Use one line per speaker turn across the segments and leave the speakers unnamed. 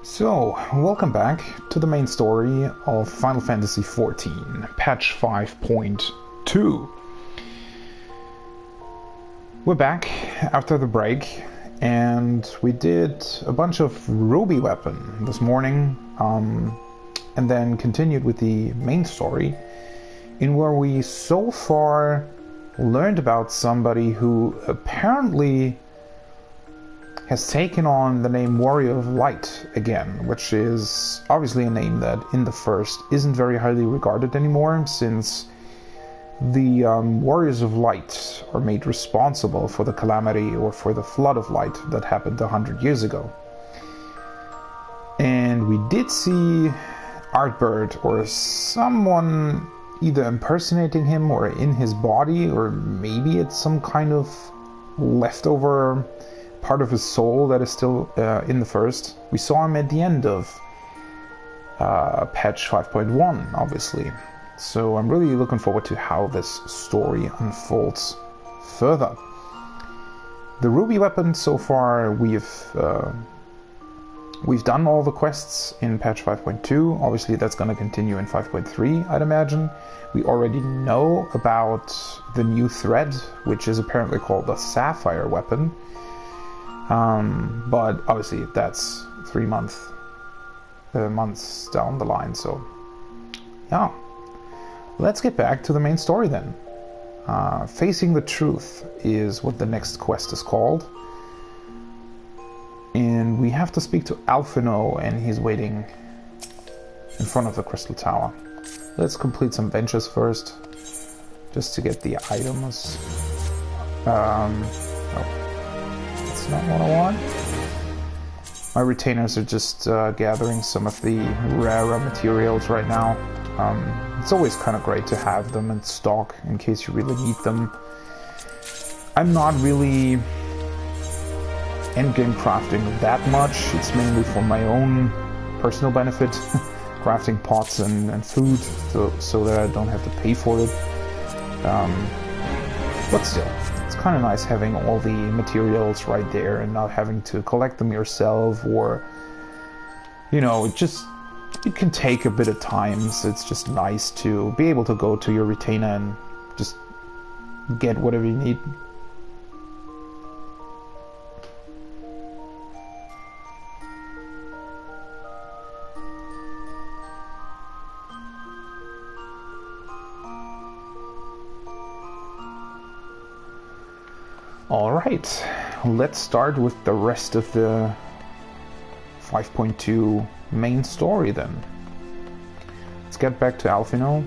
So, welcome back to the main story of Final Fantasy XIV, patch 5.2. We're back after the break, and we did a bunch of Ruby Weapon this morning, and then continued with the main story, in where we so far learned about somebody who apparently has taken on the name Warrior of Light again, which is obviously a name that in the first isn't very highly regarded anymore, since the Warriors of Light are made responsible for the calamity or for the flood of light that happened 100 years ago. And we did see Artbird or someone either impersonating him or in his body, or maybe it's some kind of leftover part of his soul that is still in the first. We saw him at the end of patch 5.1, obviously. So I'm really looking forward to how this story unfolds further. The Ruby Weapon, so far we've done all the quests in patch 5.2. Obviously that's going to continue in 5.3, I'd imagine. We already know about the new thread, which is apparently called the Sapphire Weapon. But obviously that's 3 months down the line, so yeah. Let's get back to the main story then. Facing the Truth is what the next quest is called. And we have to speak to Alphino, and he's waiting in front of the Crystal Tower. Let's complete some benches first, just to get the items. Oh. Not what I want. My retainers are just gathering some of the rarer materials right now. It's always kind of great to have them in stock in case you really need them. I'm not really endgame crafting that much. It's mainly for my own personal benefit, crafting pots and food so that I don't have to pay for it. But still, it's kind of nice having all the materials right there and not having to collect them yourself, or, you know, it can take a bit of time, so it's just nice to be able to go to your retainer and just get whatever you need. Alright, let's start with the rest of the 5.2 main story then. Let's get back to Alphino.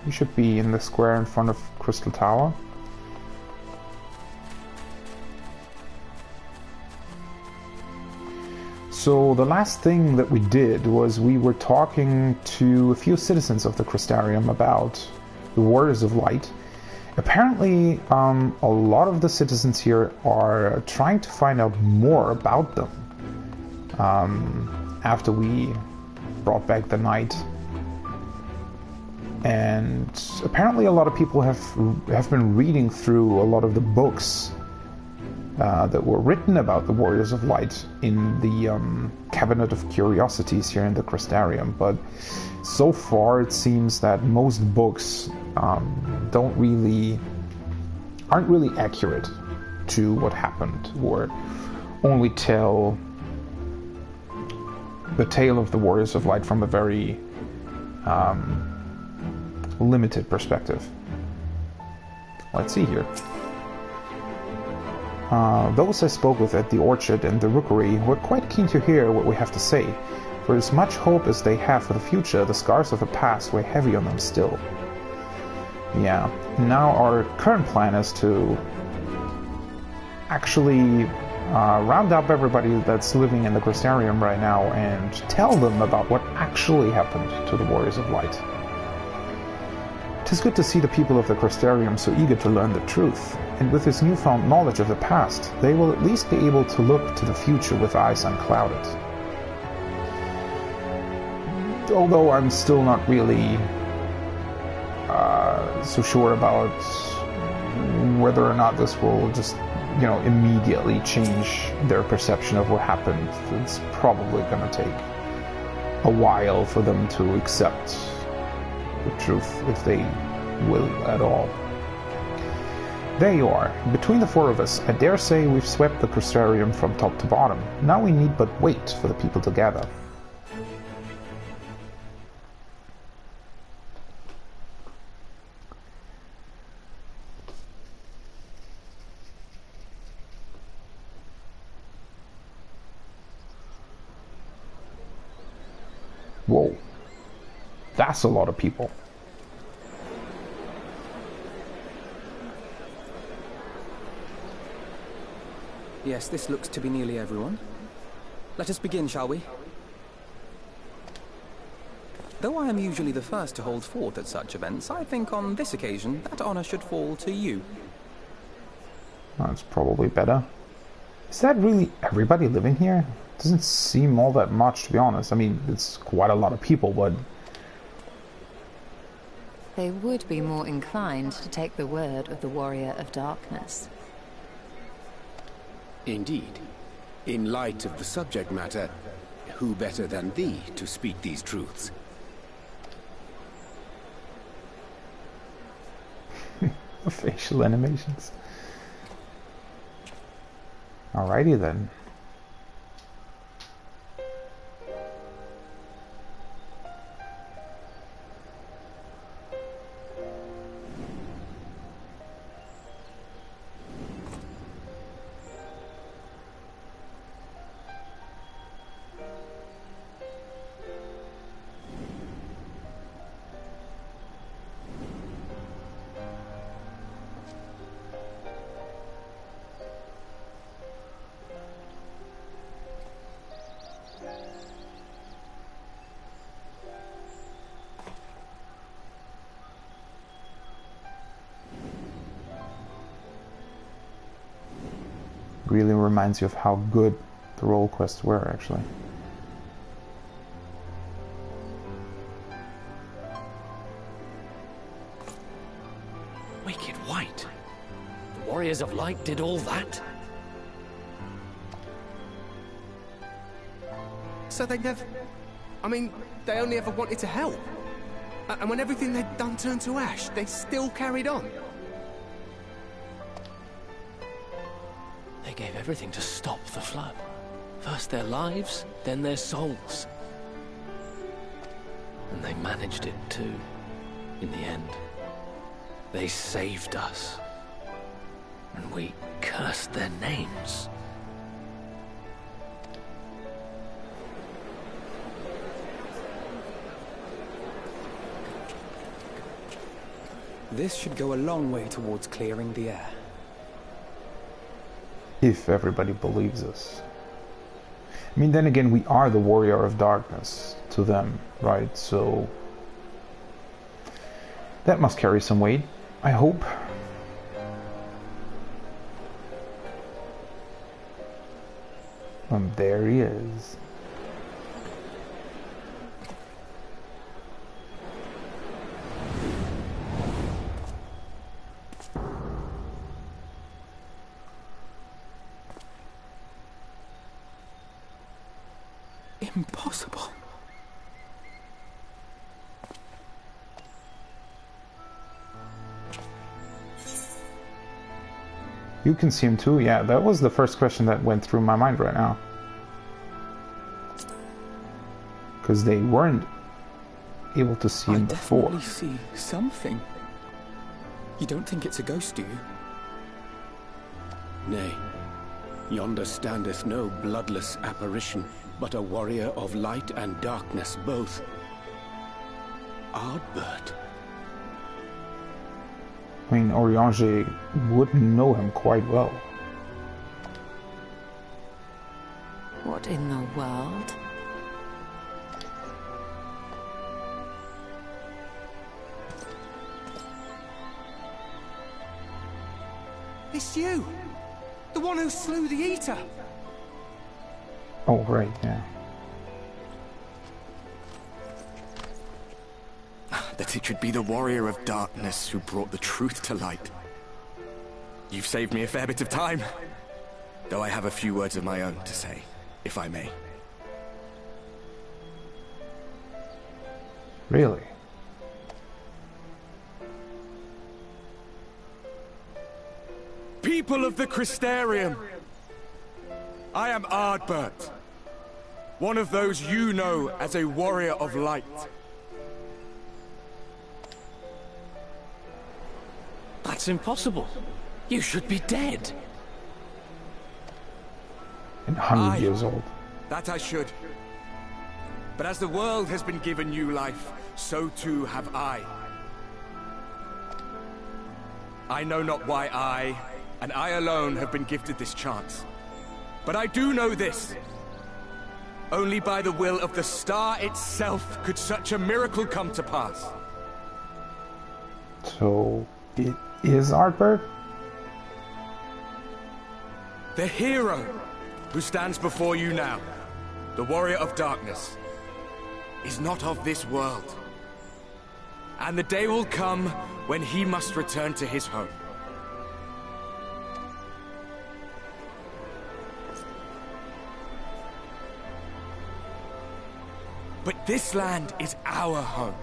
He should be in the square in front of Crystal Tower. So the last thing that we did was we were talking to a few citizens of the Crystarium about the Warriors of Light. Apparently, a lot of the citizens here are trying to find out more about them after we brought back the night. And apparently a lot of people have been reading through a lot of the books that were written about the Warriors of Light in the Cabinet of Curiosities here in the Crystarium. But so far it seems that most books aren't really accurate to what happened, or only tell the tale of the Warriors of Light from a very limited perspective. Let's see here. Those I spoke with at the orchard and the rookery were quite keen to hear what we have to say. For as much hope as they have for the future, the scars of the past weigh heavy on them still. Yeah, now our current plan is to actually round up everybody that's living in the Crystarium right now and tell them about what actually happened to the Warriors of Light. 'Tis good to see the people of the Crystarium so eager to learn the truth, and with this newfound knowledge of the past, they will at least be able to look to the future with eyes unclouded. Although I'm still not really so sure about whether or not this will just you know, immediately change their perception of what happened. It's probably going to take a while for them to accept the truth, if they will at all. There you are. Between the four of us, I dare say we've swept the Crystarium from top to bottom. Now we need but wait for the people to gather. Whoa. That's a lot of people.
Yes, this looks to be nearly everyone. Let us begin, shall we? Though I am usually the first to hold forth at such events, I think on this occasion that honor should fall to you.
That's probably better. Is that really everybody living here? Doesn't seem all that much, to be honest. I mean, it's quite a lot of people, but...
They would be more inclined to take the word of the Warrior of Darkness.
Indeed. In light of the subject matter, who better than thee to speak these truths?
Facial animations. Alrighty then. Really reminds you of how good the role quests were, actually.
Wicked White? The Warriors of Light did all that?
So they never... I mean, they only ever wanted to help. And when everything they'd done turned to ash, they still carried on.
They gave everything to stop the flood. First their lives, then their souls. And they managed it too, in the end. They saved us. And we cursed their names.
This should go a long way towards clearing the air.
If everybody believes us. I mean, then again, we are the Warrior of Darkness to them, right? So that must carry some weight, I hope. And there he is.
Impossible.
You can see him too? Yeah, that was the first question that went through my mind right now. Because they weren't able to see him before.
I definitely see something. You don't think it's a ghost, do you?
Nay. Yonder standeth no bloodless apparition, but a warrior of light and darkness both. Ardbert.
I mean, Oriange would know him quite well.
What in the world?
It's you! The one who slew the Eater!
Oh, right, yeah.
That it should be the Warrior of Darkness who brought the truth to light.
You've saved me a fair bit of time. Though I have a few words of my own to say, if I may.
Really?
People of the Crystarium, I am Ardbert, one of those you know as a warrior of light.
That's impossible. You should be dead.
And 100 years old.
That I should. But as the world has been given new life, so too have I. I know not why I, and I alone, have been gifted this chance. But I do know this. Only by the will of the star itself could such a miracle come to pass.
So, it is Ardbert?
The hero who stands before you now, the warrior of darkness, is not of this world. And the day will come when he must return to his home. But this land is our home.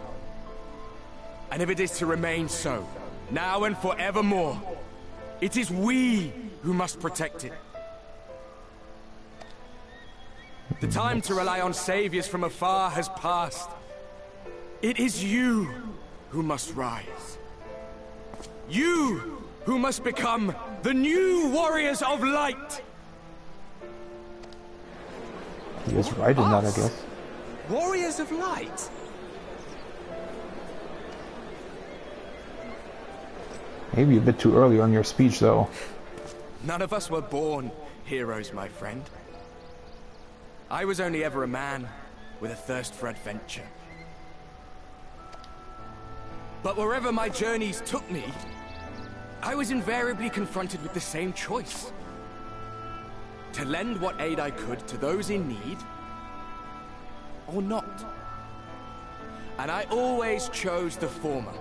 And if it is to remain so, now and forevermore, it is we who must protect it. The time to rely on saviors from afar has passed. It is you who must rise. You who must become the new warriors of light.
He was right in that, I guess.
Warriors of light?
Maybe a bit too early on your speech, though.
None of us were born heroes, my friend. I was only ever a man with a thirst for adventure. But wherever my journeys took me, I was invariably confronted with the same choice. To lend what aid I could to those in need, or not. And I always chose the former.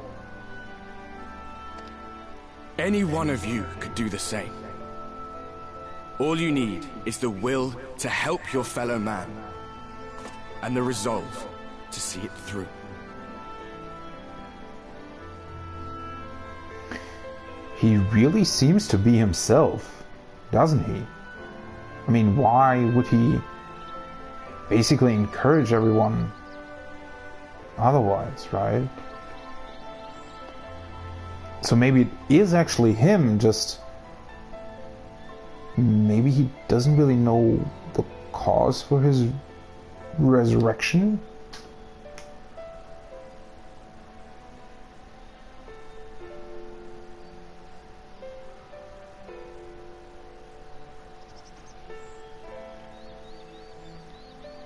Any one of you could do the same. All you need is the will to help your fellow man, and the resolve to see it through.
He really seems to be himself, doesn't he? I mean, why would he basically encourage everyone otherwise, right? So maybe it is actually him, just maybe he doesn't really know the cause for his resurrection?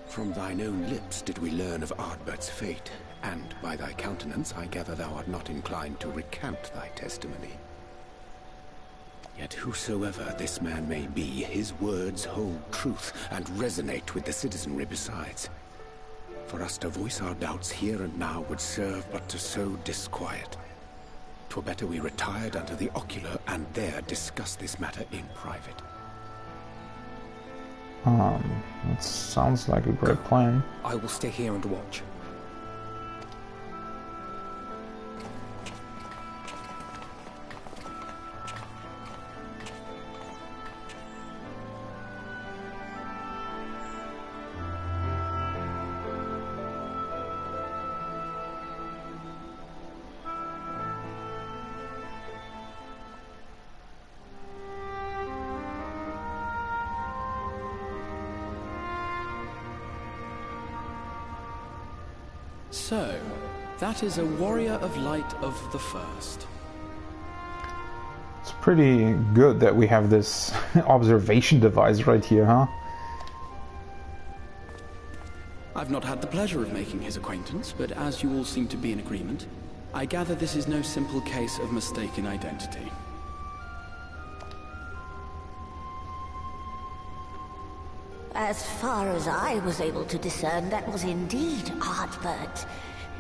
From thine own lips did we learn of Ardbert's fate, and by thy countenance I gather thou art not inclined to recant thy testimony. Yet whosoever this man may be, his words hold truth and resonate with the citizenry besides. For us to voice our doubts here and now would serve but to sow disquiet. 'Twere better we retired unto the ocular and there discuss this matter in private.
That sounds like a great plan.
I will stay here and watch.
So, that is a warrior of light of the first.
It's pretty good that we have this observation device right here, huh?
I've not had the pleasure of making his acquaintance, but as you all seem to be in agreement, I gather this is no simple case of mistaken identity.
As far as I was able to discern, that was indeed Ardbert.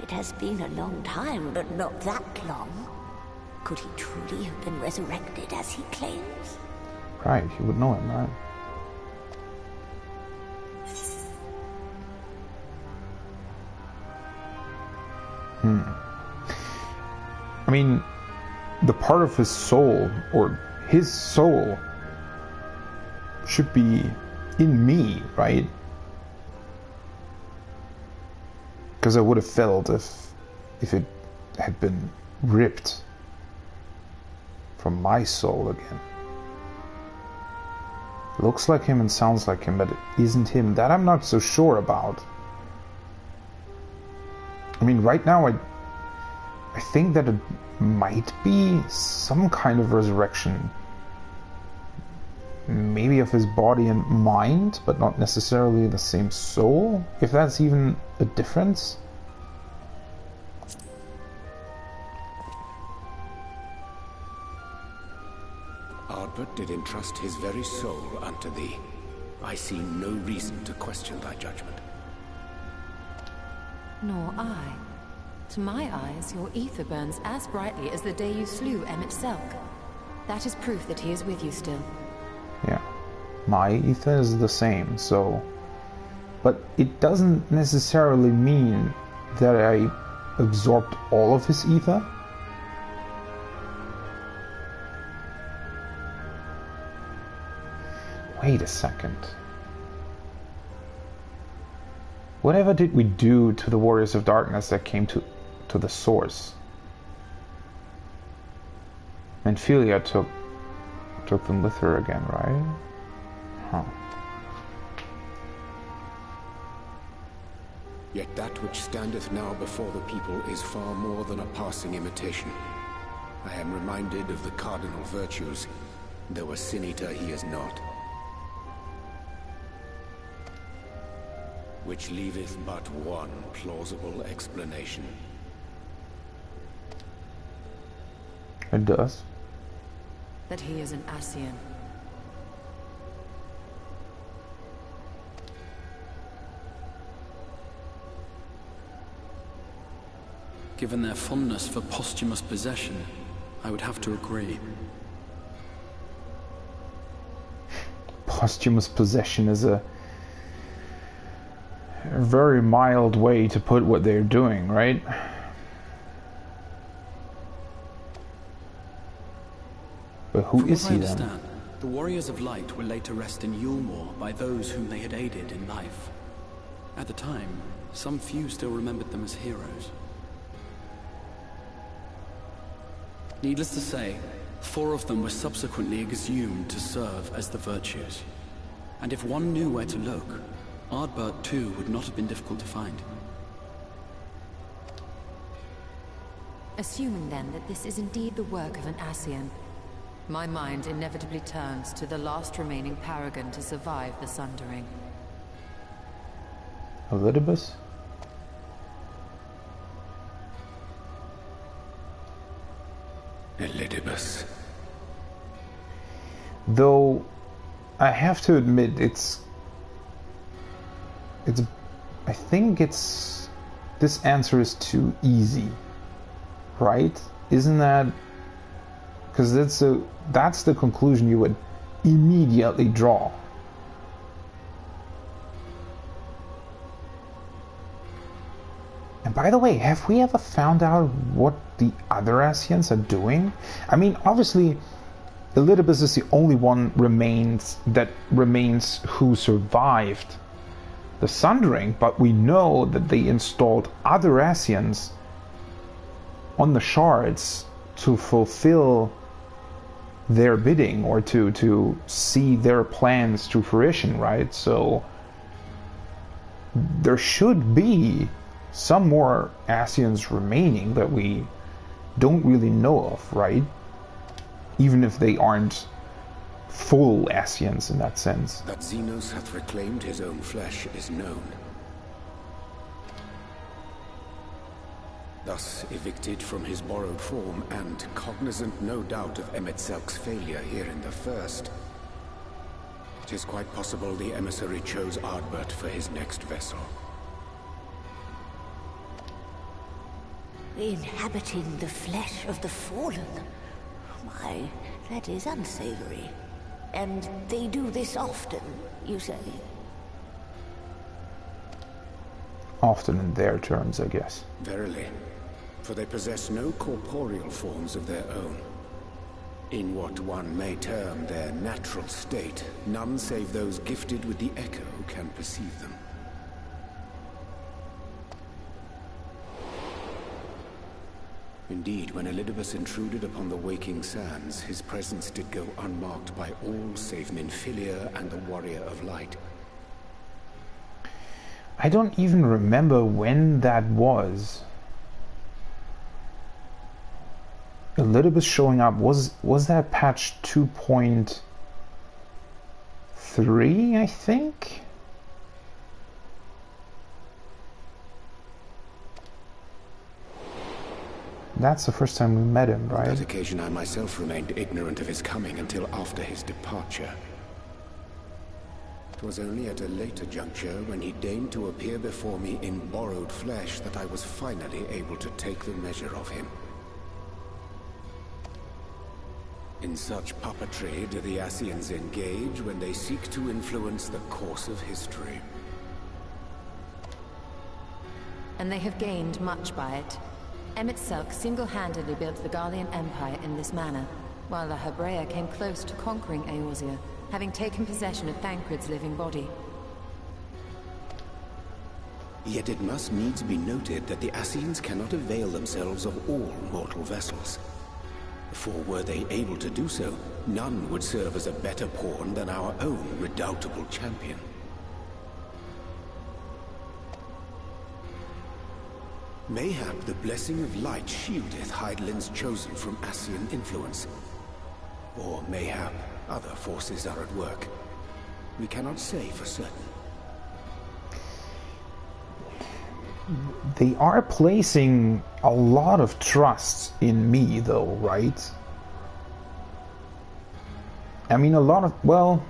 It has been a long time, but not that long. Could he truly have been resurrected as he claims?
Right, you would know him, right? I mean, the part of his soul, or his soul, should be in me, right? Because I would have felt if it had been ripped from my soul again. Looks like him and sounds like him, but it isn't him. That I'm not so sure about. I mean, right now I think that it might be some kind of resurrection. Maybe of his body and mind, but not necessarily the same soul, if that's even a difference.
Ardbert did entrust his very soul unto thee. I see no reason to question thy judgment.
Nor I. To my eyes, your ether burns as brightly as the day you slew Emmett Selk. That is proof that he is with you still.
Yeah. My ether is the same, so... But it doesn't necessarily mean that I absorbed all of his ether. Wait a second. Whatever did we do to the Warriors of Darkness that came to the source? Menphilia took them with her again, right? Huh.
Yet that which standeth now before the people is far more than a passing imitation. I am reminded of the cardinal virtues, though a sin-eater he is not. Which leaveth but one plausible explanation.
It does.
That he is an Ascian.
Given their fondness for posthumous possession, I would have to agree.
Posthumous possession is a very mild way to put what they're doing, right? But who is he then?
The Warriors of Light were laid to rest in Yulmore by those whom they had aided in life. At the time, some few still remembered them as heroes. Needless to say, 4 of them were subsequently exhumed to serve as the virtues. And if one knew where to look, Ardbert too would not have been difficult to find.
Assuming then that this is indeed the work of an Ascian, my mind inevitably turns to the last remaining paragon to survive the Sundering.
Elidibus?
Elidibus.
Though, I have to admit, I think this answer is too easy, right? Isn't that, because that's the conclusion you would immediately draw. And by the way, have we ever found out what the other Ascians are doing? I mean, obviously, Elidibus is the only one that remains who survived the Sundering, but we know that they installed other Ascians on the shards to fulfill their bidding, or to see their plans to fruition, right? So there should be some more Ascians remaining that we don't really know of, right? Even if they aren't full Ascians in that sense.
That Xenos hath reclaimed his own flesh is known. Thus evicted from his borrowed form, and cognizant no doubt of Emmett Selk's failure here in the first, it is quite possible the emissary chose Ardbert for his next vessel.
Inhabiting the flesh of the fallen. Why, that is unsavory. And they do this often, you say?
Often in their terms, I guess.
Verily, for they possess no corporeal forms of their own. In what one may term their natural state, none save those gifted with the echo can perceive them. Indeed, when Elidibus intruded upon the waking sands, his presence did go unmarked by all save Minfilia and the Warrior of Light.
I don't even remember when that was. Elidibus showing up, was that patch 2.3, I think? That's the first time we met him, right?
On that occasion I myself remained ignorant of his coming until after his departure. It was only at a later juncture, when he deigned to appear before me in borrowed flesh, that I was finally able to take the measure of him. In such puppetry do the Ascians engage when they seek to influence the course of history.
And they have gained much by it. Emet-Selch single-handedly built the Garlean Empire in this manner, while the Hebrea came close to conquering Eorzea, having taken possession of Thancred's living body.
Yet it must needs be noted that the Ascians cannot avail themselves of all mortal vessels. For were they able to do so, none would serve as a better pawn than our own redoubtable champion. Mayhap the blessing of light shieldeth Hydaelyn's chosen from Ascian influence. Or mayhap other forces are at work. We cannot say for certain.
They are placing a lot of trust in me, though, right? I mean, a lot of, well...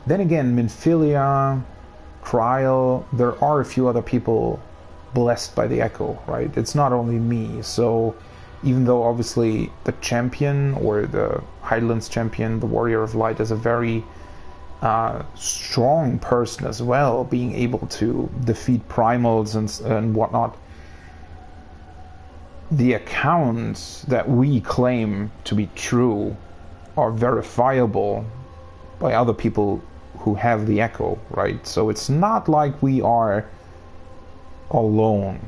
Then again, Minfilia, Kryl, there are a few other people blessed by the Echo, right? It's not only me, so even though obviously the champion, or the Hydaelyn's champion, the Warrior of Light, is a very strong person as well, being able to defeat primals and whatnot, the accounts that we claim to be true are verifiable by other people who have the Echo, right? So it's not like we are alone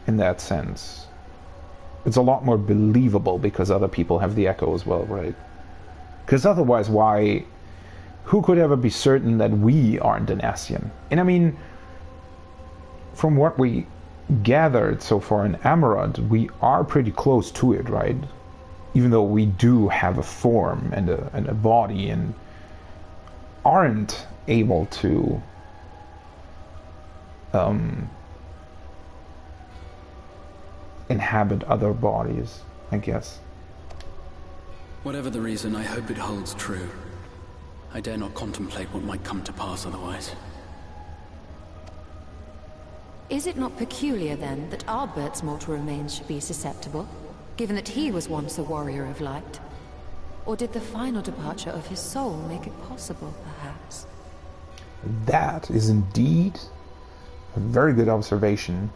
in that sense. It's a lot more believable because other people have the Echo as well, right? Because otherwise, who could ever be certain that we aren't an Ascian? And I mean, from what we gathered so far in Amarant, we are pretty close to it, right? Even though we do have a form and a body, and aren't able to inhabit other bodies, I guess.
Whatever the reason, I hope it holds true. I dare not contemplate what might come to pass otherwise.
Is it not peculiar, then, that Ardbert's mortal remains should be susceptible, given that he was once a warrior of light? Or did the final departure of his soul make it possible, perhaps?
That is indeed a very good observation.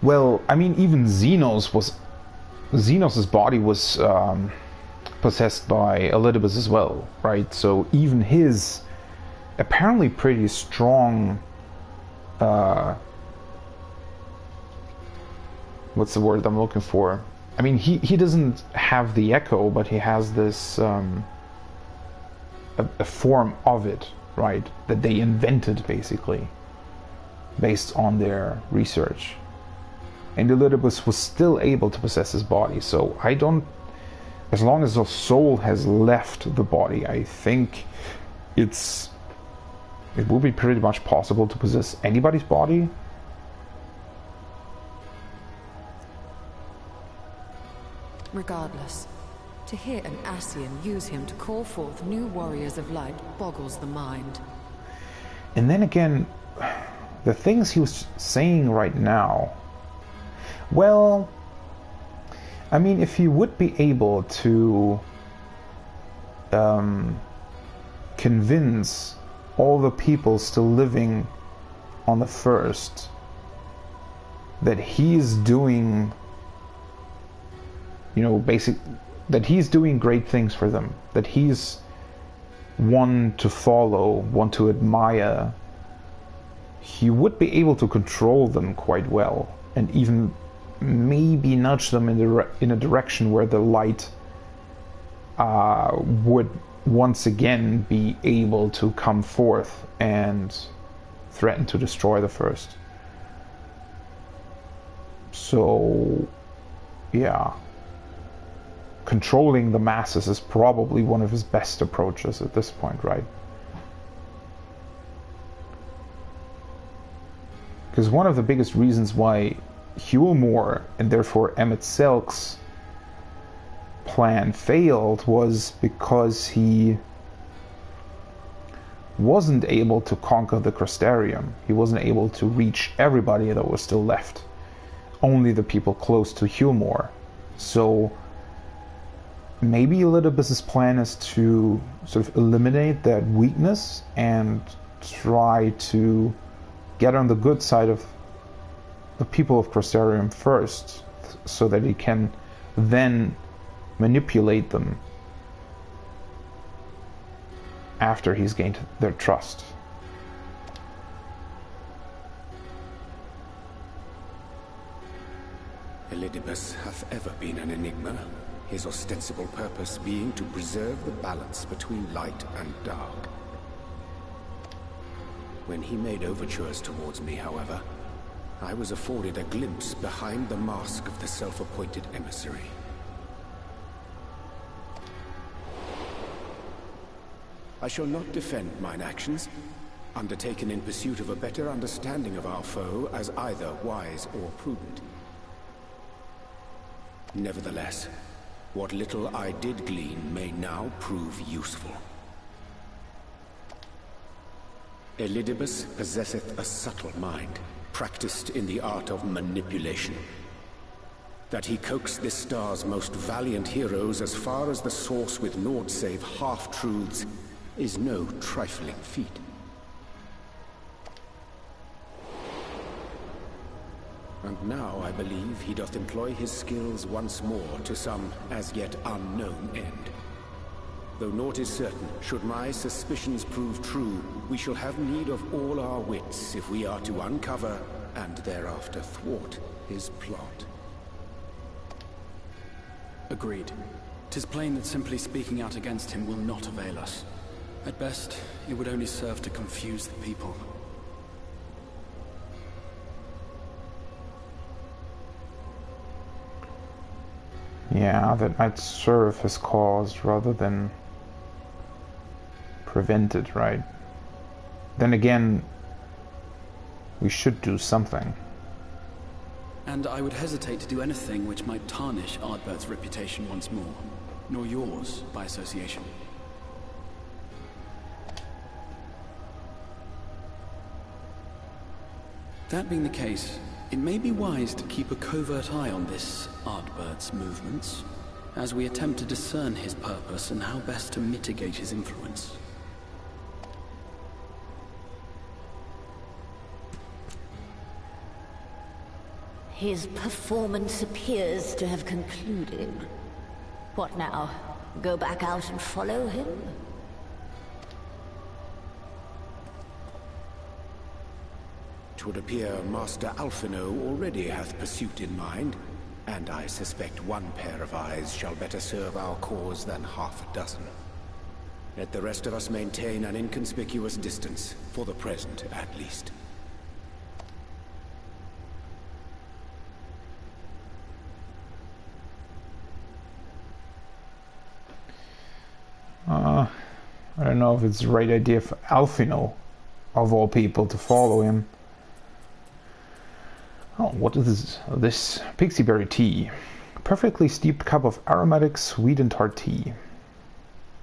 Well, I mean, even Xenos' body was possessed by Elidibus as well, right? So even his apparently pretty strong, what's the word I'm looking for? I mean, he doesn't have the Echo, but he has this a form of it, right? That they invented, basically, based on their research. And Elidibus was still able to possess his body, so I don't... As long as the soul has left the body, I think it will be pretty much possible to possess anybody's body.
Regardless, to hear an Ascian use him to call forth new warriors of light boggles the mind.
And then again, the things he was saying right now, well, I mean, if he would be able to convince all the people still living on the First that he's doing, you know, that he's doing great things for them, that he's one to follow, one to admire, he would be able to control them quite well, and even maybe nudge them in a direction where the light would once again be able to come forth and threaten to destroy the First. So, yeah, controlling the masses is probably one of his best approaches at this point, right? Because one of the biggest reasons why Hulmore, and therefore Emmett Selk's plan failed, was because he wasn't able to conquer the Crystarium. He wasn't able to reach everybody that was still left. Only the people close to Hulmore. So maybe Elidibus's plan is to sort of eliminate that weakness and try to get on the good side of the people of Crystarium first, so that he can then manipulate them after he's gained their trust.
Elidibus hath ever been an enigma, his ostensible purpose being to preserve the balance between light and dark. When he made overtures towards me, however, I was afforded a glimpse behind the mask of the self-appointed emissary. I shall not defend mine actions, undertaken in pursuit of a better understanding of our foe, as either wise or prudent. Nevertheless, what little I did glean may now prove useful. Elidibus possesseth a subtle mind, practiced in the art of manipulation. That he coaxed this star's most valiant heroes as far as the source with naught save half-truths is no trifling feat. And now I believe he doth employ his skills once more to some as yet unknown end. Though naught is certain, should my suspicions prove true, we shall have need of all our wits if we are to uncover and thereafter thwart his plot.
Agreed. 'Tis plain that simply speaking out against him will not avail us. At best, it would only serve to confuse the people.
Yeah, that might serve his cause rather than prevent it, right? Then again, we should do something.
And I would hesitate to do anything which might tarnish Ardbert's reputation once more, nor yours by association. That being the case, it may be wise to keep a covert eye on this Ardbert's movements, as we attempt to discern his purpose and how best to mitigate his influence.
His performance appears to have concluded. What now? Go back out and follow him?
Twould appear Master Alphino already hath pursuit in mind, and I suspect one pair of eyes shall better serve our cause than half a dozen. Let the rest of us maintain an inconspicuous distance, for the present at least.
I don't know if it's the right idea for Alphino, of all people, to follow him. Oh, what is this? Pixie berry tea. Perfectly steeped cup of aromatic, sweet and tart tea.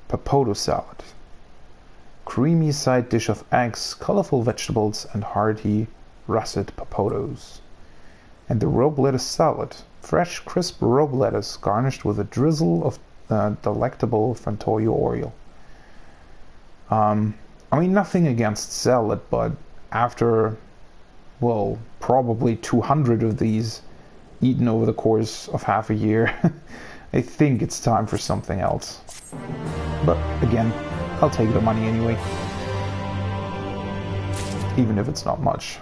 Papoto salad. Creamy side dish of eggs, colorful vegetables, and hearty russet potatoes. And the robe lettuce salad, fresh, crisp robe lettuce garnished with a drizzle of delectable Fantoio oil. I mean, nothing against salad, but after, well, probably 200 of these eaten over the course of half a year, I think it's time for something else. But again, I'll take the money anyway, even if it's not much.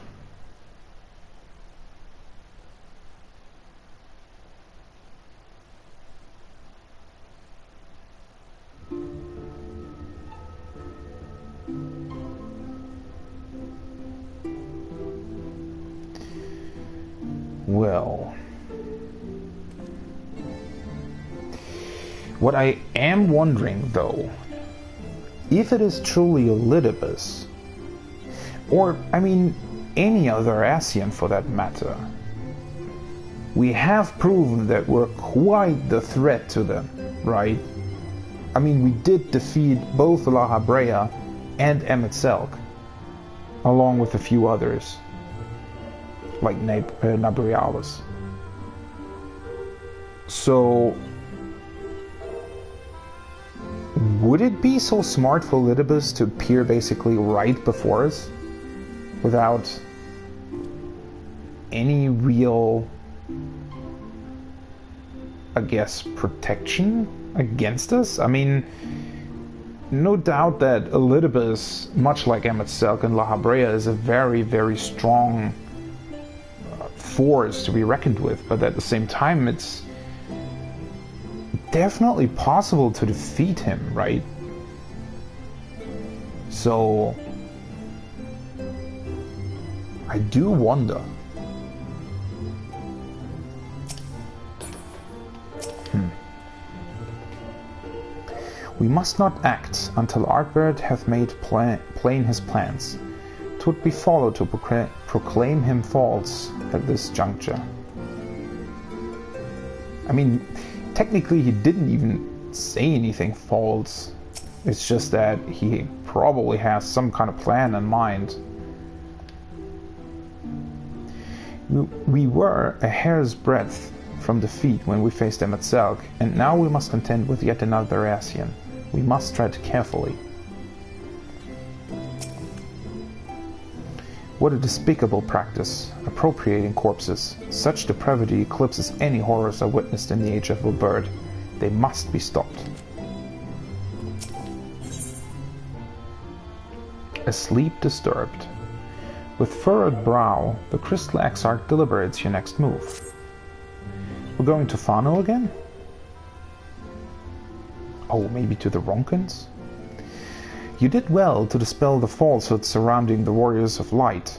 Well, what I am wondering though, if it is truly Elidibus, or I mean any other Ascian for that matter, we have proven that we're quite the threat to them, right? I mean, we did defeat both La Habrea and Emet-Selch, along with a few others, like Nabrialis. So, would it be so smart for Elidibus to appear basically right before us, without any real, I guess, protection against us? I mean, no doubt that Elidibus, much like Emet-Selch and La Habrea, is a very, very strong force to be reckoned with, but at the same time it's definitely possible to defeat him, right? So I do wonder. We must not act until Ardbert hath made plain his plans. 'Twould be follow to proclaim him false at this juncture. I mean, technically he didn't even say anything false. It's just that he probably has some kind of plan in mind. We were a hair's breadth from defeat when we faced Emet-Selch, and now we must contend with yet another Ascian. We must tread carefully. What a despicable practice, appropriating corpses. Such depravity eclipses any horrors I witnessed in the age of Wilbert. They must be stopped. Asleep disturbed. With furrowed brow, the Crystal Exarch deliberates your next move. We're going to Fano again? Oh, maybe to the Ronkins? You did well to dispel the falsehoods surrounding the Warriors of Light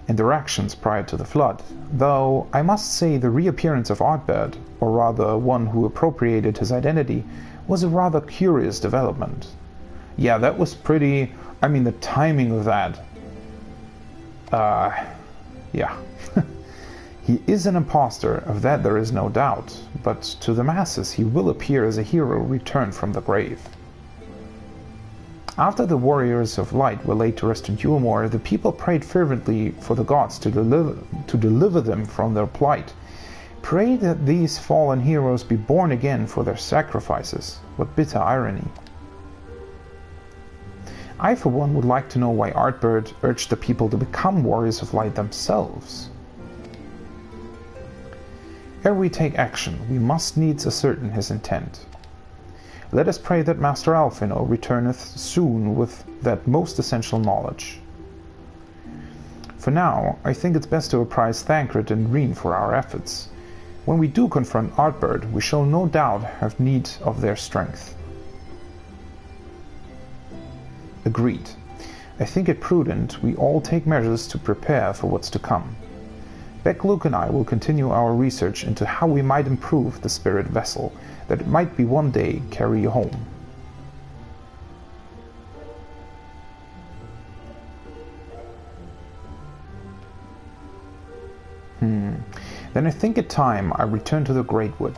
and their actions prior to the Flood, though I must say the reappearance of Ardbert, or rather one who appropriated his identity, was a rather curious development. Yeah, that was pretty... I mean, the timing of that... yeah. He is an impostor, of that there is no doubt, but to the masses he will appear as a hero returned from the grave. After the Warriors of Light were laid to rest in Ulmor, the people prayed fervently for the gods to deliver them from their plight. Pray that these fallen heroes be born again for their sacrifices. What bitter irony. I, for one, would like to know why Ardbert urged the people to become Warriors of Light themselves. Ere we take action, we must needs ascertain his intent. Let us pray that Master Alphino returneth soon with that most essential knowledge. For now, I think it's best to apprise Thancred and Reen for our efforts. When we do confront Ardbert, we shall no doubt have need of their strength. Agreed. I think it prudent we all take measures to prepare for what's to come. Beck, Luke and I will continue our research into how we might improve the spirit vessel, that it might be one day carry you home. Then I think it time I return to the Greatwood.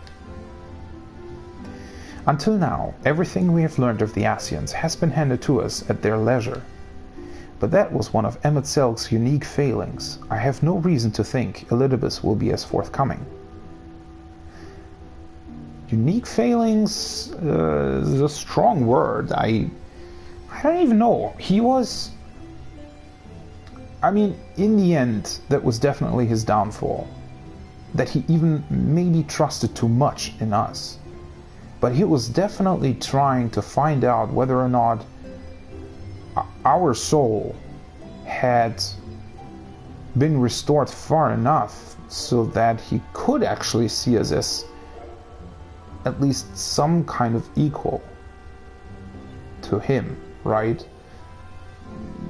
Until now, everything we have learned of the Ascians has been handed to us at their leisure. But that was one of Emet-Selch's unique failings. I have no reason to think Elidibus will be as forthcoming. Unique failings is a strong word. I don't even know. He was... I mean, in the end, that was definitely his downfall. That he even maybe trusted too much in us. But he was definitely trying to find out whether or not our soul had been restored far enough so that he could actually see us as at least some kind of equal to him, right?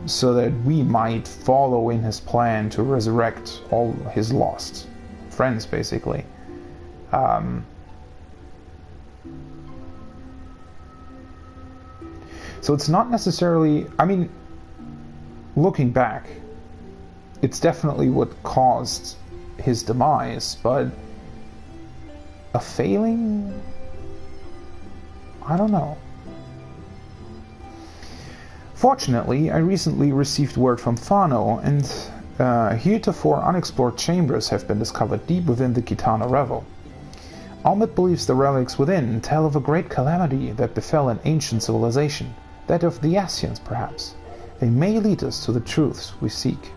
So that we might follow in his plan to resurrect all his lost friends, basically. So it's not necessarily, I mean, looking back, it's definitely what caused his demise, but a failing? I don't know. Fortunately, I recently received word from Fano, and heretofore unexplored chambers have been discovered deep within the Kitana Revel. Almet believes the relics within tell of a great calamity that befell an ancient civilization, that of the Ascians, perhaps. They may lead us to the truths we seek.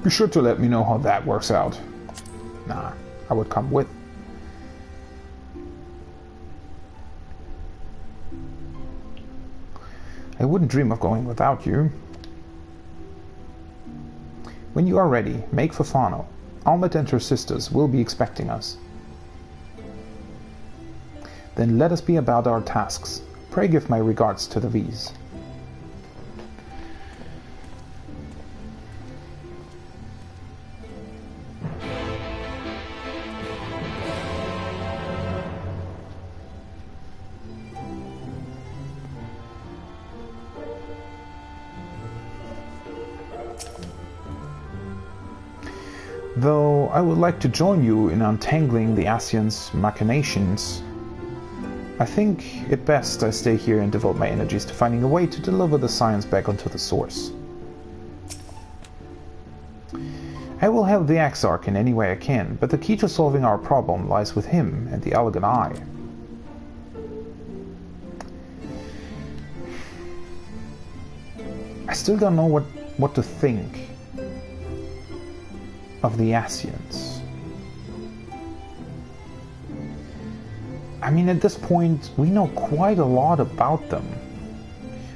Be sure to let me know how that works out. Nah, I would come with. I wouldn't dream of going without you. When you are ready, make for Fano. Almet and her sisters will be expecting us. Then let us be about our tasks. Pray give my regards to the V's. Though I would like to join you in untangling the Ascians' machinations, I think it best I stay here and devote my energies to finding a way to deliver the science back onto the source. I will help the Exarch in any way I can, but the key to solving our problem lies with him and the Elegant Eye. I still don't know what to think of the Ascians. I mean, at this point, we know quite a lot about them.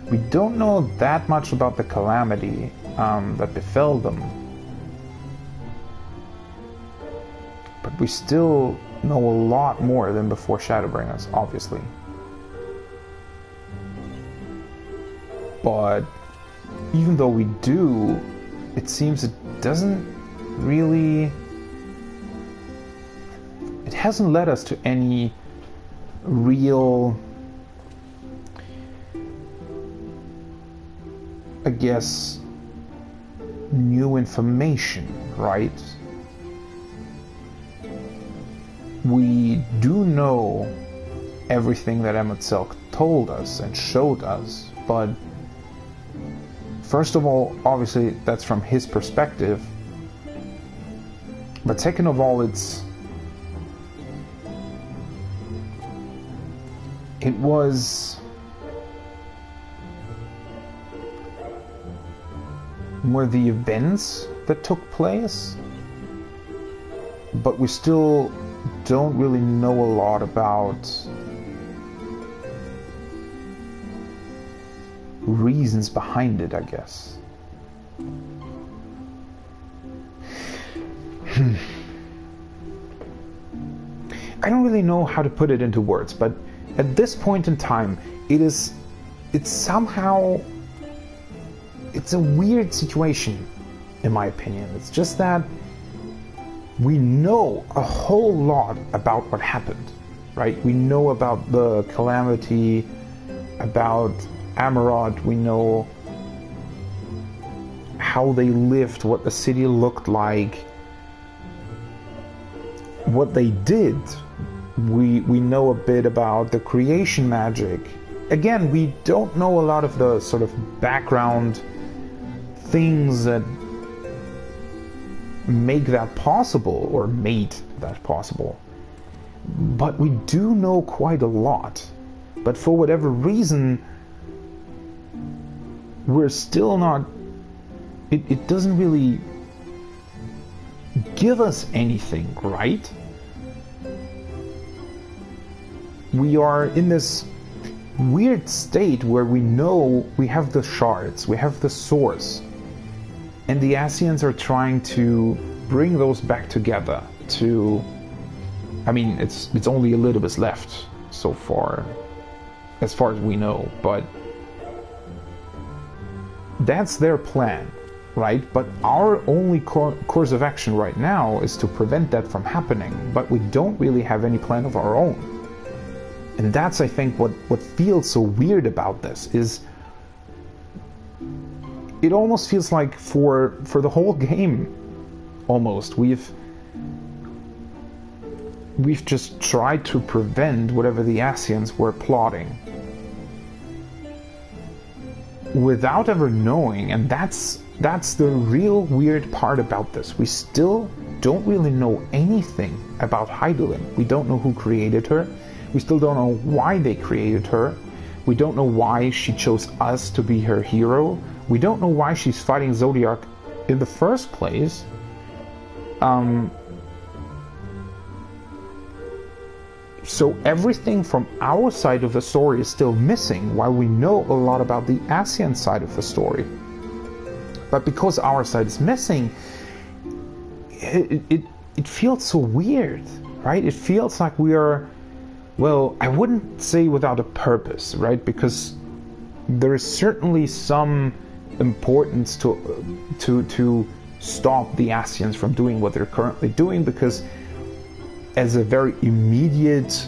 We don't know that much about the calamity that befell them. But we still know a lot more than before Shadowbringers, obviously. But even though we do, it seems it doesn't really... It hasn't led us to any real, I guess, new information, right? We do know everything that Emet-Selch told us and showed us, but first of all, obviously, that's from his perspective. But second of all, it was more the events that took place, but we still don't really know a lot about reasons behind it, I guess. I don't really know how to put it into words, but at this point in time, it's somehow, it's a weird situation, in my opinion. It's just that we know a whole lot about what happened, right? We know about the calamity, about Amarod, we know how they lived, what the city looked like, what they did, We know a bit about the creation magic. Again, we don't know a lot of the sort of background things that make that possible, or made that possible. But we do know quite a lot. But for whatever reason, we're still not... It doesn't really give us anything, right? We are in this weird state where we know we have the shards, we have the source, and the Ascians are trying to bring those back together to... I mean, it's only Elidibus left so far as we know, but that's their plan, right? But our only course of action right now is to prevent that from happening, but we don't really have any plan of our own. And that's, I think, what feels so weird about this, is it almost feels like for the whole game, almost, we've just tried to prevent whatever the Ascians were plotting without ever knowing, and that's the real weird part about this. We still don't really know anything about Hydaelyn. We don't know who created her. We still don't know why they created her. We don't know why she chose us to be her hero. We don't know why she's fighting Zodiac in the first place. So everything from our side of the story is still missing, while we know a lot about the Ascian side of the story. But because our side is missing, it feels so weird, right? It feels like we are, well, I wouldn't say without a purpose, right? Because there is certainly some importance to stop the Ascians from doing what they're currently doing, because as a very immediate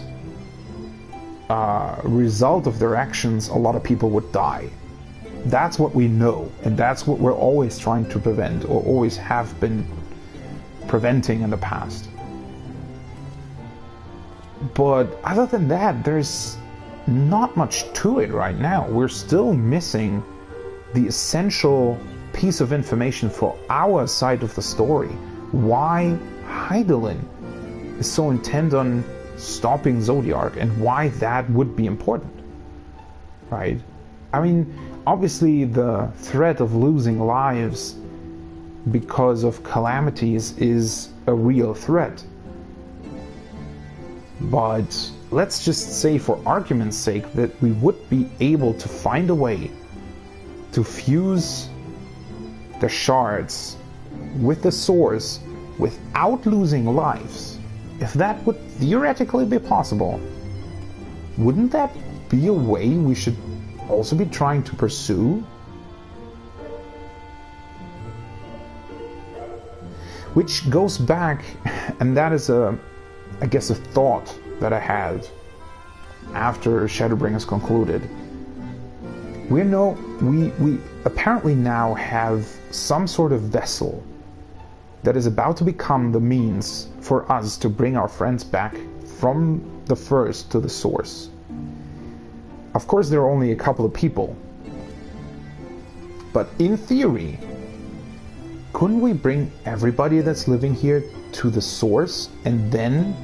result of their actions, a lot of people would die. That's what we know, and that's what we're always trying to prevent, or always have been preventing in the past. But other than that, there's not much to it right now. We're still missing the essential piece of information for our side of the story. Why Hydaelyn is so intent on stopping Zodiark, and why that would be important, right? I mean, obviously the threat of losing lives because of calamities is a real threat. But let's just say, for argument's sake, that we would be able to find a way to fuse the shards with the source without losing lives. If that would theoretically be possible, wouldn't that be a way we should also be trying to pursue? Which goes back, and that is I guess a thought that I had after Shadowbringers concluded. We apparently now have some sort of vessel that is about to become the means for us to bring our friends back from the first to the source. Of course, there are only a couple of people, but in theory, couldn't we bring everybody that's living here to the source and then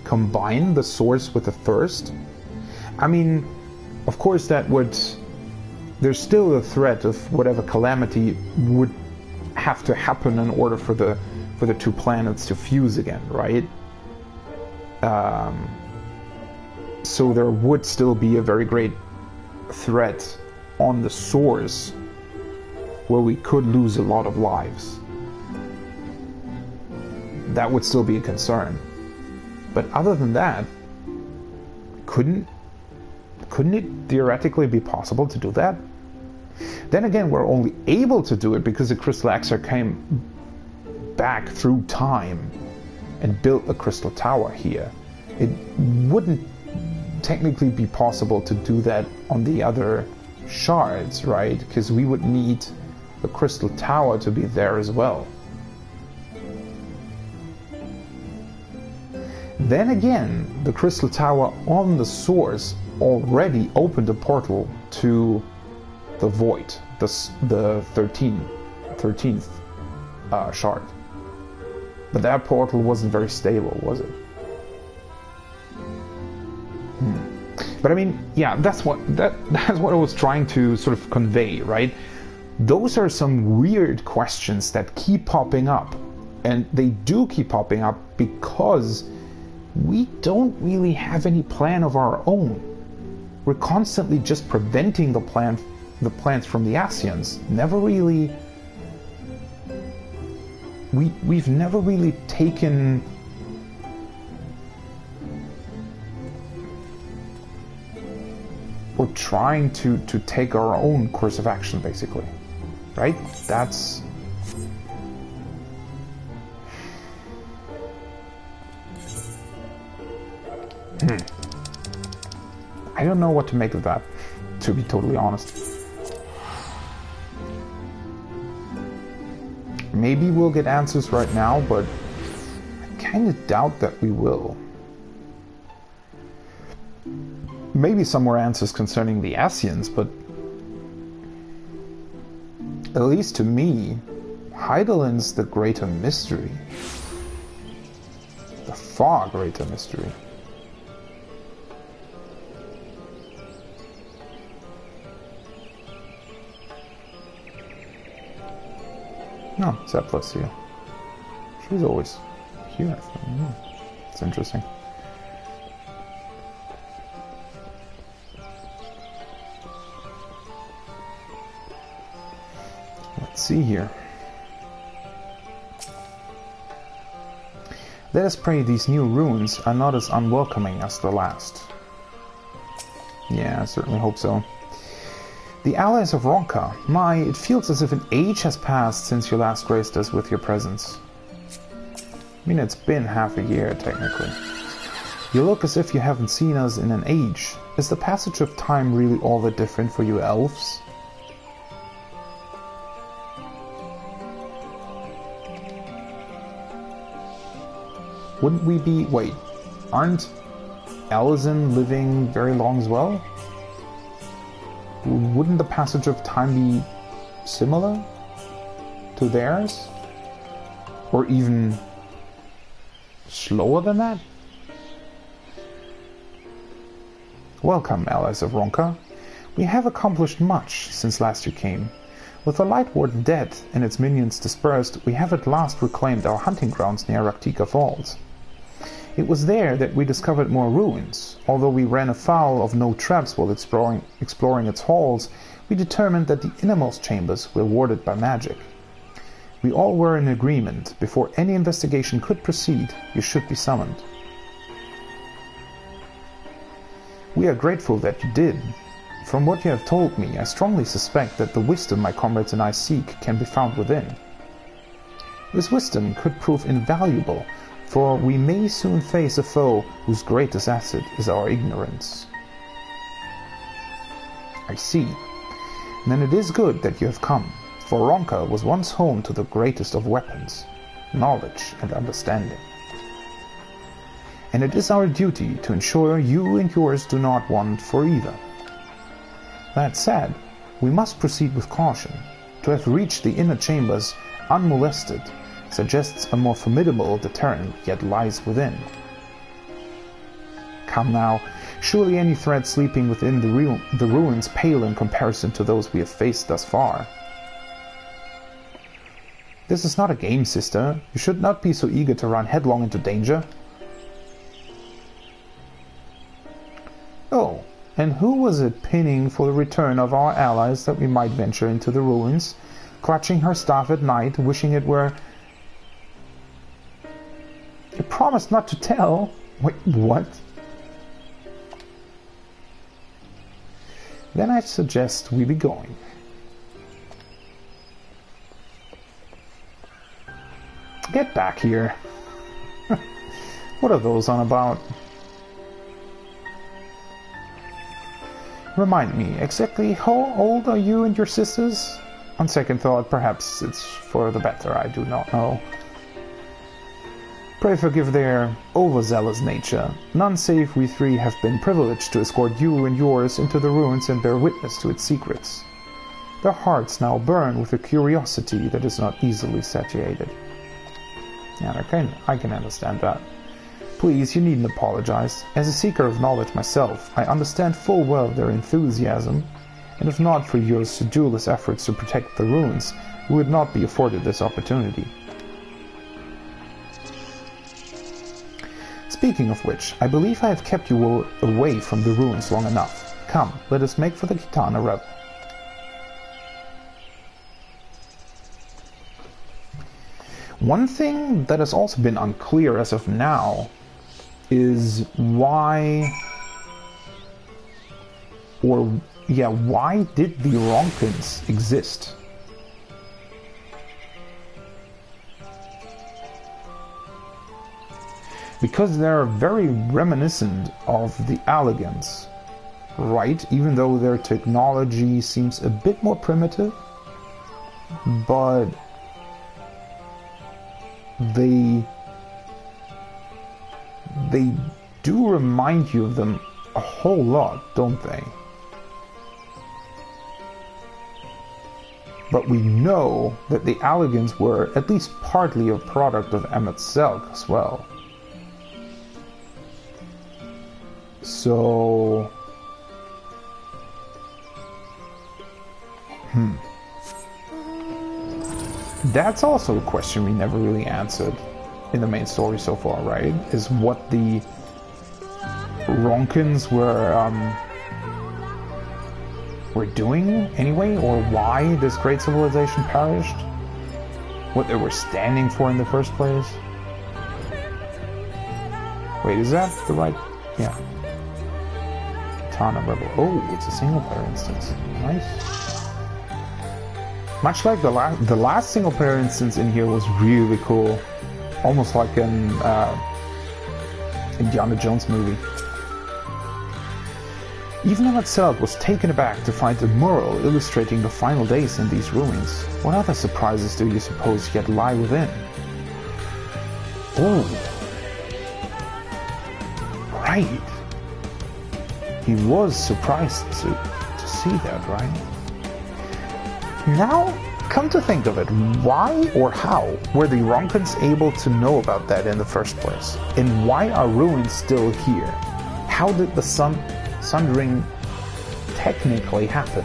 combine the source with the first? I mean, of course that would... There's still a threat of whatever calamity would have to happen in order for the two planets to fuse again, right? So there would still be a very great threat on the source where we could lose a lot of lives. That would still be a concern. But other than that, couldn't it theoretically be possible to do that? Then again, we're only able to do it because the Crystal Axer came back through time and built a crystal tower here. It wouldn't technically be possible to do that on the other shards, right? Because we would need the crystal tower to be there as well. Then again, the Crystal Tower on the source already opened a portal to the Void, the 13th shard. But that portal wasn't very stable, was it? But I mean, yeah, that's what I was trying to sort of convey, right? Those are some weird questions that keep popping up, and they do keep popping up because we don't really have any plan of our own. We're constantly just preventing the plans from the Asians. Never really. We've never really taken. We're trying to take our own course of action, basically. Right? That's... I don't know what to make of that, to be totally honest. Maybe we'll get answers right now, but I kind of doubt that we will. Maybe some more answers concerning the Asians, but at least to me, Heidelin's the greater mystery. The far greater mystery. No, Zepla's here. She's always here. It's interesting. Let's see here. Let us pray these new ruins are not as unwelcoming as the last. Yeah, I certainly hope so. The allies of Ronka. My, it feels as if an age has passed since you last graced us with your presence. I mean, it's been half a year, technically. You look as if you haven't seen us in an age. Is the passage of time really all that different for you elves? Wouldn't we be... Wait, aren't Elzen living very long as well? Wouldn't the passage of time be similar to theirs? Or even slower than that? Welcome, allies of Ronka. We have accomplished much since last you came. With the Light Ward dead and its minions dispersed, we have at last reclaimed our hunting grounds near Raktika Falls. It was there that we discovered more ruins. Although we ran afoul of no traps while exploring its halls, we determined that the innermost chambers were warded by magic. We all were in agreement. Before any investigation could proceed, you should be summoned. We are grateful that you did. From what you have told me, I strongly suspect that the wisdom my comrades and I seek can be found within. This wisdom could prove invaluable, for we may soon face a foe whose greatest asset is our ignorance. I see. Then it is good that you have come, for Ronka was once home to the greatest of weapons, knowledge and understanding. And it is our duty to ensure you and yours do not want for either. That said, we must proceed with caution. To have reached the inner chambers unmolested suggests a more formidable deterrent yet lies within. Come now, surely any threat sleeping within the ruins pale in comparison to those we have faced thus far. This is not a game, sister. You should not be so eager to run headlong into danger. Oh, and who was it pinning for the return of our allies that we might venture into the ruins, clutching her staff at night, wishing it were... You promised not to tell. Wait, what? Then I suggest we be going. Get back here. What are those on about? Remind me, exactly how old are you and your sisters? On second thought, perhaps it's for the better, I do not know. Pray forgive their overzealous nature. None save we three have been privileged to escort you and yours into the ruins and bear witness to its secrets. Their hearts now burn with a curiosity that is not easily satiated. Yeah, I can understand that. Please, you needn't apologize. As a seeker of knowledge myself, I understand full well their enthusiasm, and if not for your sedulous efforts to protect the ruins, we would not be afforded this opportunity. Speaking of which, I believe I have kept you away from the ruins long enough. Come, let us make for the Kitana Revel. One thing that has also been unclear as of now is why did the Ronkins exist? Because they're very reminiscent of the Alligans, right? Even though their technology seems a bit more primitive, but they do remind you of them a whole lot, don't they? But we know that the Alligans were at least partly a product of Emet-Selch as well. So... That's also a question we never really answered in the main story so far, right? Is what the Ronkins were doing anyway, or why this great civilization perished? What they were standing for in the first place? Wait, is that the right... Yeah. Kitana Rebel. Oh, it's a single-player instance. Nice. Much like the last single-player instance in here was really cool. Almost like an Indiana Jones movie. Even Emet-Selch was taken aback to find a mural illustrating the final days in these ruins. What other surprises do you suppose yet lie within? Oh. Right. He was surprised to see that, right? Now, come to think of it, why or how were the Ronkins able to know about that in the first place? And why are ruins still here? How did the sundering technically happen?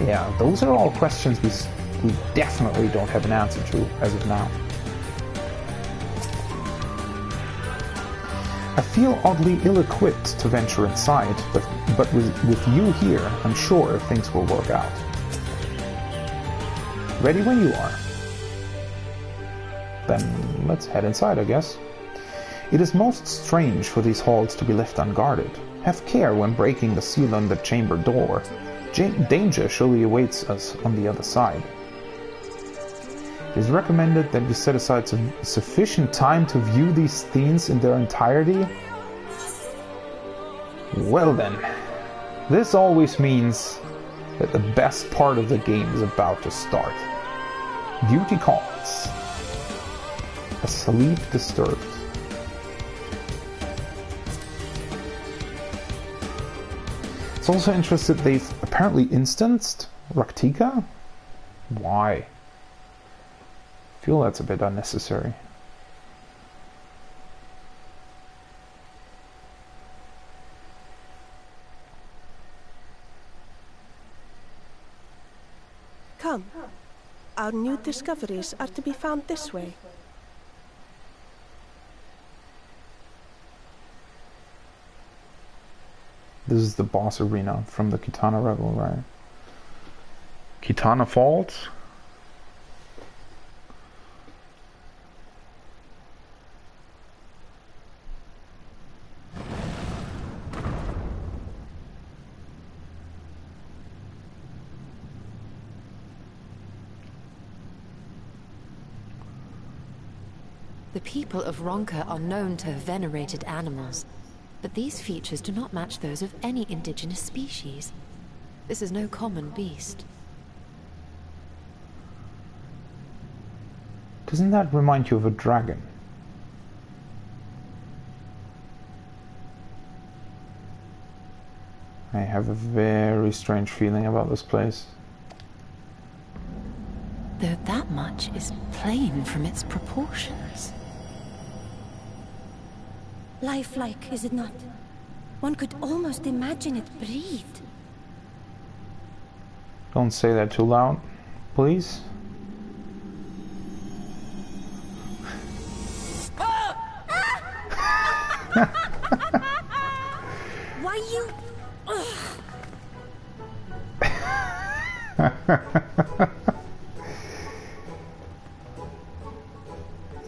Yeah, those are all questions we definitely don't have an answer to as of now. I feel oddly ill-equipped to venture inside, but with you here, I'm sure things will work out. Ready when you are. Then let's head inside, I guess. It is most strange for these halls to be left unguarded. Have care when breaking the seal on the chamber door. Danger surely awaits us on the other side. It is recommended that you set aside sufficient time to view these scenes in their entirety. Well then, this always means that the best part of the game is about to start. Duty calls. Asleep disturbed. It's also interesting that they've apparently instanced Raktika? Why? I feel that's a bit unnecessary.
Come. Our new discoveries are to be found this way.
This is the boss arena from the Kitana Revel, right? Kitana Falls?
The people of Ronka are known to have venerated animals, but these features do not match those of any indigenous species. This is no common beast.
Doesn't that remind you of a dragon? I have a very strange feeling about this place.
Though that much is plain from its proportions.
Lifelike, is it not? One could almost imagine it breathed.
Don't say that too loud, please.
Why you...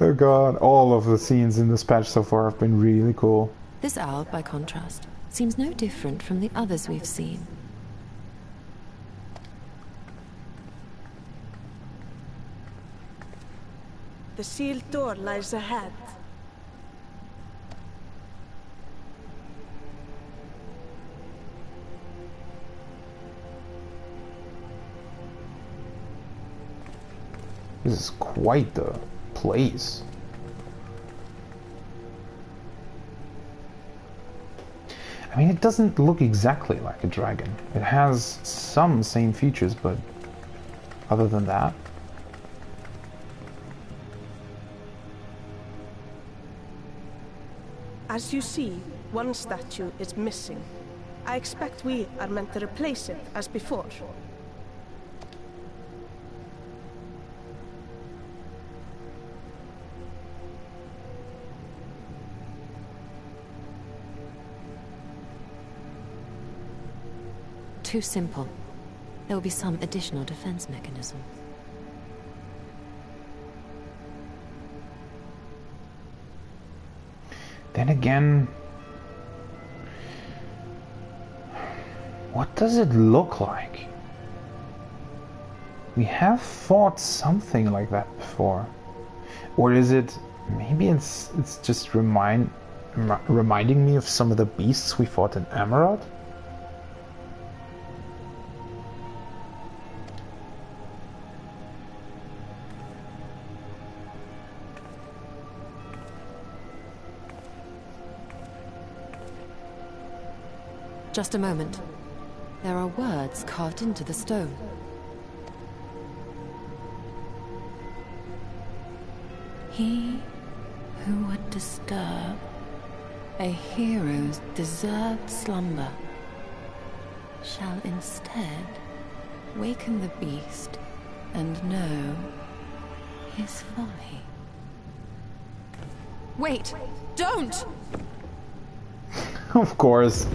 Oh god, all of the scenes in this patch so far have been really cool.
This owl, by contrast, seems no different from the others we've seen.
The sealed door lies ahead.
This is quite the place. I mean, it doesn't look exactly like a dragon. It has some same features, but other than that...
As you see, one statue is missing. I expect we are meant to replace it as before.
Too simple. There will be some additional defense mechanism.
Then again... what does it look like? We have fought something like that before. Or is it... maybe it's just reminding me of some of the beasts we fought in Amarot?
Just a moment. There are words carved into the stone. He who would disturb a hero's deserved slumber shall instead waken the beast and know his folly. Wait! Don't!
Of course.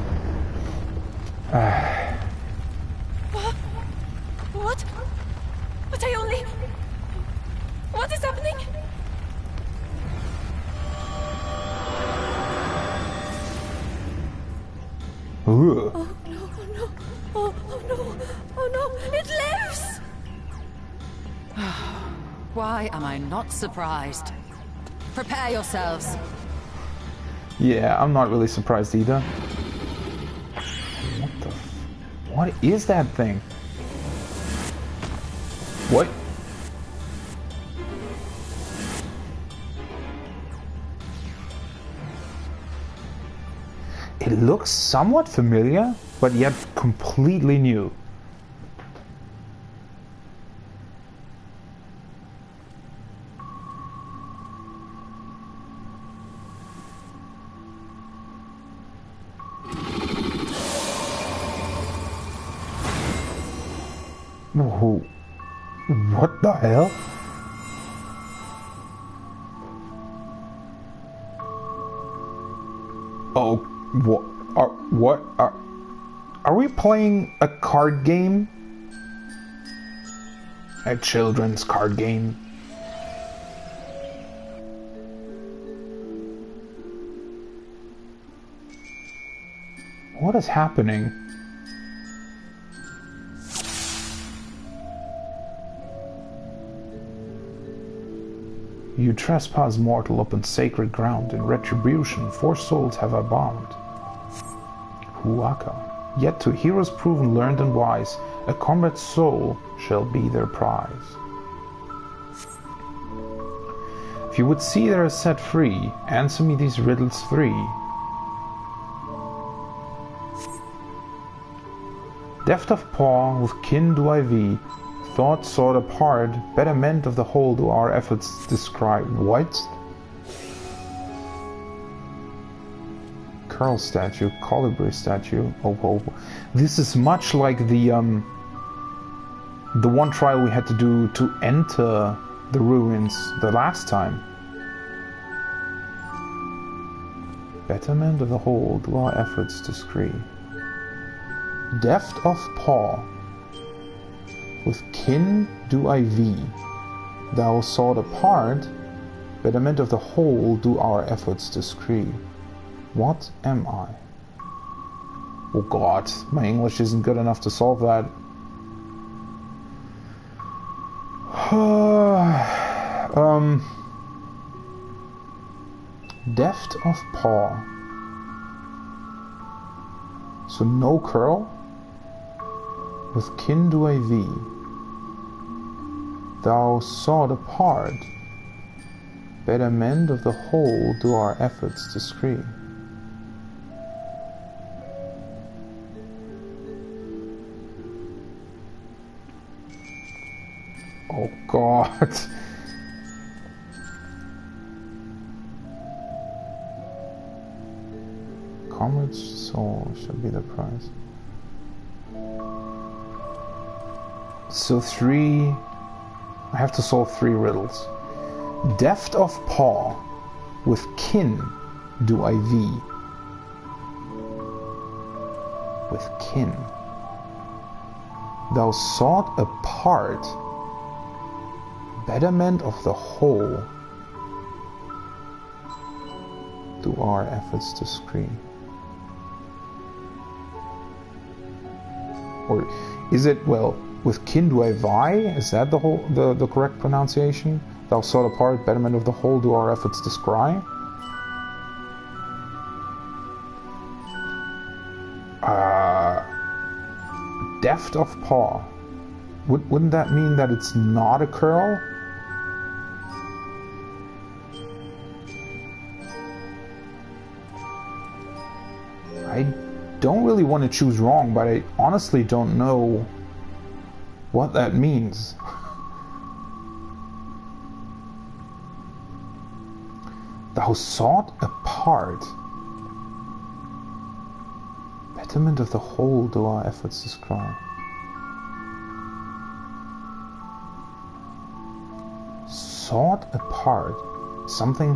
What? But I only... What is happening?
Ooh.
Oh no, oh no, oh no, oh no, it lives!
Why am I not surprised? Prepare yourselves.
Yeah, I'm not really surprised either. What the what is that thing? What? It looks somewhat familiar, but yet completely new. Whoa. What the hell? Oh, what are we playing a card game? A children's card game? What is happening? You trespass mortal upon sacred ground. In retribution, 4 souls have I bound. Huaka. Yet to heroes proven, learned and wise, a combate's soul shall be their prize. If you would see they are set free, answer me these riddles 3. Deft of paw, with kin do I thee. Thought sought apart, betterment of the whole do our efforts describe. What? Curl statue, colibri statue, opo opo. This is much like the one trial we had to do to enter the ruins the last time. Betterment of the whole do our efforts discreet. Deft of paw, with kin do I thee. Thou sought apart, betterment of the whole do our efforts discreet. What am I? Oh god, my English isn't good enough to solve that. Deft of paw. So no curl? With kin do I thee. Thou sought apart. Betterment of the whole do our efforts discreet. Oh god. Comrade's soul should be the prize. So I have to solve 3 riddles. Deft of paw, with kin do I thee. With kin. Thou sought apart, betterment of the whole do our efforts discreet. Or is it, well, with kin do I vie? Is that the correct pronunciation? Thou sought apart, betterment of the whole do our efforts descry? Deft of paw. Wouldn't that mean that it's not a curl? I don't really want to choose wrong, but I honestly don't know what that means. Thou sought apart. Betterment of the whole do our efforts describe. Sought apart. Something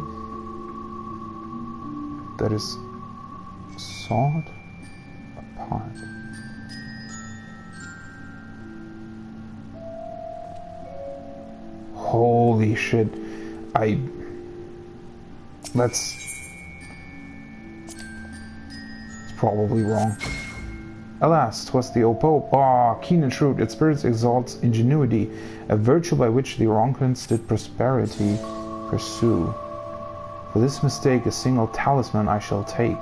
that is sought apart. Holy shit. It's probably wrong. Alas, 'twas the Opo. Keen and shrewd, its spirit exalts ingenuity, a virtue by which the Ronkans did prosperity pursue. For this mistake a single talisman I shall take.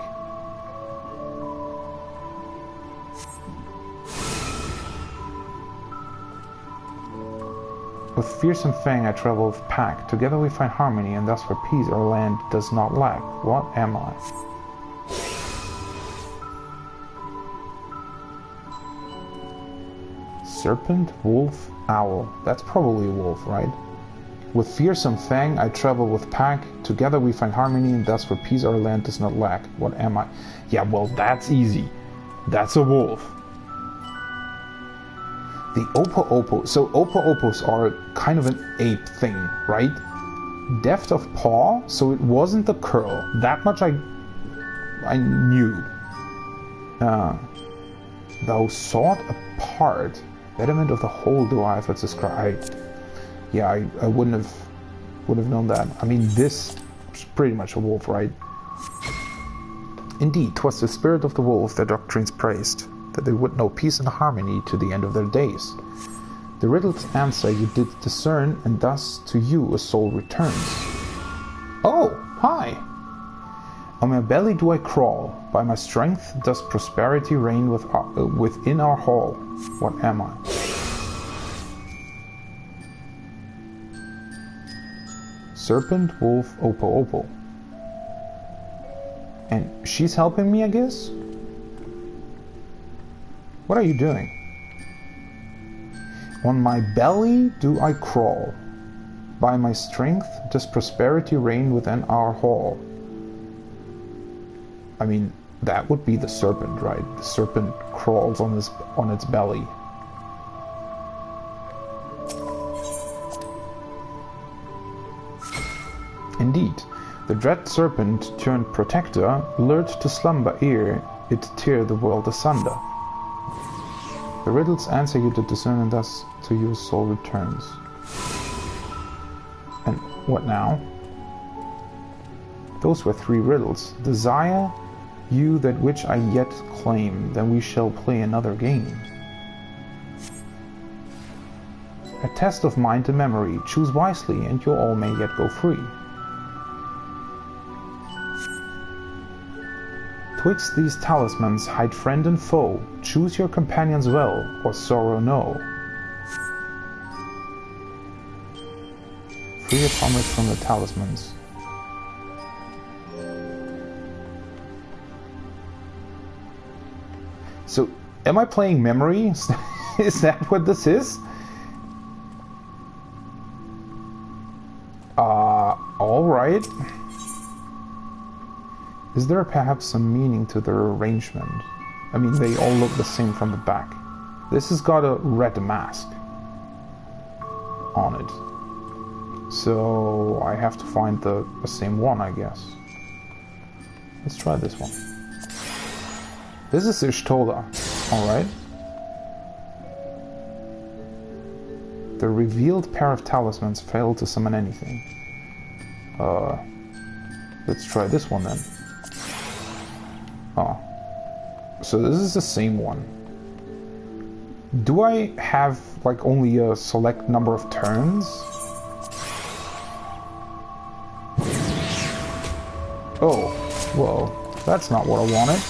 With fearsome fang I travel with pack. Together we find harmony, and thus for peace our land does not lack. What am I? Serpent, wolf, owl. That's probably a wolf, right? With fearsome fang I travel with pack. Together we find harmony, and thus for peace our land does not lack. What am I? Yeah, well, that's easy. That's a wolf. The Opo Opo. So Opo Opos are kind of an ape thing, right? Deft of paw, so it wasn't the curl. That much I knew. Thou sought apart. Betterment of the whole do I efforts describe. I wouldn't have known that. I mean, this is pretty much a wolf, right? Indeed, 'twas the spirit of the wolf their doctrines praised, that they would know peace and harmony to the end of their days. The riddle's answer you did discern, and thus to you a soul returns. Oh, hi! On my belly do I crawl, by my strength does prosperity reign within our hall. What am I? Serpent, wolf, Opo Opo. And she's helping me, I guess? What are you doing? On my belly do I crawl. By my strength does prosperity reign within our hall. I mean, that would be the serpent, right? The serpent crawls on its belly. Indeed, the dread serpent turned protector lured to slumber ere it tear the world asunder. The riddles answer you to discern, and thus to your soul returns. And what now? Those were 3 riddles. Desire you that which I yet claim, then we shall play another game. A test of mind and memory. Choose wisely, and you all may yet go free. Twixt these talismans hide friend and foe. Choose your companions well, or sorrow know. Free your comrades from the talismans. So, am I playing memory? Is that what this is? Alright. Is there perhaps some meaning to their arrangement? I mean, they all look the same from the back. This has got a red mask on it. So I have to find the same one, I guess. Let's try this one. This is Ishtola, alright. The revealed pair of talismans failed to summon anything. Let's try this one then. Oh. So this is the same one. Do I have like only a select number of turns? Oh, well, that's not what I wanted.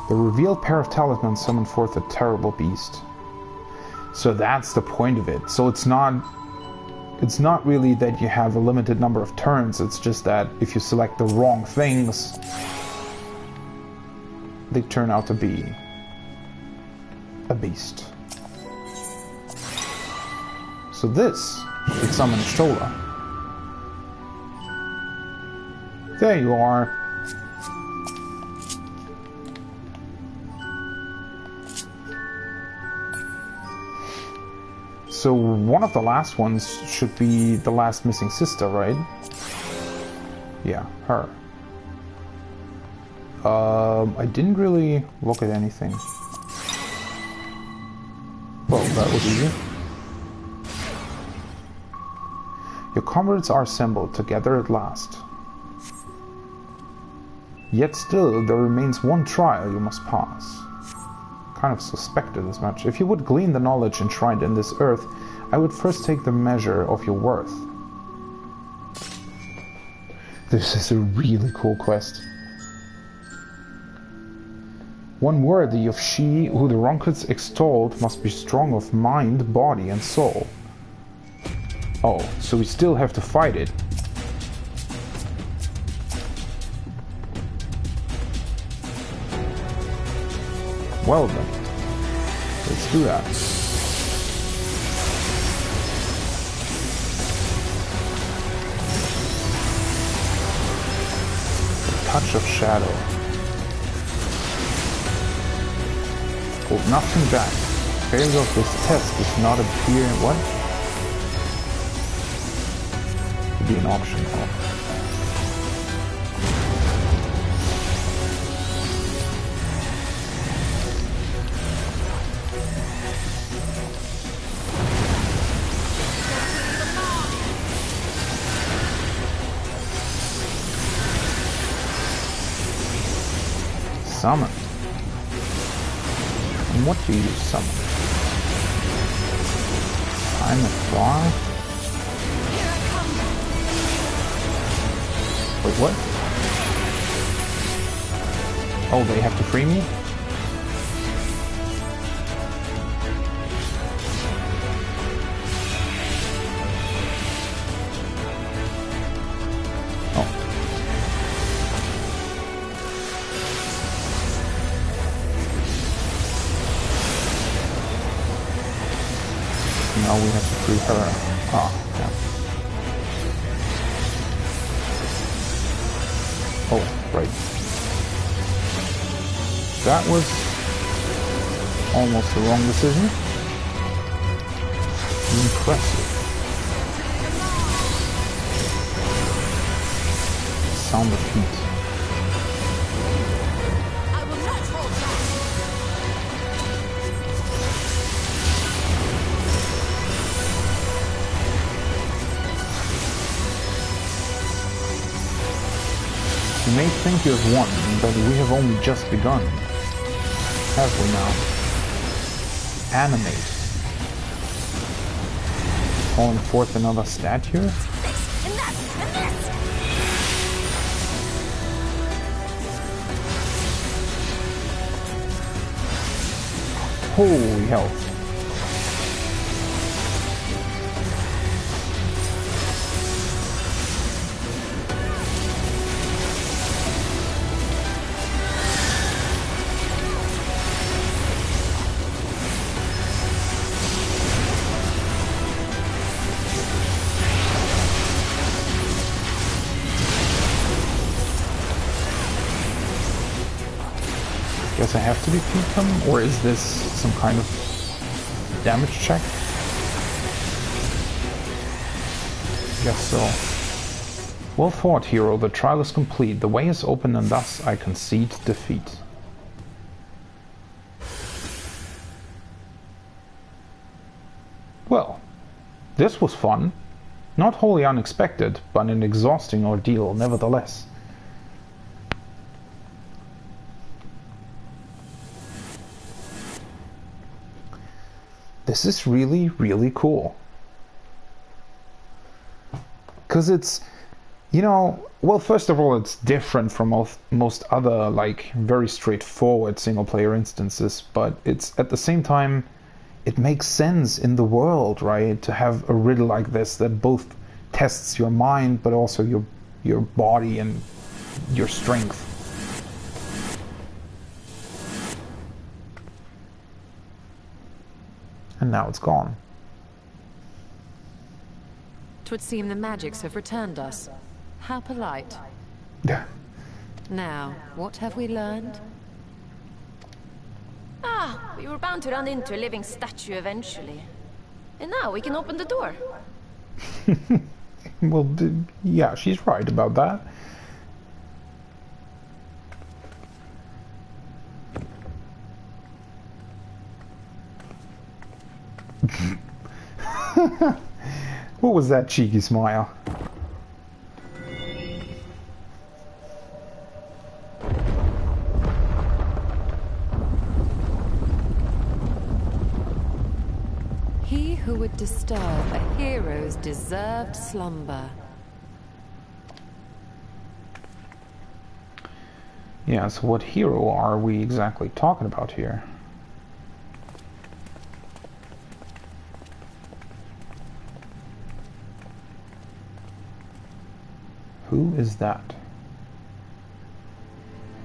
The revealed pair of talismans summoned forth a terrible beast. So that's the point of it. So it's not really that you have a limited number of turns, it's just that if you select the wrong things, they turn out to be a beast. So this should summon Ishtola. There you are. So one of the last ones should be the last missing sister, right? Yeah, her. I didn't really look at anything. Well, that was easy. Your comrades are assembled together at last. Yet still, there remains one trial you must pass. Kind of suspected as much. If you would glean the knowledge enshrined in this earth, I would first take the measure of your worth. This is a really cool quest. One worthy of she who the Ronkids extolled must be strong of mind, body, and soul. Oh, so we still have to fight it. Well then, let's do that. A touch of shadow. Hold nothing back. Failure of this test does not appear in what? Could be an option. Summon. And what do you summon? I'm a fly? Wait, what? Oh, they have to free me? right. That was almost the wrong decision. Impressive. Sound of heat.
I will not hold back.
You may think you have won, but we have only just begun. Have we now? Animate. Calling forth another statue?
This and that and this.
Holy hell. Guess I have to defeat them, or is this some kind of damage check? Guess so. Well fought, hero. The trial is complete. The way is open, and thus I concede defeat. Well, this was fun. Not wholly unexpected, but an exhausting ordeal nevertheless. This is really, really cool. Because it's, you know, well, first of all, it's different from most other, like, very straightforward single-player instances, but it's, at the same time, it makes sense in the world, right? To have a riddle like this that both tests your mind, but also your body and your strength. And now it's gone.
'Twould seem the magics have returned us. How polite.
Yeah.
Now, what have we learned?
Ah, we were bound to run into a living statue eventually. And now we can open the door.
Well, yeah, she's right about that. What was that cheeky smile?
He who would disturb a hero's deserved slumber.
Yeah, so what hero are we exactly talking about here? Who is that?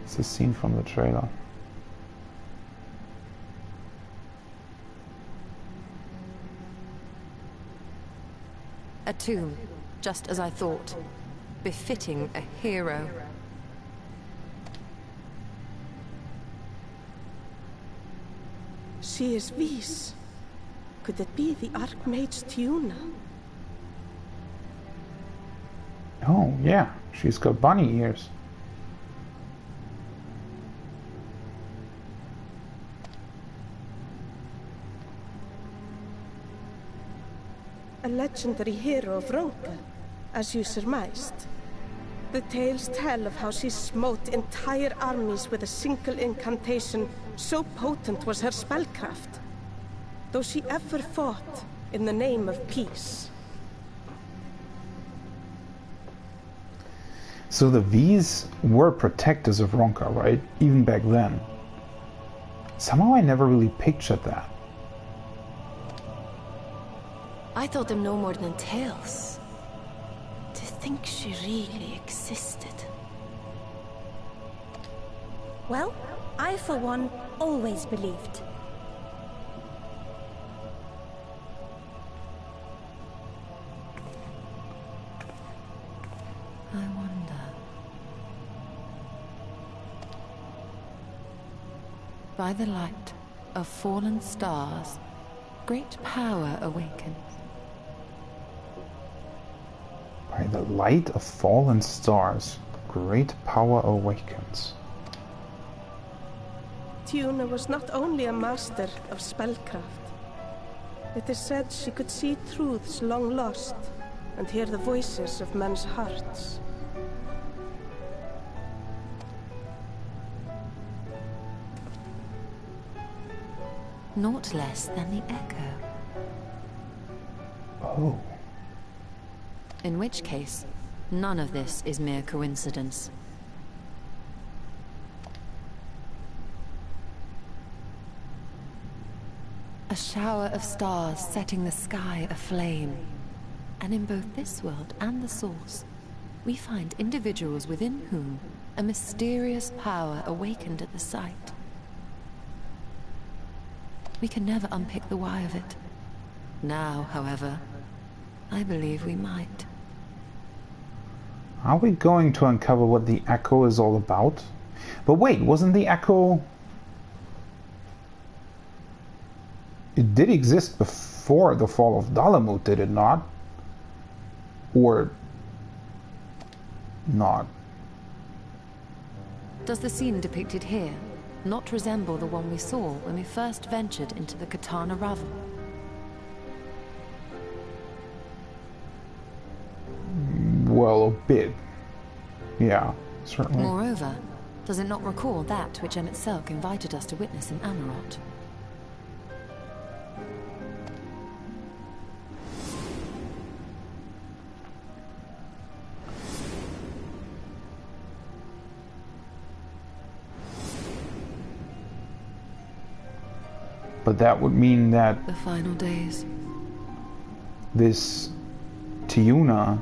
It's a scene from the trailer.
A tomb, just as I thought. Befitting a hero.
She is Vis. Could it be the Archmage Tiuna?
Oh, yeah, she's got bunny ears.
A legendary hero of Ronka, as you surmised. The tales tell of how she smote entire armies with a single incantation, so potent was her spellcraft. Though she ever fought in the name of peace.
So the V's were protectors of Ronka, right? Even back then. Somehow I never really pictured that.
I thought them no more than tales. To think she really existed.
Well, I for one always believed.
I wonder. By the light of fallen stars, great power awakens.
By the light of fallen stars, great power awakens.
Tiuna was not only a master of spellcraft. It is said she could see truths long lost and hear the voices of men's hearts.
Naught less than the echo.
Oh.
In which case, none of this is mere coincidence. A shower of stars setting the sky aflame. And in both this world and the Source, we find individuals within whom a mysterious power awakened at the sight. We can never unpick the why of it. Now, however, I believe we might.
Are we going to uncover what the Echo is all about? But wait, wasn't the Echo... It did exist before the fall of Dalamut, did it not? Or... not?
Does the scene depicted here not resemble the one we saw when we first ventured into the Katana Ravel?
Well, a bit. Yeah, certainly.
Moreover, does it not recall that which Emet-Selch invited us to witness in Amarot?
But that would mean that
the final days.
This Tiuna,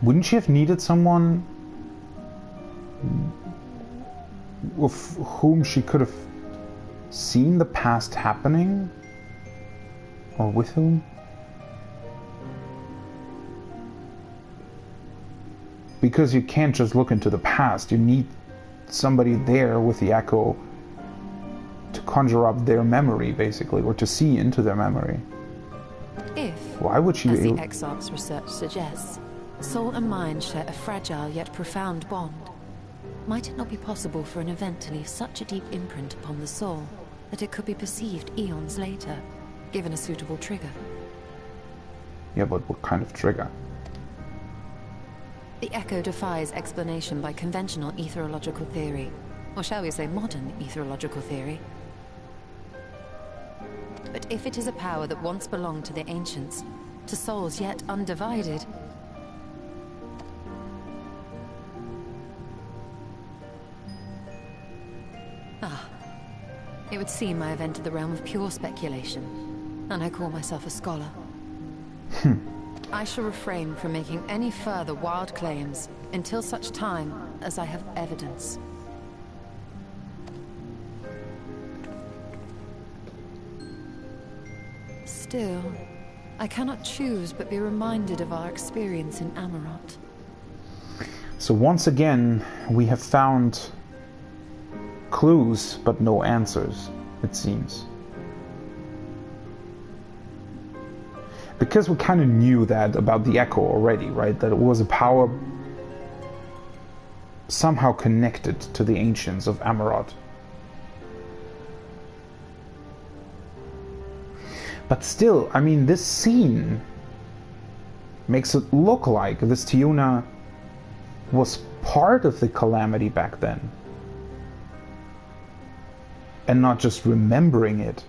wouldn't she have needed someone with whom she could have seen the past happening? Or with whom? Because you can't just look into the past. You need somebody there with the Echo to conjure up their memory, basically, or to see into their memory.
If,
why would she
as the Exarch's research suggests, soul and mind share a fragile yet profound bond, might it not be possible for an event to leave such a deep imprint upon the soul that it could be perceived eons later, given a suitable trigger?
Yeah, but what kind of trigger?
The Echo defies explanation by conventional etherological theory, or shall we say modern etherological theory. But if it is a power that once belonged to the ancients, to souls yet undivided... It would seem I have entered the realm of pure speculation, and I call myself a scholar. I shall refrain from making any further wild claims until such time as I have evidence. Still, I cannot choose but be reminded of our experience in Amarot.
So once again, we have found clues, but no answers, it seems. Because we kind of knew that about the Echo already, right? That it was a power somehow connected to the ancients of Amarot. But still, I mean, this scene makes it look like this Tiuna was part of the calamity back then. And not just remembering it.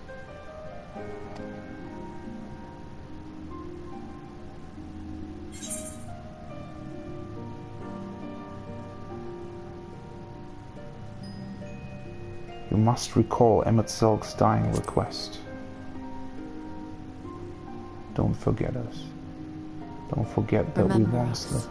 You must recall Emet-Selch's dying request. Don't forget us. Don't forget that we once lived.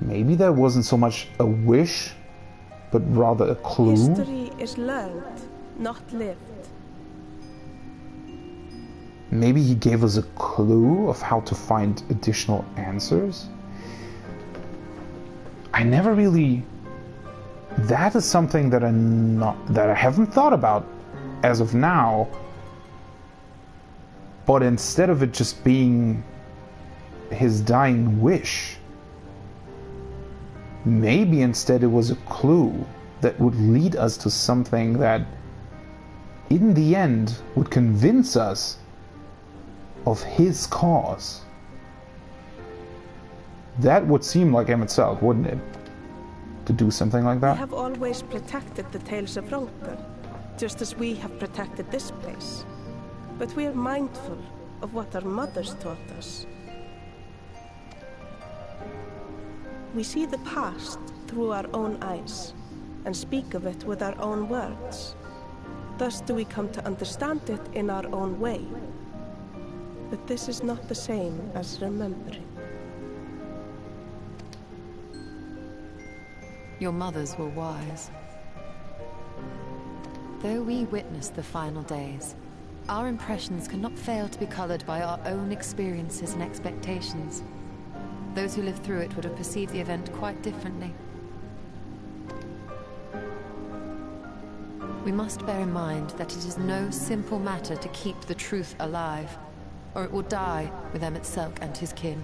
Maybe that wasn't so much a wish, but rather a clue.
History is learned, not lived.
maybe he gave us a clue of how to find additional answers. I never really... That is something that I haven't thought about as of now. But instead of it just being his dying wish, maybe instead it was a clue that would lead us to something that, in the end, would convince us of his cause. That would seem like Emet-Selch, wouldn't it? To do something like that?
We have always protected the tales of Ronka, just as we have protected this place. But we are mindful of what our mothers taught us. We see the past through our own eyes, and speak of it with our own words. Thus do we come to understand it in our own way. But this is not the same as remembering.
Your mothers were wise. Though we witnessed the final days, our impressions cannot fail to be colored by our own experiences and expectations. Those who lived through it would have perceived the event quite differently. We must bear in mind that it is no simple matter to keep the truth alive, or it will die with Emet-Selch and his kin.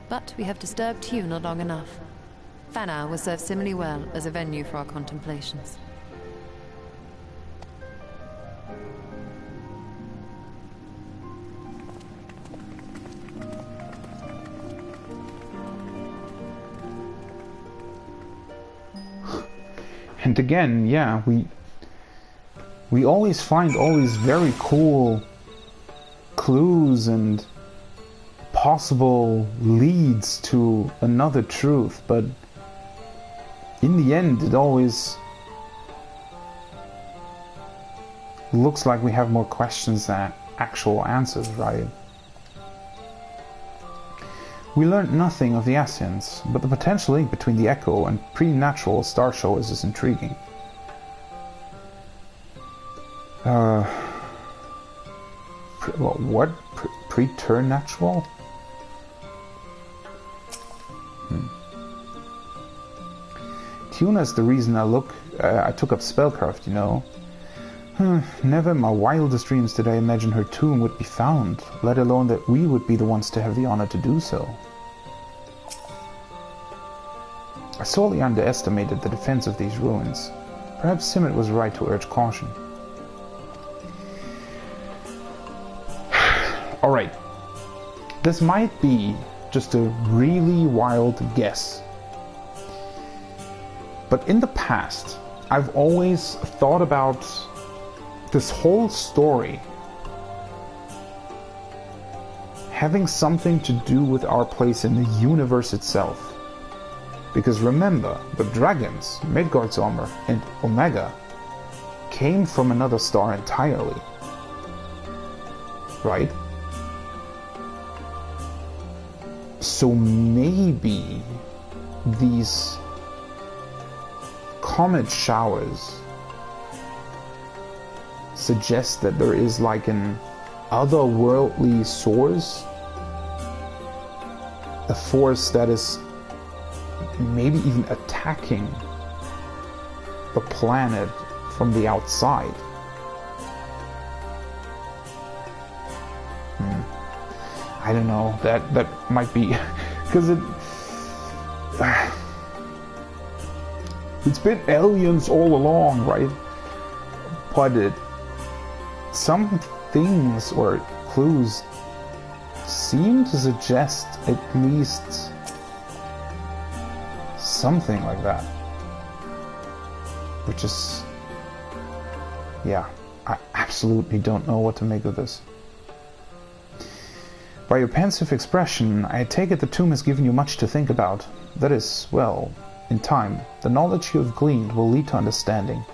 But we have disturbed Tiuna long enough. Fanau will serve similarly well as a venue for our contemplations.
And again, yeah, we always find all these very cool clues and possible leads to another truth, but in the end it always looks like we have more questions than actual answers, right? We learned nothing of the Ascians, but the potential link between the Echo and preternatural star showers is intriguing. What? Preternatural? Tiuna is the reason I took up spellcraft, you know. Never in my wildest dreams did I imagine her tomb would be found, let alone that we would be the ones to have the honor to do so. I sorely underestimated the defense of these ruins. Perhaps Simmet was right to urge caution. Alright, this might be just a really wild guess. But in the past, I've always thought about this whole story having something to do with our place in the universe itself. Because remember, the dragons, Midgardsormr and Omega, came from another star entirely. Right? So maybe these comet showers suggest that there is like an otherworldly source, a force that is maybe even attacking the planet from the outside. I don't know, that might be because it's been aliens all along, right? But some things or clues seem to suggest at least something like that. Which is... yeah, I absolutely don't know what to make of this. By your pensive expression, I take it the tomb has given you much to think about. That is, well, in time, the knowledge you have gleaned will lead to understanding,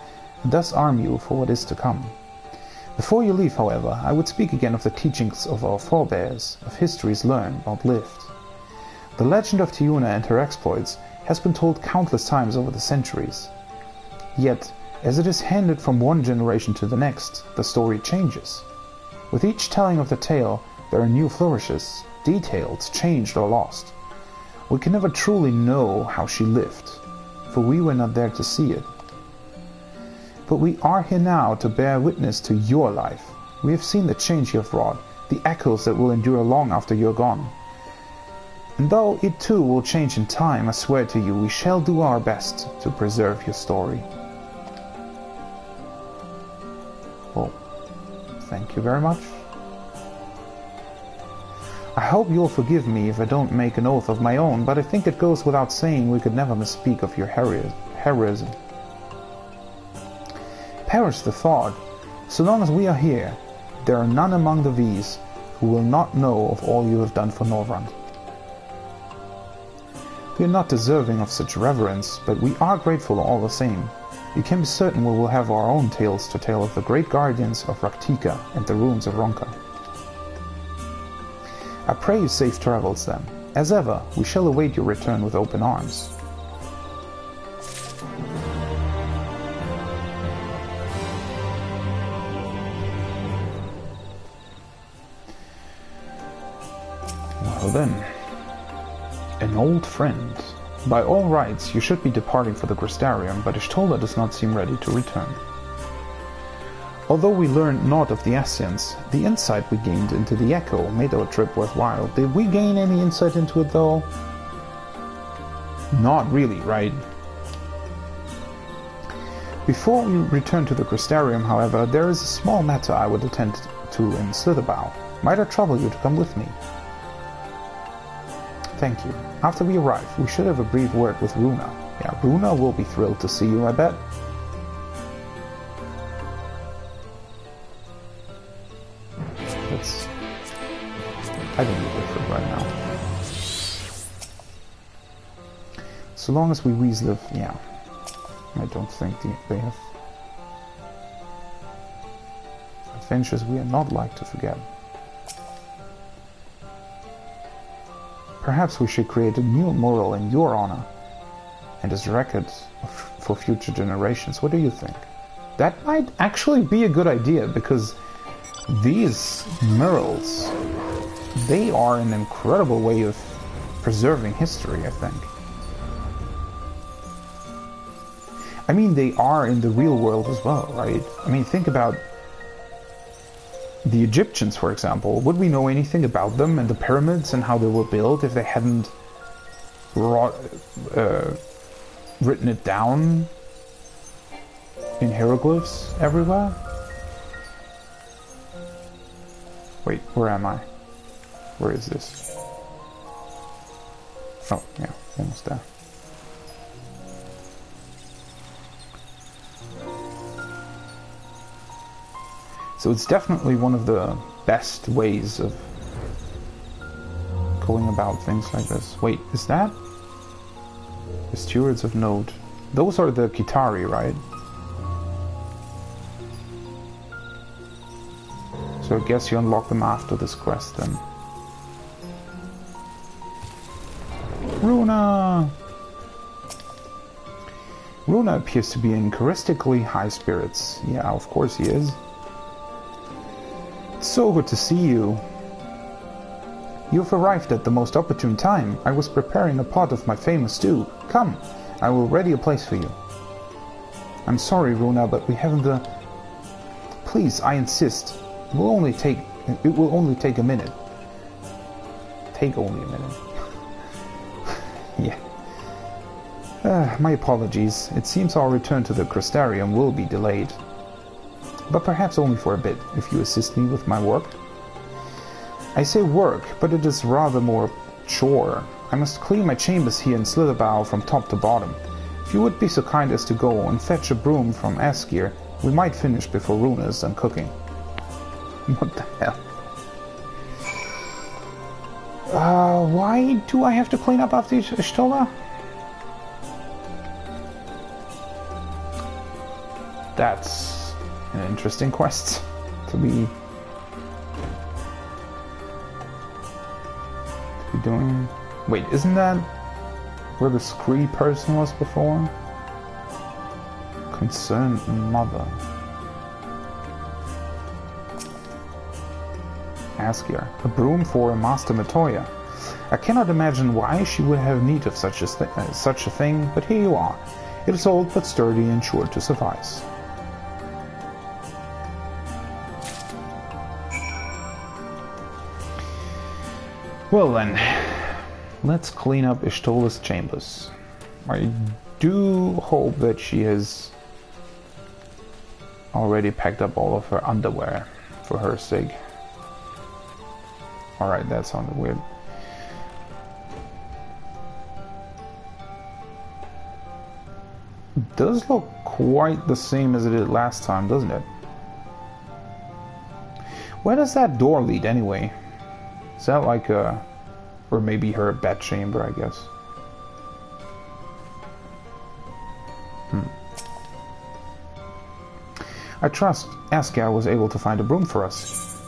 and thus arm you for what is to come. Before you leave, however, I would speak again of the teachings of our forebears, of histories learned, not lived. The legend of Tiuna and her exploits has been told countless times over the centuries. Yet, as it is handed from one generation to the next, the story changes. With each telling of the tale, there are new flourishes, details changed or lost. We can never truly know how she lived, for we were not there to see it. But we are here now to bear witness to your life. We have seen the change you have wrought, the echoes that will endure long after you are gone. And though it too will change in time, I swear to you, we shall do our best to preserve your story. Well, thank you very much. I hope you'll forgive me if I don't make an oath of my own, but I think it goes without saying we could never misspeak of your heroism. Perish the thought, so long as we are here, there are none among the V's who will not know of all you have done for Norvrand. We are not deserving of such reverence, but we are grateful all the same. You can be certain we will have our own tales to tell of the great guardians of Raktika and the ruins of Ronka. I pray you safe travels then. As ever, we shall await your return with open arms. Well then, an old friend. By all rights, you should be departing for the Crystarium, but Ishtola does not seem ready to return. Although we learned naught of the Ascians, the insight we gained into the Echo made our trip worthwhile. Did we gain any insight into it, though? Not really, right? Before we return to the Crystarium, however, there is a small matter I would attend to in Slitherbow. Might I trouble you to come with me? Thank you. After we arrive, we should have a brief word with Runa. Yeah, Runa will be thrilled to see you, I bet. I don't need it right now. So long as we live, yeah. I don't think they have adventures we are not like to forget. Perhaps we should create a new mural in your honor and as a record for future generations. What do you think? That might actually be a good idea, because these murals, they are an incredible way of preserving history, I think. I mean, they are in the real world as well, right? I mean, think about the Egyptians, for example. Would we know anything about them and the pyramids and how they were built if they hadn't written it down in hieroglyphs everywhere? Wait, where am I? Where is this? Oh, yeah, almost there. So it's definitely one of the best ways of going about things like this. Wait, is that? The Stewards of Note. Those are the Kitari, right? So I guess you unlock them after this quest then. Runa! Runa appears to be in characteristically high spirits. Yeah, of course he is. It's so good to see you. You've arrived at the most opportune time. I was preparing a pot of my famous stew. Come, I will ready a place for you. I'm sorry, Runa, but we haven't the... Please, I insist. It will only take a minute. Take only a minute. Yeah. My apologies. It seems our return to the Crystarium will be delayed. But perhaps only for a bit, if you assist me with my work. I say work, but it is rather more chore. I must clean my chambers here in Slitherbow from top to bottom. If you would be so kind as to go and fetch a broom from Askir, we might finish before Runa is done cooking. What the hell? Why do I have to clean up after Ishtola? That's an interesting quest to be doing. Wait, isn't that where the scree person was before? Concerned mother. Askia. A broom for Master Matoya. I cannot imagine why she would have need of such a thing, but here you are. It is old but sturdy and sure to suffice. Well then, let's clean up Ishtola's chambers. I do hope that she has already packed up all of her underwear for her sake. Alright, that sounded weird. It does look quite the same as it did last time, doesn't it? Where does that door lead anyway? Is that like a... or maybe her bed chamber, I guess. I trust Askia was able to find a broom for us.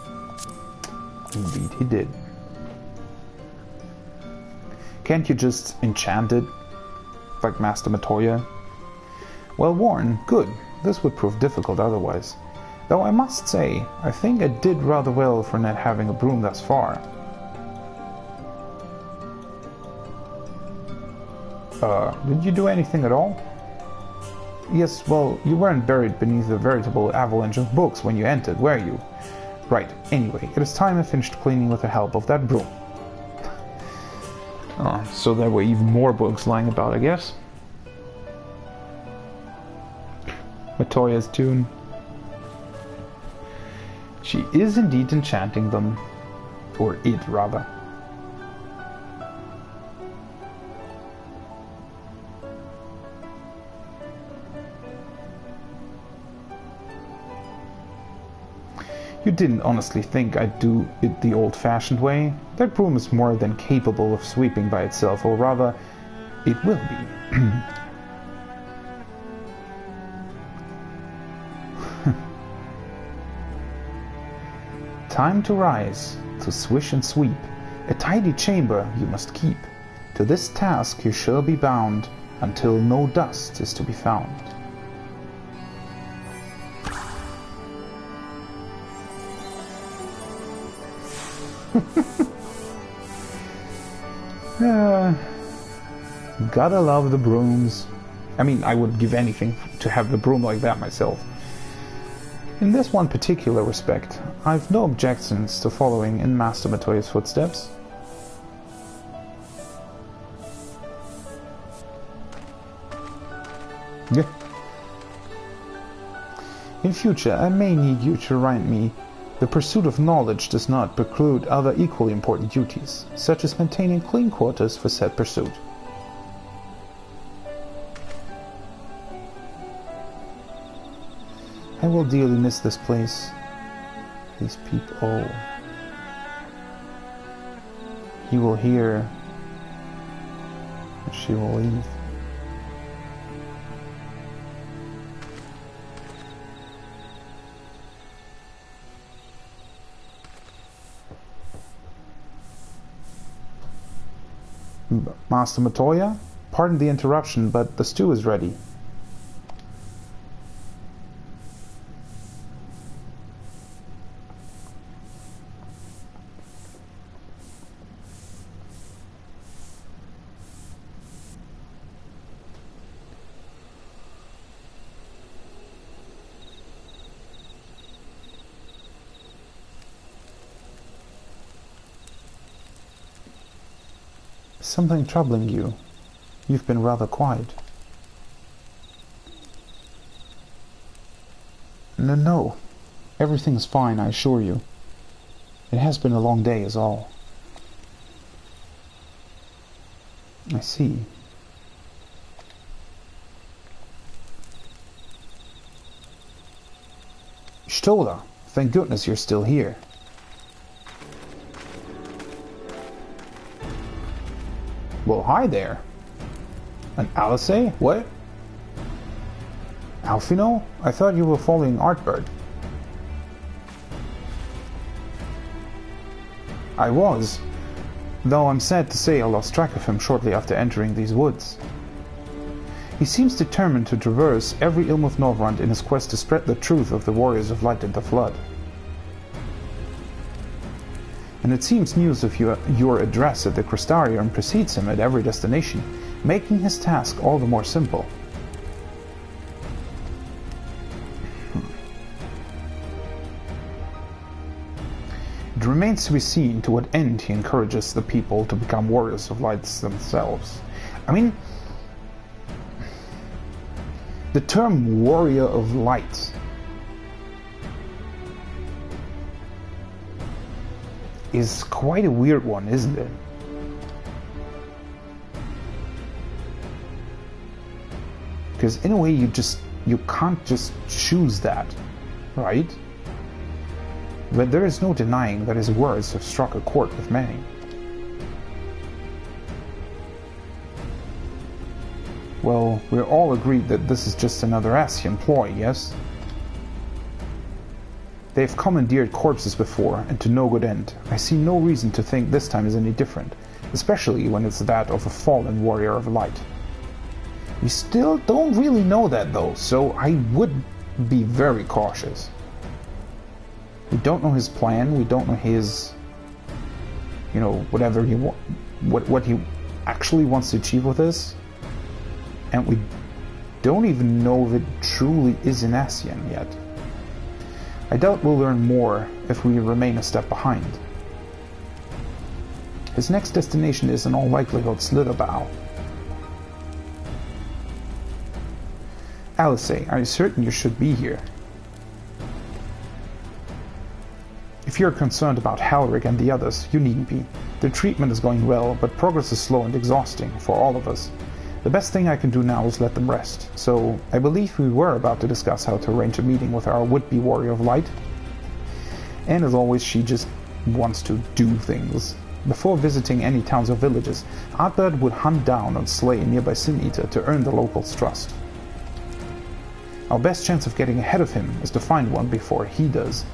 Indeed he did. Can't you just enchant it? Like Master Matoya? Well worn, good. This would prove difficult otherwise. Though I must say, I think I did rather well for not having a broom thus far. Did you do anything at all? Yes, well, you weren't buried beneath a veritable avalanche of books when you entered, were you? Right, anyway, it is time I finished cleaning with the help of that broom. So there were even more books lying about, I guess. Matoya's tune. She is indeed enchanting them. Or it, rather. You didn't honestly think I'd do it the old-fashioned way? That broom is more than capable of sweeping by itself, or rather, it will be. Time to rise, to swish and sweep. A tidy chamber you must keep. To this task you shall be bound, until no dust is to be found. Gotta love the brooms. I mean, I would give anything to have the broom like that myself. In this one particular respect, I've no objections to following in Master Matoya's footsteps. Yeah. In future, I may need you to remind me the pursuit of knowledge does not preclude other equally important duties, such as maintaining clean quarters for said pursuit. I will dearly miss this place. These people. Oh. He will hear. And she will leave. Master Matoya, pardon the interruption, but the stew is ready. Something troubling you? You've been rather quiet. No. Everything's fine, I assure you. It has been a long day is all. I see. Stola, thank goodness you're still here. Well, hi there. An Alice? What? Alfino? I thought you were following Artbird. I was. though I'm sad to say I lost track of him shortly after entering these woods. He seems determined to traverse every Ilmuth Norvrand in his quest to spread the truth of the Warriors of Light and the Flood. And it seems news of your address at the Crystarium precedes him at every destination, making his task all the more simple. It remains to be seen to what end he encourages the people to become Warriors of Light themselves. I mean, the term Warrior of Light is quite a weird one, isn't it? Because in a way you can't just choose that, right? But there is no denying that his words have struck a chord with many. Well, we're all agreed that this is just another Ascian ploy, yes? They've commandeered corpses before, and to no good end. I see no reason to think this time is any different, especially when it's that of a fallen Warrior of Light. We still don't really know that though, so I would be very cautious. We don't know his plan, we don't know his, whatever he what he actually wants to achieve with this, and we don't even know if it truly is an Ascian yet. I doubt we'll learn more if we remain a step behind. His next destination is in all likelihood Slitherbow. Alice, are you certain you should be here? If you're concerned about Halric and the others, you needn't be. The treatment is going well, but progress is slow and exhausting for all of us. The best thing I can do now is let them rest, so I believe we were about to discuss how to arrange a meeting with our would-be Warrior of Light. And as always, she just wants to do things. Before visiting any towns or villages, Ardbert would hunt down and slay a nearby Sin Eater to earn the locals' trust. Our best chance of getting ahead of him is to find one before he does.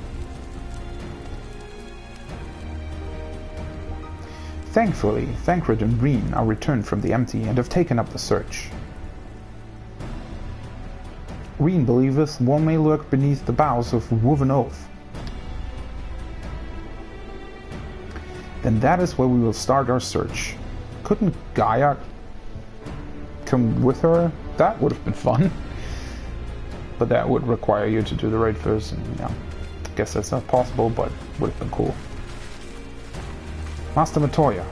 Thankfully, Thancred and Reen are returned from the Empty and have taken up the search. Reen believeth one may lurk beneath the boughs of Woven Oath. Then that is where we will start our search. Couldn't Gaia come with her? That would have been fun. But that would require you to do the raid first, and I guess that's not possible, but would have been cool. Master Matoya.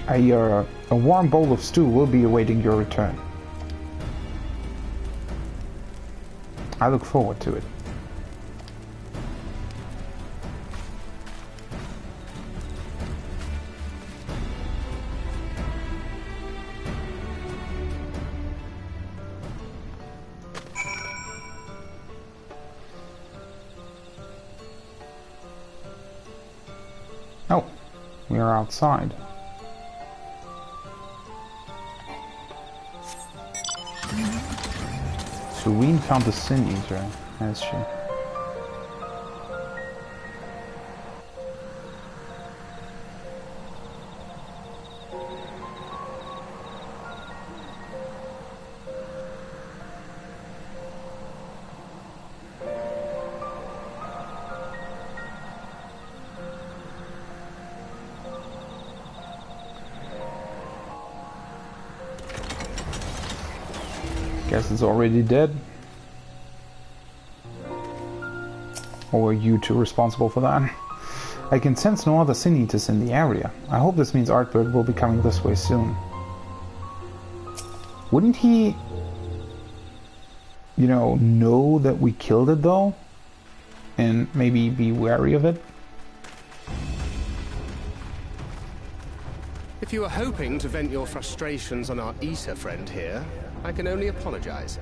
A warm bowl of stew will be awaiting your return. I look forward to it. Oh, we are outside. So Reen found the Sin Eater, has she? Guess it's already dead. Or were you two responsible for that? I can sense no other Sin Eaters in the area. I hope this means Ardbert will be coming this way soon. Wouldn't he, know that we killed it though? And maybe be wary of it?
If you were hoping to vent your frustrations on our Issa friend here, I can only apologize.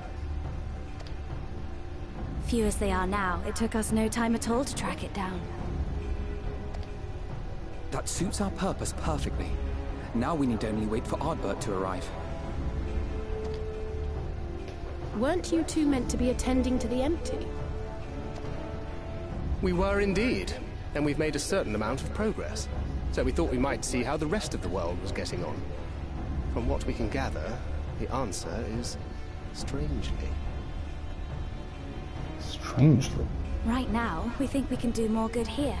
Few as they are now, it took us no time at all to track it down.
That suits our purpose perfectly. Now we need only wait for Ardbert to arrive.
Weren't you two meant to be attending to the Empty?
We were indeed, and we've made a certain amount of progress. So we thought we might see how the rest of the world was getting on. From what we can gather, the answer is strangely.
Strangely?
Right now, we think we can do more good here.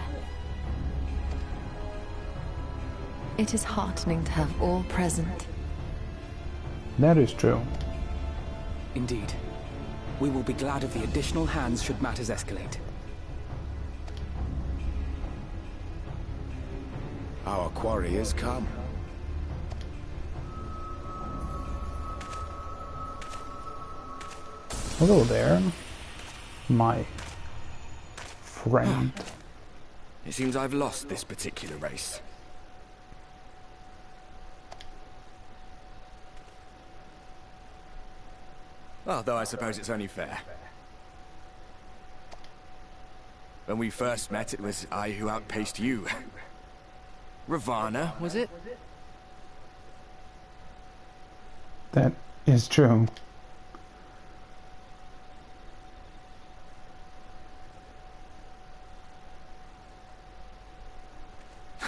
It is heartening to have all present.
That is true.
Indeed. We will be glad of the additional hands should matters escalate.
Our quarry has come.
Hello there, my friend.
It seems I've lost this particular race. Well, though I suppose it's only fair. When we first met, it was I who outpaced you. Ravana, was it?
That is true.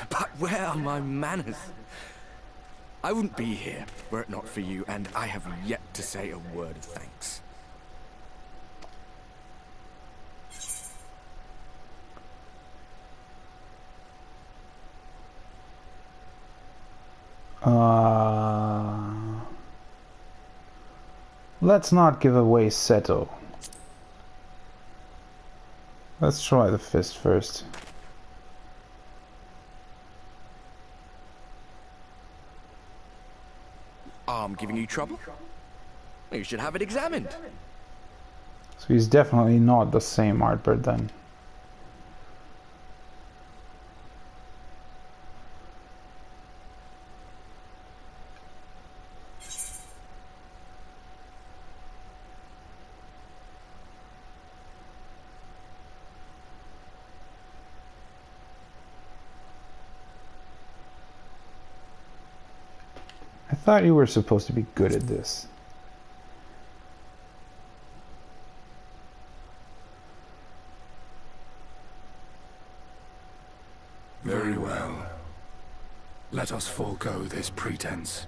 But where are my manners? I wouldn't be here were it not for you, and I have yet to say a word of thanks.
Let's not give away Seto. Let's try the fist first.
Arm giving you trouble? You should have it examined.
So he's definitely not the same Artbird then. I thought you were supposed to be good at this.
Very well. Let us forego this pretense.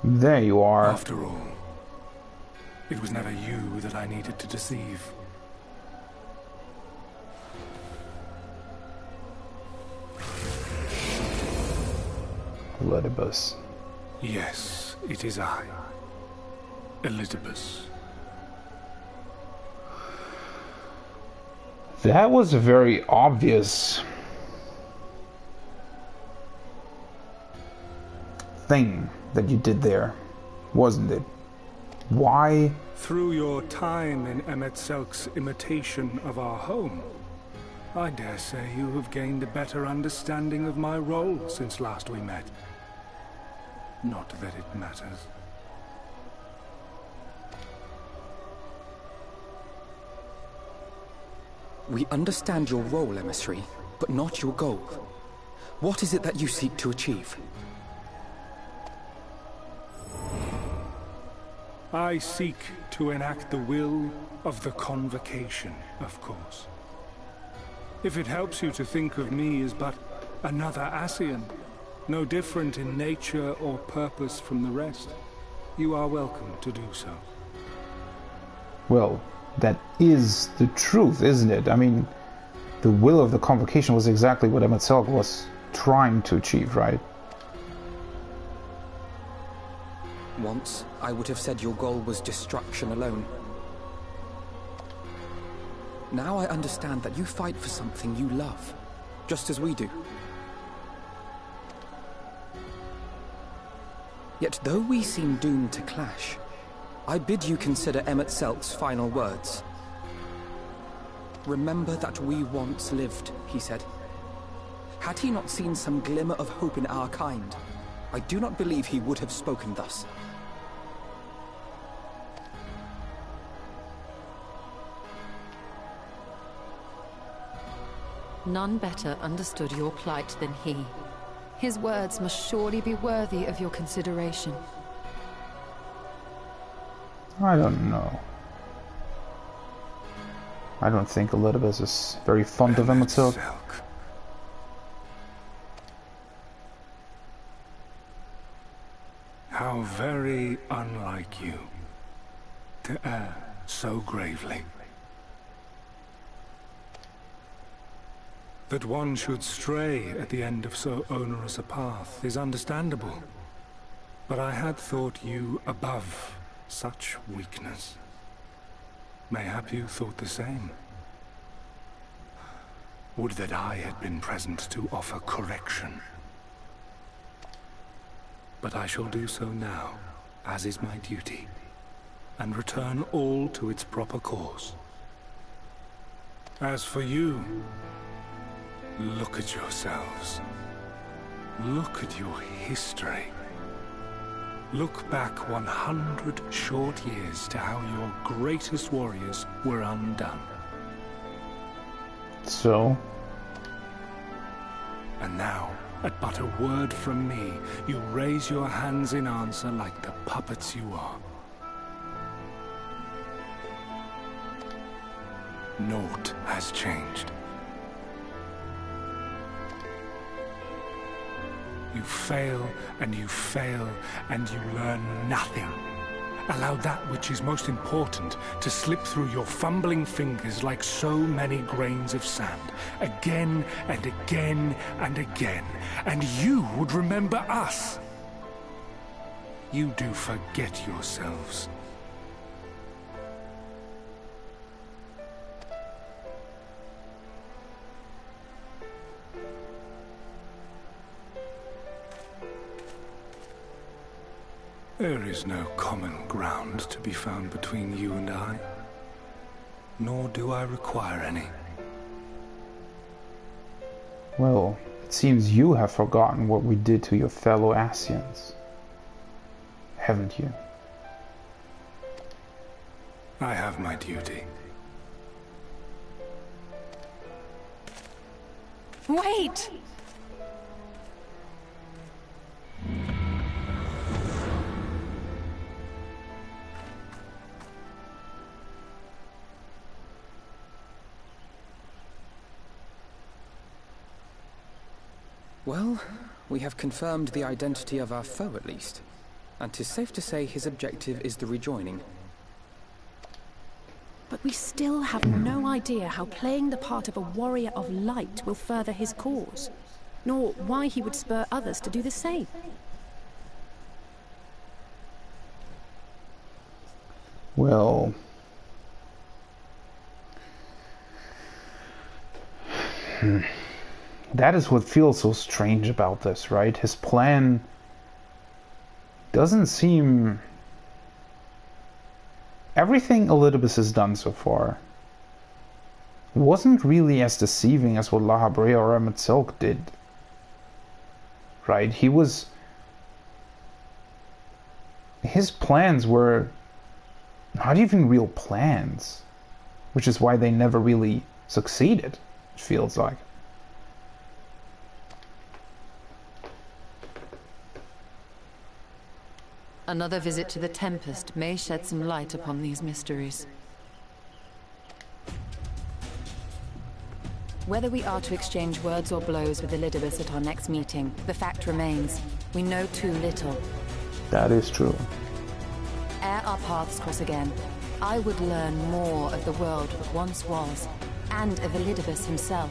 There you are.
After all, it was never you that I needed to deceive.
Elidibus.
Yes, it is I. Elidibus.
That was a very obvious thing that you did there, wasn't it? Why?
Through your time in Emet-Selk's imitation of our home, I dare say you have gained a better understanding of my role since last we met. Not that it matters.
We understand your role, emissary, but not your goal. What is it that you seek to achieve?
I seek to enact the will of the Convocation, of course. If it helps you to think of me as but another Ascian, no different in nature or purpose from the rest, you are welcome to do so.
Well, that is the truth, isn't it? I mean, the will of the Convocation was exactly what Emet-Selk was trying to achieve, right?
Once, I would have said your goal was destruction alone. Now I understand that you fight for something you love, just as we do. Yet though we seem doomed to clash, I bid you consider Emet-Selk's final words. Remember that we once lived, he said. Had he not seen some glimmer of hope in our kind, I do not believe he would have spoken thus.
None better understood your plight than he. His words must surely be worthy of your consideration.
I don't know. I don't think Elizabeth is very fond of Emmett Silk.
How very unlike you to err so gravely. That one should stray at the end of so onerous a path is understandable. But I had thought you above such weakness. Mayhap you thought the same. Would that I had been present to offer correction. But I shall do so now, as is my duty, and return all to its proper course. As for you, look at yourselves. Look at your history. Look back 100 short years to how your greatest warriors were undone.
So?
And now, at but a word from me, you raise your hands in answer like the puppets you are. Naught has changed. You fail, and you fail, and you learn nothing. Allow that which is most important to slip through your fumbling fingers like so many grains of sand, again and again and again, and you would remember us. You do forget yourselves. There is no common ground to be found between you and I, nor do I require any.
Well, it seems you have forgotten what we did to your fellow Asians, haven't you?
I have my duty.
Wait!
Well, we have confirmed the identity of our foe at least, and 'tis safe to say his objective is the rejoining.
But we still have no idea how playing the part of a warrior of light will further his cause, nor why he would spur others to do the same.
Well... That is what feels so strange about this, right? His plan doesn't seem... Everything Elidibus has done so far wasn't really as deceiving as what La Habrea or Emmett Silk did. Right? He was... His plans were not even real plans, which is why they never really succeeded, it feels like.
Another visit to the Tempest may shed some light upon these mysteries. Whether we are to exchange words or blows with Elidibus at our next meeting, the fact remains, we know too little.
That is true.
Ere our paths cross again, I would learn more of the world that once was, and of Elidibus himself.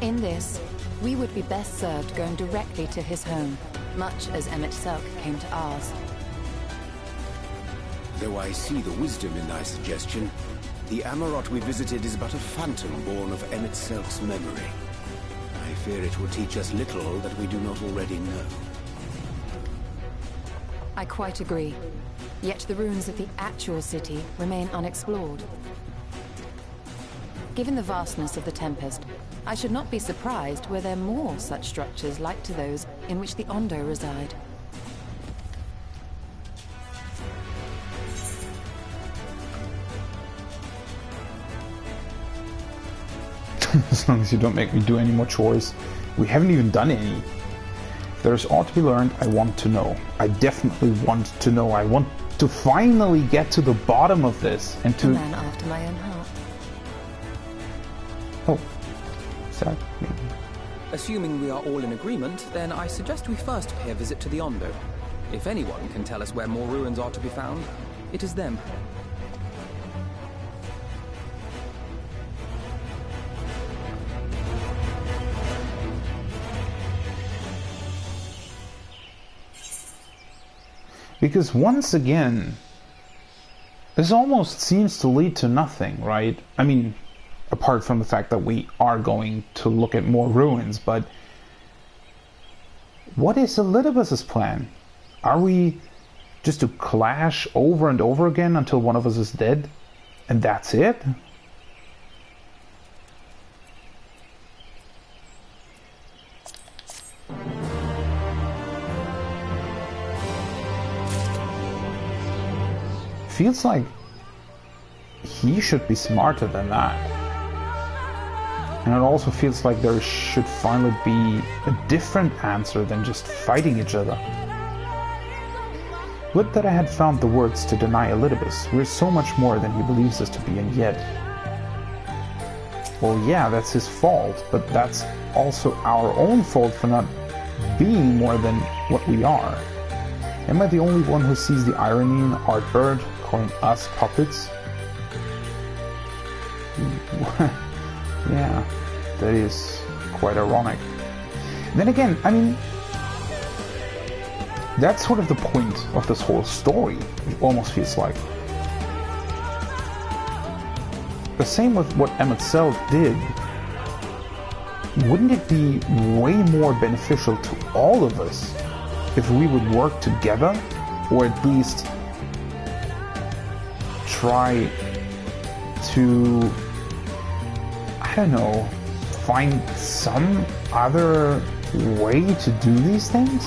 In this, we would be best served going directly to his home, much as Emmett Selk came to ours.
Though I see the wisdom in thy suggestion, the Amarot we visited is but a phantom born of Emmett Selk's memory. I fear it will teach us little that we do not already know.
I quite agree. Yet the ruins of the actual city remain unexplored. Given the vastness of the Tempest, I should not be surprised were there more such structures like to those in which the Ondo reside.
As long as you don't make me do any more chores. We haven't even done any. If there's aught to be learned, I want to know. I definitely want to know. I want to finally get to the bottom of this and to...
A man after my own heart.
Oh, sad.
Assuming we are all in agreement, then I suggest we first pay a visit to the Ondo. If anyone can tell us where more ruins are to be found, it is them.
Because once again, this almost seems to lead to nothing, right? I mean, apart from the fact that we are going to look at more ruins, but what is Elizabeth's plan? Are we just to clash over and over again until one of us is dead? And that's it? Feels like he should be smarter than that. And it also feels like there should finally be a different answer than just fighting each other. Would that I had found the words to deny Elidibus. We're so much more than he believes us to be, and yet... Well, yeah, that's his fault, but that's also our own fault for not being more than what we are. Am I the only one who sees the irony in Artbird calling us puppets? Yeah, that is quite ironic. Then again, I mean, that's sort of the point of this whole story, it almost feels like. The same with what Emmett Selk did. Wouldn't it be way more beneficial to all of us if we would work together, or at least try to, I don't know, find some other way to do these things?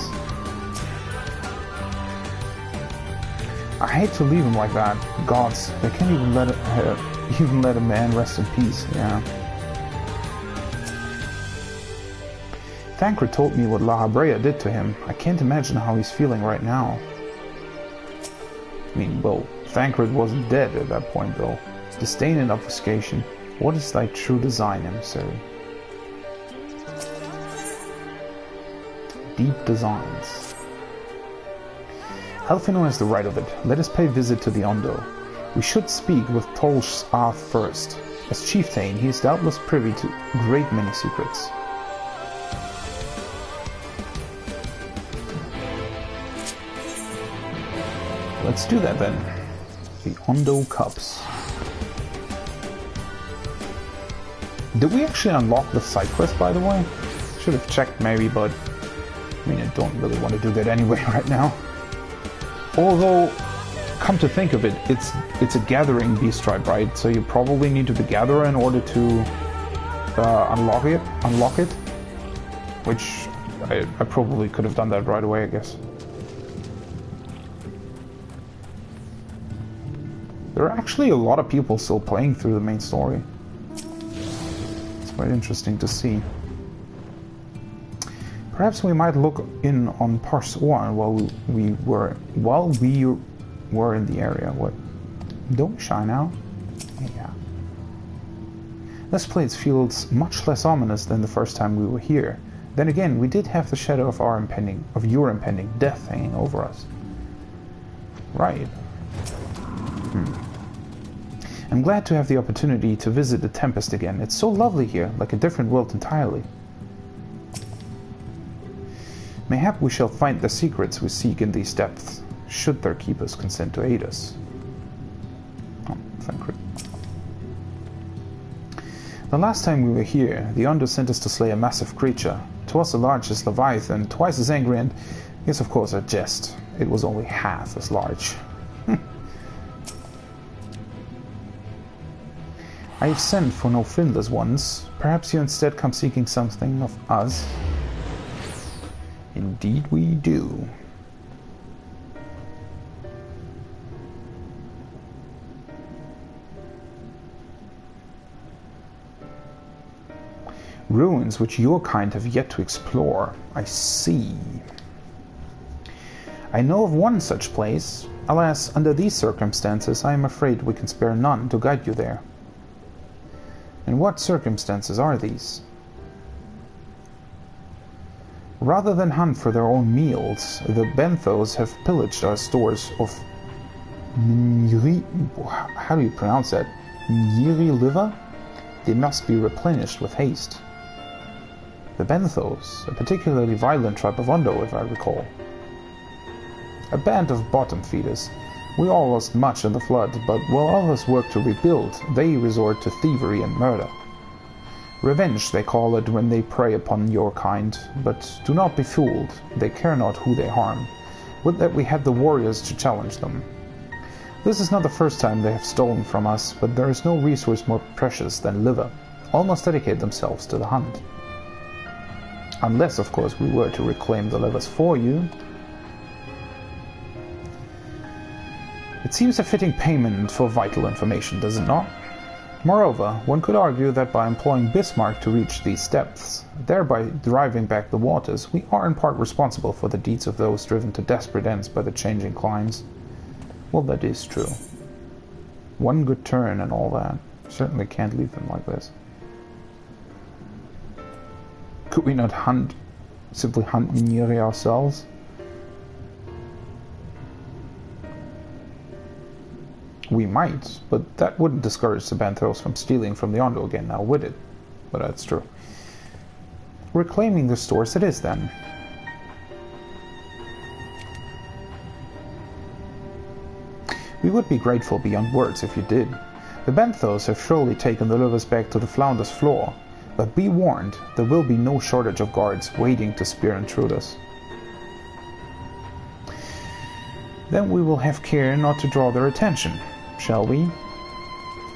I hate to leave him like that. Gods, they can't even let a man rest in peace. Yeah. Thancred told me what La Habrea did to him. I can't imagine how he's feeling right now. I mean, well, Thancred wasn't dead at that point, though. Disdain and obfuscation. What is thy true design, emissary? Deep designs. Alphino has the right of it. Let us pay visit to the Ondo. We should speak with Tolsh first. As chieftain, he is doubtless privy to a great many secrets. Let's do that then. The Ondo Cups. Did we actually unlock the side quest, by the way? Should have checked maybe, but I mean, I don't really want to do that anyway right now. Although, come to think of it, it's a gathering beast tribe, right? So you probably need to be gatherer in order to unlock it. Which I probably could have done that right away, I guess. There are actually a lot of people still playing through the main story. It's quite interesting to see. Perhaps we might look in on Pars Oran while we were in the area. What? Don't we shine out? Yeah. This place feels much less ominous than the first time we were here. Then again, we did have the shadow of your impending death hanging over us. Right. I'm glad to have the opportunity to visit the Tempest again. It's so lovely here, like a different world entirely. Mayhap we shall find the secrets we seek in these depths, should their keepers consent to aid us. Oh, thank you. The last time we were here, the Ondo sent us to slay a massive creature. 'Twas the largest Leviathan, twice as angry, and yes, of course, a jest. It was only half as large. I have sent for no friendless ones. Perhaps you instead come seeking something of us. Indeed we do. Ruins which your kind have yet to explore. I see. I know of one such place. Alas, under these circumstances, I am afraid we can spare none to guide you there. And what circumstances are these? Rather than hunt for their own meals, the Benthos have pillaged our stores of how do you pronounce that? Nyiri liver? They must be replenished with haste. The Benthos, a particularly violent tribe of Ondo, if I recall. A band of bottom feeders. We all lost much in the flood, but while others work to rebuild, they resort to thievery and murder. Revenge, they call it when they prey upon your kind, but do not be fooled, they care not who they harm. Would that we had the warriors to challenge them. This is not the first time they have stolen from us, but there is no resource more precious than liver. All must dedicate themselves to the hunt. Unless, of course, we were to reclaim the livers for you. It seems a fitting payment for vital information, does it not? Moreover, one could argue that by employing Bismarck to reach these depths, thereby driving back the waters, we are in part responsible for the deeds of those driven to desperate ends by the changing climes. Well, that is true. One good turn and all that. Certainly can't leave them like this. Could we not simply hunt Nyiri ourselves? We might, but that wouldn't discourage the Benthos from stealing from the Ondo again, now would it? But that's true. Reclaiming the stores it is, then. We would be grateful beyond words if you did. The Benthos have surely taken the livers back to the Flounder's floor, but be warned, there will be no shortage of guards waiting to spear intruders. Then we will have care not to draw their attention, shall we?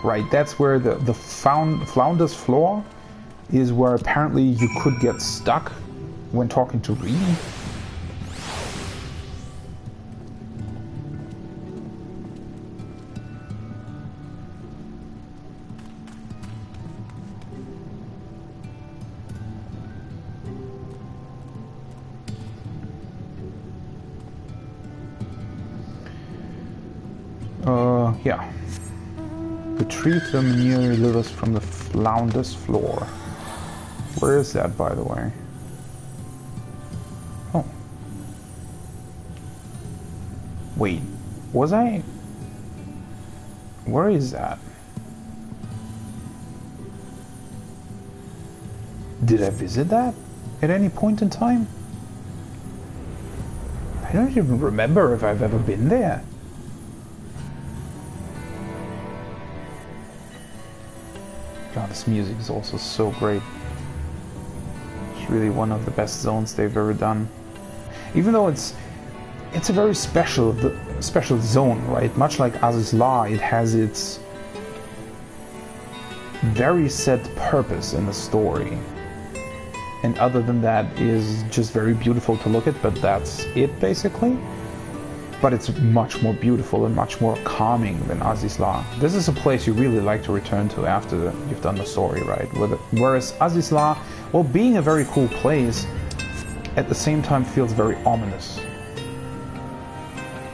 Right, that's where the Flounder's floor is, where apparently you could get stuck when talking to Reed. Yeah. Retrieve the Nyiri livers from the Flounder's floor. Where is that, by the way? Oh. Wait, was I? Where is that? Did I visit that at any point in time? I don't even remember if I've ever been there. God, this music is also so great. It's really one of the best zones they've ever done. Even though it's a very special zone, right? Much like Azizla, it has its very set purpose in the story. And other than that, is just very beautiful to look at, but that's it basically. But it's much more beautiful and much more calming than Azizla. This is a place you really like to return to after you've done the story, right? Whereas Azizla, well, being a very cool place, at the same time feels very ominous.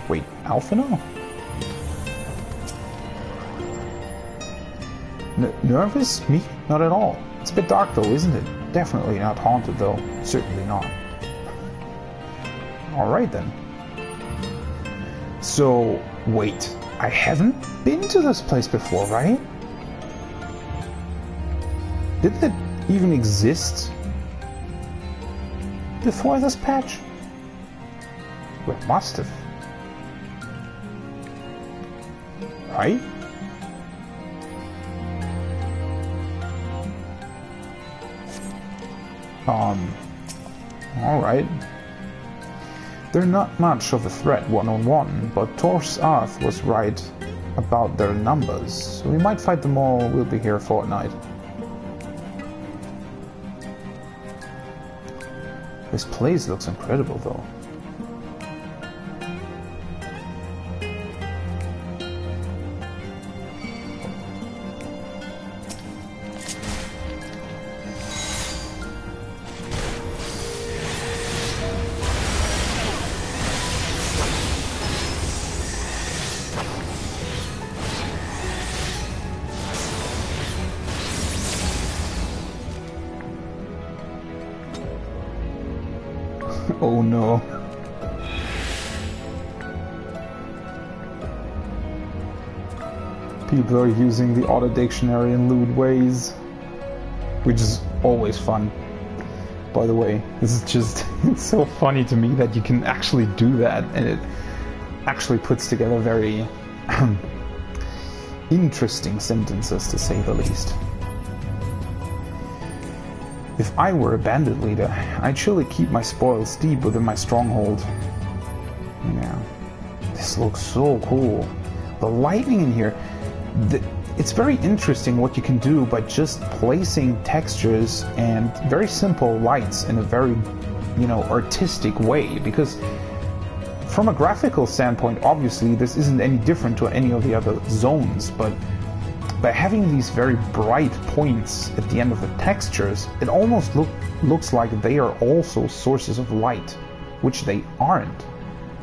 Wait, Alphino? Nervous? Me? Not at all. It's a bit dark though, isn't it? Definitely not haunted though. Certainly not. Alright then. So, wait, I haven't been to this place before, right? Did it even exist before this patch? Well, it must have. Right? Alright. They're not much of a threat one-on-one, but Tor's Arth was right about their numbers. So we might fight them all, we'll be here a fortnight. This place looks incredible though. Oh no. People are using the auto dictionary in lewd ways, which is always fun. By the way, this is just, it's so funny to me that you can actually do that, and it actually puts together very interesting sentences, to say the least. If I were a bandit leader, I'd surely keep my spoils deep within my stronghold. Yeah, this looks so cool. The lighting in here, it's very interesting what you can do by just placing textures and very simple lights in a very, you know, artistic way. Because from a graphical standpoint, obviously this isn't any different to any of the other zones, but by having these very bright points at the end of the textures, it almost looks like they are also sources of light, which they aren't,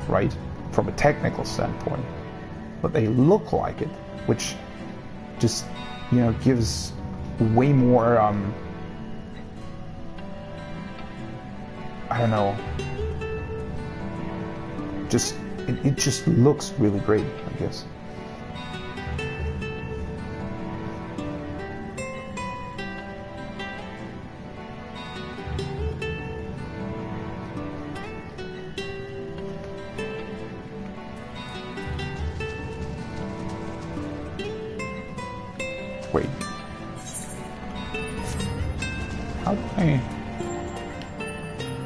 right? From a technical standpoint. But they look like it, which just, you know, gives way more, I don't know, just, it just looks really great, I guess. Wait. How do I...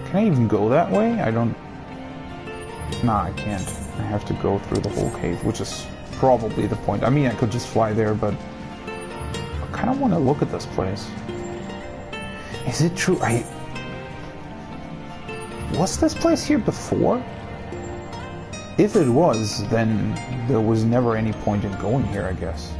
Can I even go that way? I don't... Nah, I can't. I have to go through the whole cave, which is probably the point. I mean, I could just fly there, but... I kind of want to look at this place. Is it true? Was this place here before? If it was, then there was never any point in going here, I guess.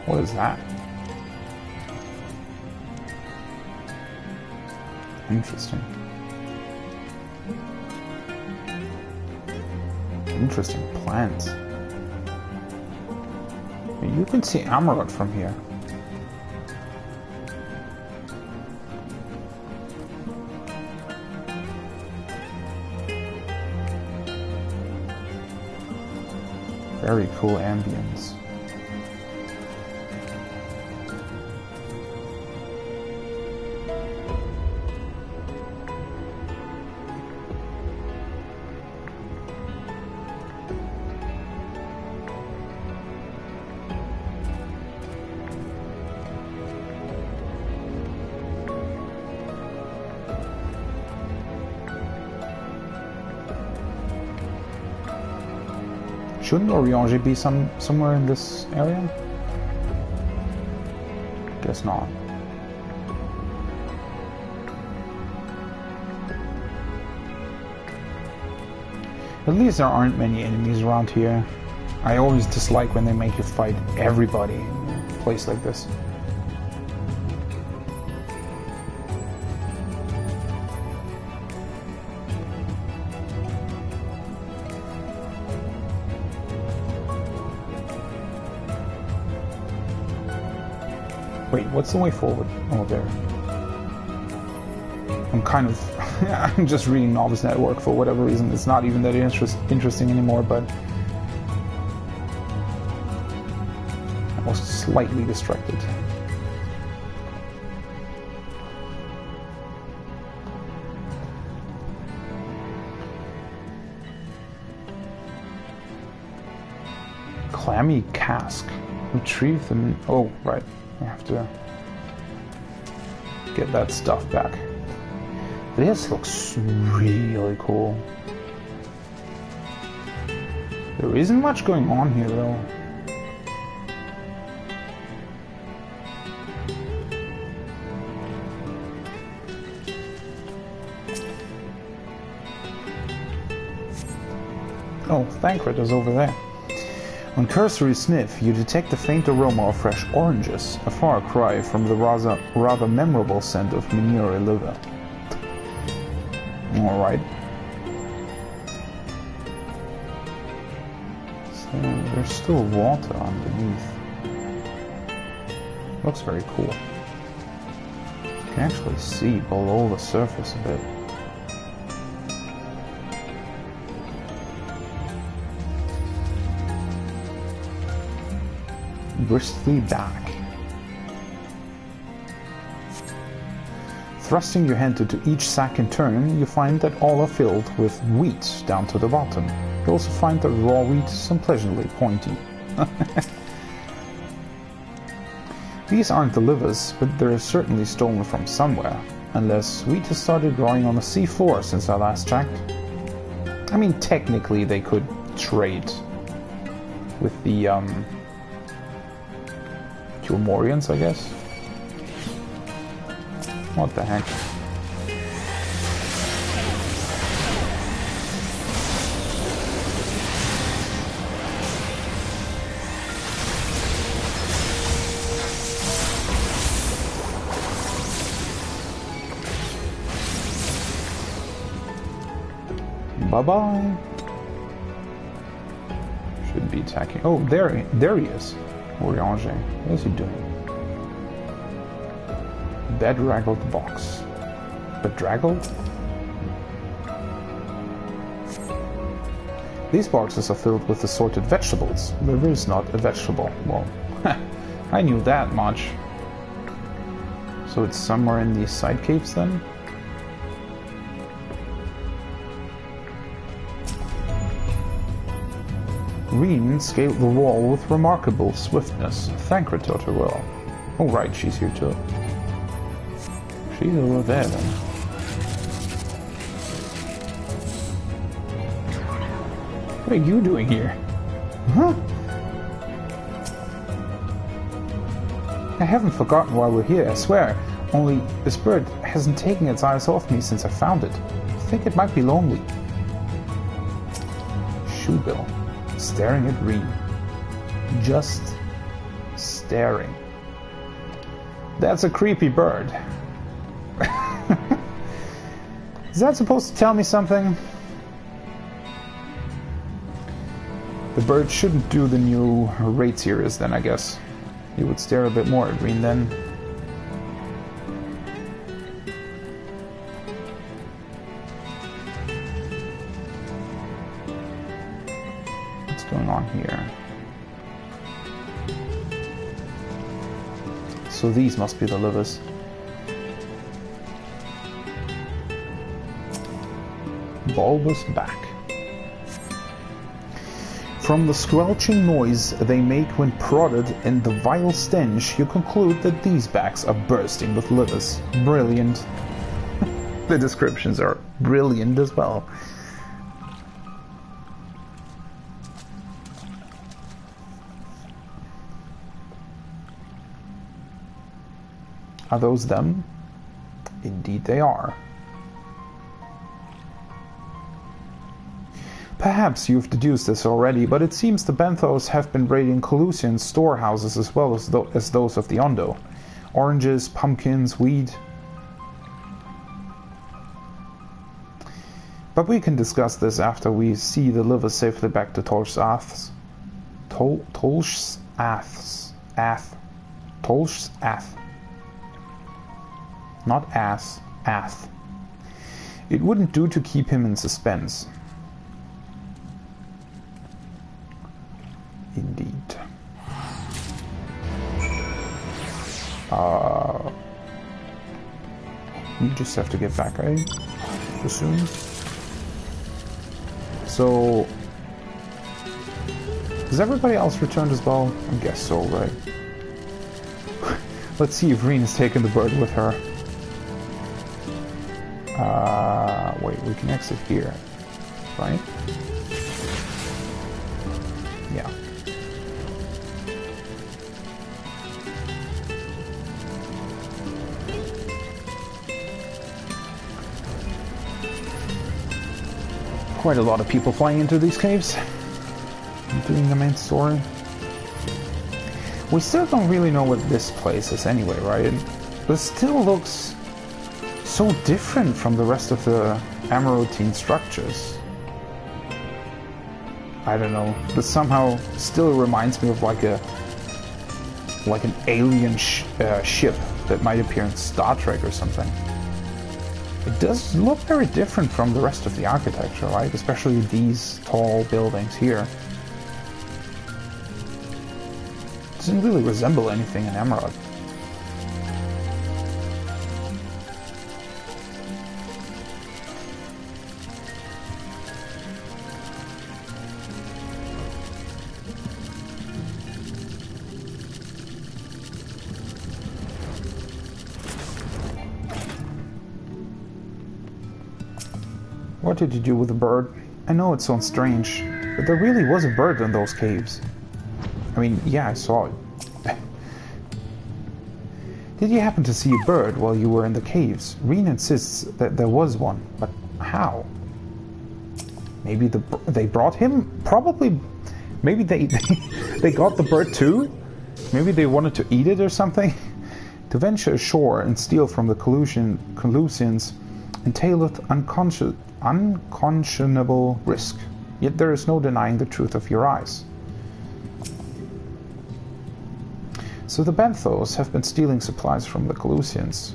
What is that? Interesting. Interesting plants. You can see Amaranth from here. Very cool ambience. Shouldn't Oriange be somewhere in this area? Guess not. At least there aren't many enemies around here. I always dislike when they make you fight everybody in a place like this. Wait, what's the way forward? Oh, there. I'm kind of... I'm just reading Novice Network for whatever reason. It's not even that interesting anymore, but... I was slightly distracted. Clammy cask. Retrieve the... Oh, right. I have to get that stuff back. This looks really cool. There isn't much going on here though. Oh, Thancred is over there. On cursory sniff, you detect the faint aroma of fresh oranges, a far cry from the rather memorable scent of Manure liver. Alright. So there's still water underneath. Looks very cool. You can actually see below the surface a bit. Bristly back. Thrusting your hand into each sack in turn, you find that all are filled with wheat down to the bottom. You also find that raw wheat is unpleasantly pointy. These aren't the livers, but they're certainly stolen from somewhere, unless wheat has started growing on the seafloor since I last checked. I mean, technically they could trade with the Morians, I guess. What the heck? Bye-bye. Should be attacking. Oh, there he is. Orange. What is he doing? Bedraggled box. Bedraggled? These boxes are filled with assorted vegetables. Liver is not a vegetable. Well, I knew that much. So it's somewhere in these side caves then? Reen scaled the wall with remarkable swiftness. Thank her, Totoro. Oh right, she's here too. She's over there then. What are you doing here? Huh? I haven't forgotten why we're here, I swear. Only this bird hasn't taken its eyes off me since I found it. I think it might be lonely. Shoebill. Staring at Reen. Just staring. That's a creepy bird. Is that supposed to tell me something? The bird shouldn't do the new raid series then, I guess. He would stare a bit more at Reen then. What's going on here? So these must be the livers. Bulbous back. From the squelching noise they make when prodded and the vile stench, you conclude that these backs are bursting with livers. Brilliant. The descriptions are brilliant as well. Are those them? Indeed they are. Perhaps you've deduced this already, but it seems the Benthos have been raiding Colusian's storehouses as well as those of the Ondo. Oranges, pumpkins, wheat. But we can discuss this after we see the livers safely back to Tolsh's Ath. Not ass, Ath. It wouldn't do to keep him in suspense. Indeed. You just have to get back, I assume. So, has everybody else returned as well? I guess so, right? Let's see if Reen has taken the bird with her. Wait, we can exit here, right? Yeah. Quite a lot of people flying into these caves, doing the main story. We still don't really know what this place is anyway, right? But it still looks so different from the rest of the Amarotine structures. I don't know. This somehow still reminds me of like an alien ship that might appear in Star Trek or something. It does look very different from the rest of the architecture, right? Especially these tall buildings here. It doesn't really resemble anything in Emerald. What did you do with the bird? I know it sounds strange, but there really was a bird in those caves. I mean, yeah, I saw it. Did you happen to see a bird while you were in the caves? Reen insists that there was one, but how? Maybe they brought him? Probably. Maybe they got the bird too? Maybe they wanted to eat it or something? To venture ashore and steal from the Colusians entaileth unconscionable risk, yet there is no denying the truth of your eyes. So the Benthos have been stealing supplies from the Colusians.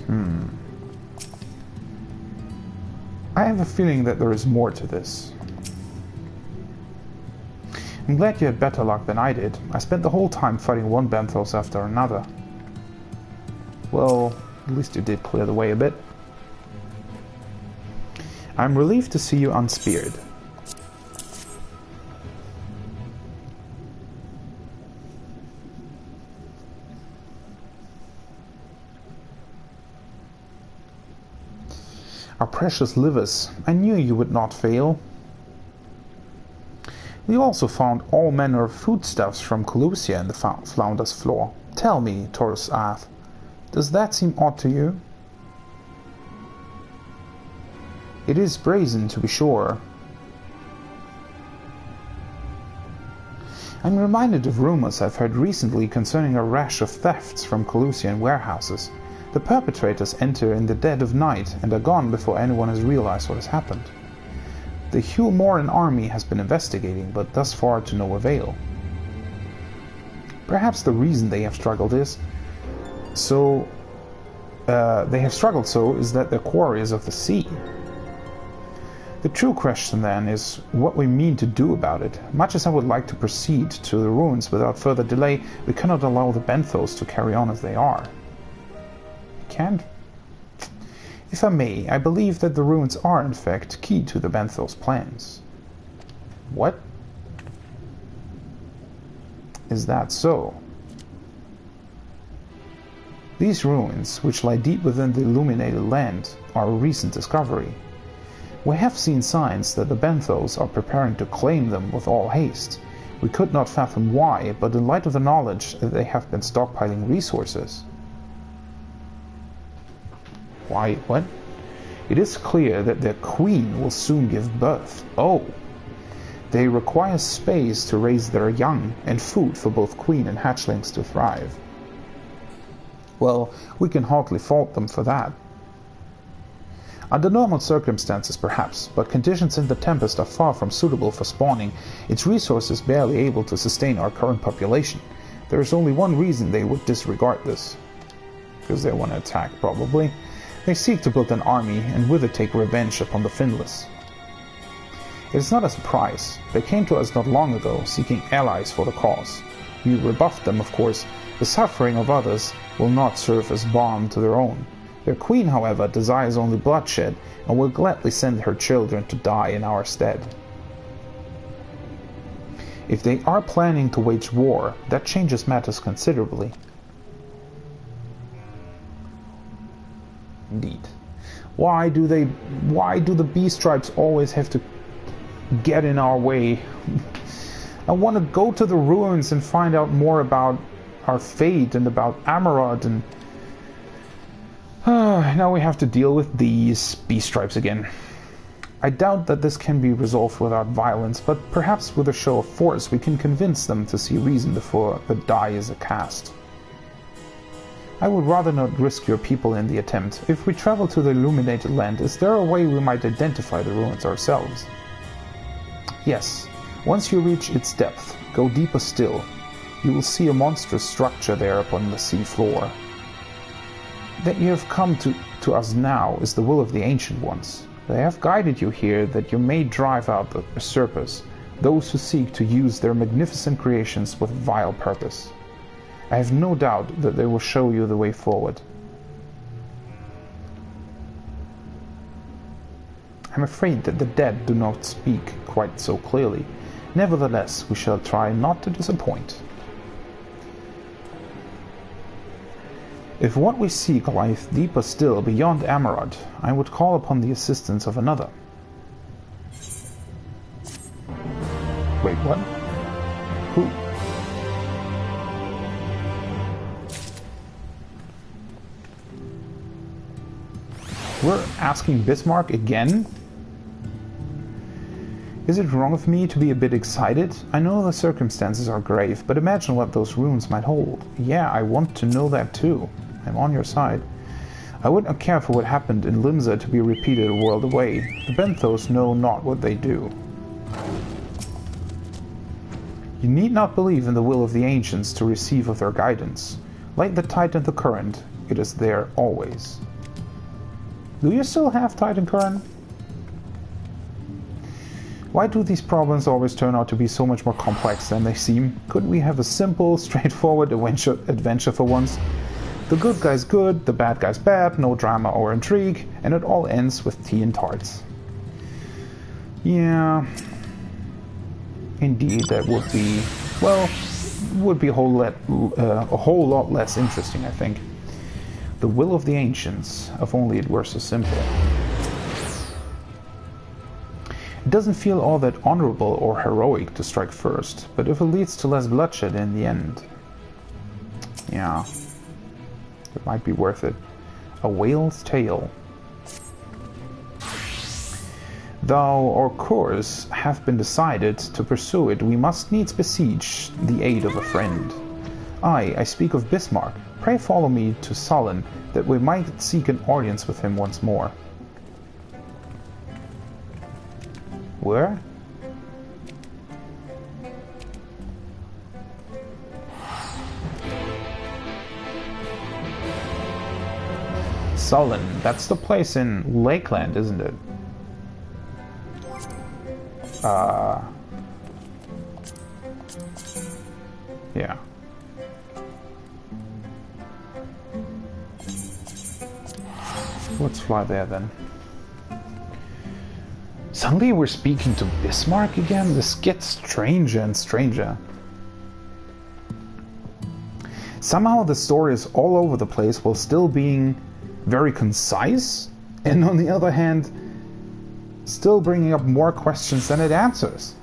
I have a feeling that there is more to this. I'm glad you had better luck than I did. I spent the whole time fighting one Benthos after another. Well, at least you did clear the way a bit. I'm relieved to see you unspeared. Our precious livers, I knew you would not fail. We also found all manner of foodstuffs from Colusia in the Flounder's floor. Tell me, Taurus Arth, does that seem odd to you? It is brazen, to be sure. I'm reminded of rumors I've heard recently concerning a rash of thefts from Colusian warehouses. The perpetrators enter in the dead of night and are gone before anyone has realized what has happened. The Hugh Moran army has been investigating, but thus far to no avail. Perhaps the reason they have struggled is so that they're quarries of the sea. The true question then is what we mean to do about it. Much as I would like to proceed to the ruins without further delay, we cannot allow the Benthos to carry on as they are. Can't? If I may, I believe that the ruins are in fact key to the Benthos' plans. What? Is that so? These ruins, which lie deep within the illuminated land, are a recent discovery. We have seen signs that the Benthos are preparing to claim them with all haste. We could not fathom why, but in light of the knowledge that they have been stockpiling resources. Why, what? It is clear that their queen will soon give birth. Oh! They require space to raise their young, and food for both queen and hatchlings to thrive. Well, we can hardly fault them for that. Under normal circumstances, perhaps, but conditions in the Tempest are far from suitable for spawning, its resources barely able to sustain our current population. There is only one reason they would disregard this. Because they want to attack, probably. They seek to build an army, and with it take revenge upon the Finless. It is not a surprise. They came to us not long ago, seeking allies for the cause. We rebuffed them, of course. The suffering of others will not serve as balm to their own. Their queen, however, desires only bloodshed, and will gladly send her children to die in our stead. If they are planning to wage war, that changes matters considerably. Indeed. Why do the beast tribes always have to get in our way? I want to go to the ruins and find out more about our fate and about Amarod, and now we have to deal with these beast tribes again. I doubt that this can be resolved without violence, but perhaps with a show of force we can convince them to see reason before the die is cast. I would rather not risk your people in the attempt. If we travel to the illuminated land, is there a way we might identify the ruins ourselves? Yes. Once you reach its depth, go deeper still. You will see a monstrous structure there upon the sea floor. That you have come to us now is the will of the Ancient Ones. They have guided you here that you may drive out the usurpers, those who seek to use their magnificent creations with vile purpose. I have no doubt that they will show you the way forward. I'm afraid that the dead do not speak quite so clearly. Nevertheless, we shall try not to disappoint. If what we seek lies deeper still beyond Amarod, I would call upon the assistance of another. Wait, what? Who? We're asking Bismarck again? Is it wrong of me to be a bit excited? I know the circumstances are grave, but imagine what those runes might hold. Yeah, I want to know that too. I'm on your side. I would not care for what happened in Limsa to be repeated a world away. The Benthos know not what they do. You need not believe in the will of the ancients to receive of their guidance. Like the tide and the current, it is there always. Do you still have tide and current? Why do these problems always turn out to be so much more complex than they seem? Couldn't we have a simple, straightforward adventure for once? The good guy's good, the bad guy's bad, no drama or intrigue, and it all ends with tea and tarts. Yeah, indeed, that would be, well, would be a whole lot less interesting, I think. The will of the ancients, if only it were so simple. It doesn't feel all that honorable or heroic to strike first, but if it leads to less bloodshed in the end, yeah, it might be worth it. A whale's tale. Though our course have been decided, to pursue it we must needs beseech the aid of a friend. I speak of Bismarck. Pray follow me to Solon, that we might seek an audience with him once more. Where? Solon, that's the place in Lakeland, isn't it? Yeah. Let's fly there then. Suddenly we're speaking to Bismarck again? This gets stranger and stranger. Somehow the story is all over the place while still being very concise, and on the other hand, still bringing up more questions than it answers.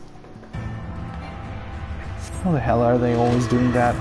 How the hell are they always doing that?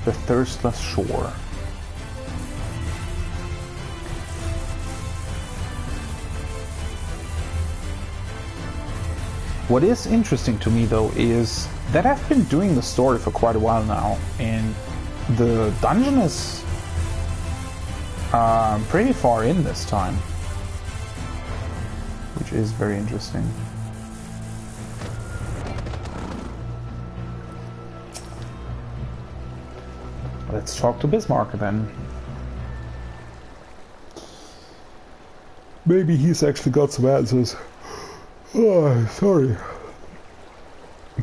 The thirstless shore. What is interesting to me though is that I've been doing the story for quite a while now, and the dungeon is pretty far in this time, which is very interesting. Let's talk to Bismarck then. Maybe he's actually got some answers. Oh, sorry.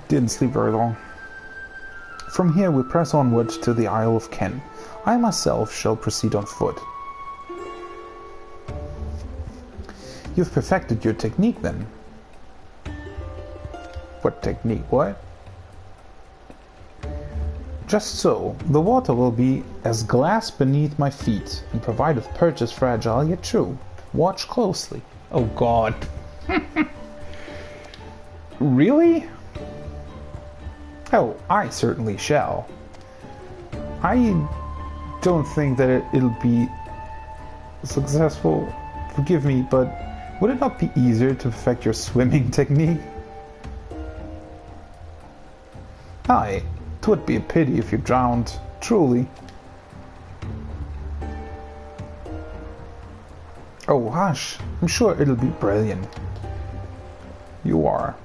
Didn't sleep very long. From here we press onward to the Isle of Ken. I myself shall proceed on foot. You've perfected your technique then. What technique? What? Just so, the water will be as glass beneath my feet, and provided perch is fragile yet true. Watch closely. Oh god. Really? Oh, I certainly shall. I don't think that it'll be successful. Forgive me, but would it not be easier to perfect your swimming technique? Aye, 'twould be a pity if you drowned, truly. Oh, hush. I'm sure it'll be brilliant. You are.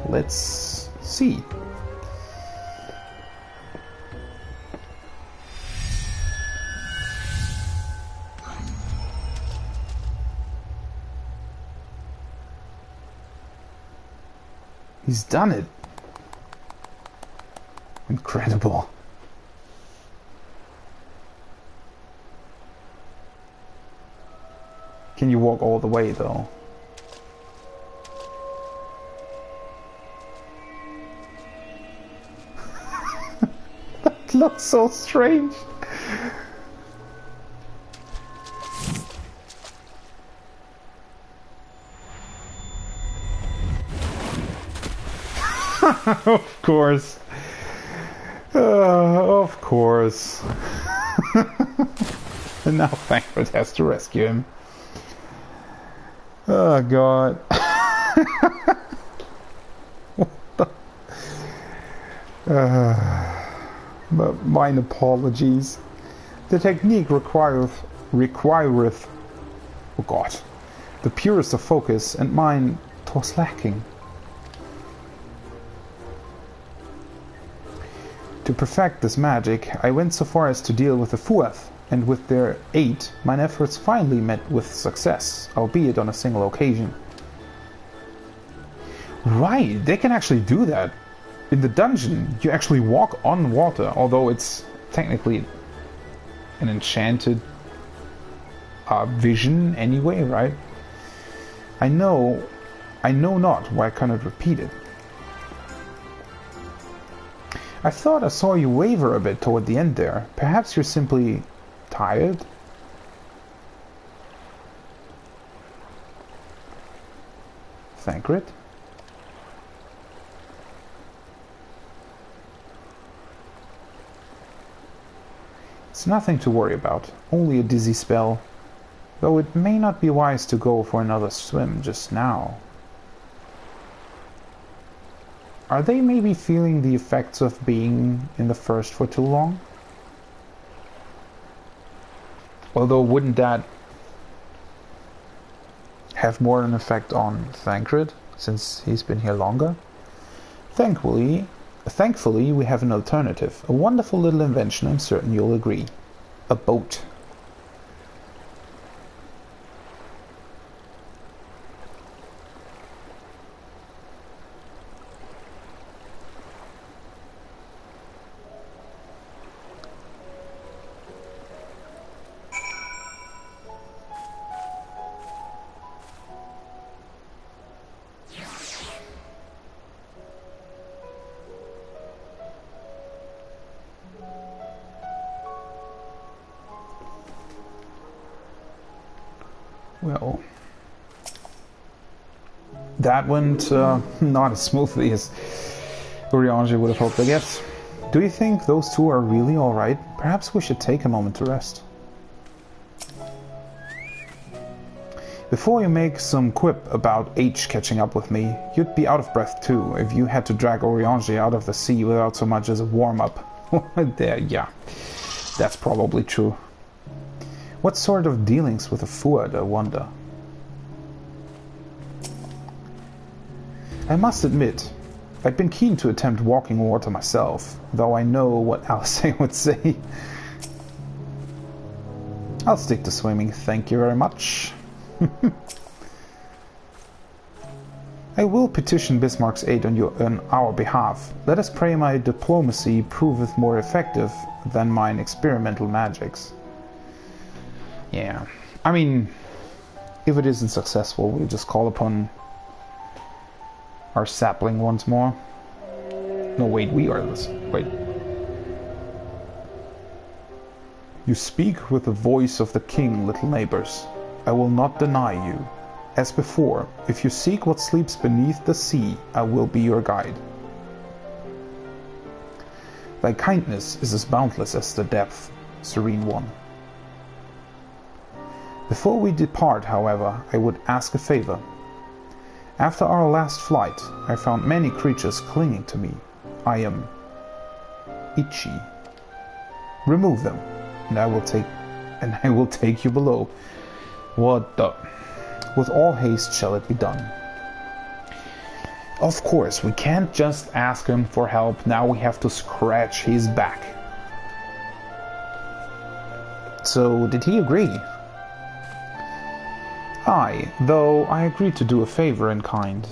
Let's see. He's done it. Incredible. Can you walk all the way though? That looks so strange. Of course. Of course. And now Thancred has to rescue him. Oh god. But mine apologies. The technique requireth oh god, the purest of focus, and mine 'twas lacking. To perfect this magic, I went so far as to deal with the Fuath, and with their aid, mine efforts finally met with success, albeit on a single occasion. Right, they can actually do that. In the dungeon, you actually walk on water, although it's technically an enchanted vision anyway, right? I know not why I cannot repeat it. I thought I saw you waver a bit toward the end there. Perhaps you're simply tired? Thancred? It's nothing to worry about, only a dizzy spell. Though it may not be wise to go for another swim just now. Are they maybe feeling the effects of being in the first for too long? Although wouldn't that have more an effect on Thancred, since he's been here longer? Thankfully, we have an alternative. A wonderful little invention, I'm certain you'll agree. A boat. Well, that went not as smoothly as Urianger would have hoped, I guess. Do you think those two are really alright? Perhaps we should take a moment to rest. Before you make some quip about H catching up with me, you'd be out of breath too if you had to drag Urianger out of the sea without so much as a warm-up. There, yeah, that's probably true. What sort of dealings with a Fuad, I wonder? I must admit, I'd been keen to attempt walking water myself, though I know what Alcé would say. I'll stick to swimming, thank you very much. I will petition Bismarck's aid on our behalf. Let us pray my diplomacy proveth more effective than mine experimental magics. Yeah. I mean, if it isn't successful, we'll just call upon our sapling once more. No, wait, we are this. Wait. You speak with the voice of the king, little neighbors. I will not deny you. As before, if you seek what sleeps beneath the sea, I will be your guide. Thy kindness is as boundless as the depth, serene one. Before we depart, however, I would ask a favor. After our last flight, I found many creatures clinging to me. I am itchy. Remove them, and I will take you below. What the? With all haste shall it be done. Of course, we can't just ask him for help. Now we have to scratch his back. So, did he agree? Aye, though I agreed to do a favor in kind.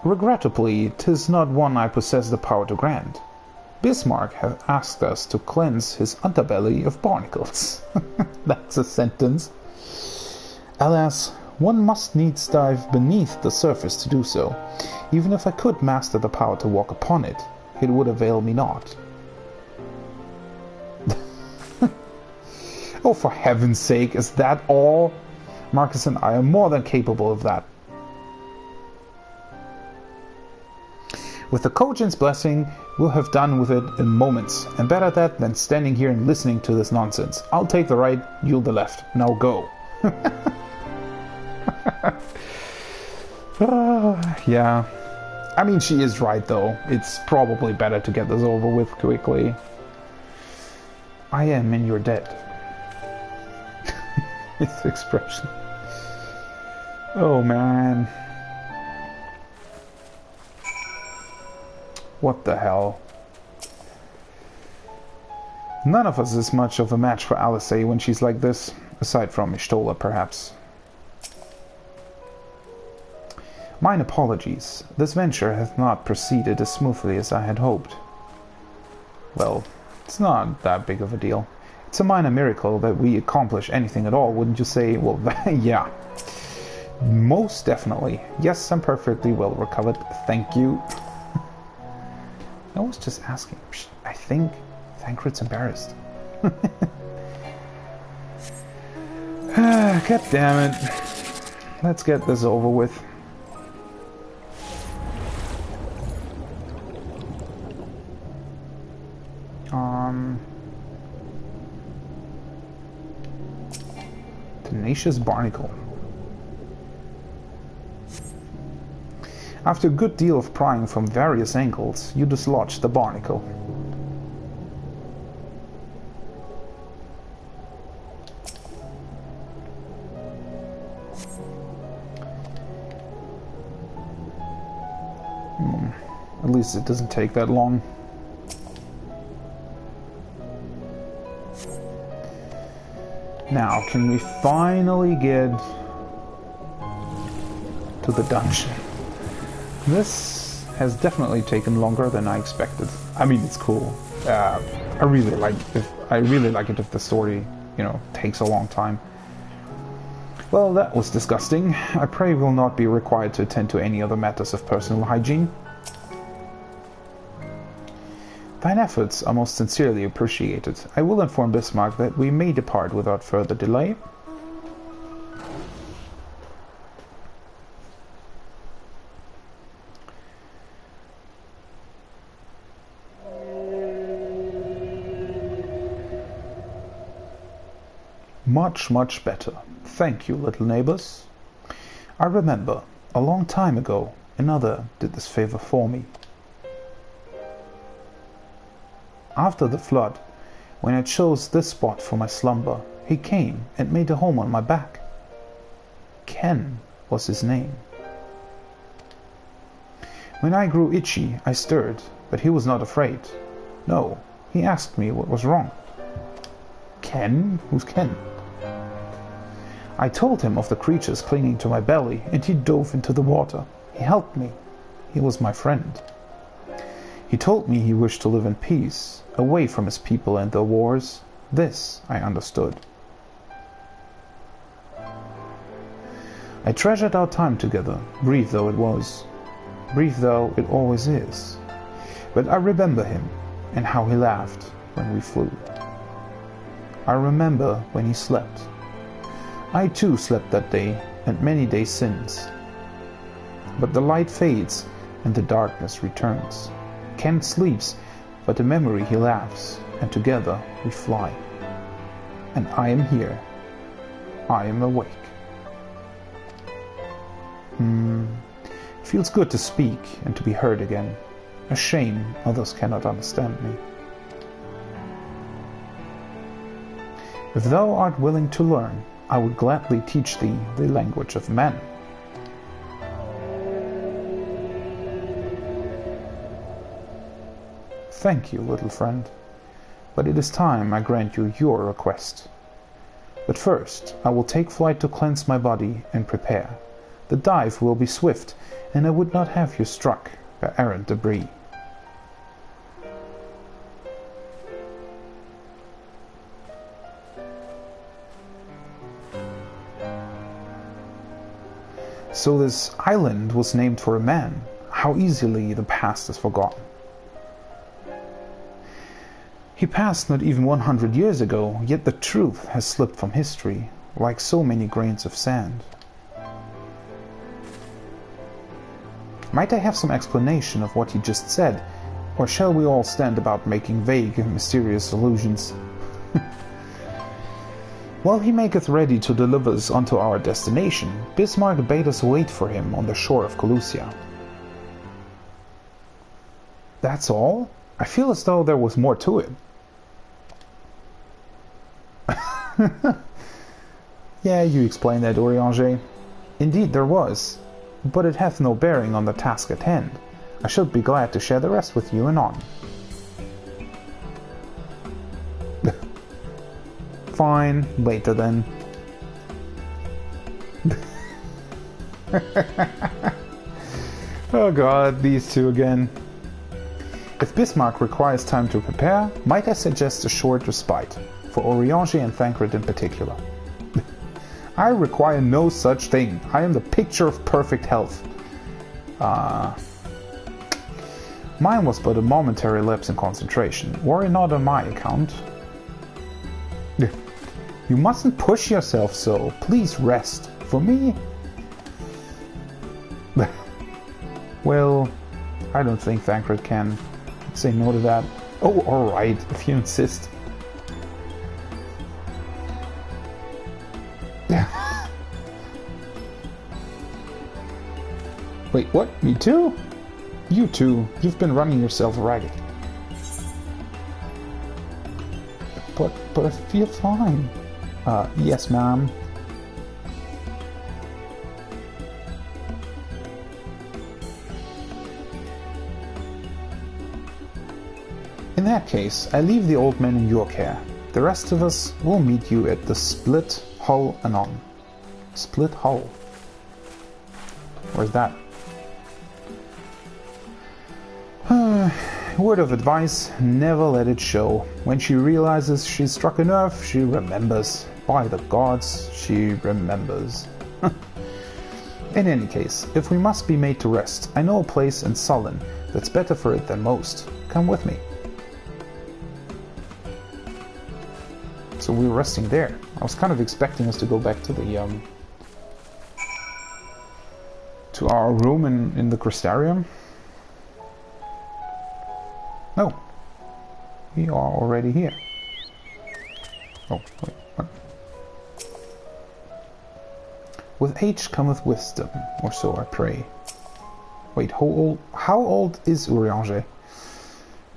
Regrettably, 'tis not one I possess the power to grant. Bismarck hath asked us to cleanse his underbelly of barnacles. That's a sentence. Alas, one must needs dive beneath the surface to do so. Even if I could master the power to walk upon it, it would avail me not. Oh, for heaven's sake, is that all? Marcus and I are more than capable of that. With the Kojin's blessing, we'll have done with it in moments, and better that than standing here and listening to this nonsense. I'll take the right, you'll the left. Now go. Yeah. I mean, she is right, though. It's probably better to get this over with quickly. I am in your debt. It's the expression. Oh, man. What the hell? None of us is much of a match for Alice when she's like this, aside from Ishtola, perhaps. Mine apologies. This venture hath not proceeded as smoothly as I had hoped. Well, it's not that big of a deal. It's a minor miracle that we accomplish anything at all, wouldn't you say? Well, yeah. Most definitely. Yes, I'm perfectly well recovered. Thank you. I was just asking. I think Thancred's embarrassed. God damn it. Let's get this over with. Tenacious barnacle. After a good deal of prying from various angles, you dislodge the barnacle. At least it doesn't take that long. Now, can we finally get to the dungeon? This has definitely taken longer than I expected. I mean, it's cool. I really like it if the story, takes a long time. Well, that was disgusting. I pray we'll not be required to attend to any other matters of personal hygiene. Thine efforts are most sincerely appreciated. I will inform Bismarck that we may depart without further delay. Much, much better. Thank you, little neighbors. I remember, a long time ago, another did this favor for me. After the flood, when I chose this spot for my slumber, he came and made a home on my back. Ken was his name. When I grew itchy, I stirred, but he was not afraid. No, he asked me what was wrong. Ken? Who's Ken? I told him of the creatures clinging to my belly, and he dove into the water. He helped me. He was my friend. He told me he wished to live in peace, away from his people and their wars. This I understood. I treasured our time together, brief though it was. Brief though it always is. But I remember him, and how he laughed when we flew. I remember when he slept. I too slept that day, and many days since. But the light fades, and the darkness returns. Kent sleeps, but in memory he laughs, and together we fly. And I am here. I am awake. It feels good to speak and to be heard again. A shame others cannot understand me. If thou art willing to learn, I would gladly teach thee the language of men. Thank you, little friend, but it is time I grant you your request. But first, I will take flight to cleanse my body and prepare. The dive will be swift, and I would not have you struck by errant debris. So this island was named for a man. How easily the past is forgotten. He passed not even 100 years ago, yet the truth has slipped from history, like so many grains of sand. Might I have some explanation of what he just said, or shall we all stand about making vague and mysterious allusions? While he maketh ready to deliver us unto our destination, Bismarck bade us wait for him on the shore of Colusia. That's all? I feel as though there was more to it. Yeah, you explained that, Urianger. Indeed there was, but it hath no bearing on the task at hand. I should be glad to share the rest with you anon. Fine, later then. Oh god, these two again. If Bismarck requires time to prepare, might I suggest a short respite, for Urianger and Thancred in particular. I require no such thing. I am the picture of perfect health. Mine was but a momentary lapse in concentration. Worry not on my account. You mustn't push yourself so. Please rest. For me? Well, I don't think Thancred can say no to that. Oh, alright, if you insist. Wait, what? Me too? You too. You've been running yourself ragged. But I feel fine. Yes, ma'am. In that case, I leave the old man in your care. The rest of us will meet you at the Split Hull anon. Split Hull? Where's that? Word of advice, never let it show. When she realizes she struck a nerve, she remembers. By the gods, she remembers. In any case, if we must be made to rest, I know a place in Sullen that's better for it than most. Come with me. So we were resting there. I was kind of expecting us to go back to the to our room in the Crystarium. No, we are already here. Oh, wait, what? With age cometh wisdom, or so I pray. Wait, how old is Urianger?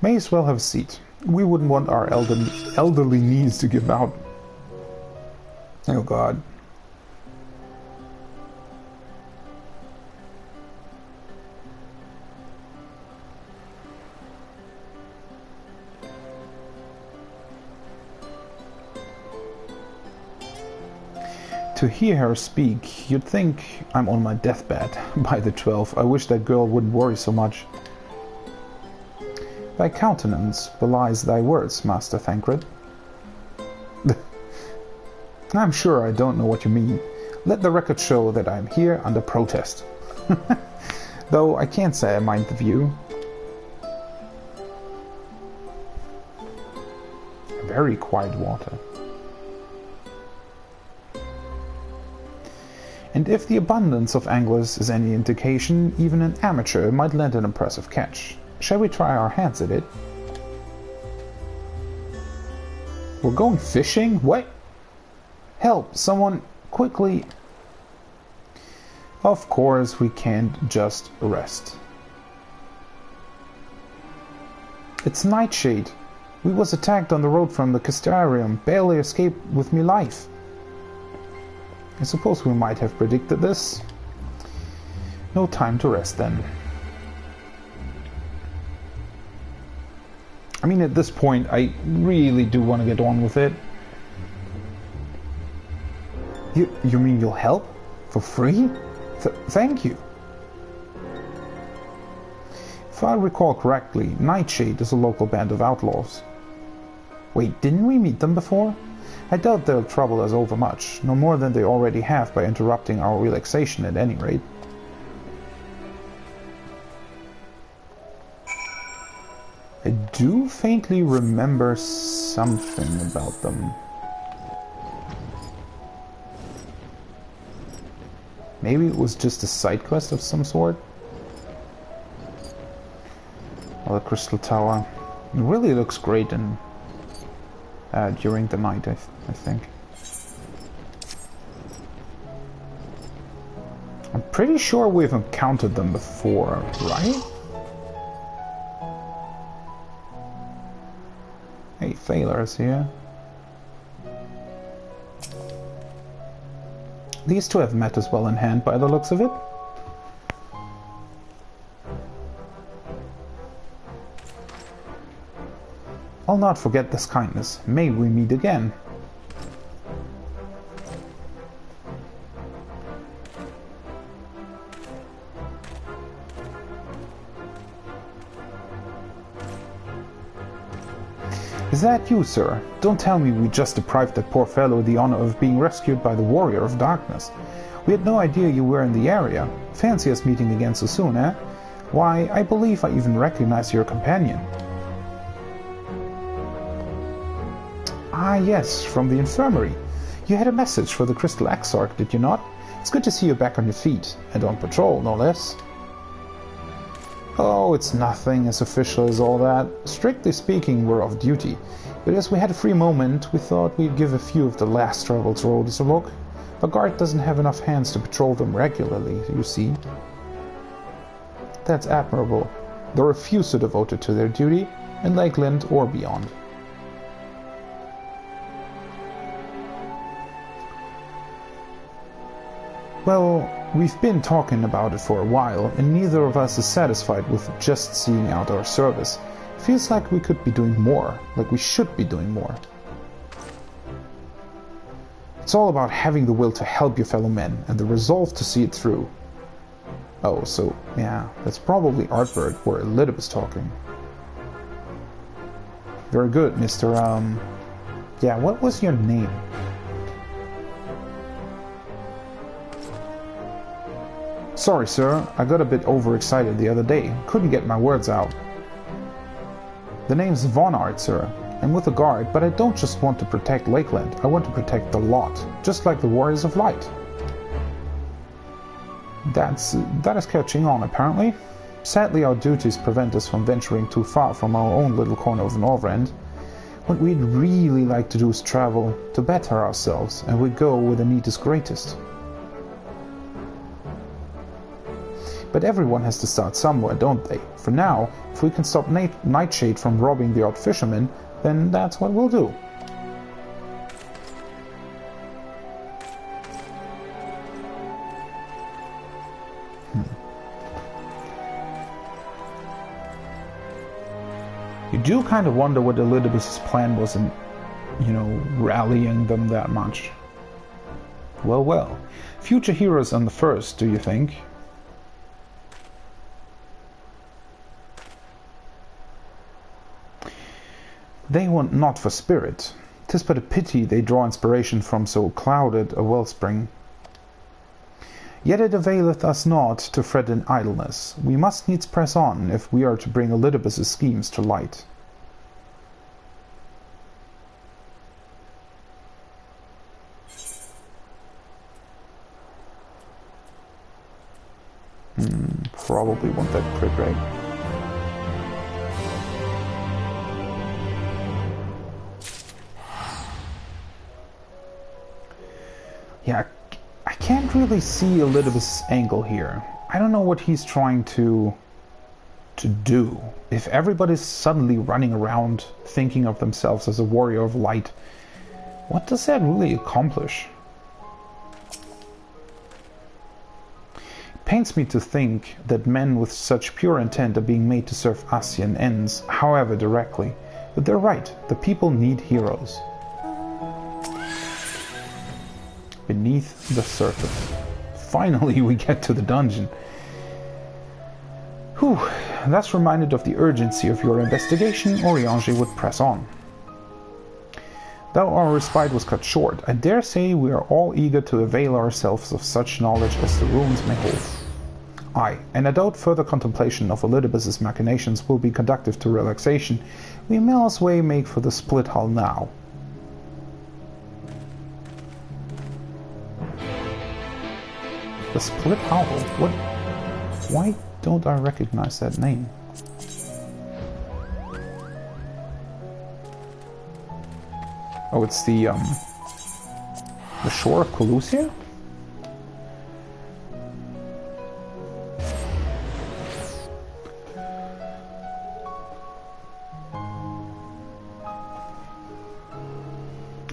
May as well have a seat. We wouldn't want our elderly knees to give out. Oh god. To hear her speak, you'd think I'm on my deathbed. By the 12, I wish that girl wouldn't worry so much. Thy countenance belies thy words, Master Thancred. I'm sure I don't know what you mean. Let the record show that I am here under protest. Though I can't say I mind the view. Very quiet water. And if the abundance of anglers is any indication, even an amateur might land an impressive catch. Shall we try our hands at it? We're going fishing? What? Help! Someone quickly... Of course, we can't just rest. It's Nightshade. We was attacked on the road from the Castarium. Barely escaped with me life. I suppose we might have predicted this. No time to rest then. I mean, at this point, I really do want to get on with it. You mean you'll help? For free? Thank you. If I recall correctly, Nightshade is a local band of outlaws. Wait, didn't we meet them before? I doubt they'll trouble us overmuch, no more than they already have by interrupting our relaxation at any rate. I do faintly remember something about them. Maybe it was just a side quest of some sort? Well, the Crystal Tower. It really looks great in, during the night, I think. I'm pretty sure we've encountered them before, right? Hey, Thaler's here. These two have matters well in hand by the looks of it. I'll not forget this kindness. May we meet again. Is that you, sir? Don't tell me we just deprived that poor fellow of the honor of being rescued by the Warrior of Darkness. We had no idea you were in the area. Fancy us meeting again so soon, eh? Why, I believe I even recognize your companion. Ah, yes, from the infirmary. You had a message for the Crystal Exarch, did you not? It's good to see you back on your feet, and on patrol, no less. Oh, it's nothing as official as all that. Strictly speaking, we're off duty. But as we had a free moment, we thought we'd give a few of the last traveled roads a look. The guard doesn't have enough hands to patrol them regularly, you see. That's admirable. There are few so devoted to their duty, in Lakeland or beyond. Well, we've been talking about it for a while, and neither of us is satisfied with just seeing out our service. Feels like we could be doing more, like we should be doing more. It's all about having the will to help your fellow men, and the resolve to see it through. Oh, so, yeah, that's probably Artbird where Elidib is talking. Very good, Mr. Yeah, what was your name? Sorry, sir, I got a bit overexcited the other day. Couldn't get my words out. The name's Von Art, sir. I'm with the guard, but I don't just want to protect Lakeland. I want to protect the lot, just like the Warriors of Light. That is catching on, apparently. Sadly, our duties prevent us from venturing too far from our own little corner of Norvrend. What we'd really like to do is travel to better ourselves, and we go where the need is greatest. But everyone has to start somewhere, don't they? For now, if we can stop Nightshade from robbing the odd fisherman, then that's what we'll do. You do kind of wonder what Elidibus' plan was in, you know, rallying them that much. Well, well. Future heroes on the first, do you think? They want not for spirit. 'Tis but a pity they draw inspiration from so clouded a wellspring. Yet it availeth us not to fret in idleness. We must needs press on, if we are to bring Elidibus's schemes to light. Probably want that crit rate. Yeah, I can't really see Elidibus' angle here. I don't know what he's trying to do. If everybody's suddenly running around thinking of themselves as a warrior of light, what does that really accomplish? It pains me to think that men with such pure intent are being made to serve Ascian ends, however directly. But they're right, the people need heroes. Beneath the surface. Finally we get to the dungeon. Whew, thus reminded of the urgency of your investigation, Oriange would press on. Though our respite was cut short, I dare say we are all eager to avail ourselves of such knowledge as the ruins may hold. Aye, and I doubt further contemplation of Elidibus's machinations will be conducive to relaxation. We may as well make for the split hull now. The split hull? What? Why don't I recognize that name? Oh, it's the shore of Colusia?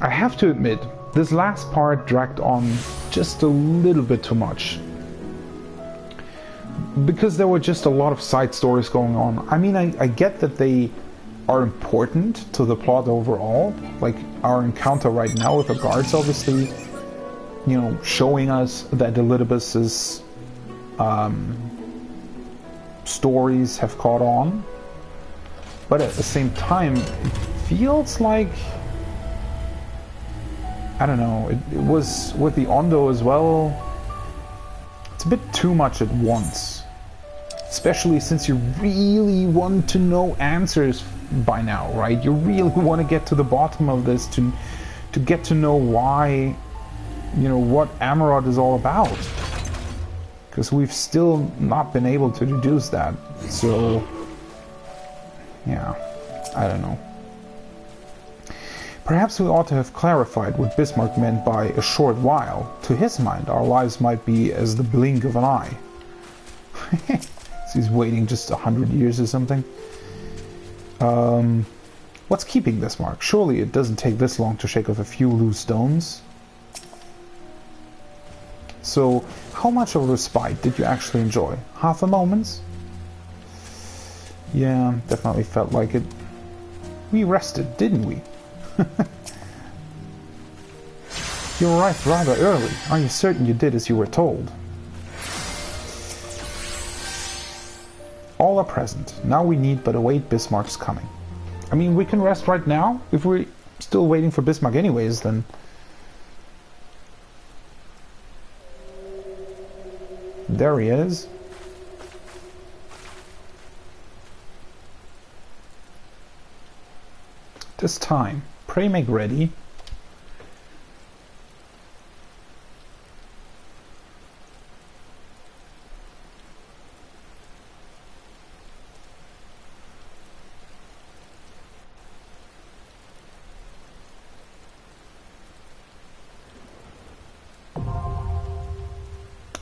I have to admit, this last part dragged on just a little bit too much. Because there were just a lot of side stories going on. I mean, I get that they are important to the plot overall. Like our encounter right now with the guards, obviously, you know, showing us that Elidibus's stories have caught on. But at the same time, it feels like, I don't know, it was with the Ondo as well. It's a bit too much at once. Especially since you really want to know answers by now, right? You really want to get to the bottom of this to get to know why, you know, what Amarod is all about. Because we've still not been able to deduce that. So, yeah, I don't know. Perhaps we ought to have clarified what Bismarck meant by a short while. To his mind, our lives might be as the blink of an eye. So he's waiting just 100 years or something. What's keeping Bismarck? Surely it doesn't take this long to shake off a few loose stones. So, how much of a respite did you actually enjoy? Half a moment? Yeah, definitely felt like it. We rested, didn't we? You arrived rather early. Are you certain you did as you were told? All are present. Now we need but await Bismarck's coming. I mean, we can rest right now. If we're still waiting for Bismarck anyways, then... There he is. This time, pray make ready.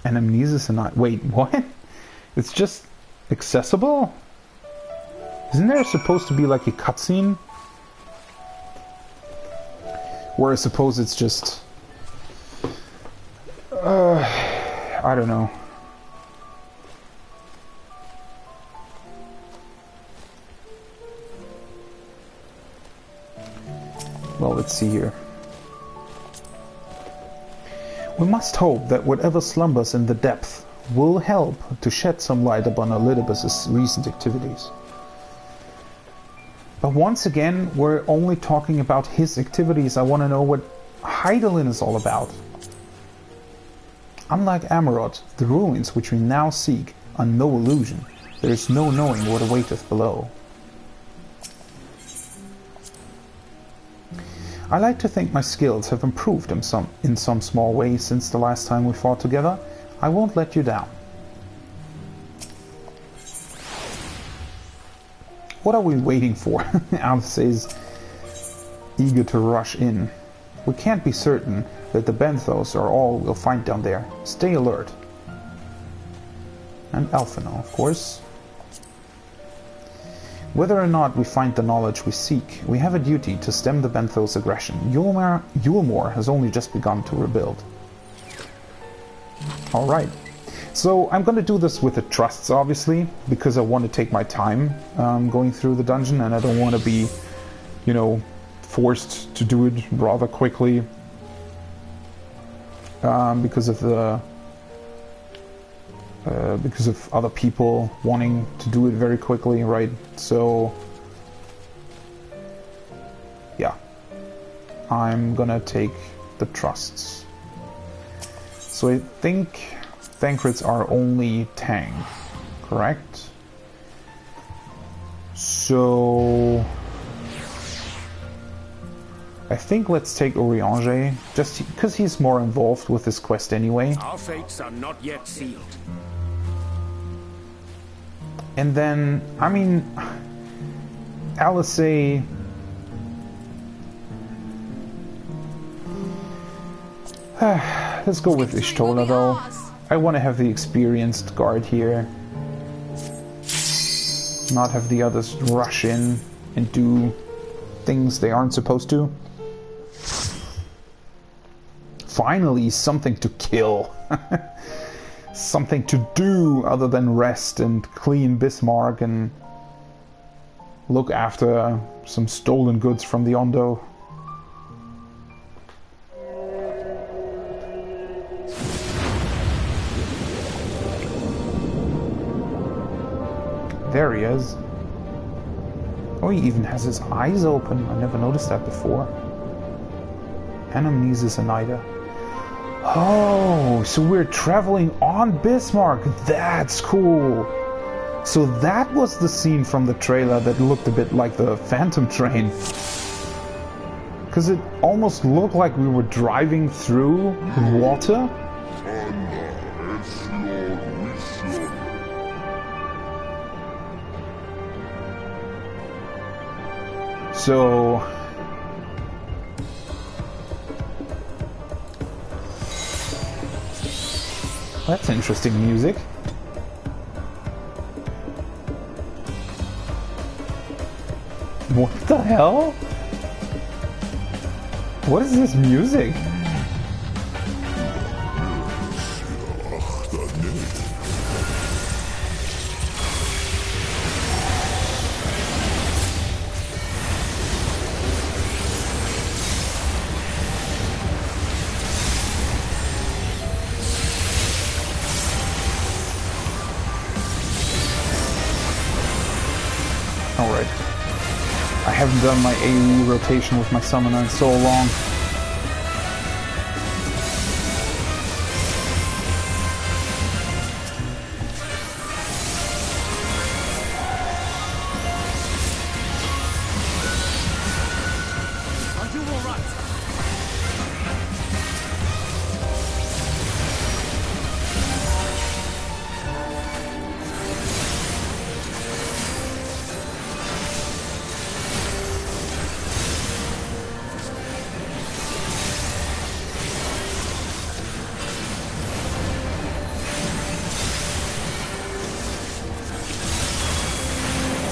Anamnesis and I... Wait, what? It's just accessible? Isn't there supposed to be like a cutscene? Where I suppose it's just... I don't know. Well, let's see here. We must hope that whatever slumbers in the depth will help to shed some light upon Elidibus's recent activities. But once again, we're only talking about his activities. I want to know what Heidelin is all about. Unlike Amarot, the ruins which we now seek are no illusion. There is no knowing what awaiteth below. I like to think my skills have improved in some small way since the last time we fought together. I won't let you down. What are we waiting for? Alice is eager to rush in. We can't be certain that the benthos are all we'll find down there. Stay alert. And Alphino, of course. Whether or not we find the knowledge we seek, we have a duty to stem the benthos' aggression. Yulmore has only just begun to rebuild. Alright. So I'm going to do this with the trusts, obviously, because I want to take my time going through the dungeon, and I don't want to be, you know, forced to do it rather quickly because of the because of other people wanting to do it very quickly, right? So yeah, I'm gonna take the trusts. So I think Thankrits are only Tang, correct? So I think let's take Oriange, just because he's more involved with this quest anyway.
Our fates are not yet sealed.
And then, I mean, Alice, let's go with Ishtola though. I want to have the experienced guard here. Not have the others rush in and do things they aren't supposed to. Finally, something to kill. Something to do other than rest and clean Bismarck and look after some stolen goods from the Ondo. There he is. Oh, he even has his eyes open. I never noticed that before. Anamnesis and Ida. Oh, so we're traveling on Bismarck. That's cool. So that was the scene from the trailer that looked a bit like the Phantom Train. Because it almost looked like we were driving through water. So that's interesting music. What the hell? What is this music? Alright. I haven't done my AoE rotation with my summoner in so long.
Are you all right?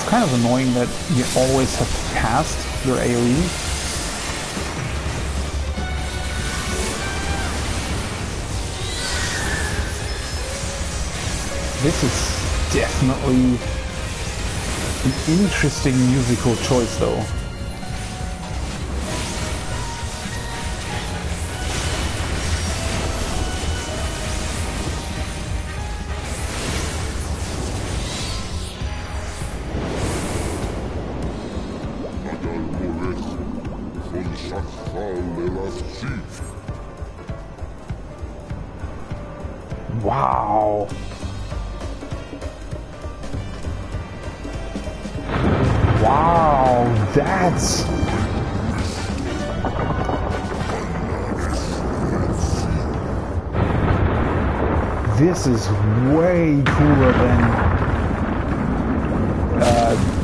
Kind of annoying that you always have to cast your AoE. This is definitely an interesting musical choice though. Wow. Wow, that's... This is way cooler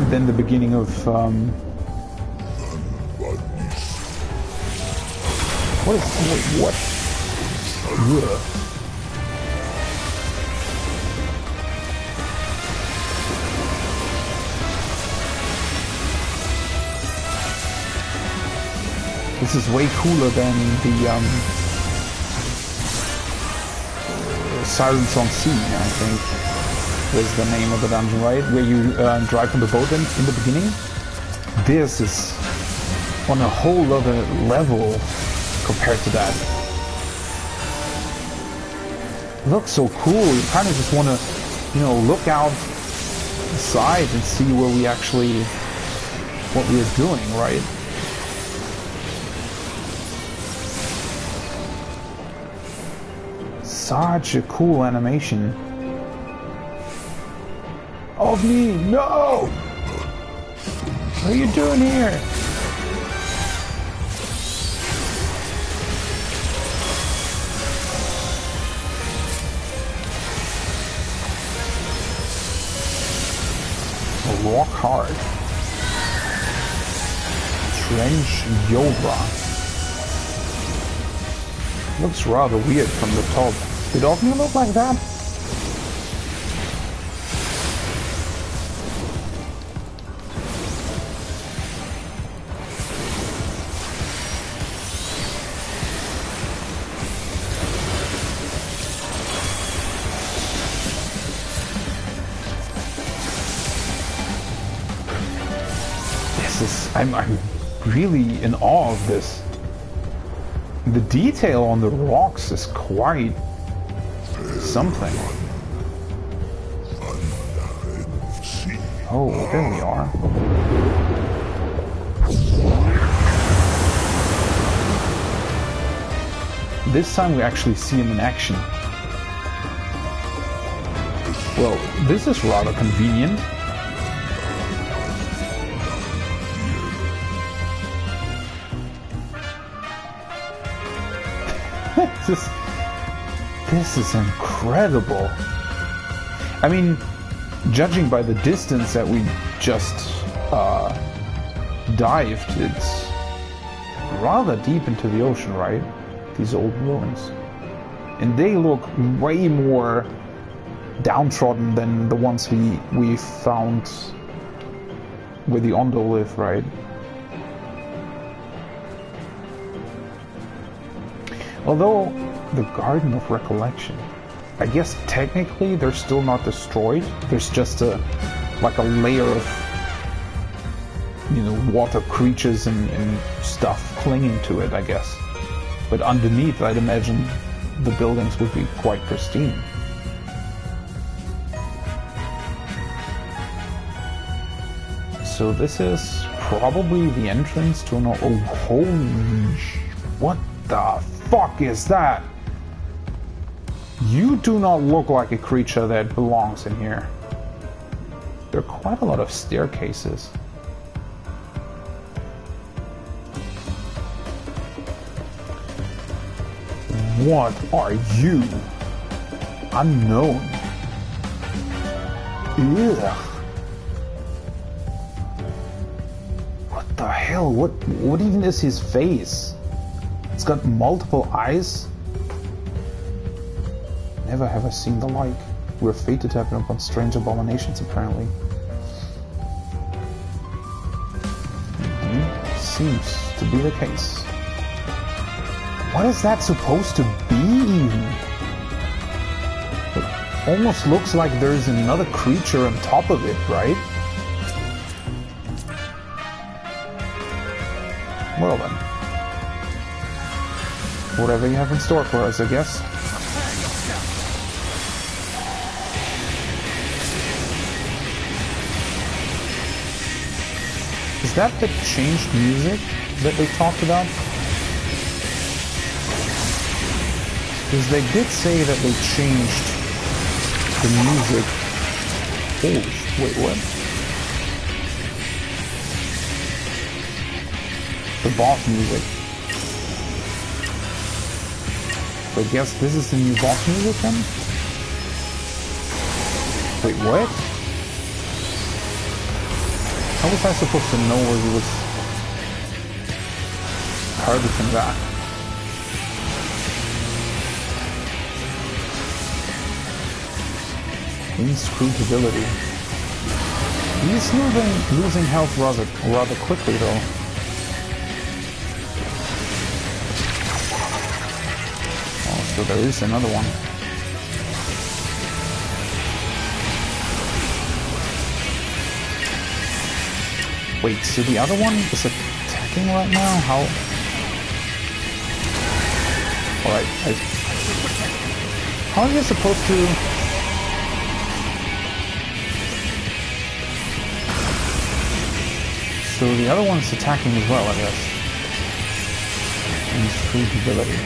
than the beginning of what is wait, what? Ugh. This is way cooler than the Siren Song Sea, I think was the name of the dungeon, right? Where you drive on the boat in the beginning. This is on a whole other level compared to that. It looks so cool. You kind of just want to, you know, look out the side and see where we actually, what we are doing, right? Such a cool animation. Of me, no! What are you doing here? Rock hard. Trench yoga. Looks rather weird from the top. Did Ogni look like that? This is... I'm really in awe of this. The detail on the rocks is quite something. Oh, there we are. This time we actually see him in action. Well, this is rather convenient. This is incredible. I mean, judging by the distance that we just dived, it's rather deep into the ocean, right? These old ruins. And they look way more downtrodden than the ones we found where the Ondo live, right? Although the Garden of Recollection, I guess technically they're still not destroyed. There's just like a layer of, you know, water creatures and stuff clinging to it, I guess. But underneath, I'd imagine the buildings would be quite pristine. So this is probably the entrance to an... Oh, holy... What the fuck is that? You do not look like a creature that belongs in here. There are quite a lot of staircases. What are you? Unknown. Ugh. What the hell? What even is his face? It's got multiple eyes. Never have I seen the like. We're fated to happen upon strange abominations, apparently. Seems to be the case. What is that supposed to be, even? It almost looks like there's another creature on top of it, right? Well then. Whatever you have in store for us, I guess. Is that the changed music that they talked about? Because they did say that they changed the music. Oh, wait, what? The boss music. So I guess this is the new boss music then? Wait, what? How was I supposed to know where he was targeting that? Inscrutability. He's losing health rather quickly though. Oh, so there is another one. Wait, so the other one is attacking right now? How? Alright, how are you supposed to... So the other one's attacking as well, I guess. Inscrutability.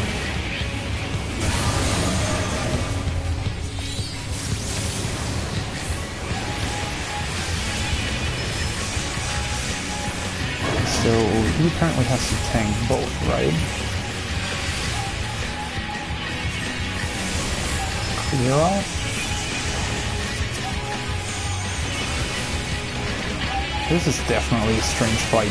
So he apparently has to tank both, right? Clear out. This is definitely a strange fight.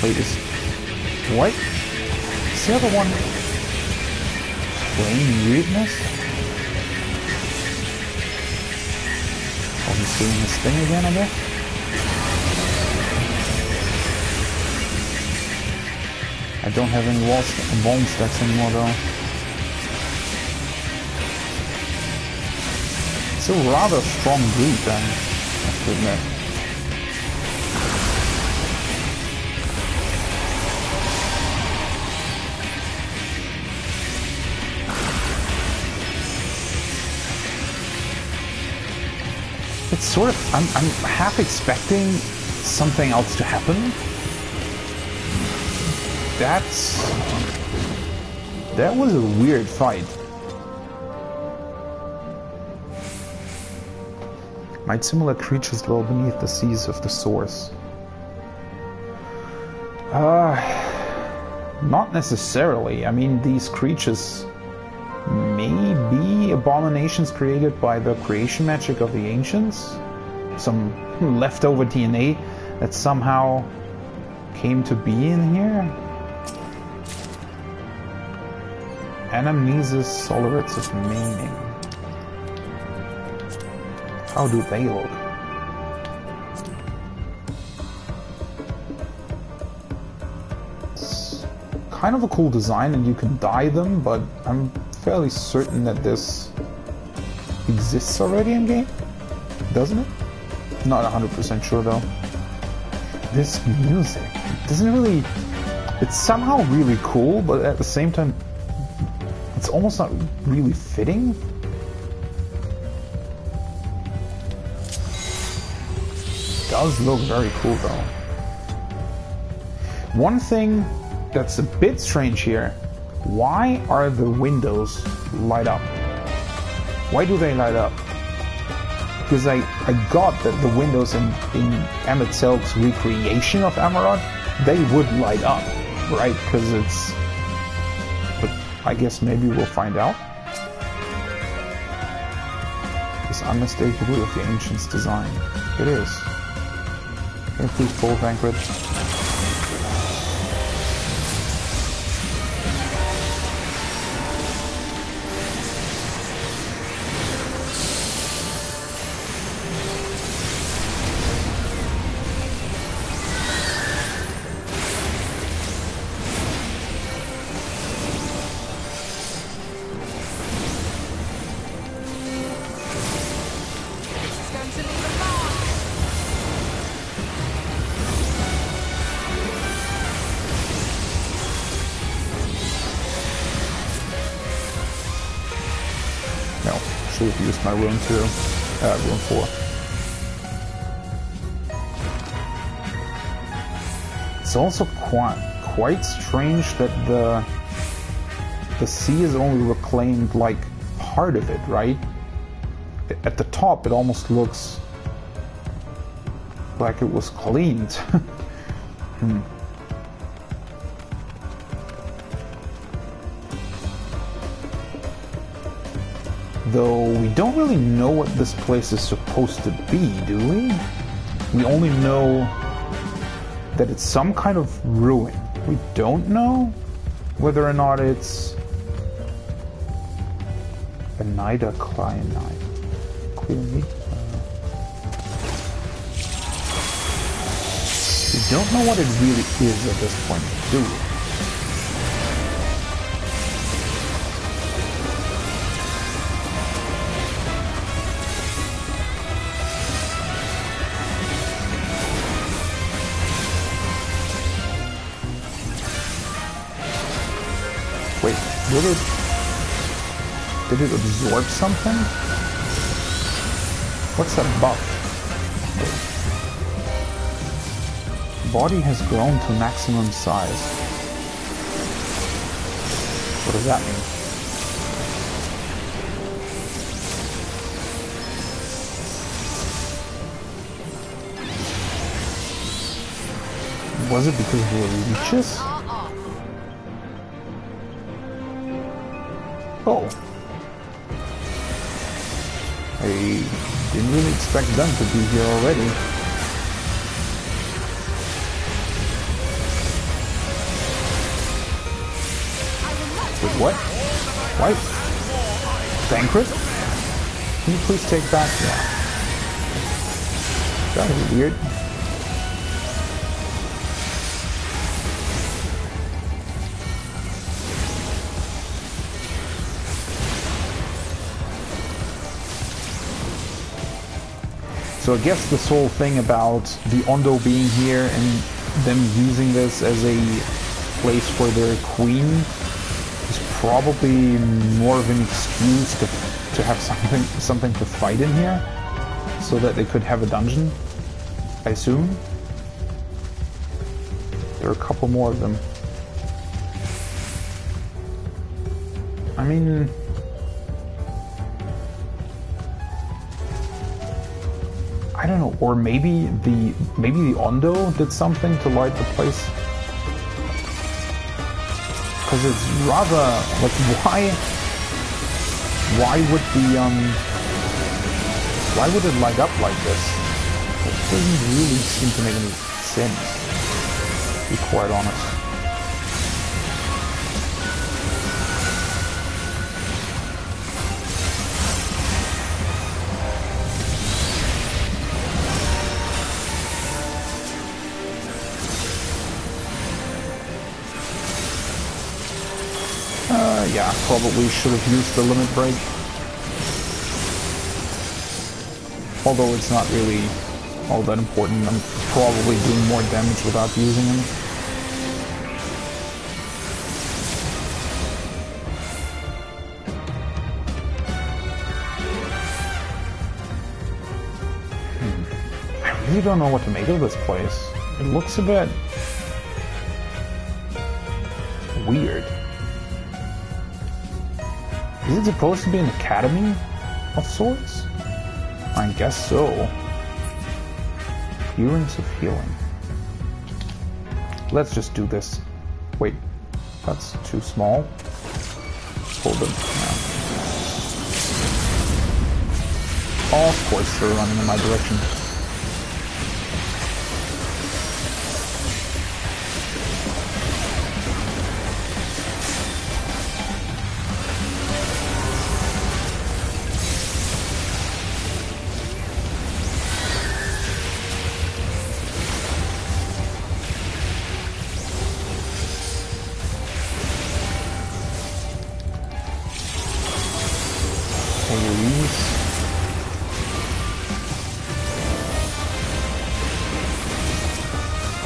Wait, what? Is the other one playing weirdness? Oh, he's doing this thing again, I guess? I don't have any bomb stacks anymore though. It's a rather strong group then, I have to admit. It's sort of, I'm half expecting something else to happen. That was a weird fight. Might similar creatures dwell beneath the seas of the source? Not necessarily. I mean, these creatures may be abominations created by the creation magic of the ancients. Some leftover DNA that somehow came to be in here. Anamnesis Solarates of Meaning. How do they look? It's kind of a cool design and you can dye them, but I'm fairly certain that this exists already in game, doesn't it? Not 100% sure though. This music doesn't really... It's somehow really cool, but at the same time it's almost not really fitting. It does look very cool though. One thing that's a bit strange here, why are the windows light up? Why do they light up? Because I got that the windows in Emmett Selk's recreation of Amarok, they would light up, right? Because it's... But I guess maybe we'll find out. It's unmistakably of the ancients' design. It is. Can you please pull Vanquish? should have used my rune 2, rune 4. It's also quite strange that the sea is only reclaimed like part of it, right? At the top it almost looks like it was cleaned. Though we don't really know what this place is supposed to be, do we? We only know that it's some kind of ruin. We don't know whether or not it's a Nida Cyanide. Clearly. We don't know what it really is at this point, do we? Wait, did it absorb something? What's that buff? Body has grown to maximum size. What does that mean? Was it because we're leeches? Oh. I didn't really expect them to be here already. Wait, what? What? Banquet? Can you please take that? Yeah. That was weird. So I guess this whole thing about the Ondo being here and them using this as a place for their queen is probably more of an excuse to have something to fight in here, so that they could have a dungeon, I assume. There are a couple more of them. I mean, I don't know, or maybe the Ondo did something to light the place. Because it's rather like, why would it light up like this? It doesn't really seem to make any sense, to be quite honest. Yeah, probably should have used the limit break. Although it's not really all that important, I'm probably doing more damage without using them. I really don't know what to make of this place. It looks a bit weird. Is it supposed to be an academy of sorts? I guess so. Appearance of healing. Let's just do this. Wait, that's too small. Hold it. No. Oh, of course they're running in my direction.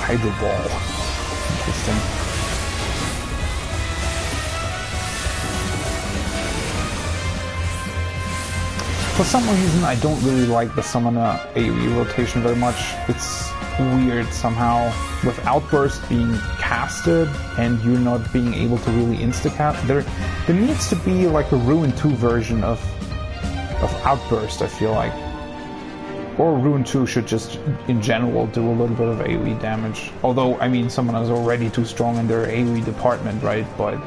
Hydro ball. Interesting. For some reason, I don't really like the summoner AoE rotation very much. It's weird somehow, with Outburst being casted and you not being able to really insta-cast. There needs to be like a Ruin 2 version of Outburst, I feel like. Or Ruin 2 should just, in general, do a little bit of AoE damage. Although, I mean, summoners are already too strong in their AoE department, right? But,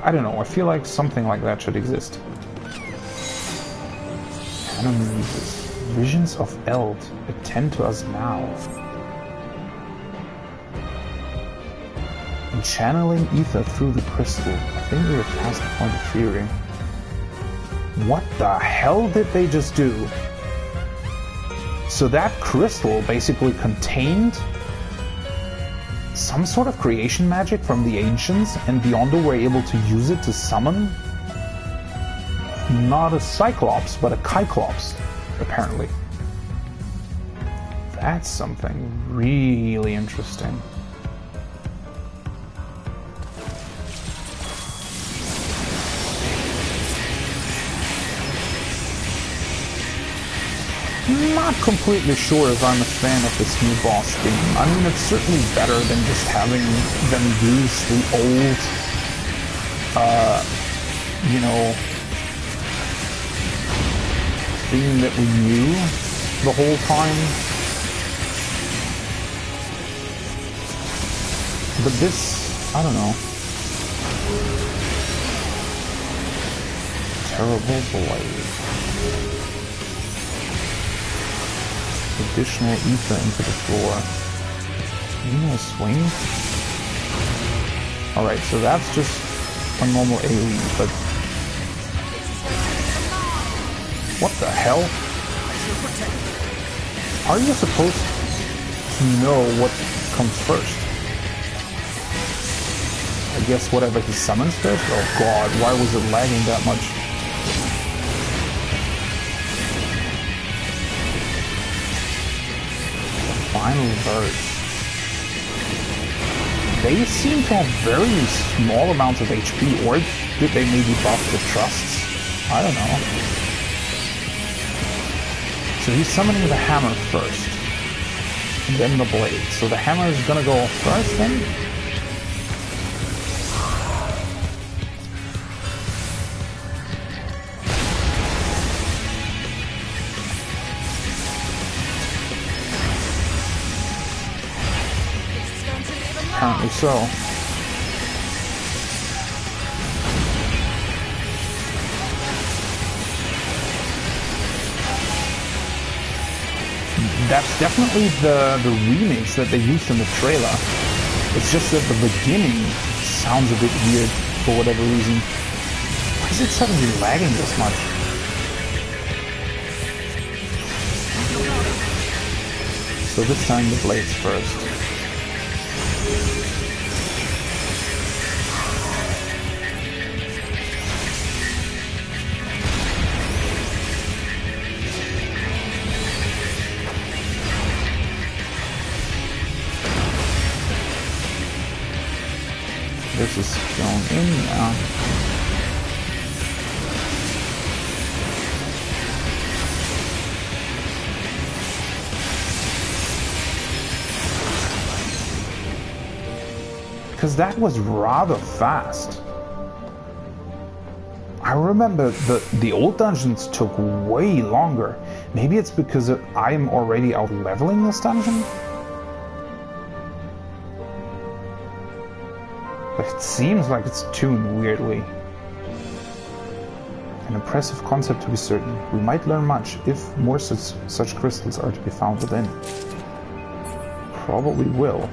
I don't know, I feel like something like that should exist. Enemies. Visions of Eld. Attend to us now. And channeling ether through the crystal. I think we have passed the point of fury. What the hell did they just do? So that crystal basically contained some sort of creation magic from the ancients, and Beyonder were able to use it to summon not a Cyclops, but a Kyclops, apparently. That's something really interesting. Not completely sure if I'm a fan of this new boss game. I mean, it's certainly better than just having them use the old, you know, theme that we knew the whole time. But this, I don't know. Terrible blade. Additional ether into the floor. You know, swing? Alright, so that's just a normal AoE, but... What the hell? Are you supposed to know what comes first? I guess whatever he summons first? Oh god, why was it lagging that much? Final verse. They seem to have very small amounts of HP, or did they maybe buff the trusts? I don't know. So he's summoning the hammer first, and then the blade. So the hammer is gonna go first then? Apparently so. That's definitely the remix that they used in the trailer. It's just that the beginning sounds a bit weird for whatever reason. Why is it suddenly lagging this much? So this time the blades first. This is going in now. Because that was rather fast. I remember the old dungeons took way longer. Maybe it's because I'm already out leveling this dungeon? But it seems like it's tuned weirdly. An impressive concept to be certain. We might learn much if more such crystals are to be found within. Probably will.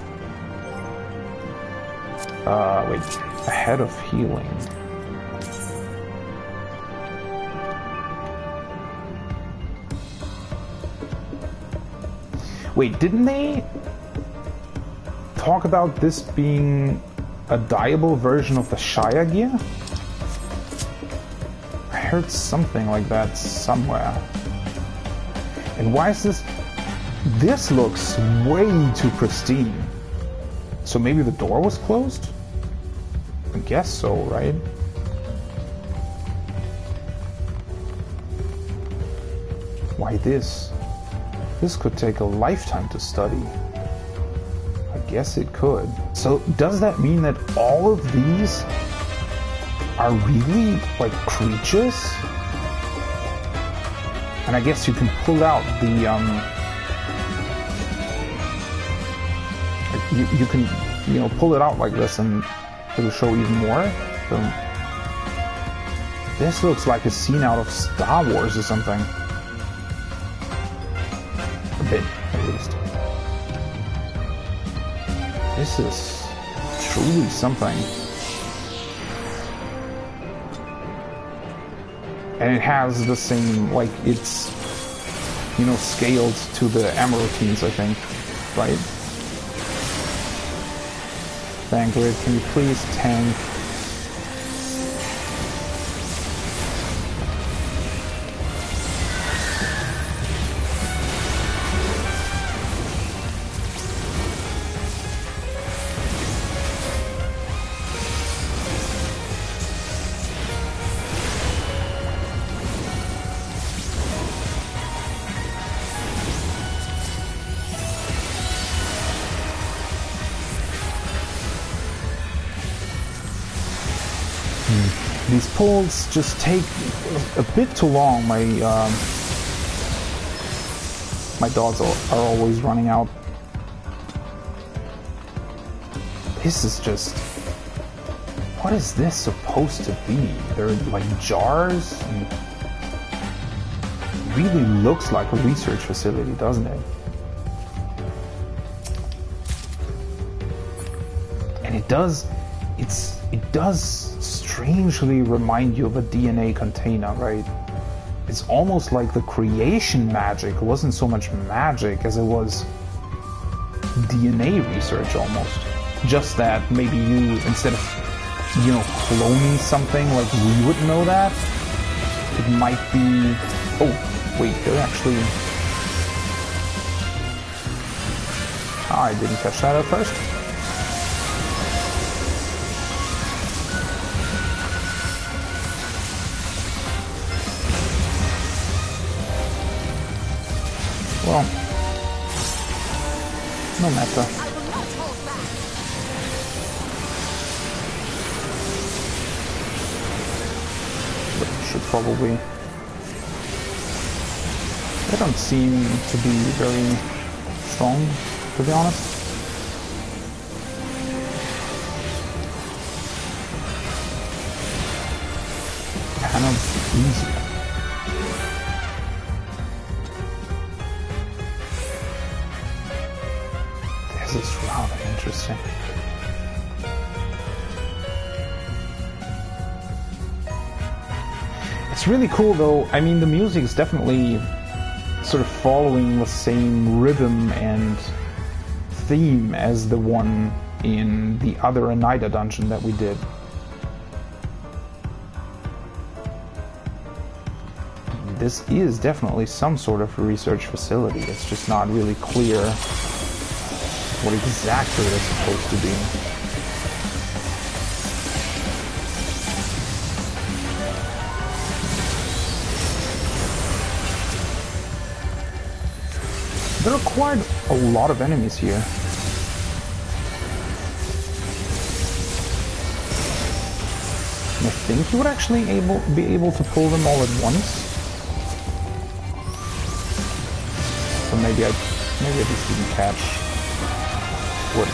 Wait. Ahead of healing. Wait, didn't they talk about this being a dyeable version of the Shire gear? I heard something like that somewhere. And why is this... This looks way too pristine. So maybe the door was closed? I guess so, right? Why this? This could take a lifetime to study. I guess it could. So does that mean that all of these are really like creatures? And I guess you can pull out the you can, you know, pull it out like this and it'll show even more. So this looks like a scene out of Star Wars or something. A bit, at least. This is truly something. And it has the same, like, it's, you know, scaled to the Emeraltines, I think, right? Vanguard, can you please tank? These pulls just take a bit too long. My dogs are always running out. This is just... what is this supposed to be? They're like jars? And it really looks like a research facility, doesn't it? And it does strangely remind you of a DNA container, right? It's almost like the creation magic wasn't so much magic as it was DNA research almost. Just that maybe you, instead of, you know, cloning something like we would know that, it might be... oh, wait, they're actually... I didn't catch that at first. Well, no matter. But should probably... they don't seem to be very strong, to be honest. Kind of easy. This is rather interesting. It's really cool though. I mean, the music is definitely sort of following the same rhythm and theme as the one in the other Oneida dungeon that we did. This is definitely some sort of research facility. It's just not really clear what exactly it's supposed to be. There are quite a lot of enemies here. And I think you would actually be able to pull them all at once. So maybe I just didn't catch what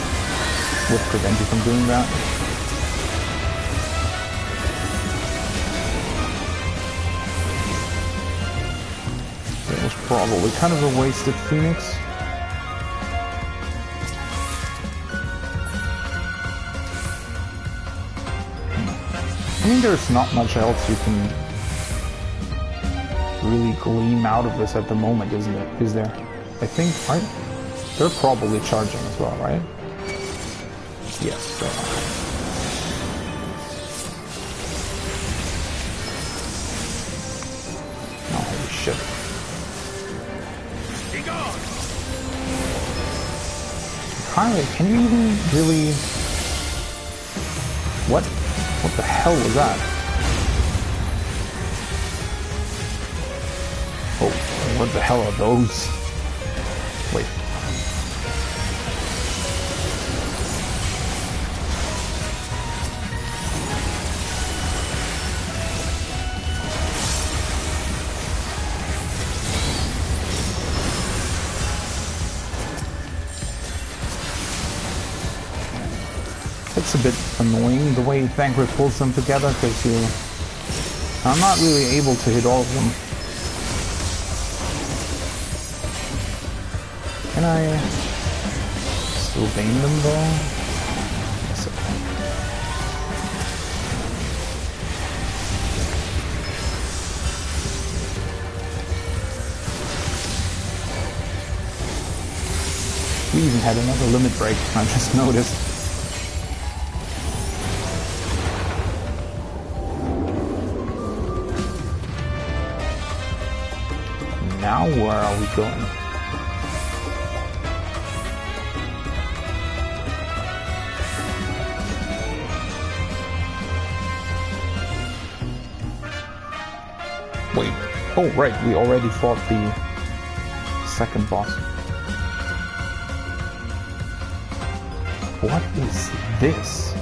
would prevent you from doing that. That was probably kind of a wasted Phoenix. I mean, there's not much else you can really glean out of this at the moment, isn't it? Is there? I think, right? They're probably charging as well, right? Yes, they are. Oh, holy shit. Finally, can you even really... What the hell was that? Oh, What the hell are those? Wait. It's a bit annoying the way Thancred pulls them together, because I'm not really able to hit all of them. Can I still bane them though? Yes, I can. We even had another limit break, I just noticed. Now where are we going? Wait. Oh, right. We already fought the second boss. What is this?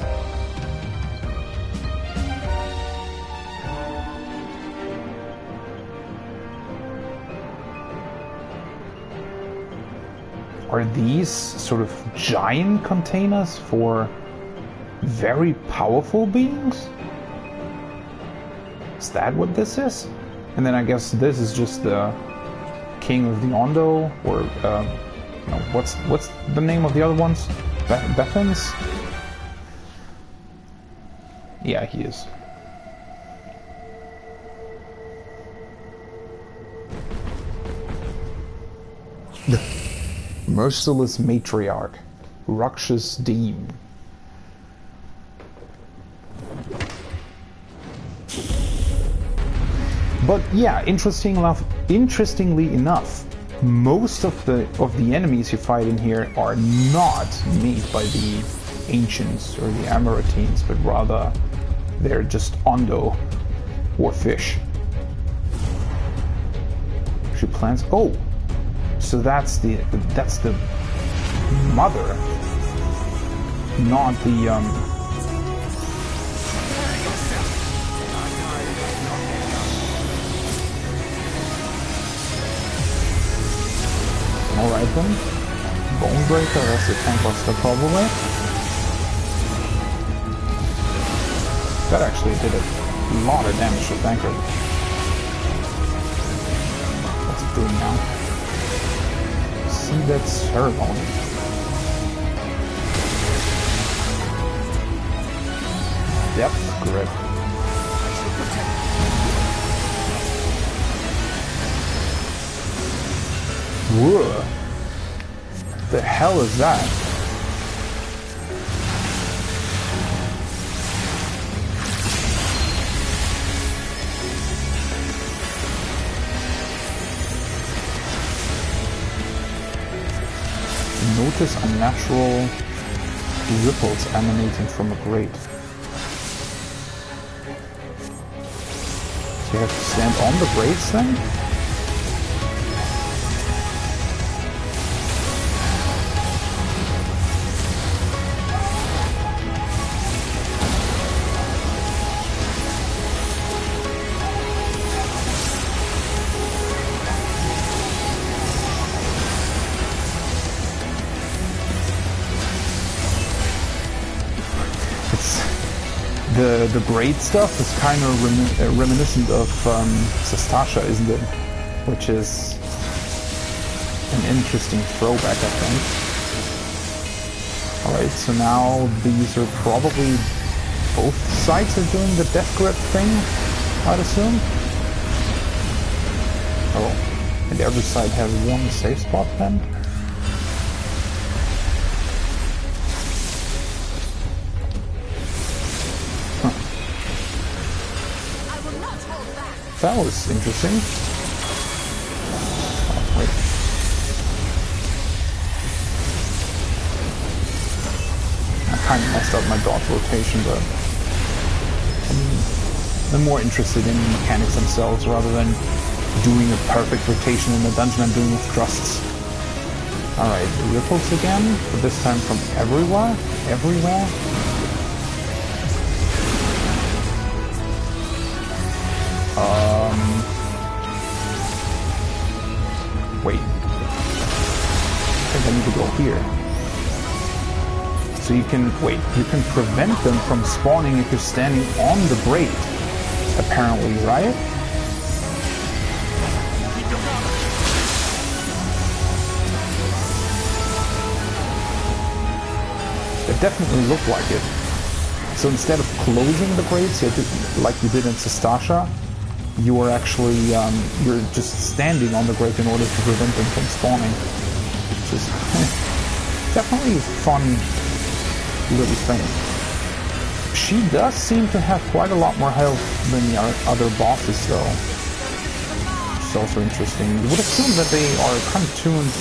Are these sort of giant containers for very powerful beings? Is that what this is? And then I guess this is just the king of the Ondo, or no, what's the name of the other ones? Bethans? Yeah, he is. Merciless Matriarch, Rakshas Deem. But yeah, interestingly enough, most of the enemies you fight in here are not made by the ancients or the Amaratines, but rather they're just Ondo or fish. She plants. Oh. So that's the mother, not the Alright then. Bonebreaker, that's the tank buster probably. That actually did a lot of damage to Thancred. What's it doing now? See that ceremony. Depth grip. Whoa. The hell is that? Notice unnatural ripples emanating from a grate. So you have to stand on the grates then? The grade stuff is kind of reminiscent of Sestasha, isn't it? Which is an interesting throwback, I think. Alright, so now these are probably both sides are doing the death grip thing, I'd assume. Oh, and every side has one safe spot then? That was interesting. Oh, wait. I kind of messed up my dodge rotation, but I'm more interested in the mechanics themselves rather than doing a perfect rotation in the dungeon I'm doing with crusts. Alright, ripples again, but this time from everywhere? Everywhere? Wait. I think I need to go here. So you can, wait, you can prevent them from spawning if you're standing on the braid, apparently, right? It definitely looked like it. So instead of closing the grates, like you did in Sestasha, you are actually, you're just standing on the grate in order to prevent them from spawning. Which is definitely a fun little thing. She does seem to have quite a lot more health than the other bosses, though. Which is also interesting. You would assume that they are kind of tuned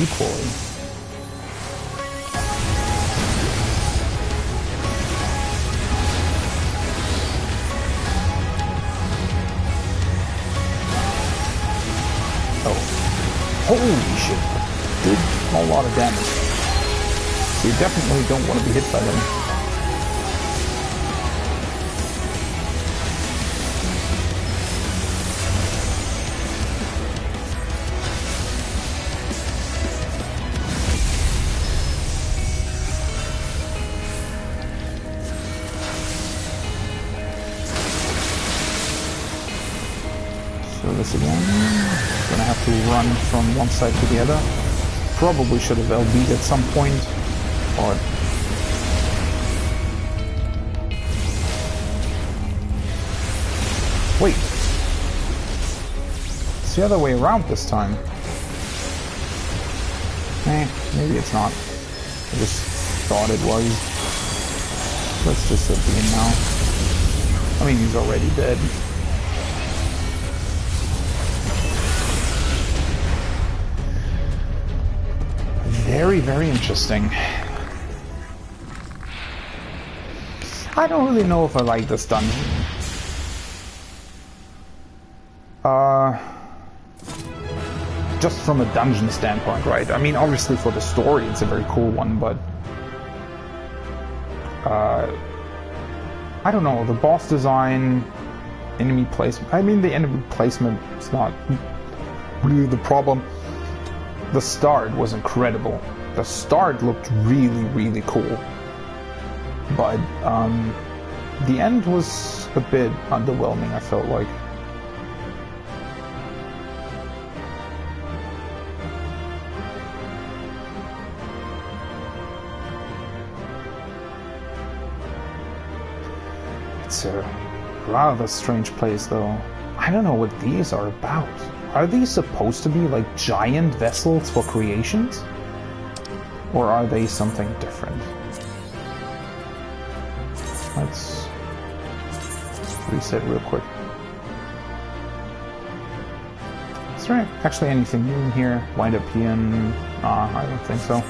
equally. Holy shit, did a lot of damage. So you definitely don't want to be hit by them. So this again. Gonna have to run from one side to the other. Probably should have LB'd at some point, but wait, it's the other way around this time. Maybe it's not. I just thought it was. Let's just LB him now. I mean, he's already dead. Very, very interesting. I don't really know if I like this dungeon. Just from a dungeon standpoint, right? I mean, obviously for the story it's a very cool one, but I don't know, the boss design, enemy placement, I mean the enemy placement is not really the problem. The start was incredible. The start looked really, really cool. But the end was a bit underwhelming, I felt like. It's a rather strange place, though. I don't know what these are about. Are these supposed to be like giant vessels for creations? Or are they something different? Let's reset real quick. Is there actually anything new in here? Wind up here? I don't think so.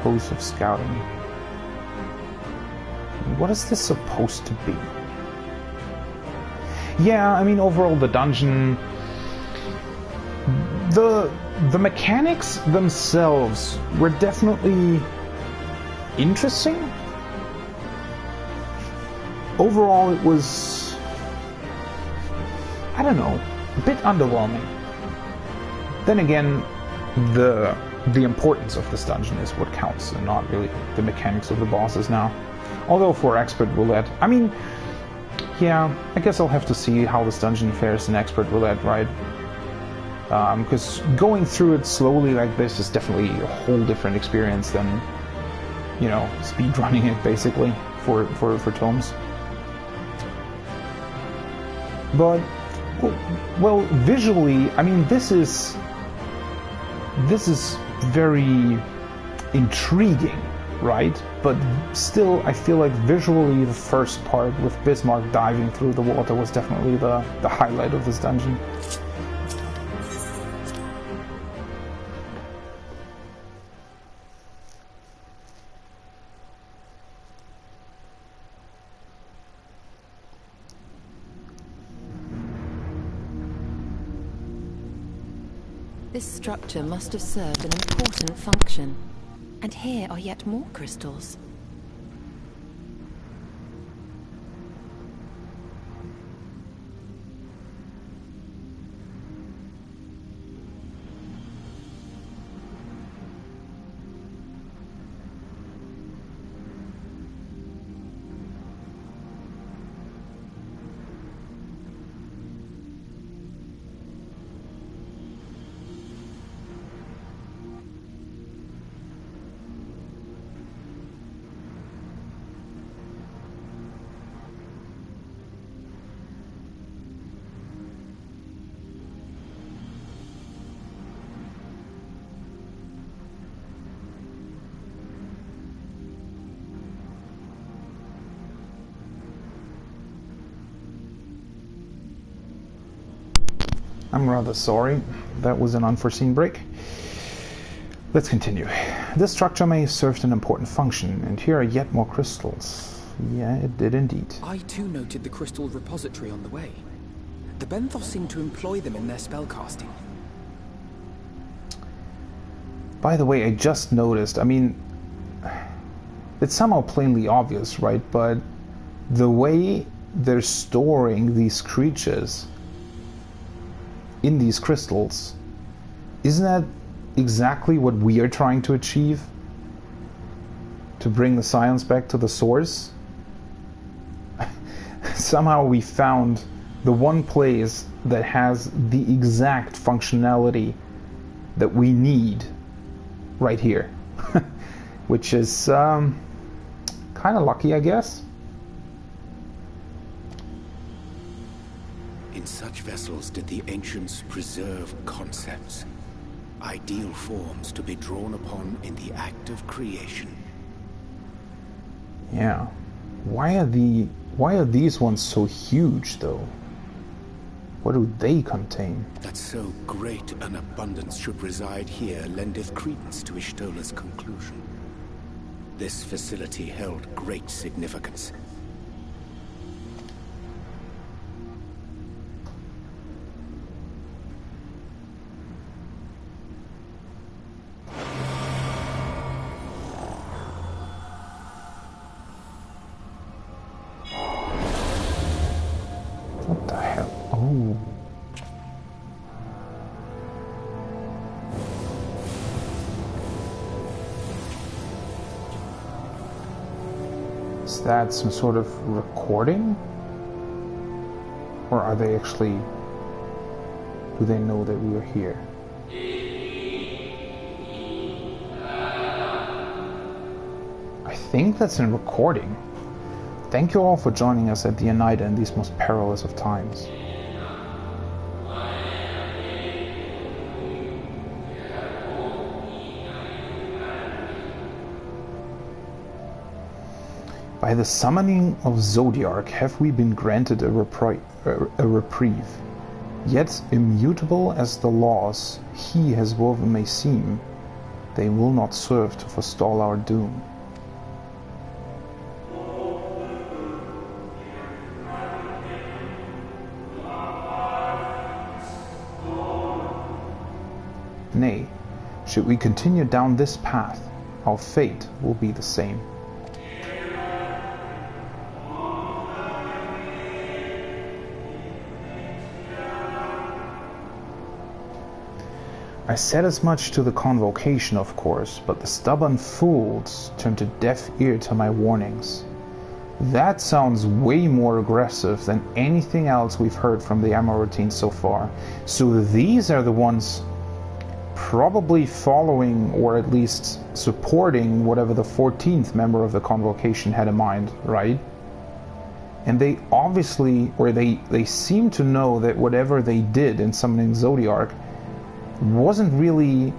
Hose of Scouting. What is this supposed to be? Yeah, I mean, overall the dungeon... The mechanics themselves were definitely interesting. Overall it was... I don't know, a bit underwhelming. Then again, the importance of this dungeon is what counts, and not really the mechanics of the bosses now. Although for expert roulette, I mean, yeah, I guess I'll have to see how this dungeon fares in expert roulette, right? Because going through it slowly like this is definitely a whole different experience than, you know, speedrunning it basically for tomes. But, well, visually, I mean, this is very intriguing, right? But still, I feel like visually the first part with Bismarck diving through the water was definitely the highlight of this dungeon.
This structure must have served an important function. And here are yet more crystals.
I'm rather sorry. That was an unforeseen break. Let's continue. This structure may have served an important function, and here are yet more crystals. Yeah, it did indeed.
I too noted the crystal repository on the way. The Benthos seem to employ them in their spellcasting.
By the way, I just noticed, I mean, it's somehow plainly obvious, right? But the way they're storing these creatures in these crystals, isn't that exactly what we are trying to achieve? To bring the science back to the source? Somehow we found the one place that has the exact functionality that we need right here. Which is kind of lucky, I guess.
In such vessels did the ancients preserve concepts, ideal forms to be drawn upon in the act of creation.
Yeah. Why are these ones so huge, though? What do they contain?
That so great an abundance should reside here lendeth credence to Ishtola's conclusion. This facility held great significance.
What the hell? Oh. Is that some sort of recording? Or are they actually... do they know that we are here? I think that's a recording. Thank you all for joining us at the Oneida in these most perilous of times. By the summoning of Zodiark have we been granted a reprieve. Yet, immutable as the laws he has woven may seem, they will not serve to forestall our doom. Nay, should we continue down this path, our fate will be the same. I said as much to the convocation, of course, but the stubborn fools turned a deaf ear to my warnings. That sounds way more aggressive than anything else we've heard from the Amaranthines so far. So these are the ones probably following or at least supporting whatever the 14th member of the convocation had in mind, right? And they obviously, or they seem to know that whatever they did in summoning Zodiark wasn't really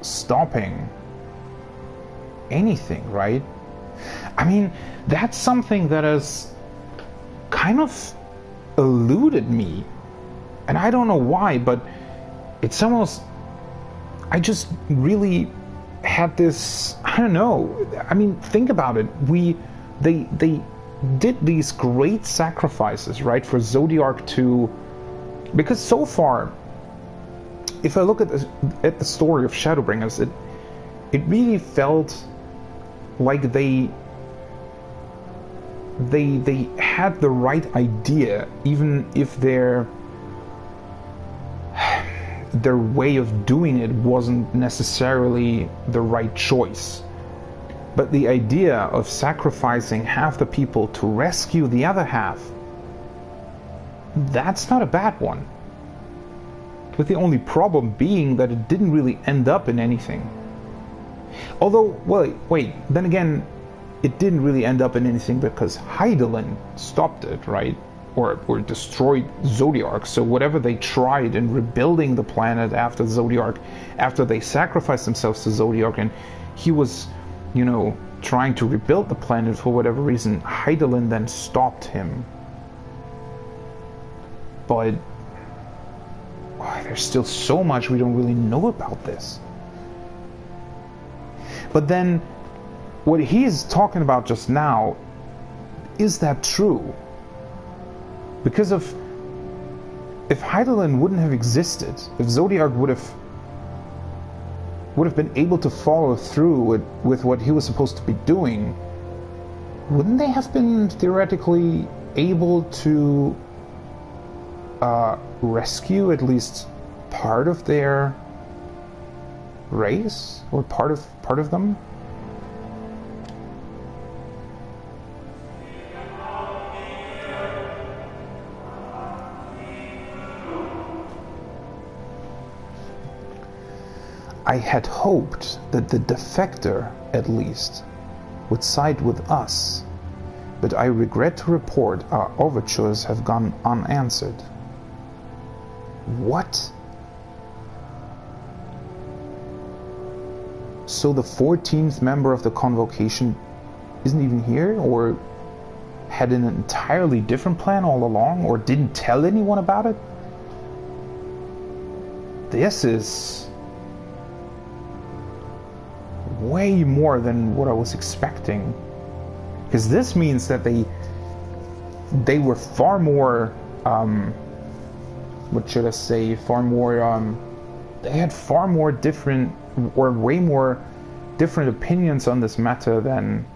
stopping anything, right? I mean, that's something that has kind of eluded me. And I don't know why, but it's almost... I just really had this... I don't know. I mean, think about it. They did these great sacrifices, right, for Zodiark to... Because so far, if I look at the story of Shadowbringers, it really felt like they had the right idea, even if their way of doing it wasn't necessarily the right choice. But the idea of sacrificing half the people to rescue the other half, that's not a bad one. With the only problem being that it didn't really end up in anything. Although, well, wait, then again, it didn't really end up in anything because Hydaelyn stopped it, right? Or destroyed Zodiark. So whatever they tried in rebuilding the planet after Zodiark, after they sacrificed themselves to Zodiark, and he was, you know, trying to rebuild the planet for whatever reason, Hydaelyn then stopped him. But there's still so much we don't really know about this. But then, what he is talking about just now, is that true? Because if Hydaelyn wouldn't have existed, if Zodiark would have been able to follow through with what he was supposed to be doing, wouldn't they have been theoretically able to rescue at least part of their race, or part of them? I had hoped that the defector, at least, would side with us, but I regret to report our overtures have gone unanswered. What? So the 14th member of the Convocation isn't even here, or had an entirely different plan all along, or didn't tell anyone about it? This is way more than what I was expecting, because this means that they were far more what should I say, far more they had far more different, or way more different opinions on this matter than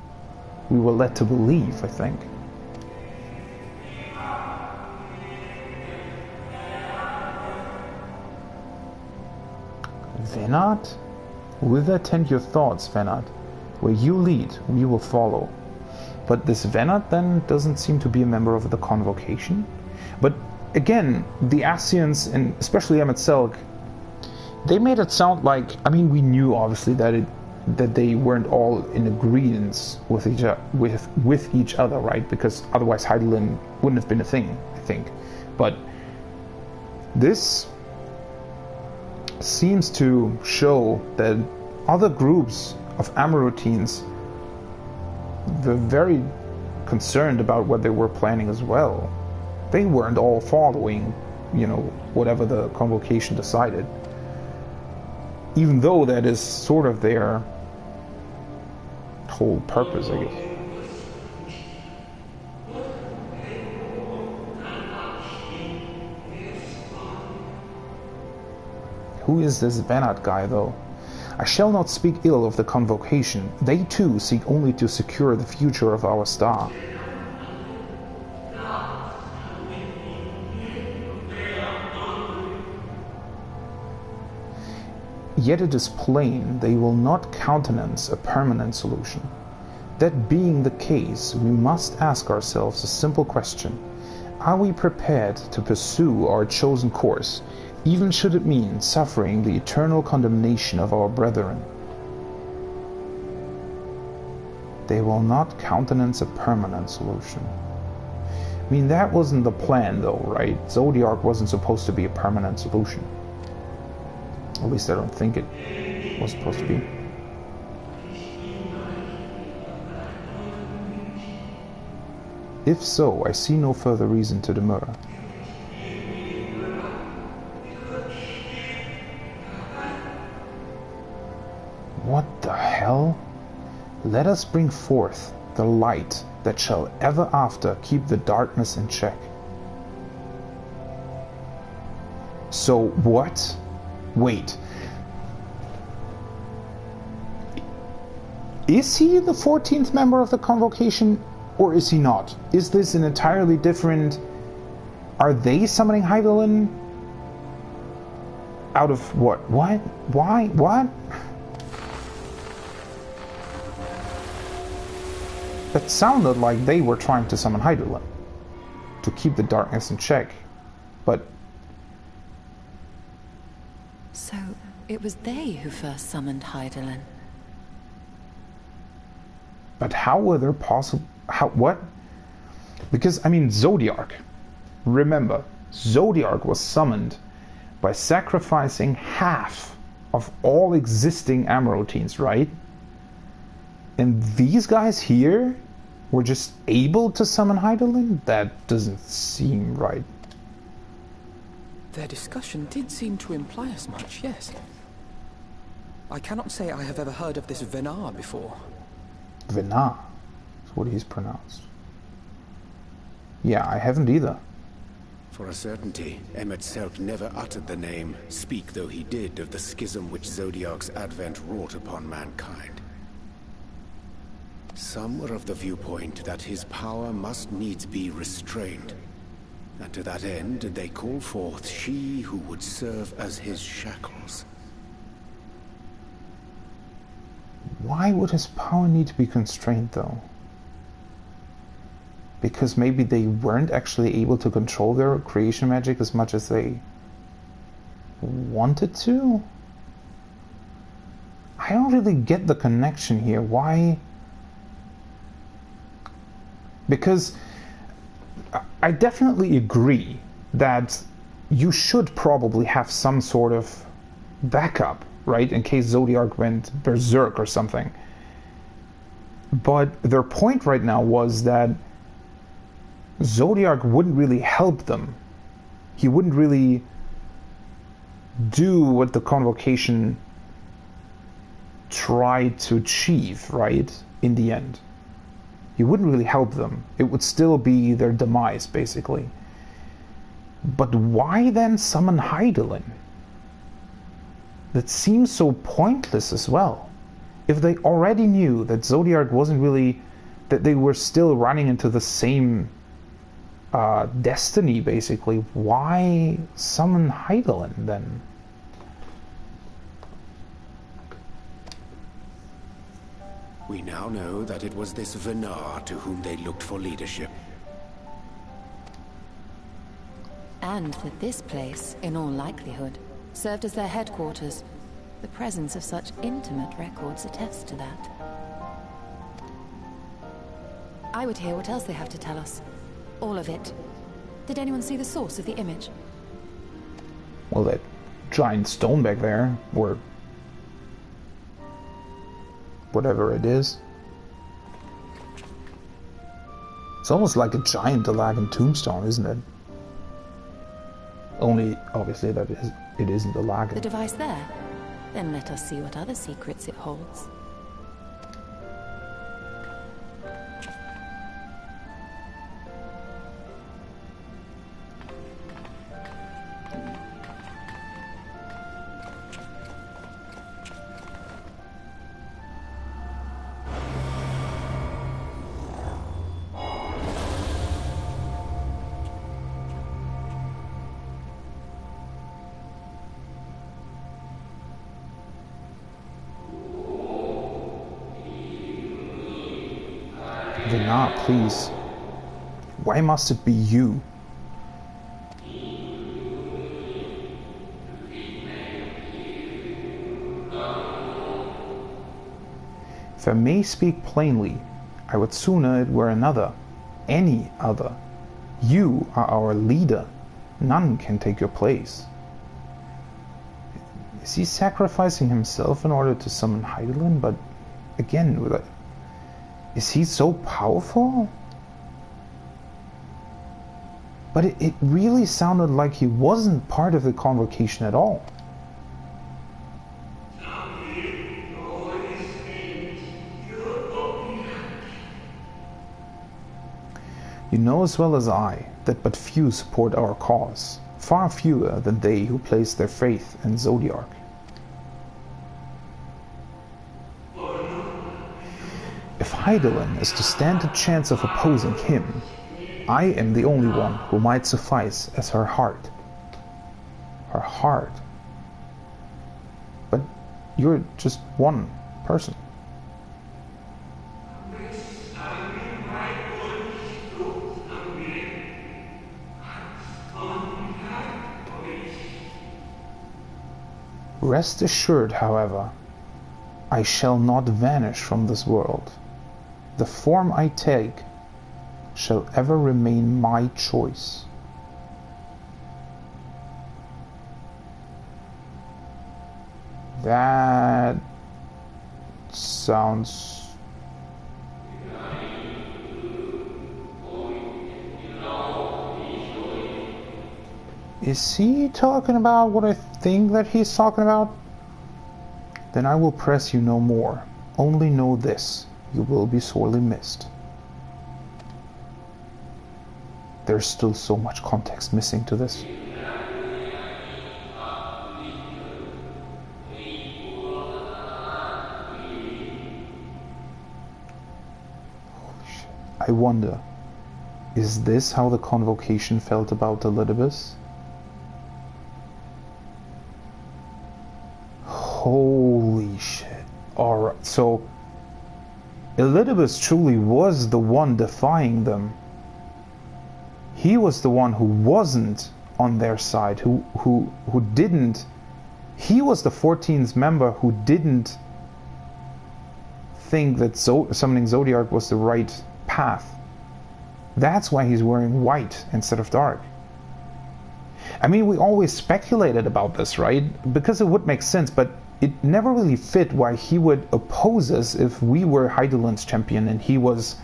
we were led to believe, I think. Venat? With attend your thoughts, Venat. Where you lead, we will follow. But this Venat then doesn't seem to be a member of the Convocation. But again, the Ascians, and especially Emet-Selch, they made it sound like, I mean, we knew obviously that they weren't all in agreement with each other, right? Because otherwise Hydaelyn wouldn't have been a thing, I think. But this seems to show that other groups of Amaroutines were very concerned about what they were planning as well. They weren't all following, you know, whatever the Convocation decided. Even though that is sort of their whole purpose, I guess. Who is this Venat guy, though? I shall not speak ill of the Convocation. They too seek only to secure the future of our star. Yet it is plain they will not countenance a permanent solution. That being the case, we must ask ourselves a simple question. Are we prepared to pursue our chosen course, even should it mean suffering the eternal condemnation of our brethren? They will not countenance a permanent solution. I mean, that wasn't the plan, though, right? Zodiark wasn't supposed to be a permanent solution. At least I don't think it was supposed to be. If so, I see no further reason to demur. What the hell? Let us bring forth the light that shall ever after keep the darkness in check. So what? Wait. Is he the 14th member of the Convocation, or is he not? Is this an entirely different... Are they summoning Hydaelyn? Out of what? What? Why? What? That sounded like they were trying to summon Hydaelyn to keep the darkness in check, but...
So, it was they who first summoned Hydaelyn.
But how were there possible... How... What? Because, I mean, Zodiark. Remember, Zodiark was summoned by sacrificing half of all existing Amroteans, right? And these guys here were just able to summon Hydaelyn? That doesn't seem right.
Their discussion did seem to imply as much, yes. I cannot say I have ever heard of this Venar before.
Venar? That's what he's pronounced. Yeah, I haven't either.
For a certainty, Emet-Selch never uttered the name, speak though he did of the schism which Zodiark's advent wrought upon mankind. Some were of the viewpoint that his power must needs be restrained, and to that end did they call forth she who would serve as his shackles.
Why would his power need to be constrained, though? Because maybe they weren't actually able to control their creation magic as much as they wanted to? I don't really get the connection here. Why? Because I definitely agree that you should probably have some sort of backup, right? In case Zodiark went berserk or something. But their point right now was that Zodiark wouldn't really help them. He wouldn't really do what the Convocation tried to achieve, right? In the end. He wouldn't really help them. It would still be their demise, basically. But why then summon Hydaelyn? That seems so pointless as well. If they already knew that Zodiark wasn't really... that they were still running into the same destiny, basically, why summon Hydaelyn then?
We now know that it was this Venar to whom they looked for leadership.
And that this place, in all likelihood, served as their headquarters. The presence of such intimate records attests to that. I would hear what else they have to tell us. All of it. Did anyone see the source of the image?
Well, that giant stone back there, or whatever it is. It's almost like a giant Delagan tombstone, isn't it? Only, obviously, that it isn't Delagan.
The device there? Then let us see what other secrets it holds.
Venar, please. Why must it be you? If I may speak plainly, I would sooner it were another, any other. You are our leader. None can take your place. Is he sacrificing himself in order to summon Hydaelyn? But again, is he so powerful? But it really sounded like he wasn't part of the Convocation at all. You know as well as I that but few support our cause. far fewer than they who place their faith in Zodiark. If Hydaelyn is to stand a chance of opposing him, I am the only one who might suffice as her heart. Her heart. But you're just one person. Rest assured, however, I shall not vanish from this world. The form I take shall ever remain my choice. That sounds... Is he talking about what I think that he's talking about? Then I will press you no more. Only know this, you will be sorely missed. There's still so much context missing to this. Holy shit. I wonder, is this how the Convocation felt about Elidibus? Holy shit. Alright, so Elidibus truly was the one defying them. He was the one who wasn't on their side, who didn't. He was the 14th member who didn't think that summoning Zodiark was the right path. That's why he's wearing white instead of dark. I mean, we always speculated about this, right? Because it would make sense, but it never really fit why he would oppose us if we were Hydaelyn's champion and he was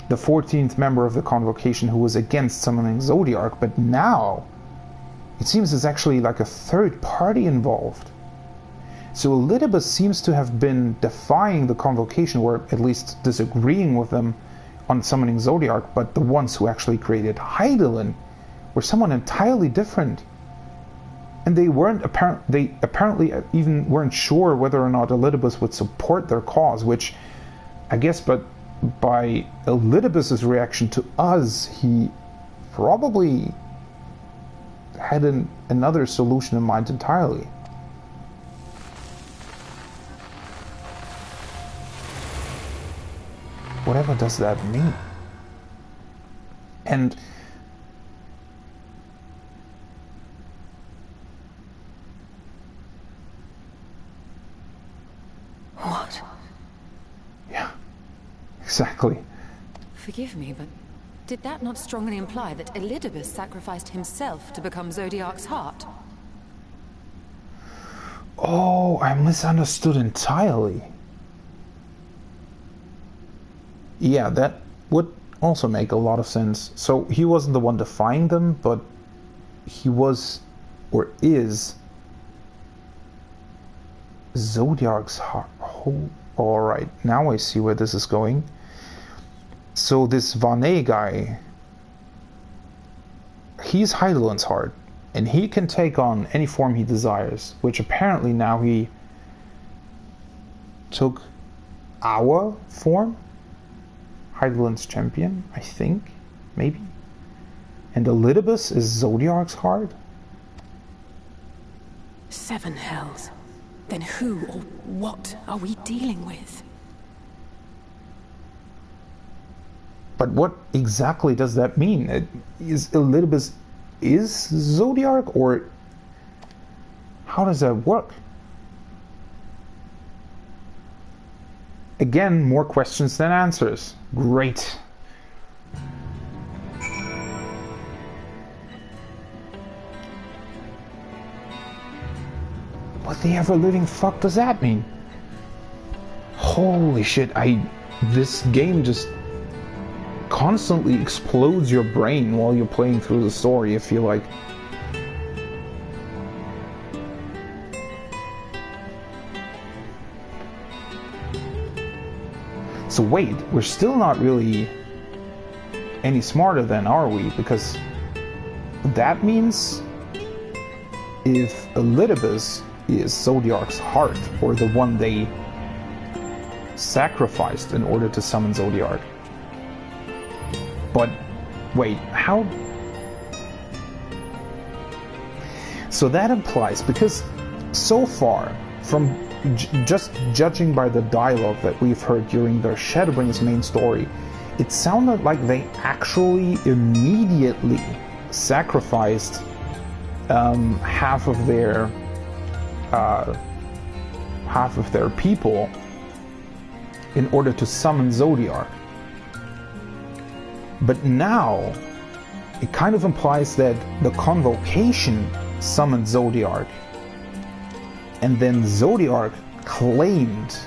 the 14th member of the Convocation who was against summoning Zodiark. But now it seems there's actually like a third party involved. So Elidibus seems to have been defying the Convocation, or at least disagreeing with them on summoning Zodiark, but the ones who actually created Hydaelyn were someone entirely different. And they apparently even weren't sure whether or not Elidibus would support their cause, which I guess, but by Elidibus's reaction to us, he probably had another solution in mind entirely. Whatever does that mean? And
what?
Yeah, exactly.
Forgive me, but did that not strongly imply that Elidibus sacrificed himself to become Zodiark's heart?
Oh, I misunderstood entirely. Yeah, that would also make a lot of sense. So he wasn't the one defying them, but he was, or is, Zodiark's heart. Oh, alright, now I see where this is going. So this Varney guy, he's Hydaelyn's heart, and he can take on any form he desires, which apparently now he took our form, Hydaelyn's champion, I think, maybe. And Elidibus is Zodiark's heart?
7 hells. Then who or what are we dealing with?
But what exactly does that mean? Is Elidibus Zodiark, or how does that work? Again, more questions than answers. Great. What the ever-living fuck does that mean? Holy shit, this game just constantly explodes your brain while you're playing through the story, I feel like. So wait, we're still not really any smarter then, are we? Because that means if Elidibus is Zodiark's heart, or the one they sacrificed in order to summon Zodiark. But wait, how? So that implies, because so far, from just judging by the dialogue that we've heard during the Shadowbringers main story, it sounded like they actually immediately sacrificed half of their people in order to summon Zodiark. But now it kind of implies that the Convocation summoned Zodiark, and then Zodiark claimed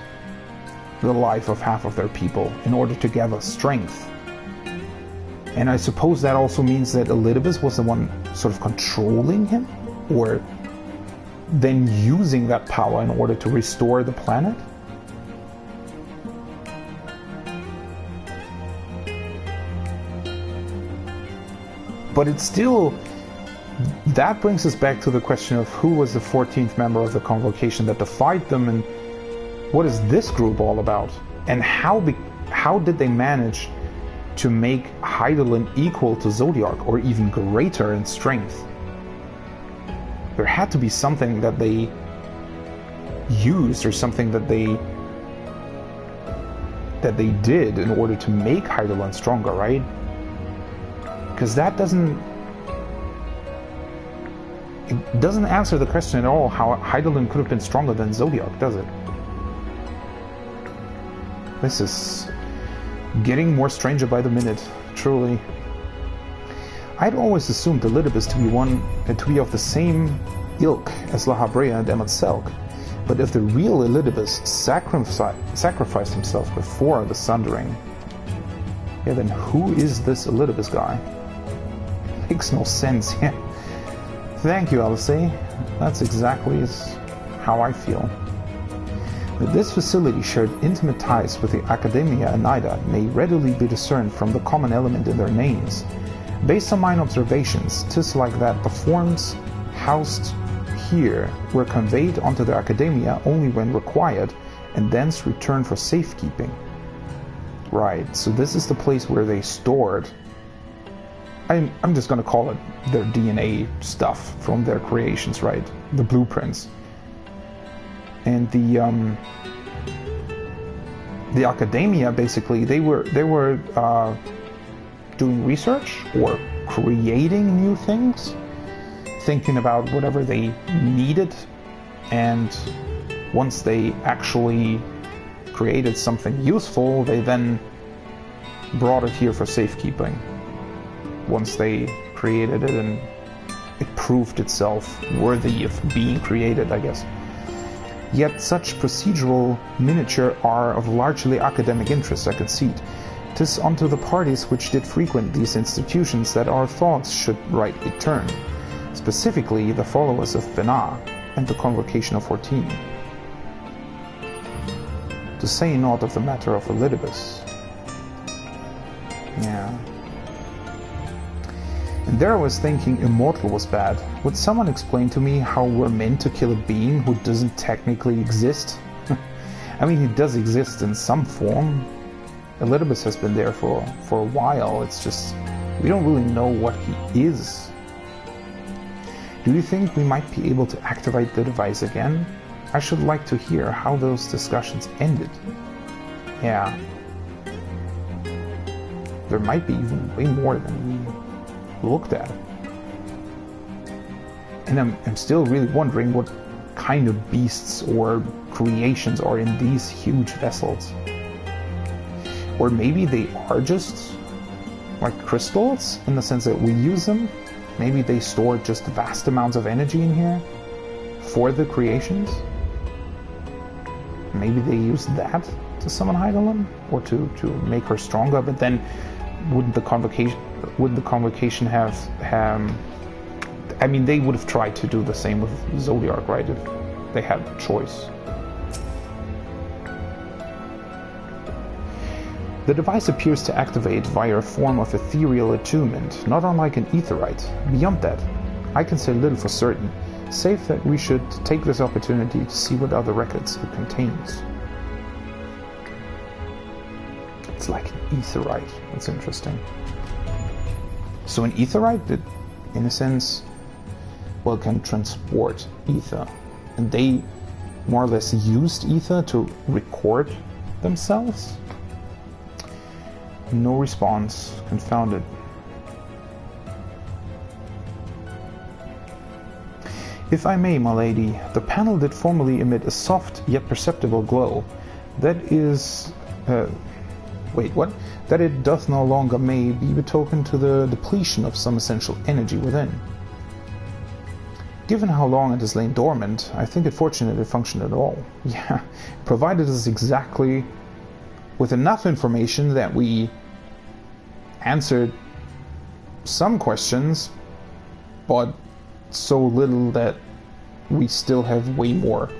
the life of half of their people in order to gather strength. And I suppose that also means that Elidibus was the one sort of controlling him, or then using that power in order to restore the planet? But it's still... that brings us back to the question of who was the 14th member of the Convocation that defied them, and what is this group all about? And how did they manage to make Hydaelyn equal to Zodiark, or even greater in strength? There had to be something that they used, or something that they did in order to make Hydaelyn stronger, right? Because that doesn't answer the question at all how Hydaelyn could have been stronger than Zodiark, does it? This is getting more stranger by the minute, truly. I'd always assumed Elidibus to be of the same ilk as La Habrea and Emet-Selch, but if the real Elidibus sacrificed himself before the Sundering, yeah, then who is this Elidibus guy? Makes no sense, yeah. Thank you, Alice. That's exactly how I feel. That this facility shared intimate ties with the Academia Anaida may readily be discerned from the common element in their names. Based on mine observations, 'tis like that the forms housed here were conveyed onto the Academia only when required, and thence returned for safekeeping. Right, so this is the place where they stored... I'm just gonna call it their DNA stuff from their creations, right? The blueprints. And the Academia, basically, they were doing research or creating new things, thinking about whatever they needed, and once they actually created something useful, they then brought it here for safekeeping. Once they created it and it proved itself worthy of being created, I guess. Yet such procedural miniature are of largely academic interest, I concede. 'Tis unto the parties which did frequent these institutions that our thoughts should rightly turn, specifically the followers of Benah and the Convocation of 14. To say naught of the matter of Elidibus. Yeah. And there I was thinking Immortal was bad. Would someone explain to me how we're meant to kill a being who doesn't technically exist? I mean, he does exist in some form. Elidibus has been there for a while, it's just... we don't really know what he is. Do you think we might be able to activate the device again? I should like to hear how those discussions ended. Yeah. There might be even way more than we looked at. And I'm still really wondering what kind of beasts or creations are in these huge vessels. Or maybe they are just like crystals, in the sense that we use them. Maybe they store just vast amounts of energy in here for the creations. Maybe they use that to summon Hydaelyn, or to make her stronger, but then would the Convocation have I mean, they would have tried to do the same with Zodiark, right, if they had the choice. The device appears to activate via a form of ethereal attunement, not unlike an aetherite. Beyond that, I can say little for certain, save that we should take this opportunity to see what other records it contains. It's like an aetherite. That's interesting. So an aetherite, that, in a sense, well, can transport ether. And they more or less used ether to record themselves? No response. Confounded. If I may, my lady, the panel did formerly emit a soft yet perceptible glow. That is... wait, what? That it doth no longer may be betokened to the depletion of some essential energy within. Given how long it has lain dormant, I think it fortunate it functioned at all. Yeah, it provided us exactly with enough information that we answered some questions, but so little that we still have way more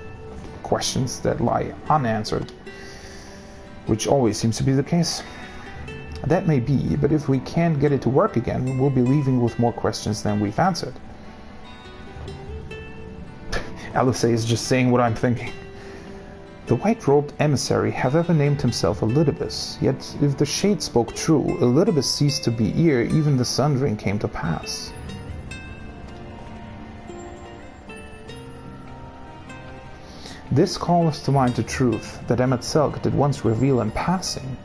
questions that lie unanswered, which always seems to be the case. That may be, but if we can't get it to work again, we'll be leaving with more questions than we've answered. Alice is just saying what I'm thinking. The white-robed emissary have ever named himself Elidibus, yet if the shade spoke true, Elidibus ceased to be ere even the sundering came to pass. This calls to mind the truth that Emet-Selch did once reveal in passing,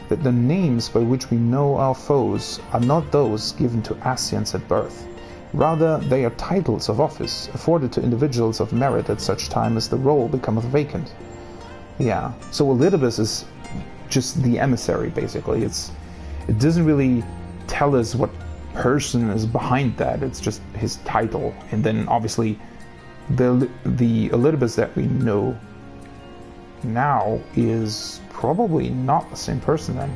that the names by which we know our foes are not those given to Ascians at birth. Rather, they are titles of office afforded to individuals of merit at such time as the role becometh vacant. Yeah, so Elidibus is just the emissary, basically. It doesn't really tell us what person is behind that, it's just his title. And then, obviously, the Elidibus that we know now is probably not the same person then.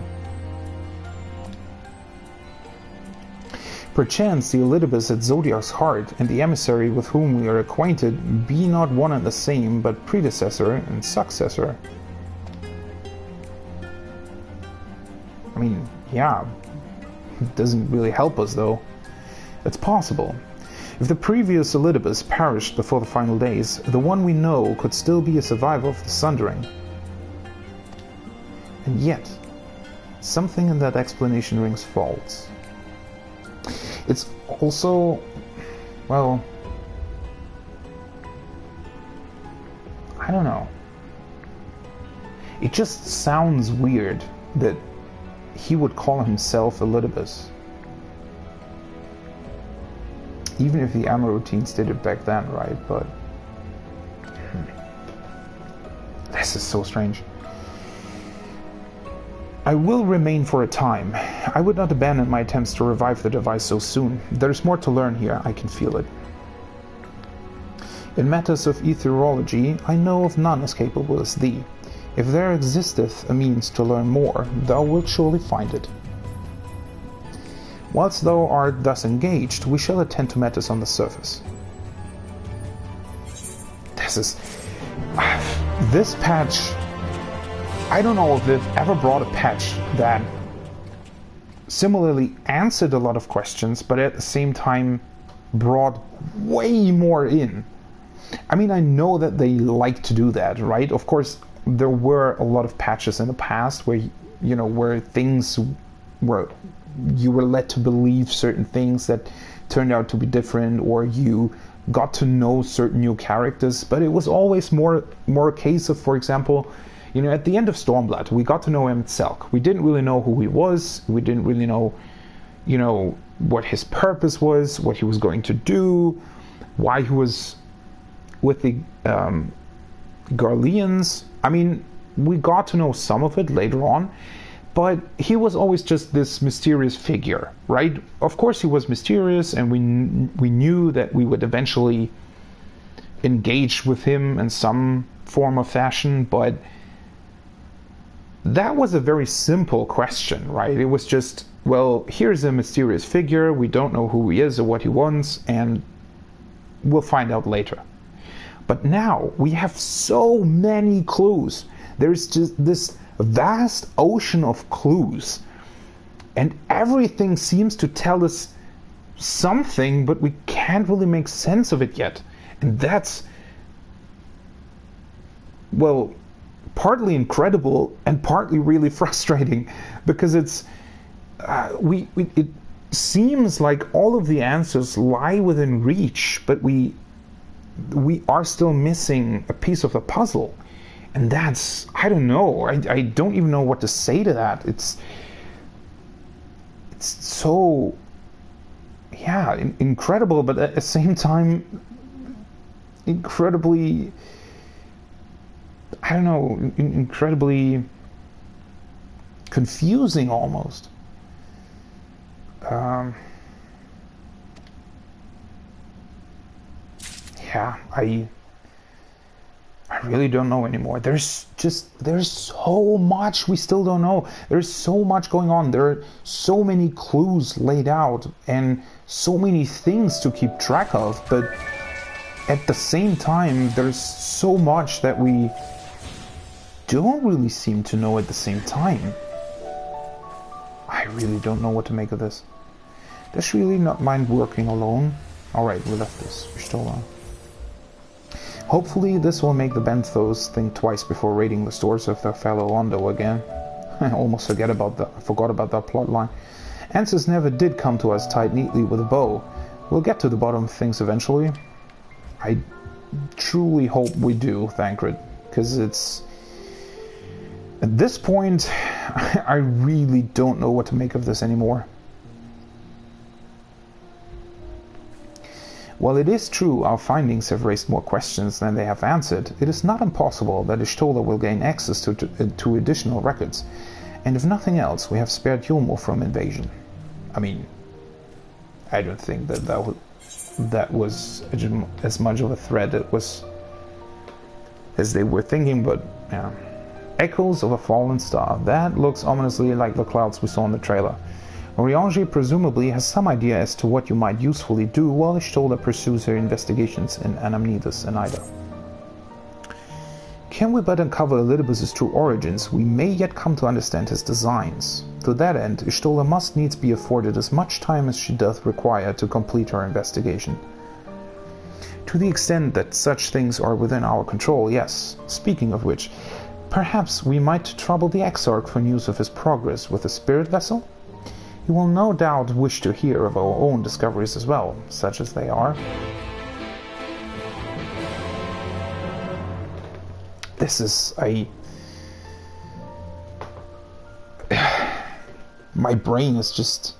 Perchance the Elidibus at Zodiac's heart and the emissary with whom we are acquainted be not one and the same, but predecessor and successor. I mean, yeah, it doesn't really help us though. It's possible. If the previous Elidibus perished before the final days, the one we know could still be a survivor of the Sundering. And yet, something in that explanation rings false. It's also, well, I don't know. It just sounds weird that he would call himself Elidibus. Even if the armor routines did it back then, right? But this is so strange. I will remain for a time. I would not abandon my attempts to revive the device so soon. There is more to learn here, I can feel it. In matters of etherology, I know of none as capable as thee. If there existeth a means to learn more, thou wilt surely find it. Whilst thou art thus engaged, we shall attend to matters on the surface. This patch... I don't know if they've ever brought a patch that similarly answered a lot of questions, but at the same time brought way more in. I mean, I know that they like to do that, right? Of course, there were a lot of patches in the past where, you know, where things were, you were led to believe certain things that turned out to be different, or you got to know certain new characters, but it was always more a case of, for example, you know, at the end of Stormblood, we got to know Emet-Selch. We didn't really know who he was. We didn't really know, you know, what his purpose was, what he was going to do, why he was with the Garleans. I mean, we got to know some of it later on, but he was always just this mysterious figure, right? Of course he was mysterious, and we knew that we would eventually engage with him in some form or fashion, but that was a very simple question, right? It was just, well, here's a mysterious figure, we don't know who he is or what he wants, and we'll find out later. But now we have so many clues There's just this vast ocean of clues, and everything seems to tell us something, but we can't really make sense of it yet. And that's, well, partly incredible and partly really frustrating, because it's it seems like all of the answers lie within reach, but we are still missing a piece of the puzzle. And that's, I don't know, I don't even know what to say to that. It's so, yeah, incredible, but at the same time, incredibly, I don't know, incredibly confusing almost. Yeah, I really don't know anymore. There's so much we still don't know. There's so much going on. There are so many clues laid out and so many things to keep track of, but at the same time, there's so much that we don't really seem to know at the same time. I really don't know what to make of this. Does she really not mind working alone? Alright, we left this. We're still on. Hopefully this will make the Benthos think twice before raiding the stores of their fellow Ondo again. I almost forgot about that plotline. Answers never did come to us tied neatly with a bow. We'll get to the bottom of things eventually. I truly hope we do, Thancred, because it's... At this point, I really don't know what to make of this anymore. While it is true our findings have raised more questions than they have answered, it is not impossible that Y'shtola will gain access to additional records, and if nothing else, we have spared Yulmore from invasion. I mean, I don't think that was as much of a threat as they were thinking, but yeah. Echoes of a fallen star. That looks ominously like the clouds we saw in the trailer. Oriange presumably has some idea as to what you might usefully do while Y'shtola pursues her investigations in Anamnesis and Ida. Can we but uncover Elidibus's true origins, we may yet come to understand his designs. To that end, Y'shtola must needs be afforded as much time as she doth require to complete her investigation. To the extent that such things are within our control, yes. Speaking of which, perhaps we might trouble the Exarch for news of his progress with the spirit vessel? He will no doubt wish to hear of our own discoveries as well, such as they are. This is a... My brain is just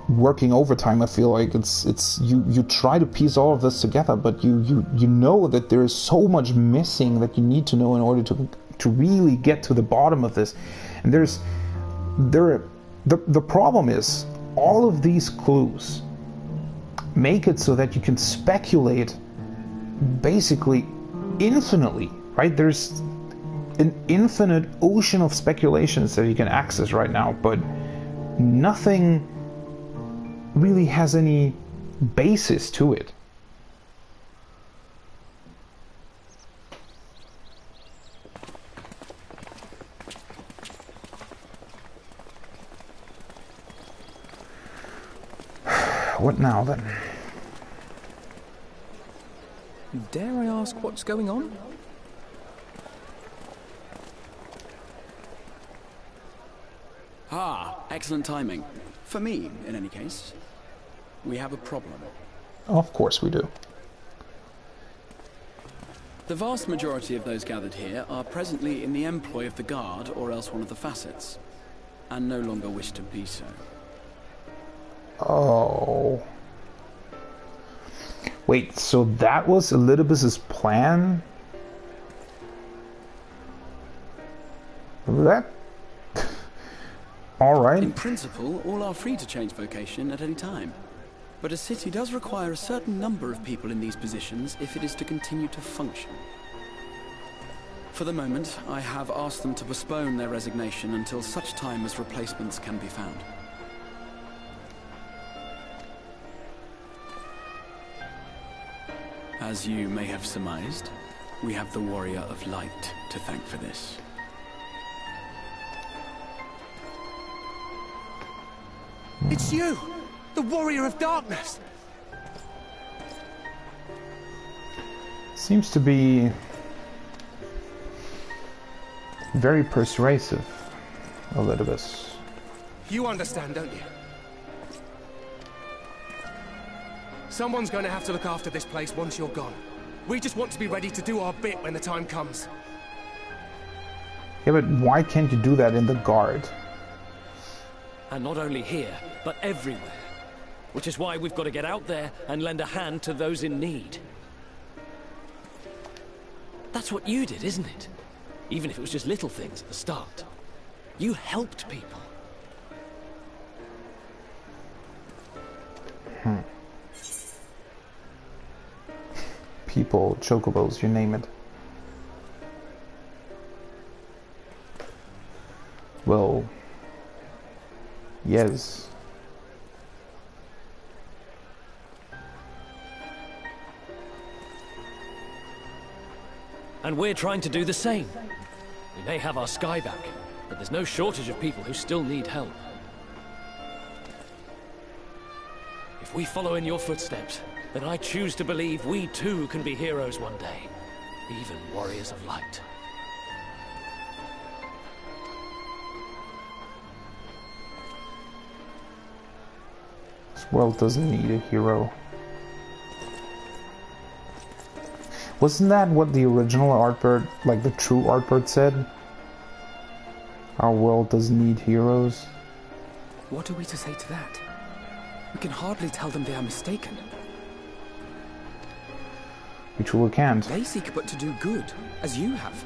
working overtime. I feel like it's you try to piece all of this together, but you know that there is so much missing that you need to know in order to really get to the bottom of this. And the problem is all of these clues make it so that you can speculate basically infinitely, right? There's an infinite ocean of speculations that you can access right now, but nothing really has any basis to it. What now, then?
Dare I ask what's going on?
Ah, excellent timing. For me, in any case. We have a problem.
Of course we do.
The vast majority of those gathered here are presently in the employ of the Guard or else one of the facets, and no longer wish to be so.
Oh. Wait, so that was Elidibus's plan? That... Alright.
In principle, all are free to change vocation at any time. But a city does require a certain number of people in these positions if it is to continue to function. For the moment, I have asked them to postpone their resignation until such time as replacements can be found. As you may have surmised, We have the Warrior of Light to thank for this.
It's you! The Warrior of Darkness!
Seems to be very persuasive, Elizabeth.
You understand, don't you? Someone's going to have to look after this place once you're gone. We just want to be ready to do our bit when the time comes.
Yeah, but why can't you do that in the guard?
And not only here, but everywhere. Which is why we've got to get out there and lend a hand to those in need. That's what you did, isn't it? Even if it was just little things at the start. You helped people.
People, chocobos, you name it. Well, yes.
And we're trying to do the same. We may have our sky back, but there's no shortage of people who still need help. If we follow in your footsteps, then I choose to believe we too can be heroes one day. Even warriors of light.
This world doesn't need a hero. Wasn't that what the original Artbird, like the true Artbird, said? Our world doesn't need heroes.
What are we to say to that? We can hardly tell them they are mistaken.
We truly can't.
They seek but to do good, as you have.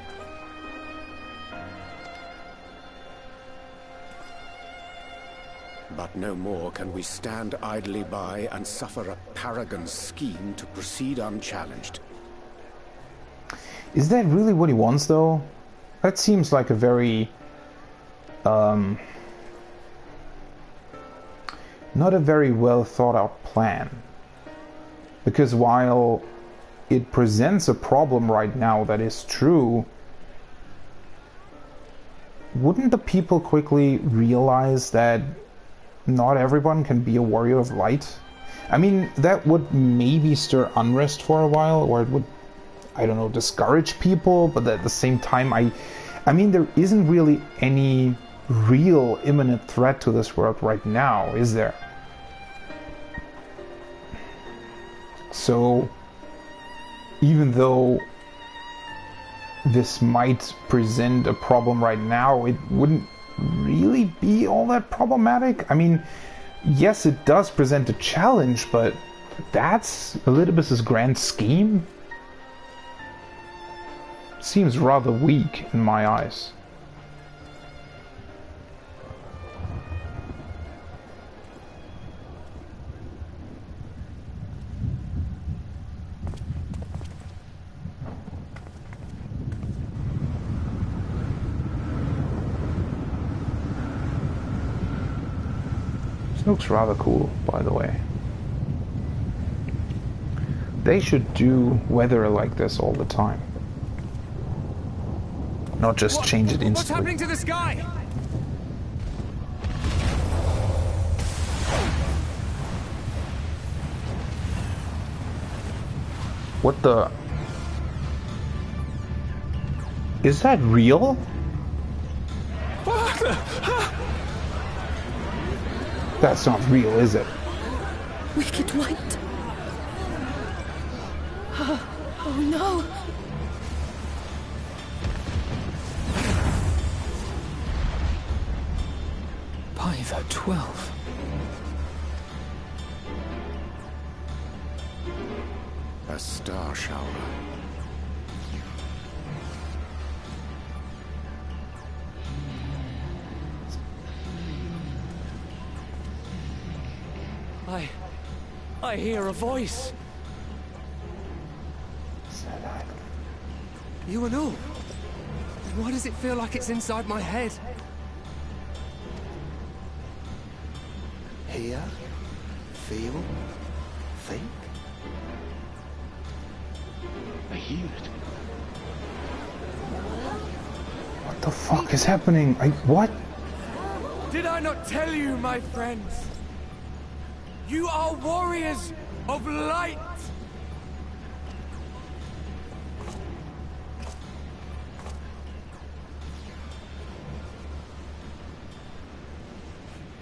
But no more can we stand idly by and suffer a paragon's scheme to proceed unchallenged.
Is that really what he wants, though? That seems like a very... not a very well thought out plan. Because while it presents a problem right now that is true, wouldn't the people quickly realize that not everyone can be a warrior of light? I mean, that would maybe stir unrest for a while, or it would, I don't know, discourage people, but at the same time, I mean, there isn't really any real imminent threat to this world right now, is there? So, even though this might present a problem right now, it wouldn't really be all that problematic. I mean, yes, it does present a challenge, but that's Elidibus's grand scheme? Seems rather weak in my eyes. This looks rather cool, by the way. They should do weather like this all the time. Not just change it instantly.
What's happening to the sky?
What the... Is that real? That's not real, is it?
Wicked light. Oh no.
By the 12.
A star shower.
I hear a voice.
You and all. Why does it feel like it's inside my head? Hear, feel, think.
I hear it.
the fuck is happening? What?
Did I not tell you, my friends? You are warriors of light!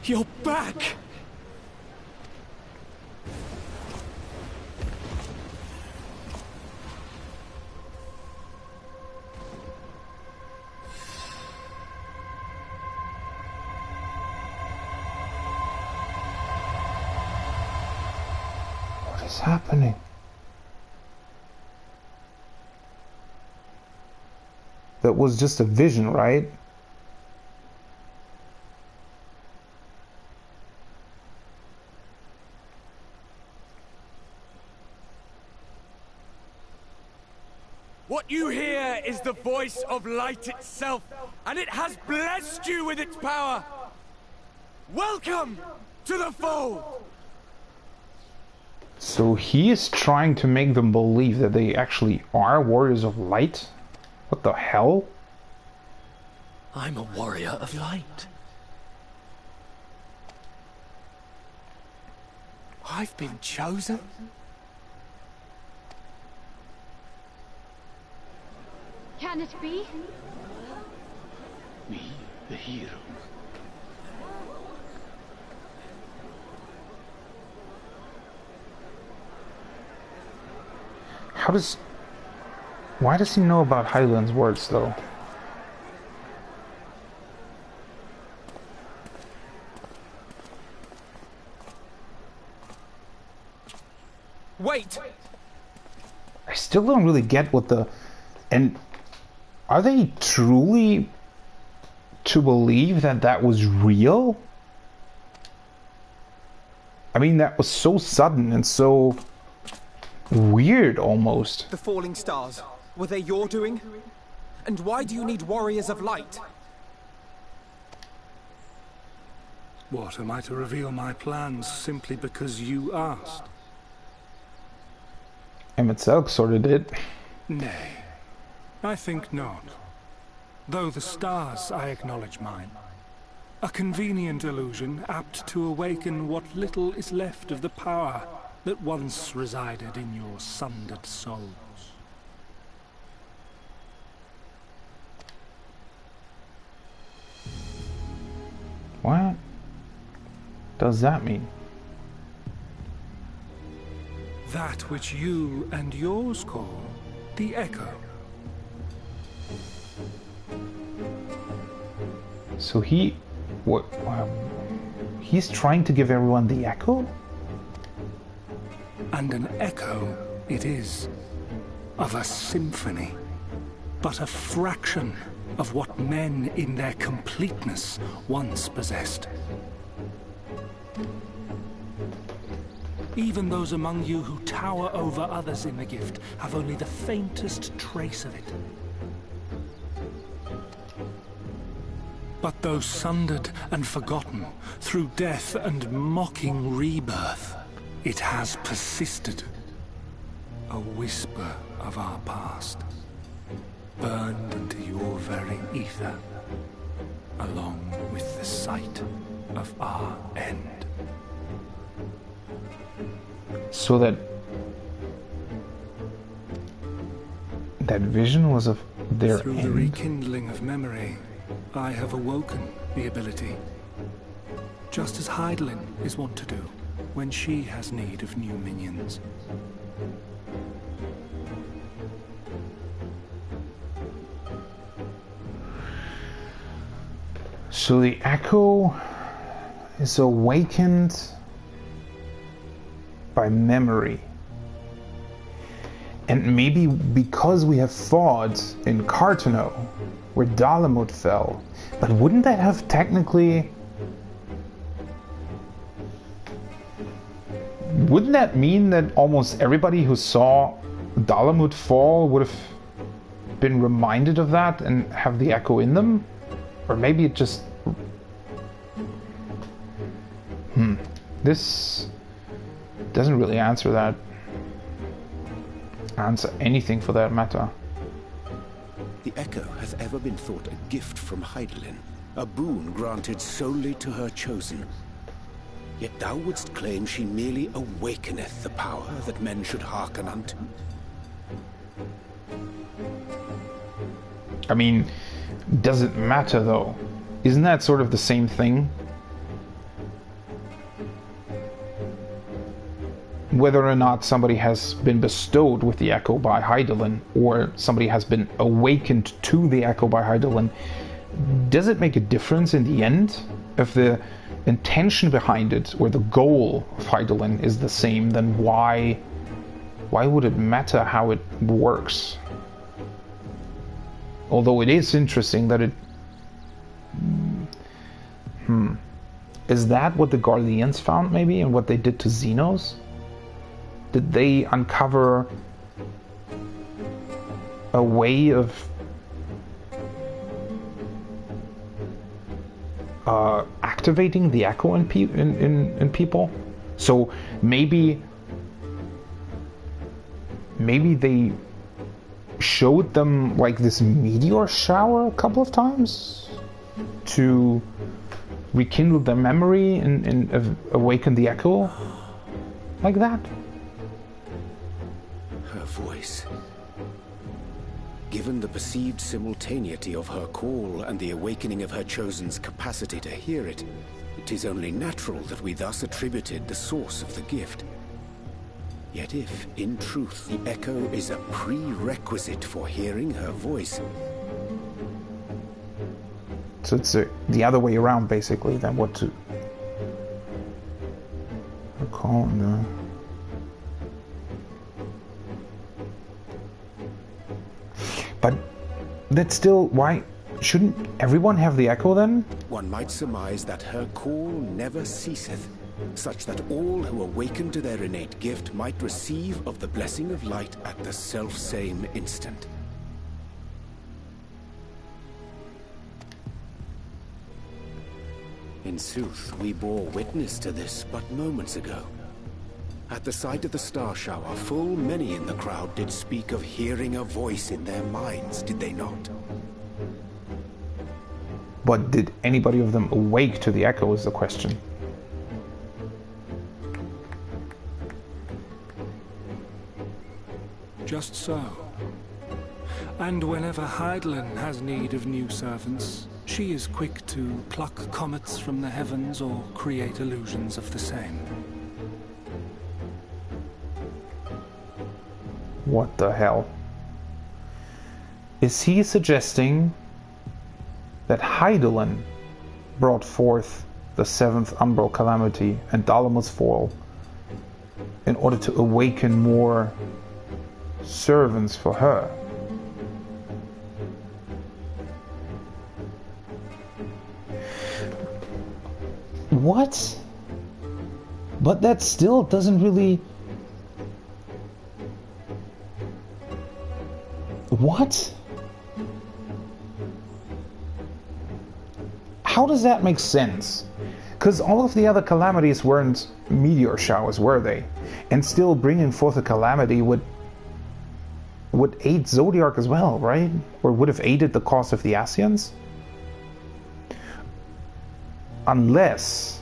You're back!
What is happening? That was just a vision, right?
What you hear is the voice of light itself, and it has blessed you with its power. Welcome to the fold!
So he is trying to make them believe that they actually are warriors of light? What the hell?
I'm a warrior of light.
I've been chosen?
Can it be?
Me, the hero.
Why does he know about Highland's words, though?
Wait!
I still don't really get what the... And are they truly to believe that that was real? I mean, that was so sudden and so weird, almost.
The falling stars, were they your doing? And why do you need warriors of light?
What, am I to reveal my plans simply because you asked?
Emet-Selch sort of did.
Nay, I think not. Though the stars, I acknowledge mine. A convenient illusion, apt to awaken what little is left of the power that once resided in your sundered souls.
What does that mean?
That which you and yours call the Echo.
So he's trying to give everyone the Echo?
And an echo it is, of a symphony, but a fraction of what men in their completeness once possessed. Even those among you who tower over others in the gift have only the faintest trace of it. But though sundered and forgotten through death and mocking rebirth, it has persisted, a whisper of our past, burned into your very ether, along with the sight of our end.
So that vision was of their
Through
end?
the rekindling of memory, I have awoken the ability, just as Hydaelyn is wont to do when she has need of new minions.
So the Echo is awakened by memory. And maybe because we have fought in Cartano, where Dalamud fell, but wouldn't that have technically... Wouldn't that mean that almost everybody who saw Dalamud fall would have been reminded of that and have the Echo in them? Or maybe it just... This doesn't really answer that. Answer anything for that matter.
The Echo hath ever been thought a gift from Hydaelyn, a boon granted solely to her chosen. Yet thou wouldst claim she merely awakeneth the power that men should hearken unto.
I mean, does it matter though? Isn't that sort of the same thing? Whether or not somebody has been bestowed with the Echo by Hydaelyn, or somebody has been awakened to the Echo by Hydaelyn, does it make a difference in the end? If the intention behind it, or the goal of Hydaelyn is the same, then why would it matter how it works? Although it is interesting that it... Is that what the Garleans found, maybe, and what they did to Xenos? Did they uncover a way of activating the Echo in people? So maybe they showed them like this meteor shower a couple of times to rekindle their memory and awaken the Echo like that?
Her voice. Given the perceived simultaneity of her call and the awakening of her chosen's capacity to hear it, it is only natural that we thus attributed the source of the gift. Yet if, in truth, the Echo is a prerequisite for hearing her voice...
So it's the other way around, basically, than what to... call it, But that's still... Why shouldn't everyone have the Echo then?
One might surmise that her call never ceaseth, such that all who awaken to their innate gift might receive of the blessing of light at the self-same instant. In sooth, we bore witness to this but moments ago. At the sight of the star shower, full many in the crowd did speak of hearing a voice in their minds, did they not?
But did anybody of them awake to the Echo is the question.
Just so. And whenever Hydaelyn has need of new servants, she is quick to pluck comets from the heavens or create illusions of the same.
What the hell? Is he suggesting that Hydaelyn brought forth the 7th Umbral Calamity and Dalamus Fall in order to awaken more servants for her? What? But that still doesn't really... What? How does that make sense? Because all of the other calamities weren't meteor showers, were they? And still bringing forth a calamity would aid Zodiark as well, right? Or would have aided the cause of the Ascians? Unless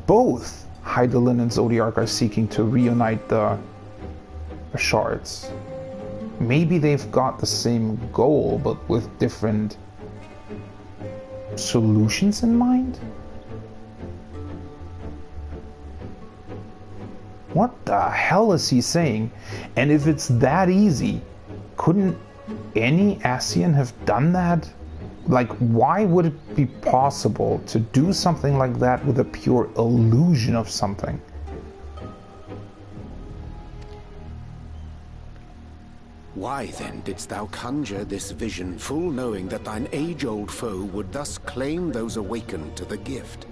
both Hydaelyn and Zodiark are seeking to reunite the shards. Maybe they've got the same goal, but with different solutions in mind? What the hell is he saying? And if it's that easy, couldn't any Ascian have done that? Like, why would it be possible to do something like that with a pure illusion of something?
Why then didst thou conjure this vision, full knowing that thine age-old foe would thus claim those awakened to the gift?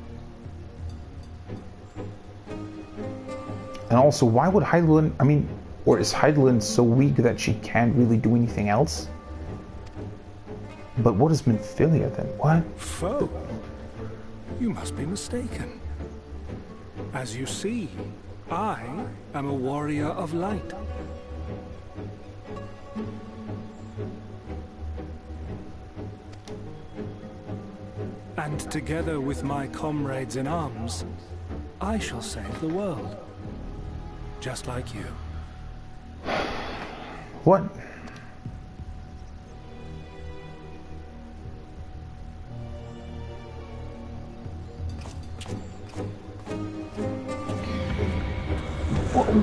And also, why would Hydaelyn, I mean, or is Hydaelyn so weak that she can't really do anything else? But what is Minfilia then? What?
Foe? You must be mistaken. As you see, I am a warrior of light. And together with my comrades in arms, I shall save the world. Just like you.
What?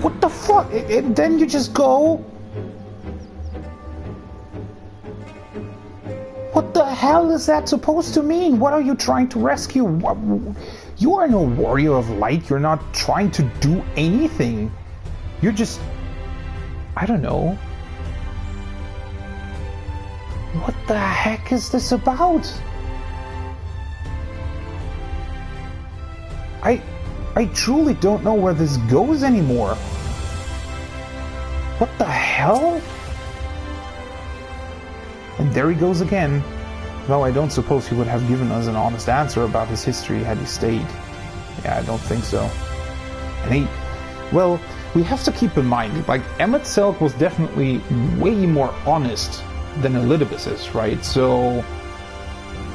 What the fuck? And then you just go? What the hell is that supposed to mean? What are you trying to rescue? You are no warrior of light. You're not trying to do anything. You're just... I don't know. What the heck is this about? I truly don't know where this goes anymore. What the hell? And there he goes again. Though I don't suppose he would have given us an honest answer about his history had he stayed. Yeah, I don't think so. And well, we have to keep in mind, like, Emmett Selk was definitely way more honest than Elidibus is, right? So,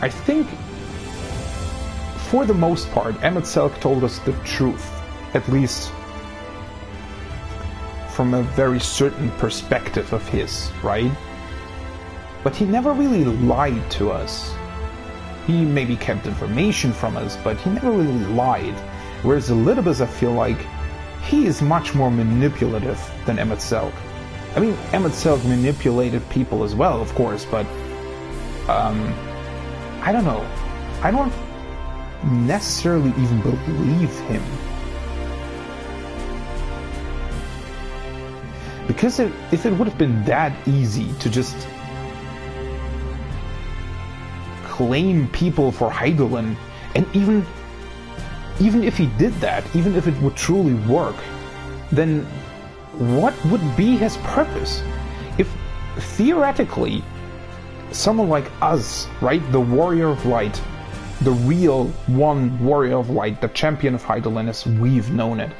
I think, for the most part, Emmett Selk told us the truth, at least from a very certain perspective of his, right? But he never really lied to us. He maybe kept information from us, but he never really lied. Whereas Elidibus, I feel like, he is much more manipulative than Emmett Selk. I mean, Emmett Selk manipulated people as well, of course, but I don't know. I don't necessarily even believe him. Because if it would have been that easy to just claim people for Hydaelyn, and even if he did that, even if it would truly work, then what would be his purpose? If theoretically someone like us, right, the Warrior of Light, the real one Warrior of Light, the champion of Hydaelyn as we've known it,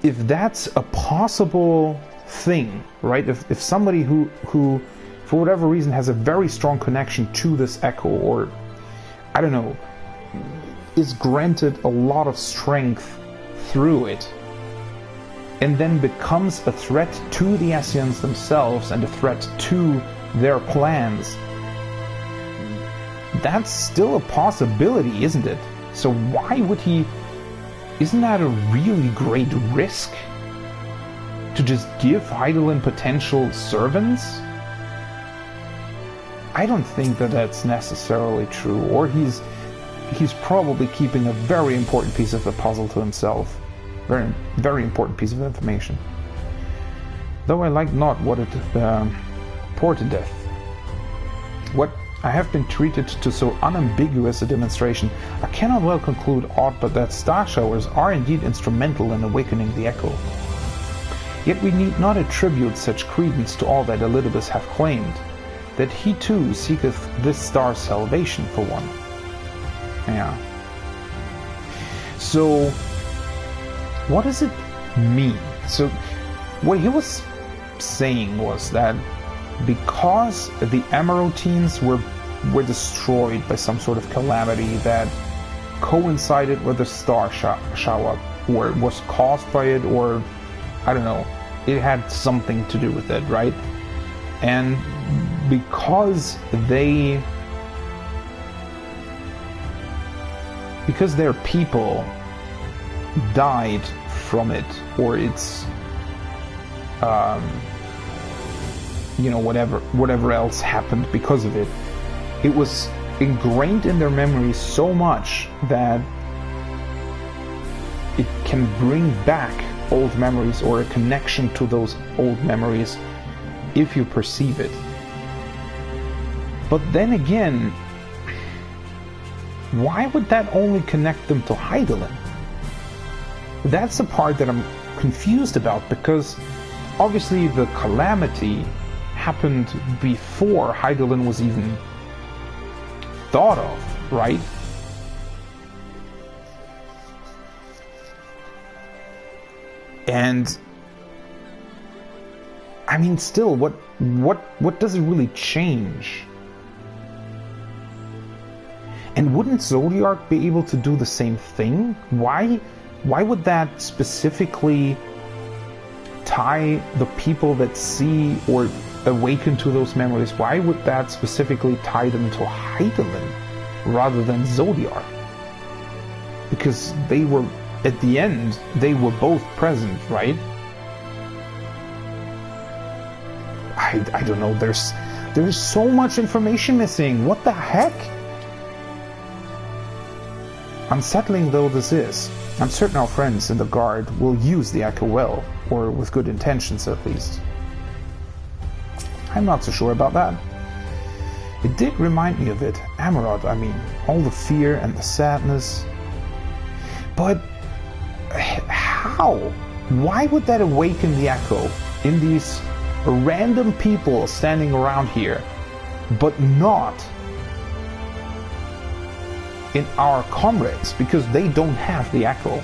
if that's a possible thing, right, if somebody who for whatever reason has a very strong connection to this echo, or I don't know, is granted a lot of strength through it, and then becomes a threat to the Ascians themselves and a threat to their plans, that's still a possibility, isn't it? So why would he... Isn't that a really great risk? To just give Hydaelyn potential servants? I don't think that that's necessarily true, or he's probably keeping a very important piece of the puzzle to himself. Very, very important piece of information. Though I like not what it portendeth. What I have been treated to so unambiguous a demonstration, I cannot well conclude aught but that star showers are indeed instrumental in awakening the echo. Yet we need not attribute such credence to all that Elidibus hath claimed, that he too seeketh this star's salvation for one. Yeah. So, what does it mean? So, what he was saying was that because the Emeraldines were destroyed by some sort of calamity that coincided with the star shower, or was caused by it, or I don't know, it had something to do with it, right? And because their people died from it, or it's whatever else happened because of it, it was ingrained in their memories so much that it can bring back old memories, or a connection to those old memories, if you perceive it. But then again, why would that only connect them to Hydaelyn? That's the part that I'm confused about, because obviously the calamity happened before Hydaelyn was even thought of, right? And I mean, still, what does it really change? And wouldn't Zodiark be able to do the same thing? Why would that specifically tie the people that see or awaken to those memories? Why would that specifically tie them to Hydaelyn rather than Zodiark? Because they were, at the end, they were both present, right? I don't know, there's so much information missing. What the heck? Unsettling though this is, I'm certain our friends in the Guard will use the Echo well, or with good intentions at least. I'm not so sure about that. It did remind me of it, Amarod, I mean, all the fear and the sadness. But how? Why would that awaken the Echo in these random people standing around here, but not in our comrades, because they don't have the Echo?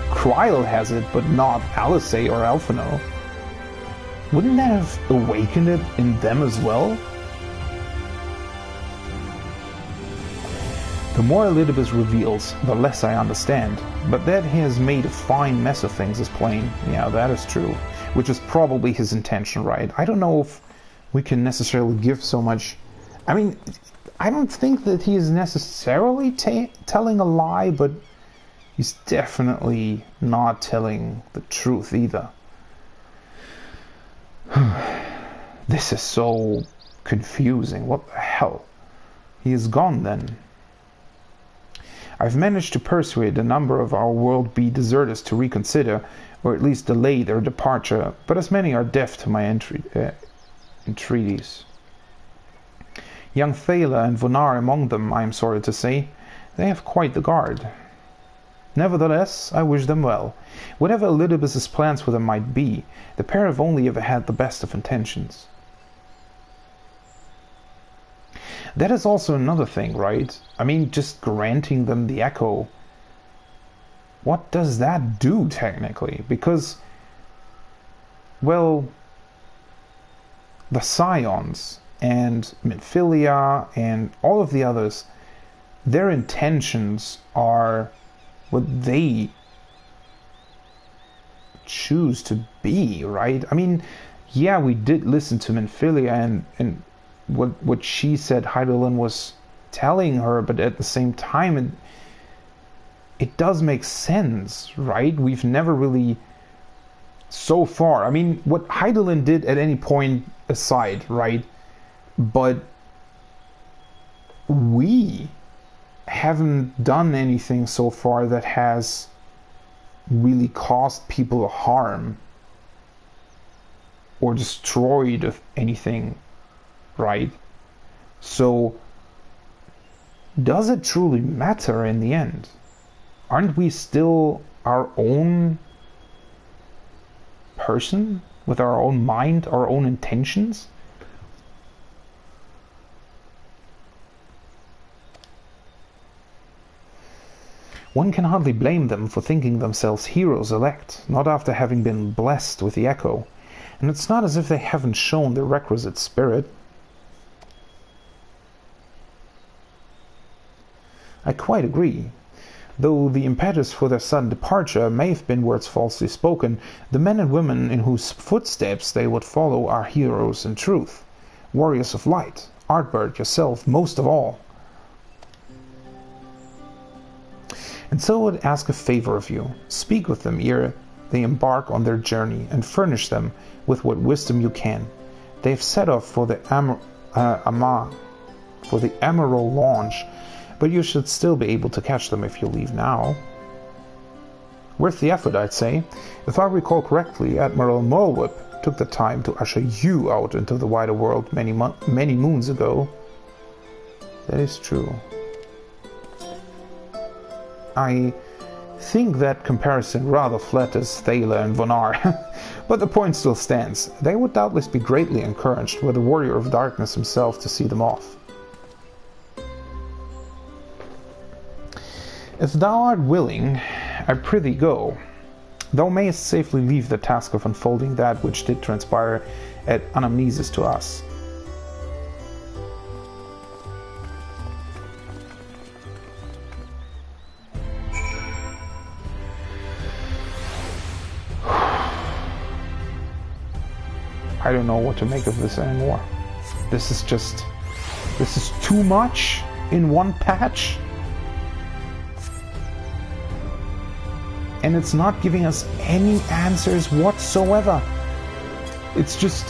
Kryl has it, but not Alizé or Alphinaud. Wouldn't that have awakened it in them as well? The more Elidibus reveals, the less I understand, but that he has made a fine mess of things is plain. Yeah, that is true. Which is probably his intention, right? I don't know if we can necessarily give so much. I mean, I don't think that he is necessarily telling a lie, but he's definitely not telling the truth either. This is so confusing. What the hell? He is gone then. I've managed to persuade a number of our World B deserters to reconsider, or at least delay their departure, but as many are deaf to my entreaties. Young Thaler and Vonar among them, I am sorry to say. They have quite the guard. Nevertheless, I wish them well. Whatever Elidibus's plans for them might be, the pair have only ever had the best of intentions. That is also another thing, right? I mean, just granting them the Echo, what does that do, technically? Because, well, the Scions and Minfilia and all of the others, their intentions are what they choose to be, right? I mean, yeah, we did listen to Minfilia and what she said Hydaelyn was telling her, but at the same time, it does make sense, right? We've never really, so far, I mean, what Hydaelyn did at any point aside, right? But we haven't done anything so far that has really caused people harm or destroyed anything, right? So, does it truly matter in the end? Aren't we still our own person with our own mind, our own intentions? One can hardly blame them for thinking themselves heroes elect, not after having been blessed with the Echo, and it's not as if they haven't shown the requisite spirit. I quite agree. Though the impetus for their sudden departure may have been words falsely spoken, the men and women in whose footsteps they would follow are heroes in truth, warriors of light, Artbert, yourself, most of all. And so I would ask a favor of you. Speak with them ere they embark on their journey, and furnish them with what wisdom you can. They have set off for the Emerald launch, but you should still be able to catch them if you leave now. Worth the effort, I'd say. If I recall correctly, Admiral Morlwhip took the time to usher you out into the wider world many moons ago. That is true. I think that comparison rather flatters Thaler and Vonar, but the point still stands. They would doubtless be greatly encouraged were the Warrior of Darkness himself to see them off. If thou art willing, I prithee go. Thou mayest safely leave the task of unfolding that which did transpire at Anamnesis to us. don't know what to make of this anymore. This is too much in one patch. And it's not giving us any answers whatsoever. It's just...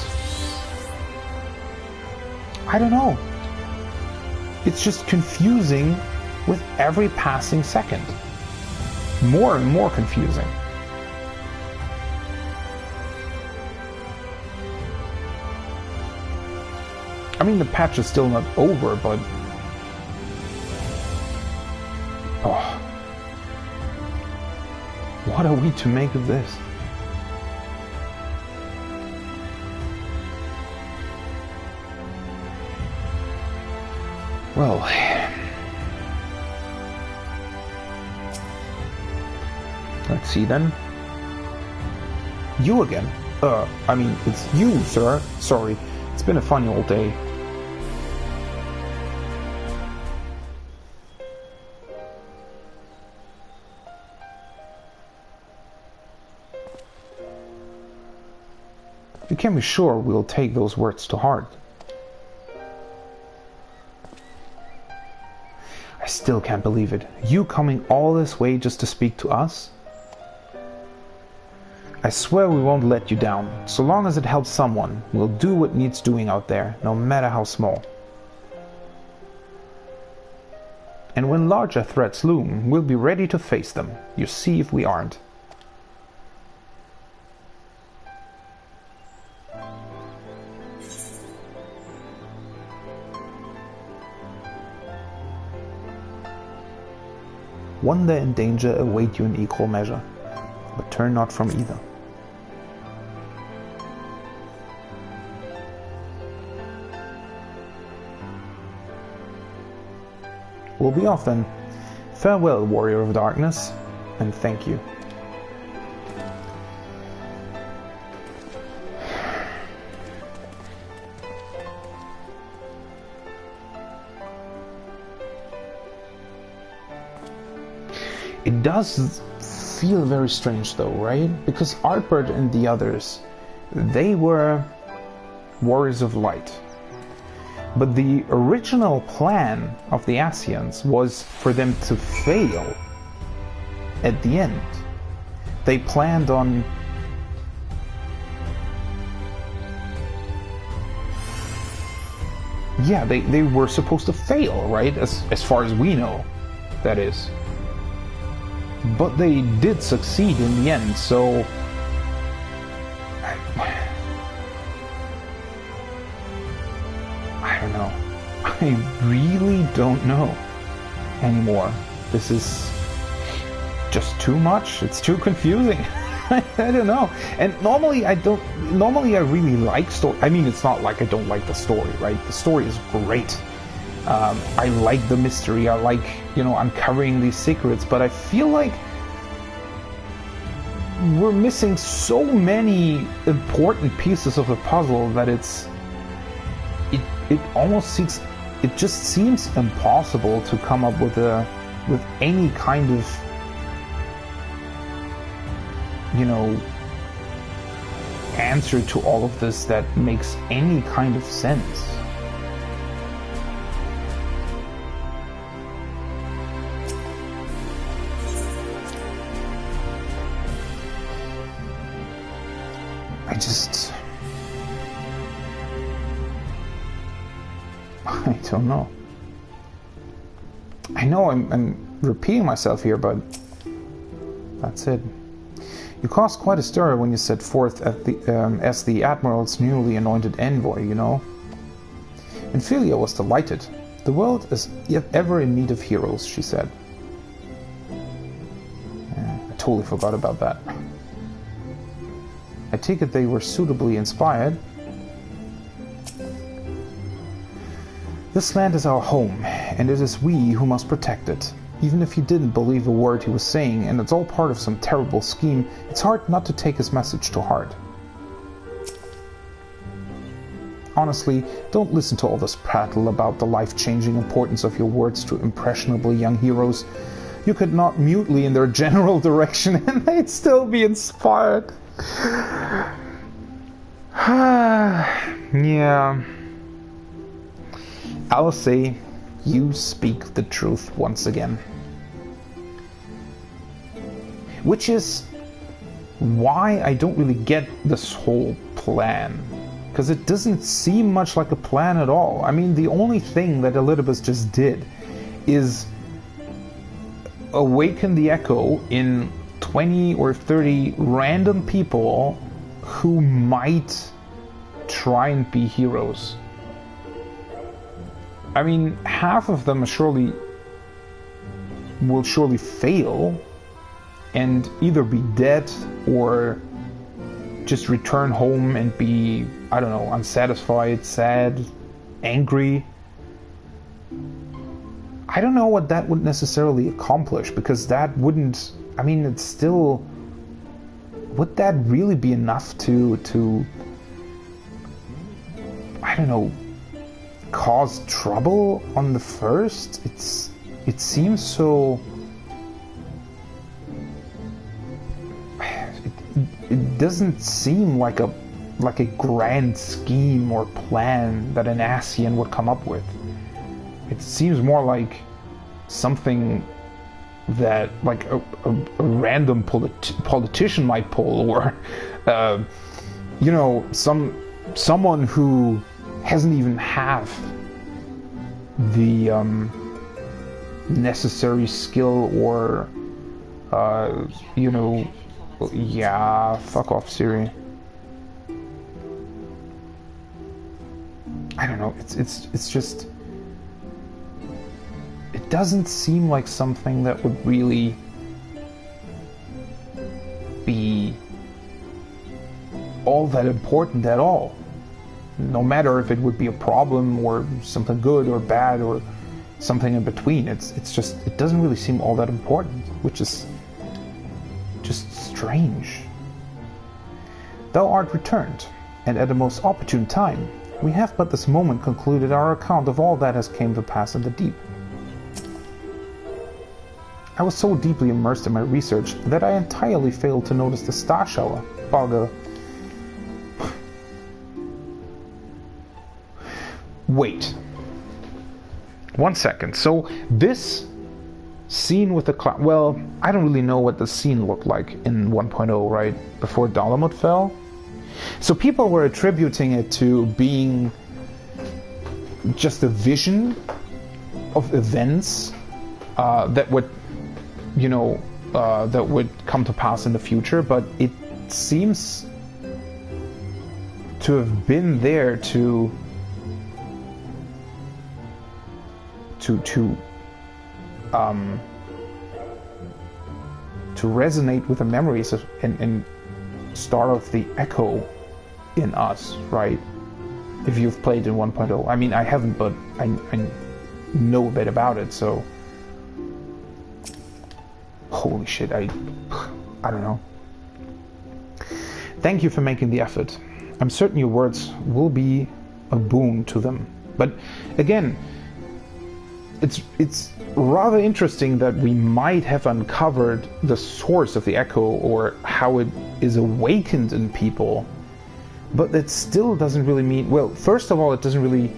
I don't know. It's just confusing with every passing second. More and more confusing. I mean, the patch is still not over, but... Oh. What are we to make of this? Well... Let's see then. You again? I mean, it's you, sir. Sorry. It's been a funny old day. You can be sure we'll take those words to heart. I still can't believe it. You coming all this way just to speak to us? I swear we won't let you down. So long as it helps someone, we'll do what needs doing out there, no matter how small. And when larger threats loom, we'll be ready to face them. You see if we aren't. Wonder and danger await you in equal measure, but turn not from either. We'll be off then. Farewell, Warrior of Darkness, and thank you. It does feel very strange though, right? Because Artbert and the others, they were Warriors of Light. But the original plan of the Ascians was for them to fail at the end. They planned on... Yeah, they were supposed to fail, right? As far as we know, that is. But they did succeed in the end, so... I don't know. I really don't know anymore. This is just too much. It's too confusing. I don't know. And normally I really like story. I mean, it's not like I don't like the story, right? The story is great. I like the mystery. I like, uncovering these secrets. But I feel like we're missing so many important pieces of the puzzle that it just seems impossible to come up with any kind of answer to all of this that makes any kind of sense. I don't know. I know I'm repeating myself here, but that's it. You caused quite a stir when you set forth as the Admiral's newly anointed envoy, And Philia was delighted. The world is ever in need of heroes, she said. I totally forgot about that. I take it they were suitably inspired. This land is our home, and it is we who must protect it. Even if you didn't believe a word he was saying, and it's all part of some terrible scheme, it's hard not to take his message to heart. Honestly, don't listen to all this prattle about the life-changing importance of your words to impressionable young heroes. You could nod mutely in their general direction, and they'd still be inspired. Yeah. I'll say you speak the truth once again. Which is why I don't really get this whole plan. Because it doesn't seem much like a plan at all. I mean, the only thing that Elidibus just did is awaken the echo in 20 or 30 random people who might try and be heroes. I mean, half of them will surely fail and either be dead or just return home and be, I don't know, unsatisfied, sad, angry. I don't know what that would necessarily accomplish, because that wouldn't, I mean, it's still, would that really be enough to I don't know, cause trouble on the first? It seems so, it doesn't seem like a grand scheme or plan that an Ascian would come up with. It seems more like something that like a random politician might pull, or you know, someone who hasn't even have the necessary skill or you know, yeah, fuck off, Siri. I don't know, it's just, it doesn't seem like something that would really be all that important at all. No matter if it would be a problem or something good or bad or something in between, it's just, it doesn't really seem all that important, which is just strange. Thou art returned, and at a most opportune time. We have but this moment concluded our account of all that has came to pass in the deep. I was so deeply immersed in my research that I entirely failed to notice the star shower. Bugger. Wait. 1 second. So this scene with the cloud, well, I don't really know what the scene looked like in 1.0, right? Before Dalamud fell. So people were attributing it to being just a vision of events that would, you know, that would come to pass in the future, but it seems to have been there to resonate with the memories of, and start off the echo in us, right? If you've played in 1.0. I mean, I haven't, but I know a bit about it, so holy shit, I don't know. Thank you for making the effort. I'm certain your words will be a boon to them. But again, it's rather interesting that we might have uncovered the source of the echo or how it is awakened in people, but that still doesn't really mean, well, first of all, it doesn't really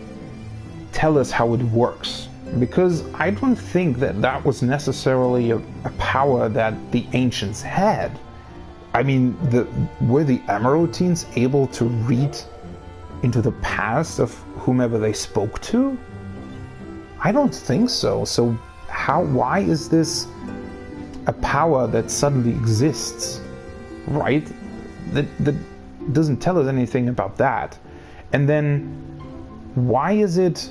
tell us how it works, because I don't think that that was necessarily a power that the ancients had. I mean, were the Emeraldines able to read into the past of whomever they spoke to? I don't think so. So why is this a power that suddenly exists, right? That doesn't tell us anything about that. And then why is it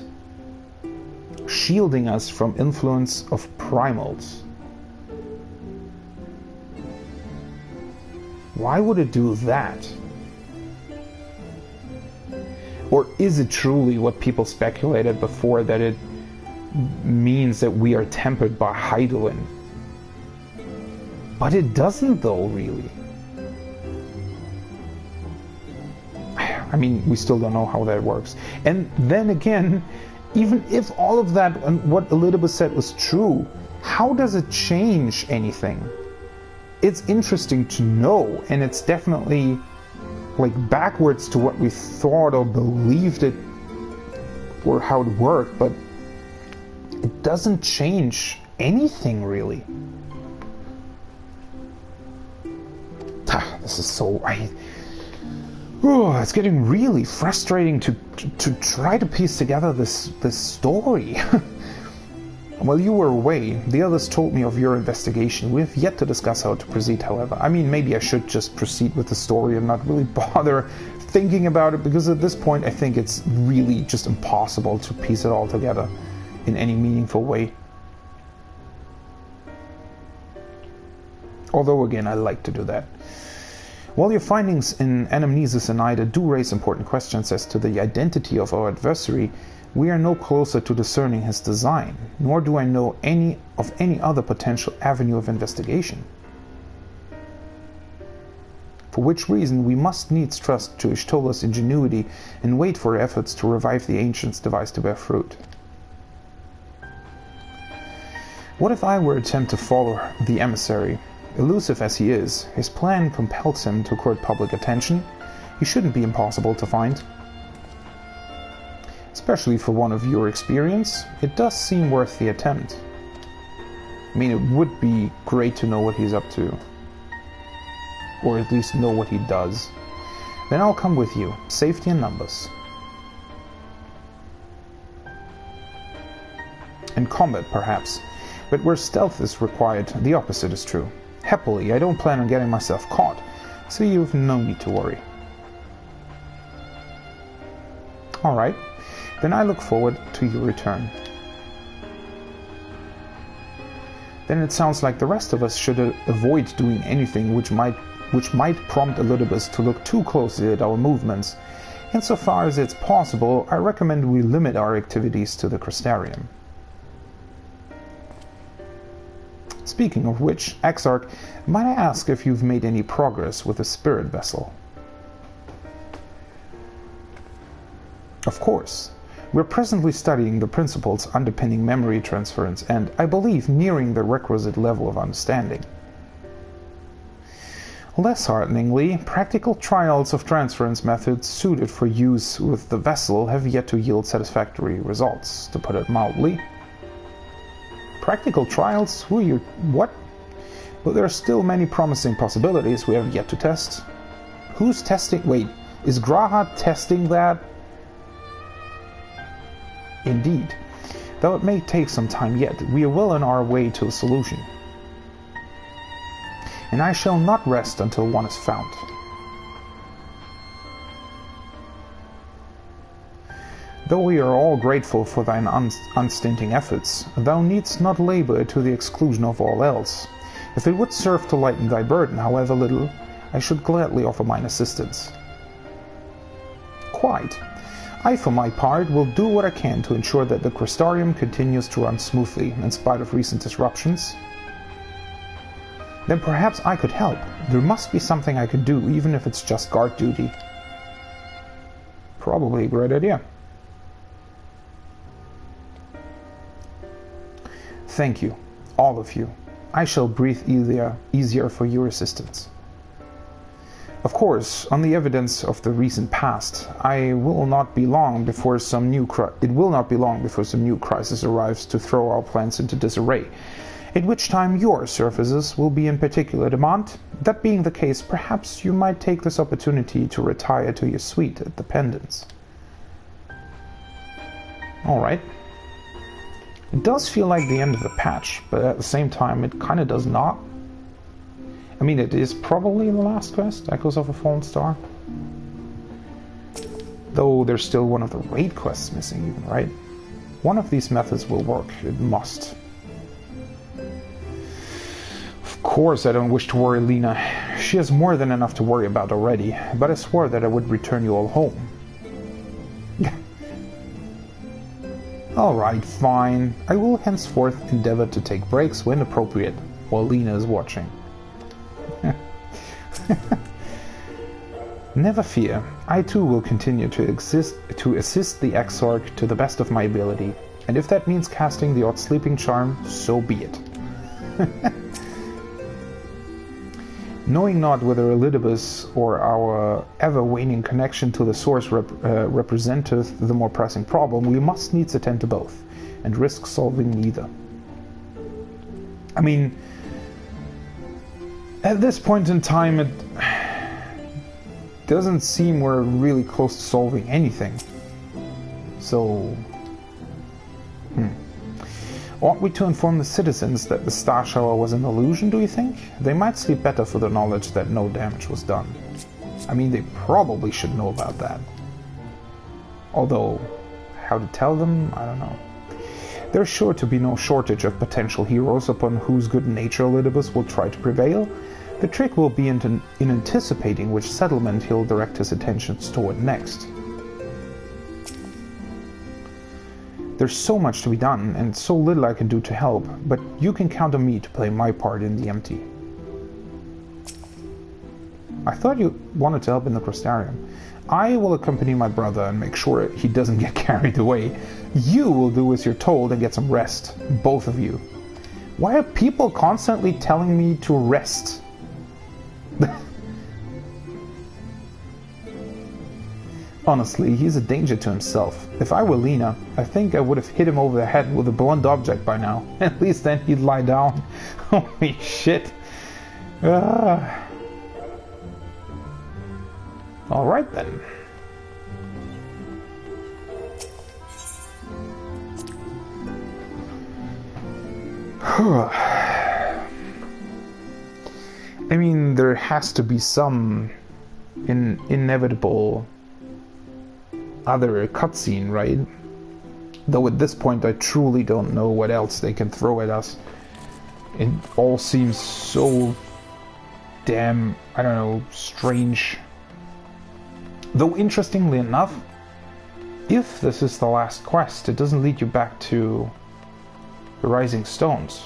shielding us from influence of primals? Why would it do that? Or is it truly what people speculated before, that it means that we are tempered by Hydaelyn? But it doesn't, though, really. I mean, we still don't know how that works. And then again, even if all of that and what Elidibus said was true, how does it change anything? It's interesting to know, and it's definitely like backwards to what we thought or believed it or how it worked, but it doesn't change anything really. This is so... it's getting really frustrating to try to piece together this story. While you were away, the others told me of your investigation. We have yet to discuss how to proceed, however. I mean, maybe I should just proceed with the story and not really bother thinking about it, because at this point I think it's really just impossible to piece it all together in any meaningful way. Although, again, I like to do that. While your findings in Anamnesis and Ida do raise important questions as to the identity of our adversary, we are no closer to discerning his design, nor do I know any other potential avenue of investigation. For which reason we must needs trust to Ishtola's ingenuity and wait for her efforts to revive the Ancient's device to bear fruit. What if I were to attempt to follow the emissary? Elusive as he is, his plan compels him to court public attention. He shouldn't be impossible to find. Especially for one of your experience, it does seem worth the attempt. I mean, it would be great to know what he's up to. Or at least know what he does. Then I'll come with you. Safety in numbers. In combat, perhaps. But where stealth is required, the opposite is true. Happily, I don't plan on getting myself caught, so you've no need to worry. Alright, then I look forward to your return. Then it sounds like the rest of us should avoid doing anything which might prompt Elidibus to look too closely at our movements. Insofar as it's possible, I recommend we limit our activities to the Crystarium. Speaking of which, Exarch, might I ask if you've made any progress with the spirit vessel? Of course. We're presently studying the principles underpinning memory transference and, I believe, nearing the requisite level of understanding. Less hearteningly, practical trials of transference methods suited for use with the vessel have yet to yield satisfactory results, to put it mildly. Practical trials? What? But there are still many promising possibilities we have yet to test. Who's testing? Wait, is Graha testing that? Indeed. Though it may take some time yet, we are well on our way to a solution. And I shall not rest until one is found. Though we are all grateful for thine unstinting efforts, thou needst not labor to the exclusion of all else. If it would serve to lighten thy burden, however little, I should gladly offer mine assistance. Quite. I, for my part, will do what I can to ensure that the Crystarium continues to run smoothly, in spite of recent disruptions. Then perhaps I could help. There must be something I could do, even if it's just guard duty. Probably a great idea. Thank you, all of you. I shall breathe easier for your assistance. Of course, on the evidence of the recent past, it will not be long before some new crisis arrives to throw our plans into disarray, at which time your services will be in particular demand. That being the case, perhaps you might take this opportunity to retire to your suite at the Pendants. Alright. It does feel like the end of the patch, but at the same time it kind of does not. I mean, it is probably the last quest, Echoes of a Fallen Star. Though there's still one of the raid quests missing even, right? One of these methods will work, it must. Of course I don't wish to worry Lena. She has more than enough to worry about already, but I swore that I would return you all home. Alright, fine. I will henceforth endeavor to take breaks when appropriate, while Lena is watching. Never fear, I too will continue to assist the Exarch to the best of my ability, and if that means casting the odd sleeping charm, so be it. Knowing not whether Elidibus or our ever-waning connection to the source representeth the more pressing problem, we must needs attend to both, and risk solving neither. I mean, at this point in time, it doesn't seem we're really close to solving anything. So, ought we to inform the citizens that the star shower was an illusion, do you think? They might sleep better for the knowledge that no damage was done. I mean, they probably should know about that. Although, how to tell them, I don't know. There's sure to be no shortage of potential heroes upon whose good nature Elidibus will try to prevail. The trick will be in anticipating which settlement he'll direct his attentions toward next. There's so much to be done, and so little I can do to help, but you can count on me to play my part in the empty. I thought you wanted to help in the Crystarium. I will accompany my brother and make sure he doesn't get carried away. You will do as you're told and get some rest, both of you. Why are people constantly telling me to rest? Honestly, he's a danger to himself. If I were Lena, I think I would have hit him over the head with a blunt object by now. At least then he'd lie down. Holy shit. Alright then. I mean, there has to be some inevitable other cutscene, right? Though at this point I truly don't know what else they can throw at us. It all seems so damn, I don't know, strange. Though interestingly enough, if this is the last quest, it doesn't lead you back to the Rising Stones.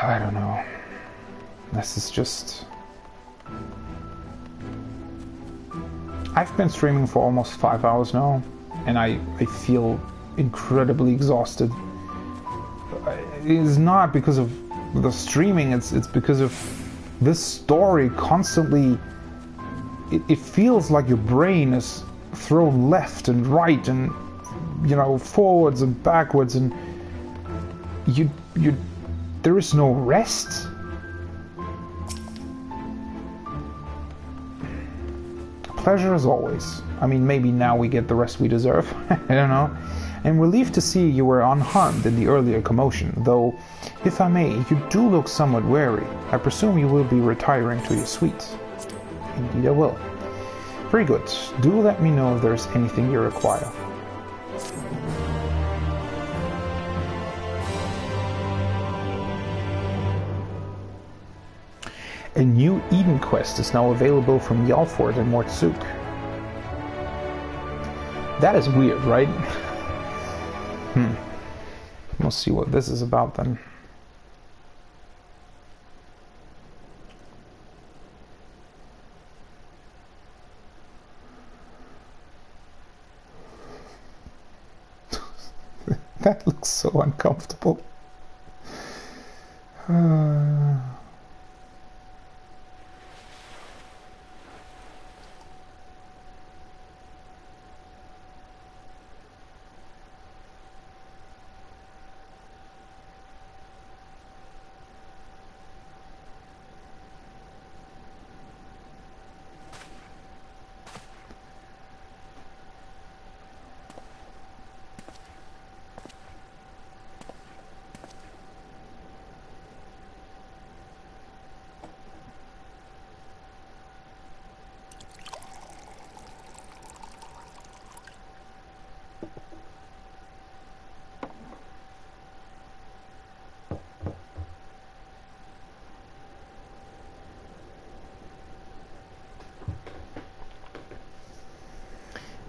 I don't know. This is just... I've been streaming for almost 5 hours now, and I feel incredibly exhausted. It's not because of the streaming, it's because of this story constantly... It feels like your brain is thrown left and right and, you know, forwards and backwards, and there is no rest. Pleasure as always. I mean, maybe now we get the rest we deserve. I don't know. I'm relieved to see you were unharmed in the earlier commotion, though, if I may, you do look somewhat weary. I presume you will be retiring to your suite. Indeed I will. Very good. Do let me know if there's anything you require. A new Eden quest is now available from Yalford and Mortsuk. That is weird, right? We'll see what this is about then. That looks so uncomfortable.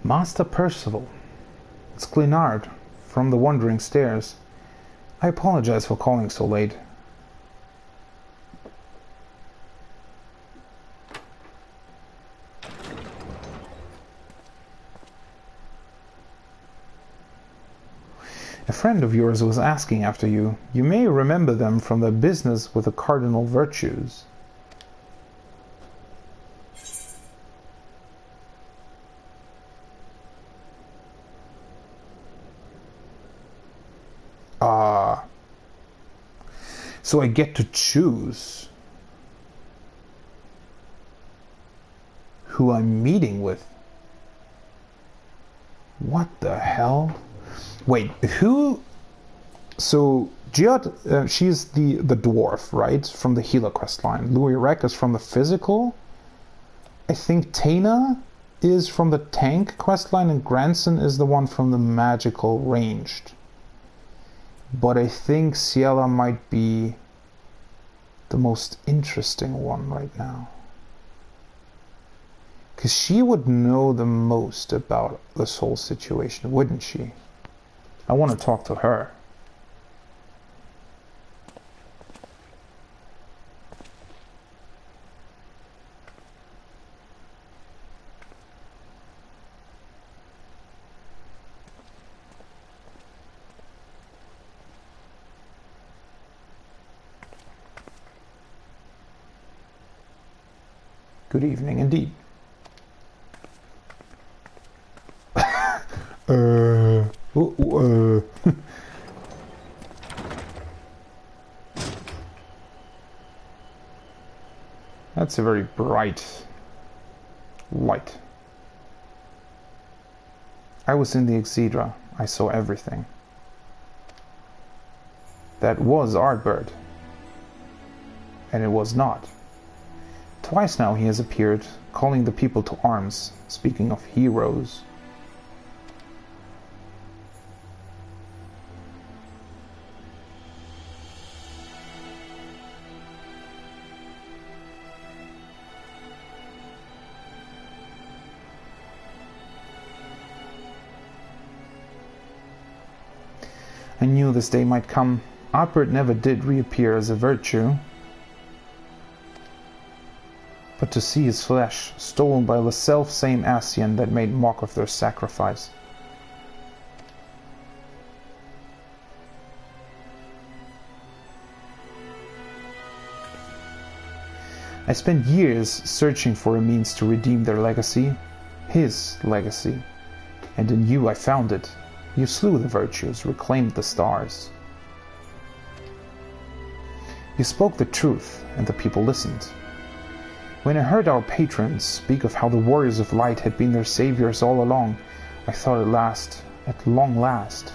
Master Percival, it's Glenard from the Wandering Stairs. I apologize for calling so late. A friend of yours was asking after you. You may remember them from their business with the cardinal virtues. So I get to choose who I'm meeting with. What the hell? Wait, who? So Giot, she's the dwarf, right? From the healer quest line. Louis Rec is from the physical. I think Tana is from the tank quest line, and Granson is the one from the magical ranged. But I think Ciela might be the most interesting one right now. Because she would know the most about this whole situation, wouldn't she? I want to talk to her. Good evening indeed. That's a very bright light. I was in the Exedra. I saw everything. That was Ardbert. And it was not. Twice now he has appeared, calling the people to arms, speaking of heroes. I knew this day might come. Ardbert never did reappear as a virtue. But to see his flesh stolen by the self-same Ascian that made mock of their sacrifice. I spent years searching for a means to redeem their legacy, his legacy, and in you I found it. You slew the virtues, reclaimed the stars. You spoke the truth, and the people listened. When I heard our patrons speak of how the warriors of light had been their saviors all along, I thought at long last.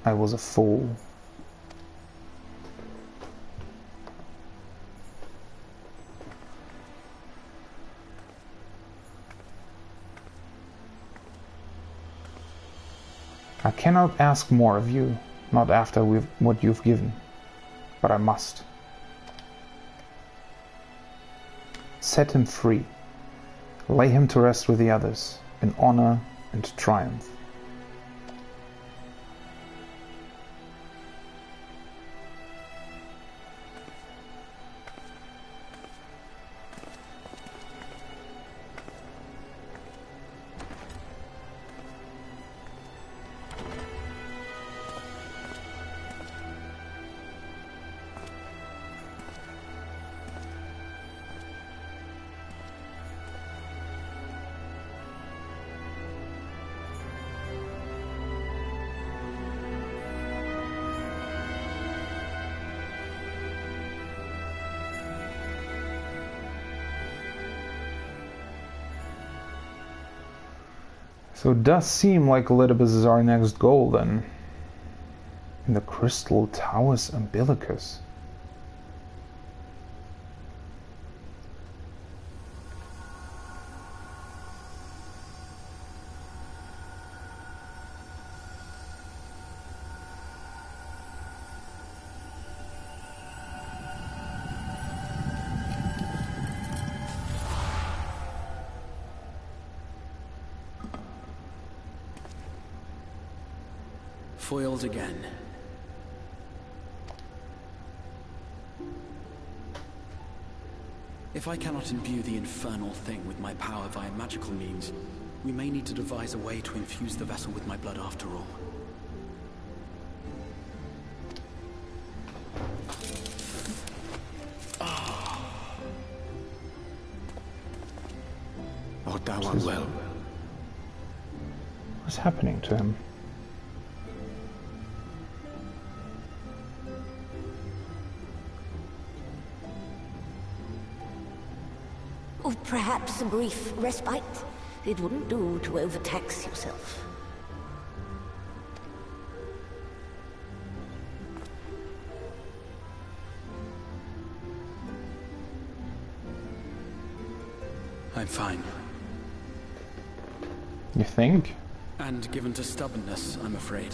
I was a fool. I cannot ask more of you, not after what you've given, but I must. Set him free. Lay him to rest with the others, in honor and triumph. So it does seem like Elidibus is our next goal then. In the Crystal Tower's umbilicus.
Foiled again. If I cannot imbue the infernal thing with my power via magical means, we may need to devise a way to infuse the vessel with my blood after all.
Art thou unwell?
What's happening to him?
Or perhaps a brief respite? It wouldn't do to overtax yourself.
I'm fine.
You think?
And given to stubbornness, I'm afraid.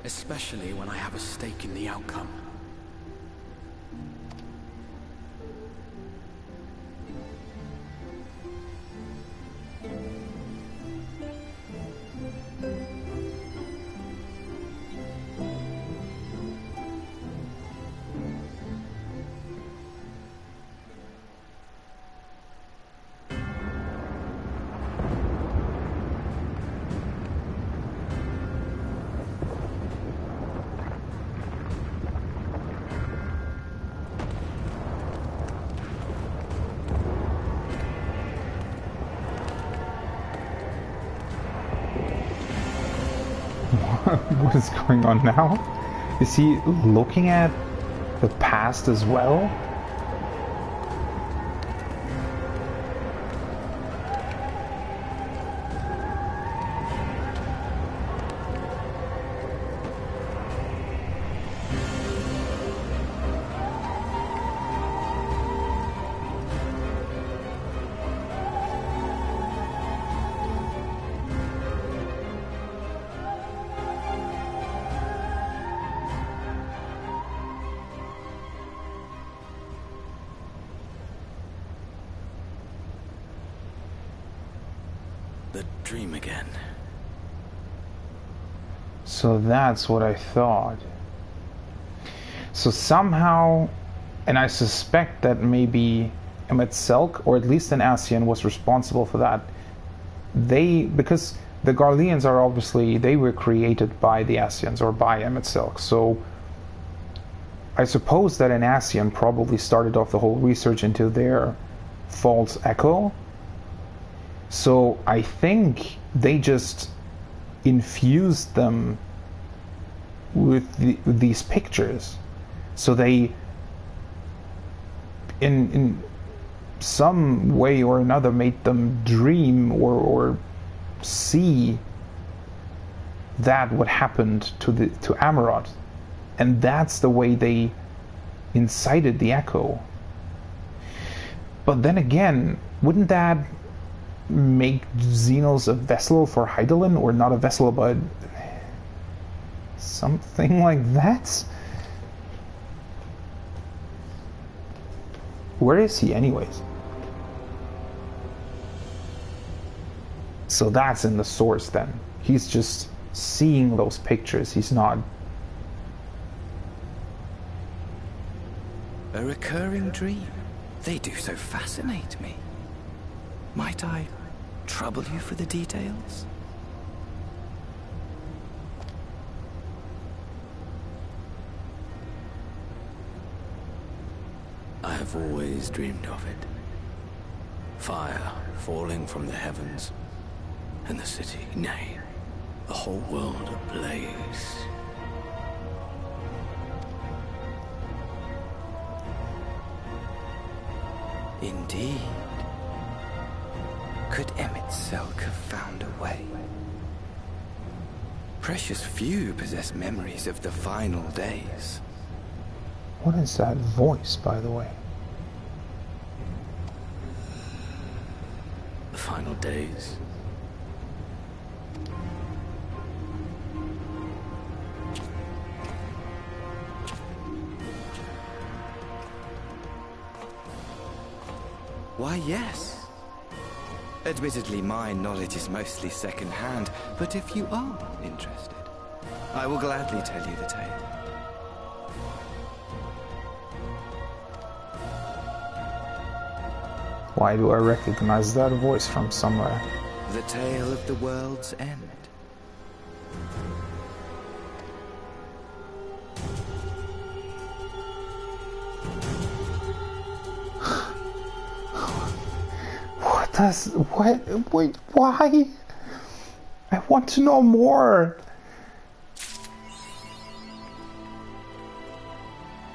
Especially when I have a stake in the outcome.
What is going on now? Is he looking at the past as well?
The dream again.
So that's what I thought. So somehow, and I suspect that maybe Emmett Selk, or at least an Ascian, was responsible for that. Because the Garleans are obviously, they were created by the Ascians, or by Emmett Selk. So I suppose that an Ascian probably started off the whole research into their false echo. So I think they just infused them with these pictures. So they, in some way or another, made them dream or see that what happened to Amarot, and that's the way they incited the echo. But then again, wouldn't that make Xenos a vessel for Hydaelyn, or not a vessel, but something like that? Where is he, anyways? So that's in the source then. He's just seeing those pictures. He's not.
A recurring dream. They do so fascinate me. Might I trouble you for the details?
I have always dreamed of it. Fire falling from the heavens, and the city, nay, the whole world ablaze.
Indeed. Could Emmett Selk have found a way? Precious few possess memories of the final days.
What is that voice, by the way?
The final days.
Why, yes. Admittedly, my knowledge is mostly second-hand, but if you are interested, I will gladly tell you the tale.
Why do I recognize that voice from somewhere?
The tale of the world's end.
Wait, why? I want to know more.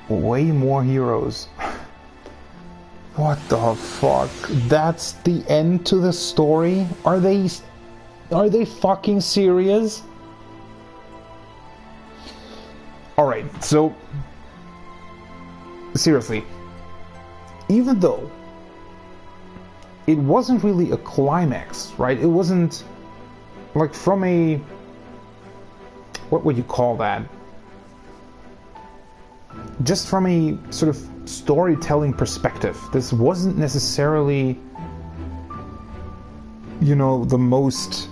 Way more heroes. What the fuck? That's the end to the story? Are they fucking serious? Alright, so seriously, even though it wasn't really a climax, right? It wasn't like from a, what would you call that? Just from a sort of storytelling perspective, this wasn't necessarily, you know, the most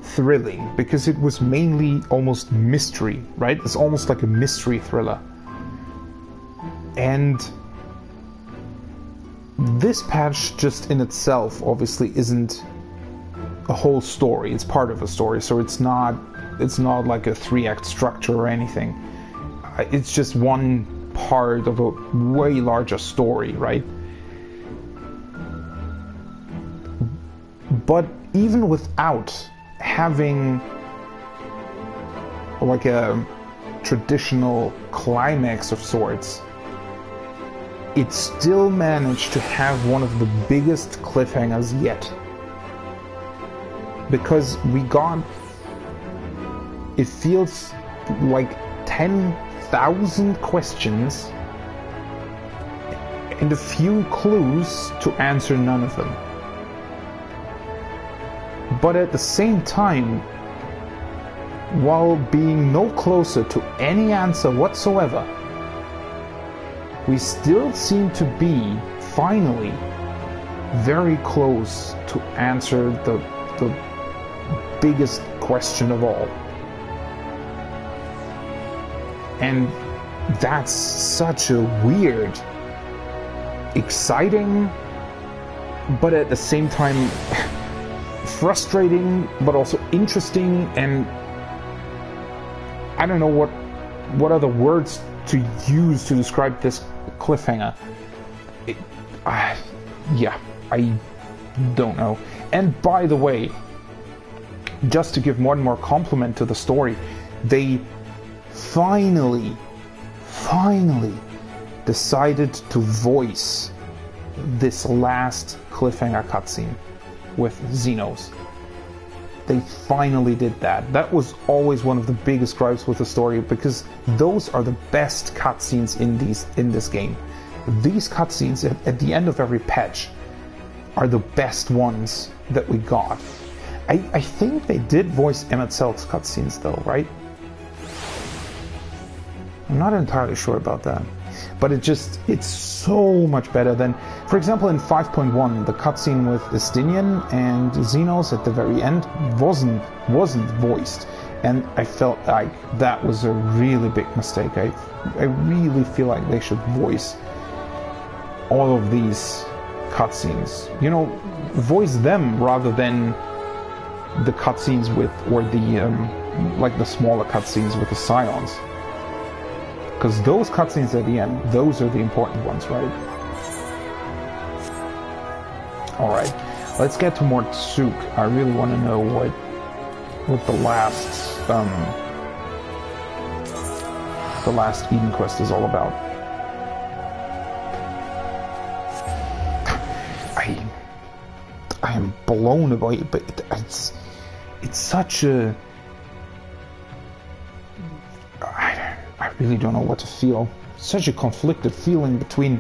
thrilling, because it was mainly almost mystery, right? It's almost like a mystery thriller. And this patch just in itself obviously isn't a whole story. It's part of a story, so it's not like a 3-act structure or anything. It's just one part of a way larger story, right? But even without having like a traditional climax of sorts, it still managed to have one of the biggest cliffhangers yet. Because we got, it feels like 10,000 questions and a few clues to answer none of them. But at the same time, while being no closer to any answer whatsoever, we still seem to be, finally, very close to answer the biggest question of all. And that's such a weird, exciting, but at the same time frustrating, but also interesting, and I don't know what other words to use to describe this cliffhanger. Yeah, I don't know. And by the way, just to give more and more compliment to the story, they finally decided to voice this last cliffhanger cutscene with Xenos. They finally did that. That was always one of the biggest gripes with the story, because those are the best cutscenes in this game. These cutscenes at the end of every patch are the best ones that we got. I think they did voice Emmett Selk's cutscenes though, right? I'm not entirely sure about that. But it's so much better than, for example, in 5.1, the cutscene with Estinian and Xenos at the very end wasn't voiced. And I felt like that was a really big mistake. I really feel like they should voice all of these cutscenes. You know, voice them rather than the cutscenes with, or the like the smaller cutscenes with the Scions. Because those cutscenes at the end, those are the important ones, right? Alright, let's get to more Tsuk. I really want to know what the last Eden quest is all about. I am blown away, but it's such a... I really don't know what to feel. Such a conflicted feeling between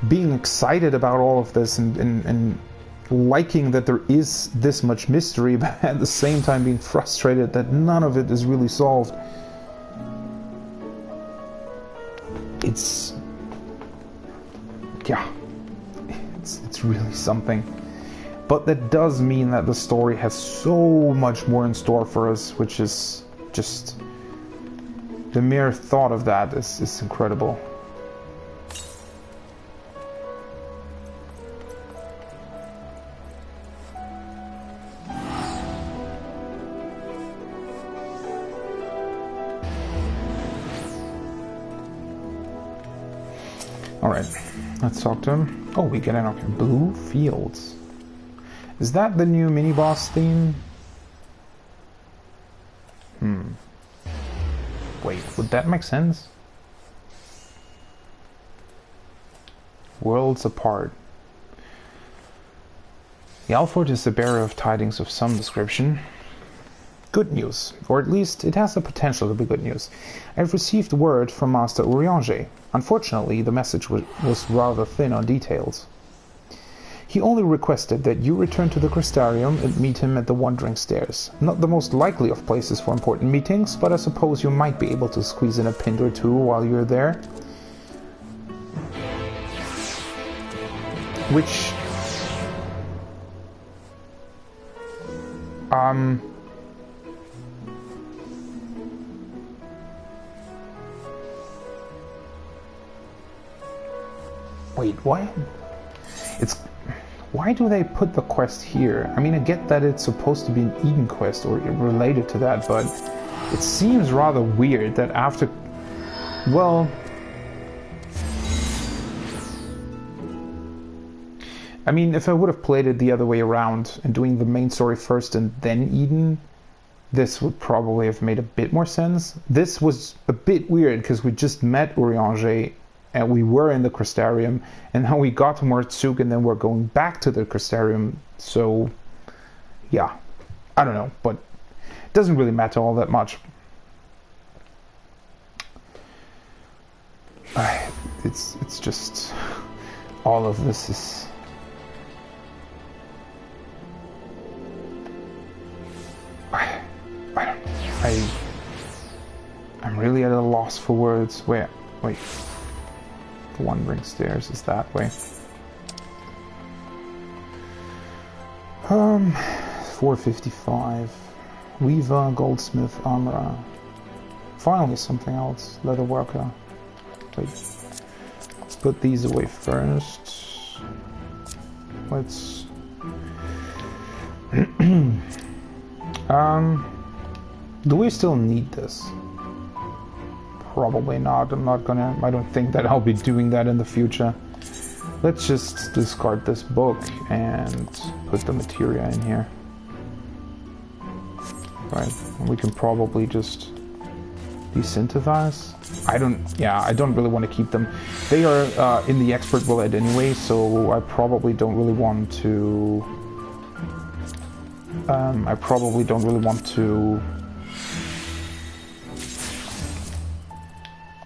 being excited about all of this and liking that there is this much mystery, but at the same time being frustrated that none of it is really solved. It's really something. But that does mean that the story has so much more in store for us, which is just... the mere thought of that is incredible. Alright, let's talk to him. Oh, we get an blue fields. Is that the new mini-boss theme? Wait, would that make sense? Worlds apart. The Alford is the bearer of tidings of some description. Good news, or at least it has the potential to be good news. I have received word from Master Urianger. Unfortunately, the message was rather thin on details. He only requested that you return to the Crystarium and meet him at the Wandering Stairs. Not the most likely of places for important meetings, but I suppose you might be able to squeeze in a pint or two while you're there. Which... Wait, what? Why do they put the quest here? I mean, I get that it's supposed to be an Eden quest or related to that, but it seems rather weird that after... Well... I mean, if I would have played it the other way around and doing the main story first and then Eden, this would probably have made a bit more sense. This was a bit weird because we just met Urianger and we were in the Crystarium, and now we got to Mortsuk and then we're going back to the Crystarium, so yeah, I don't know, but it doesn't really matter all that much. It's just, all of this is... I'm really at a loss for words. Wait. The Wandering Stairs is that way. 455. Weaver, goldsmith, armorer. Finally something else. Leatherworker. Wait. Let's put these away first. Let's... do we still need this? Probably not. I don't think that I'll be doing that in the future. Let's just discard this book and put the materia in here. Right, and we can probably just desynthesize. I don't really want to keep them. They are in the expert bullet anyway, so I probably don't really want to...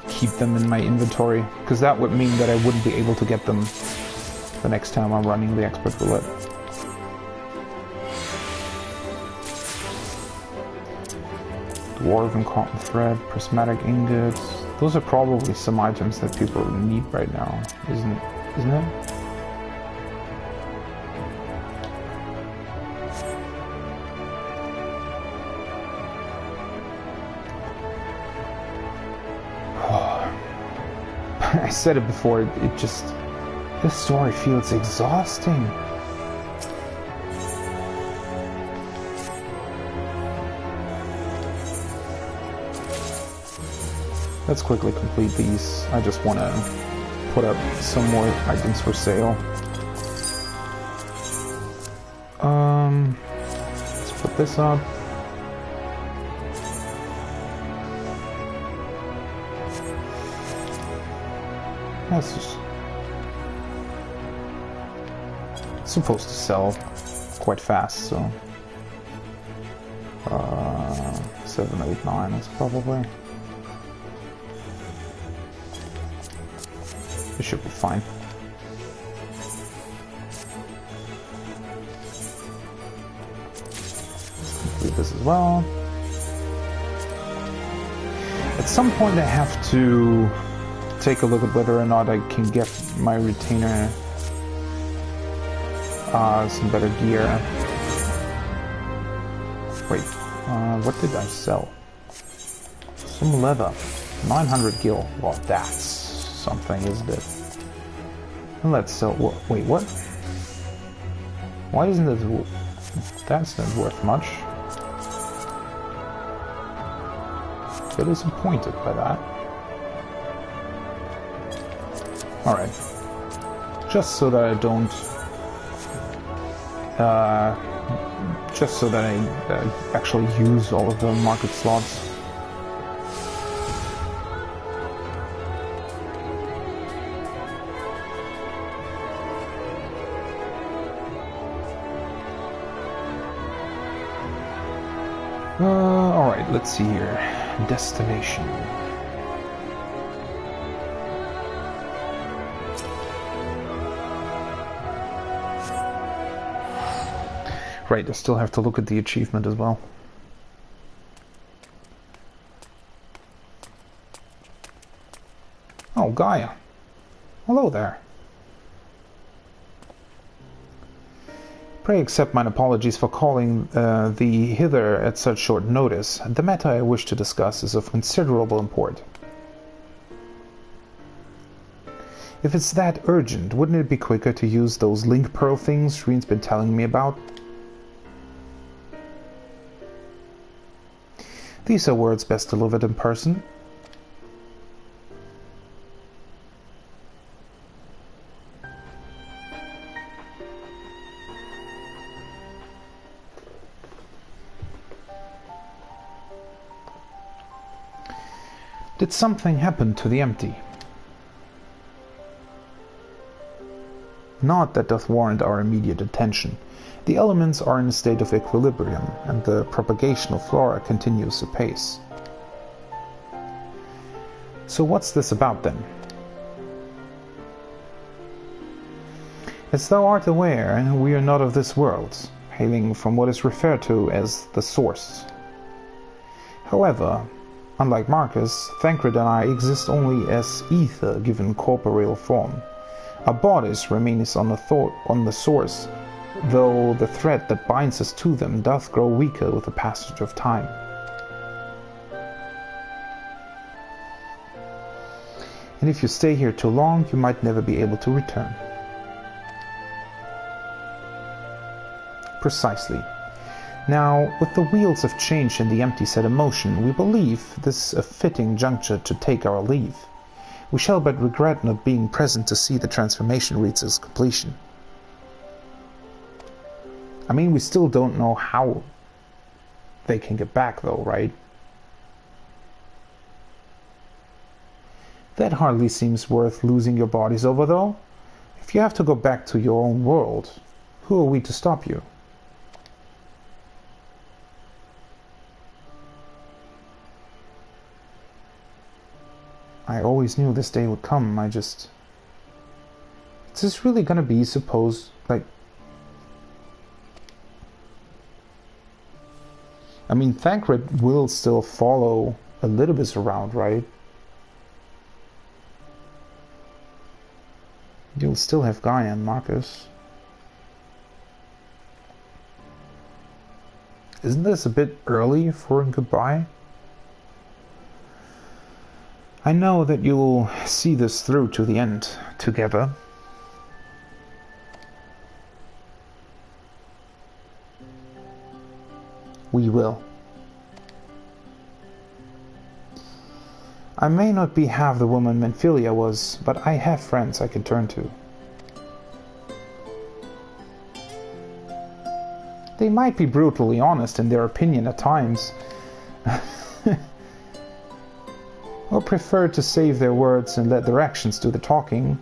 keep them in my inventory, because that would mean that I wouldn't be able to get them the next time I'm running the expert bullet. Dwarven cotton thread, prismatic ingots. Those are probably some items that people need right now, isn't it? I said it before, this story feels exhausting. Let's quickly complete these. I just want to put up some more items for sale. Let's put this up. That's just supposed to sell quite fast, so 7, 8, 9 is probably. It should be fine. Complete this as well. At some point I have to take a look at whether or not I can get my retainer some better gear. Wait, what did I sell? Some leather. 900 gil. Well, that's something, isn't it? And let's sell... Wait, what? Why isn't this... That's not worth much. A bit disappointed by that. Alright. Just so that I don't... just so that I actually use all of the market slots. Alright, let's see here. Destination. Right, I still have to look at the achievement as well. Oh, Gaia. Hello there. Pray accept mine apologies for calling thee hither at such short notice. The matter I wish to discuss is of considerable import. If it's that urgent, wouldn't it be quicker to use those link pearl things Reen's been telling me about? These are words best delivered in person. Did something happen to the empty? Naught that doth warrant our immediate attention. The elements are in a state of equilibrium, and the propagation of flora continues apace. So what's this about then? As thou art aware, we are not of this world, hailing from what is referred to as the Source. However, unlike Marcus, Thancred and I exist only as ether given corporeal form. Our bodies remain on the Source, though the thread that binds us to them doth grow weaker with the passage of time. And if you stay here too long, you might never be able to return. Precisely. Now, with the wheels of change and the empty set in motion, we believe this a fitting juncture to take our leave. We shall but regret not being present to see the transformation reach its completion. I mean, we still don't know how they can get back though, right? That hardly seems worth losing your bodies over though. If you have to go back to your own world, who are we to stop you? I always knew this day would come, Is this really gonna be I mean, Thancred will still follow Elidibus around, right? You'll still have Gaia and Marcus. Isn't this a bit early for a goodbye? I know that you'll see this through to the end together. We will. I may not be half the woman Menphilia was, but I have friends I can turn to. They might be brutally honest in their opinion at times, or prefer to save their words and let their actions do the talking,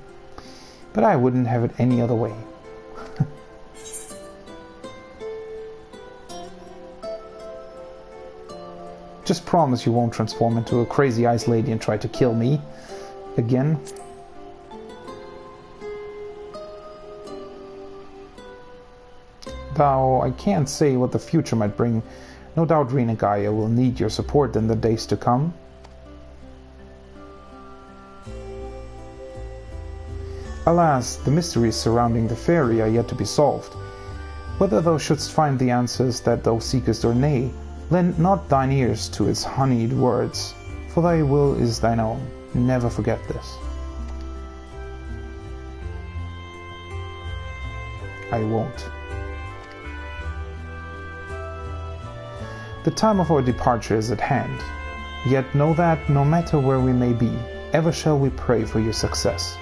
but I wouldn't have it any other way. Just promise you won't transform into a crazy ice lady and try to kill me again. Though I can't say what the future might bring. No doubt Reen and Gaia will need your support in the days to come. Alas, the mysteries surrounding the fairy are yet to be solved. Whether thou shouldst find the answers that thou seekest or nay, lend not thine ears to its honeyed words, for thy will is thine own. Never forget this. I won't. The time of our departure is at hand. Yet know that, no matter where we may be, ever shall we pray for your success.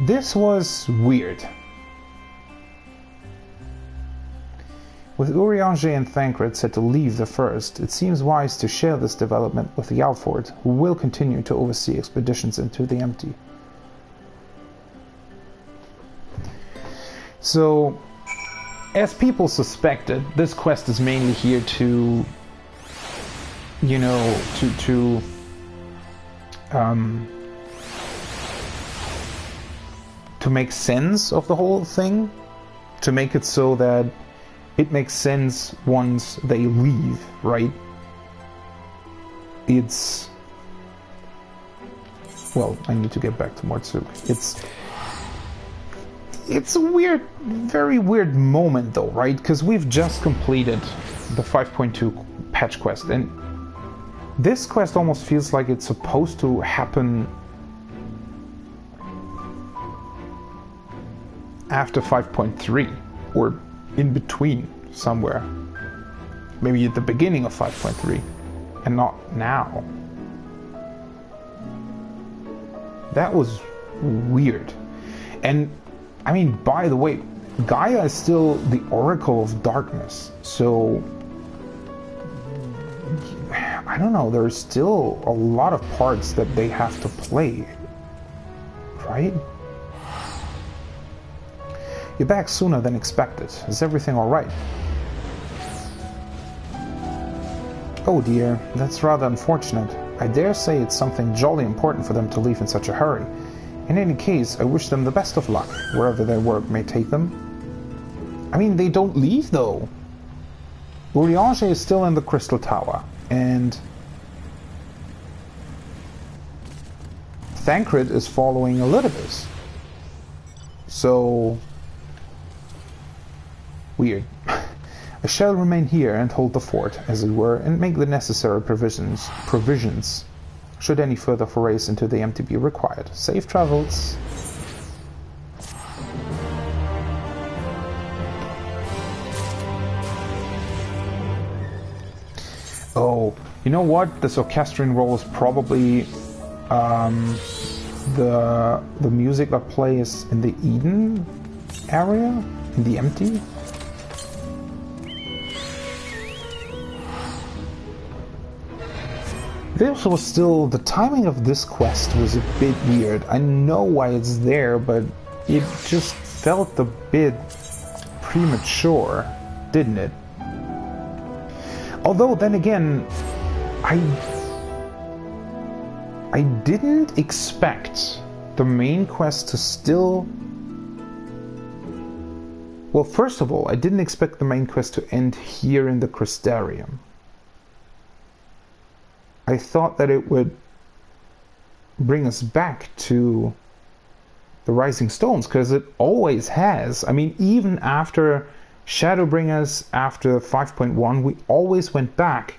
This was weird. With Urianger and Thancred set to leave the First, it seems wise to share this development with the Alford, who will continue to oversee expeditions into the Empty. So, as people suspected, this quest is mainly here to, you know, to make sense of the whole thing, to make it so that it makes sense once they leave, right? It's... Well, I need to get back to Mortsuk. It's a weird, very weird moment though, right? Because we've just completed the 5.2 patch quest, and this quest almost feels like it's supposed to happen after 5.3, or in between somewhere. Maybe at the beginning of 5.3, and not now. That was weird. And, I mean, by the way, Gaia is still the Oracle of Darkness, so... I don't know, there's still a lot of parts that they have to play, right? You're back sooner than expected. Is everything alright? Oh dear, that's rather unfortunate. I dare say it's something jolly important for them to leave in such a hurry. In any case, I wish them the best of luck, wherever their work may take them. I mean, they don't leave though. Urianger is still in the Crystal Tower, and Thancred is following Elidibus. So... weird. I shall remain here and hold the fort, as it were, and make the necessary provisions should any further forays into the Empty be required. Safe travels. Oh, you know what? This orchestrion roll is probably the music that plays in the Eden area, in the Empty. This was still, the timing of this quest was a bit weird. I know why it's there, but it just felt a bit premature, didn't it? Although, then again, I didn't expect the main quest to still... Well, first of all, I didn't expect the main quest to end here in the Crystarium. I thought that it would bring us back to the Rising Stones, because it always has. I mean, even after Shadowbringers, after 5.1, we always went back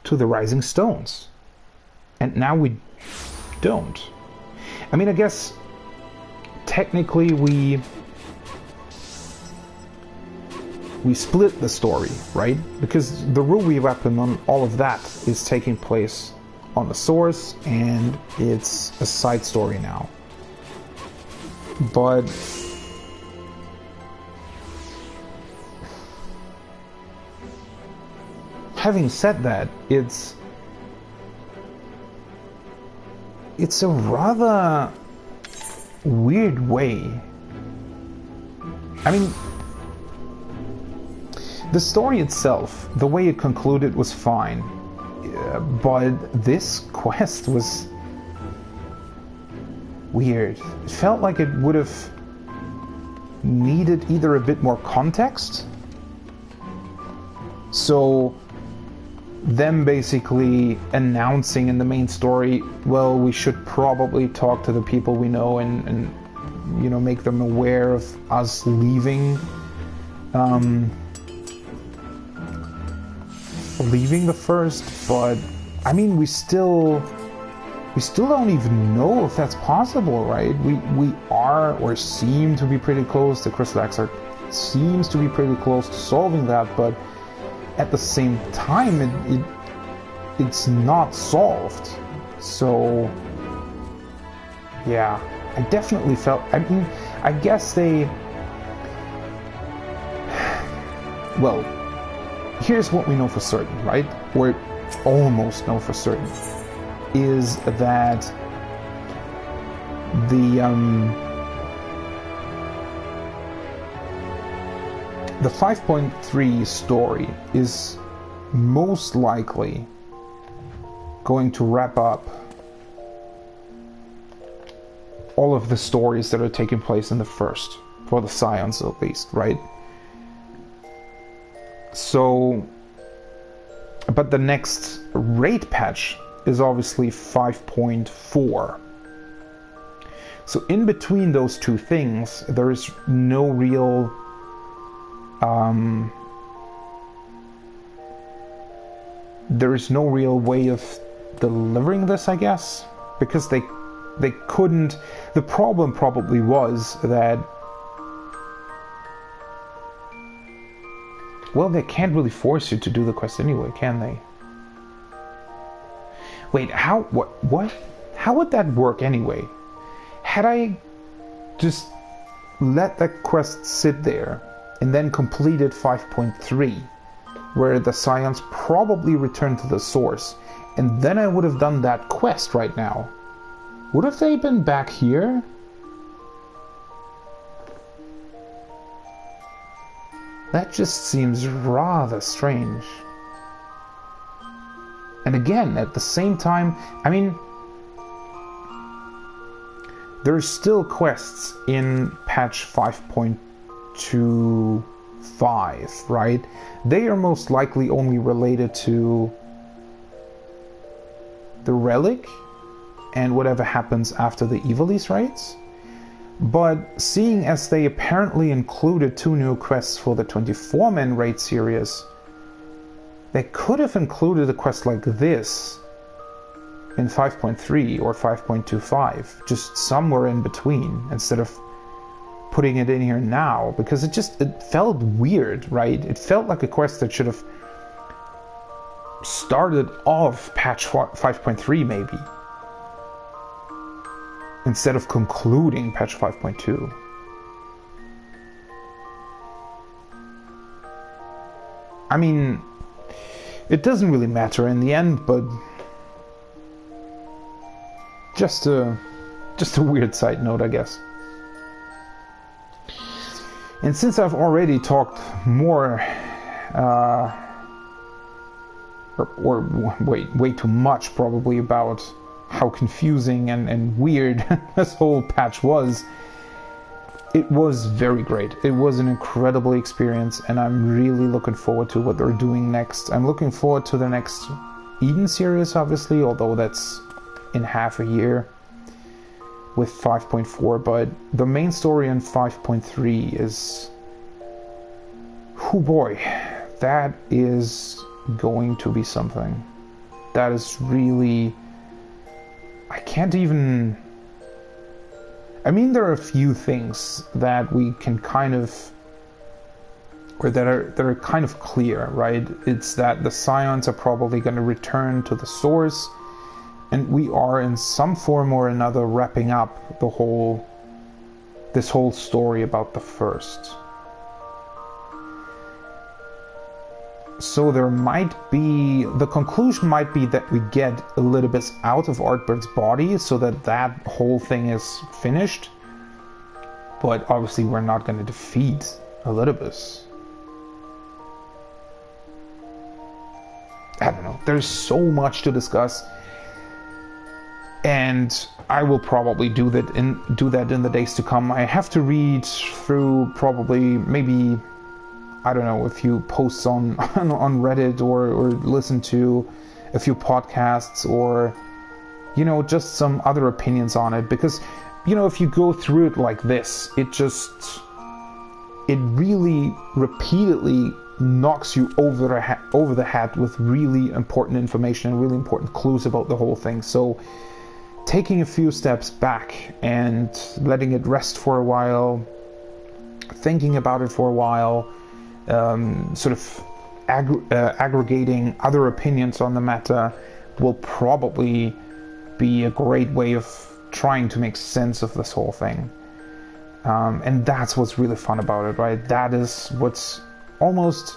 to the Rising Stones. And now we don't. I mean, I guess technically we split the story, right? Because the Ruby weapon on all of that is taking place on the source, and it's a side story now. But having said that, it's a rather weird way. I mean, the story itself, the way it concluded, was fine, but this quest was weird. It felt like it would have needed either a bit more context, so them basically announcing in the main story, well, we should probably talk to the people we know and you know, make them aware of us leaving the First, but I mean, we still don't even know if that's possible, right? We are, or seem to be pretty close. The Crystal Axe seems to be pretty close to solving that, but at the same time, it's not solved. So Yeah, I definitely felt... I mean, I guess they... Well, here's what we know for certain, right? Or almost know for certain. Is that the 5.3 story is most likely going to wrap up all of the stories that are taking place in the first, for the Scions at least, right? So, but the next raid patch is obviously 5.4. So in between those two things, there is no real way of delivering this, I guess, because they couldn't. The problem probably was that, well, they can't really force you to do the quest anyway, can they? Wait, how would that work anyway? Had I just let that quest sit there and then completed 5.3, where the Scions probably returned to the source, and then I would have done that quest right now, would have they been back here? That just seems rather strange. And again, at the same time, I mean, there's still quests in patch 5.25, right? They are most likely only related to the relic and whatever happens after the Ivalice raids. But seeing as they apparently included 2 new quests for the 24-man raid series, they could have included a quest like this in 5.3 or 5.25, just somewhere in between, instead of putting it in here now, because it felt weird, right? It felt like a quest that should have started off patch 5.3 maybe, instead of concluding patch 5.2. I mean, it doesn't really matter in the end, but just a weird side note, I guess. And since I've already talked more, way too much probably about how confusing and weird this whole patch was, it was very great. It was an incredible experience, and I'm really looking forward to what they're doing next. I'm looking forward to the next Eden series, obviously, although that's in half a year with 5.4, but the main story in 5.3 is, oh boy, that is going to be something. That is really, I can't even, I mean, there are a few things that we can kind of, or that are kind of clear, right? It's that the Scions are probably going to return to the source, and we are in some form or another wrapping up this whole story about the first. So there might be, the conclusion might be that we get Elidibus out of Ardbert's body so that whole thing is finished. But obviously we're not going to defeat Elidibus. I don't know, there's so much to discuss. And I will probably do that in the days to come. I have to read through probably maybe, I don't know, a few posts on Reddit, or listen to a few podcasts, or, you know, just some other opinions on it. Because, you know, if you go through it like this, it really repeatedly knocks you over the head with really important information and really important clues about the whole thing. So taking a few steps back and letting it rest for a while, thinking about it for a while, sort of aggregating other opinions on the matter will probably be a great way of trying to make sense of this whole thing. And that's what's really fun about it, right? That is what's almost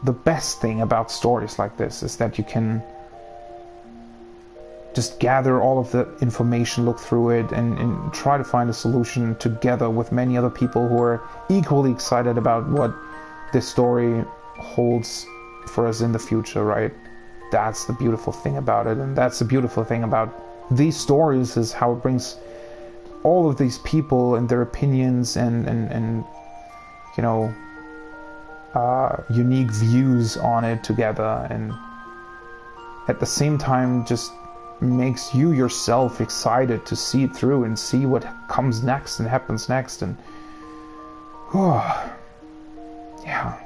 the best thing about stories like this, is that you can just gather all of the information, look through it, and try to find a solution together with many other people who are equally excited about what this story holds for us in the future, right? That's the beautiful thing about it, and that's the beautiful thing about these stories, is how it brings all of these people and their opinions and you know, unique views on it together, and at the same time just makes you yourself excited to see it through and see what comes next and happens next. And yeah,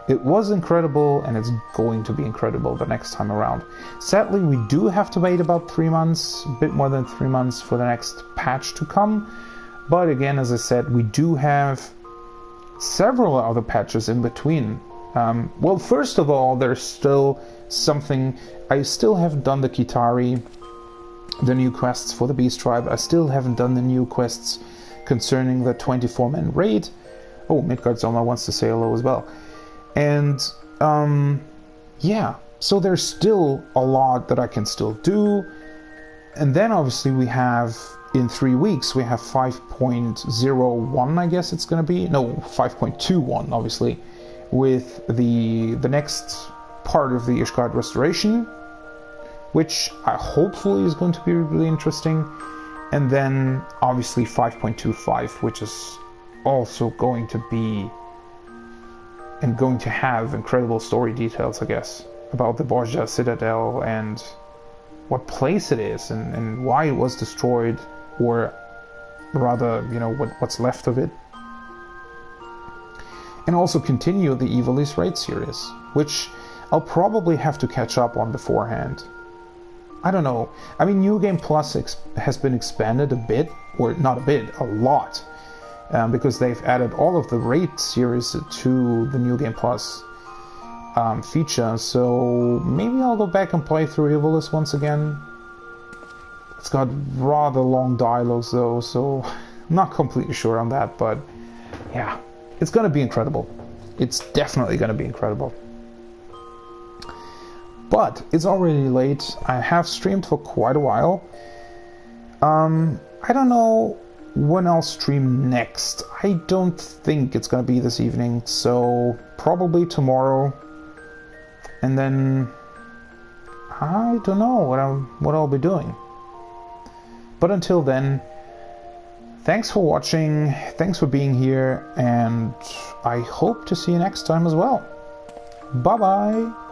it was incredible, and it's going to be incredible the next time around. Sadly, we do have to wait about 3 months, a bit more than 3 months, for the next patch to come. But again, as I said, we do have several other patches in between. Well, first of all, there's still something. I still haven't done the Kitari, the new quests for the Beast Tribe. I still haven't done the new quests concerning the 24-man raid. Oh, Midgard Zoma wants to say hello as well. And yeah, so there's still a lot that I can still do. And then obviously we have, in 3 weeks, we have 5.01, I guess it's going to be. No, 5.21, obviously, with the next part of the Ishgard restoration, which hopefully is going to be really interesting. And then obviously 5.25, which is also going to be and going to have incredible story details, I guess, about the Borgia Citadel and what place it is and why it was destroyed, or rather, you know, what's left of it. And also continue the Evilise Raid series, which I'll probably have to catch up on beforehand. I don't know. I mean, New Game Plus has been expanded a bit, or not a bit, a lot. Because they've added all of the raid series to the New Game Plus feature, so maybe I'll go back and play through Evilise once again. It's got rather long dialogues though, so I'm not completely sure on that, but yeah, it's gonna be incredible. It's definitely gonna be incredible. But it's already late. I have streamed for quite a while. I don't know when I'll stream next. I don't think it's gonna be this evening, so probably tomorrow. And then I don't know what I'll be doing. But until then, thanks for watching, thanks for being here, and I hope to see you next time as well. Bye bye!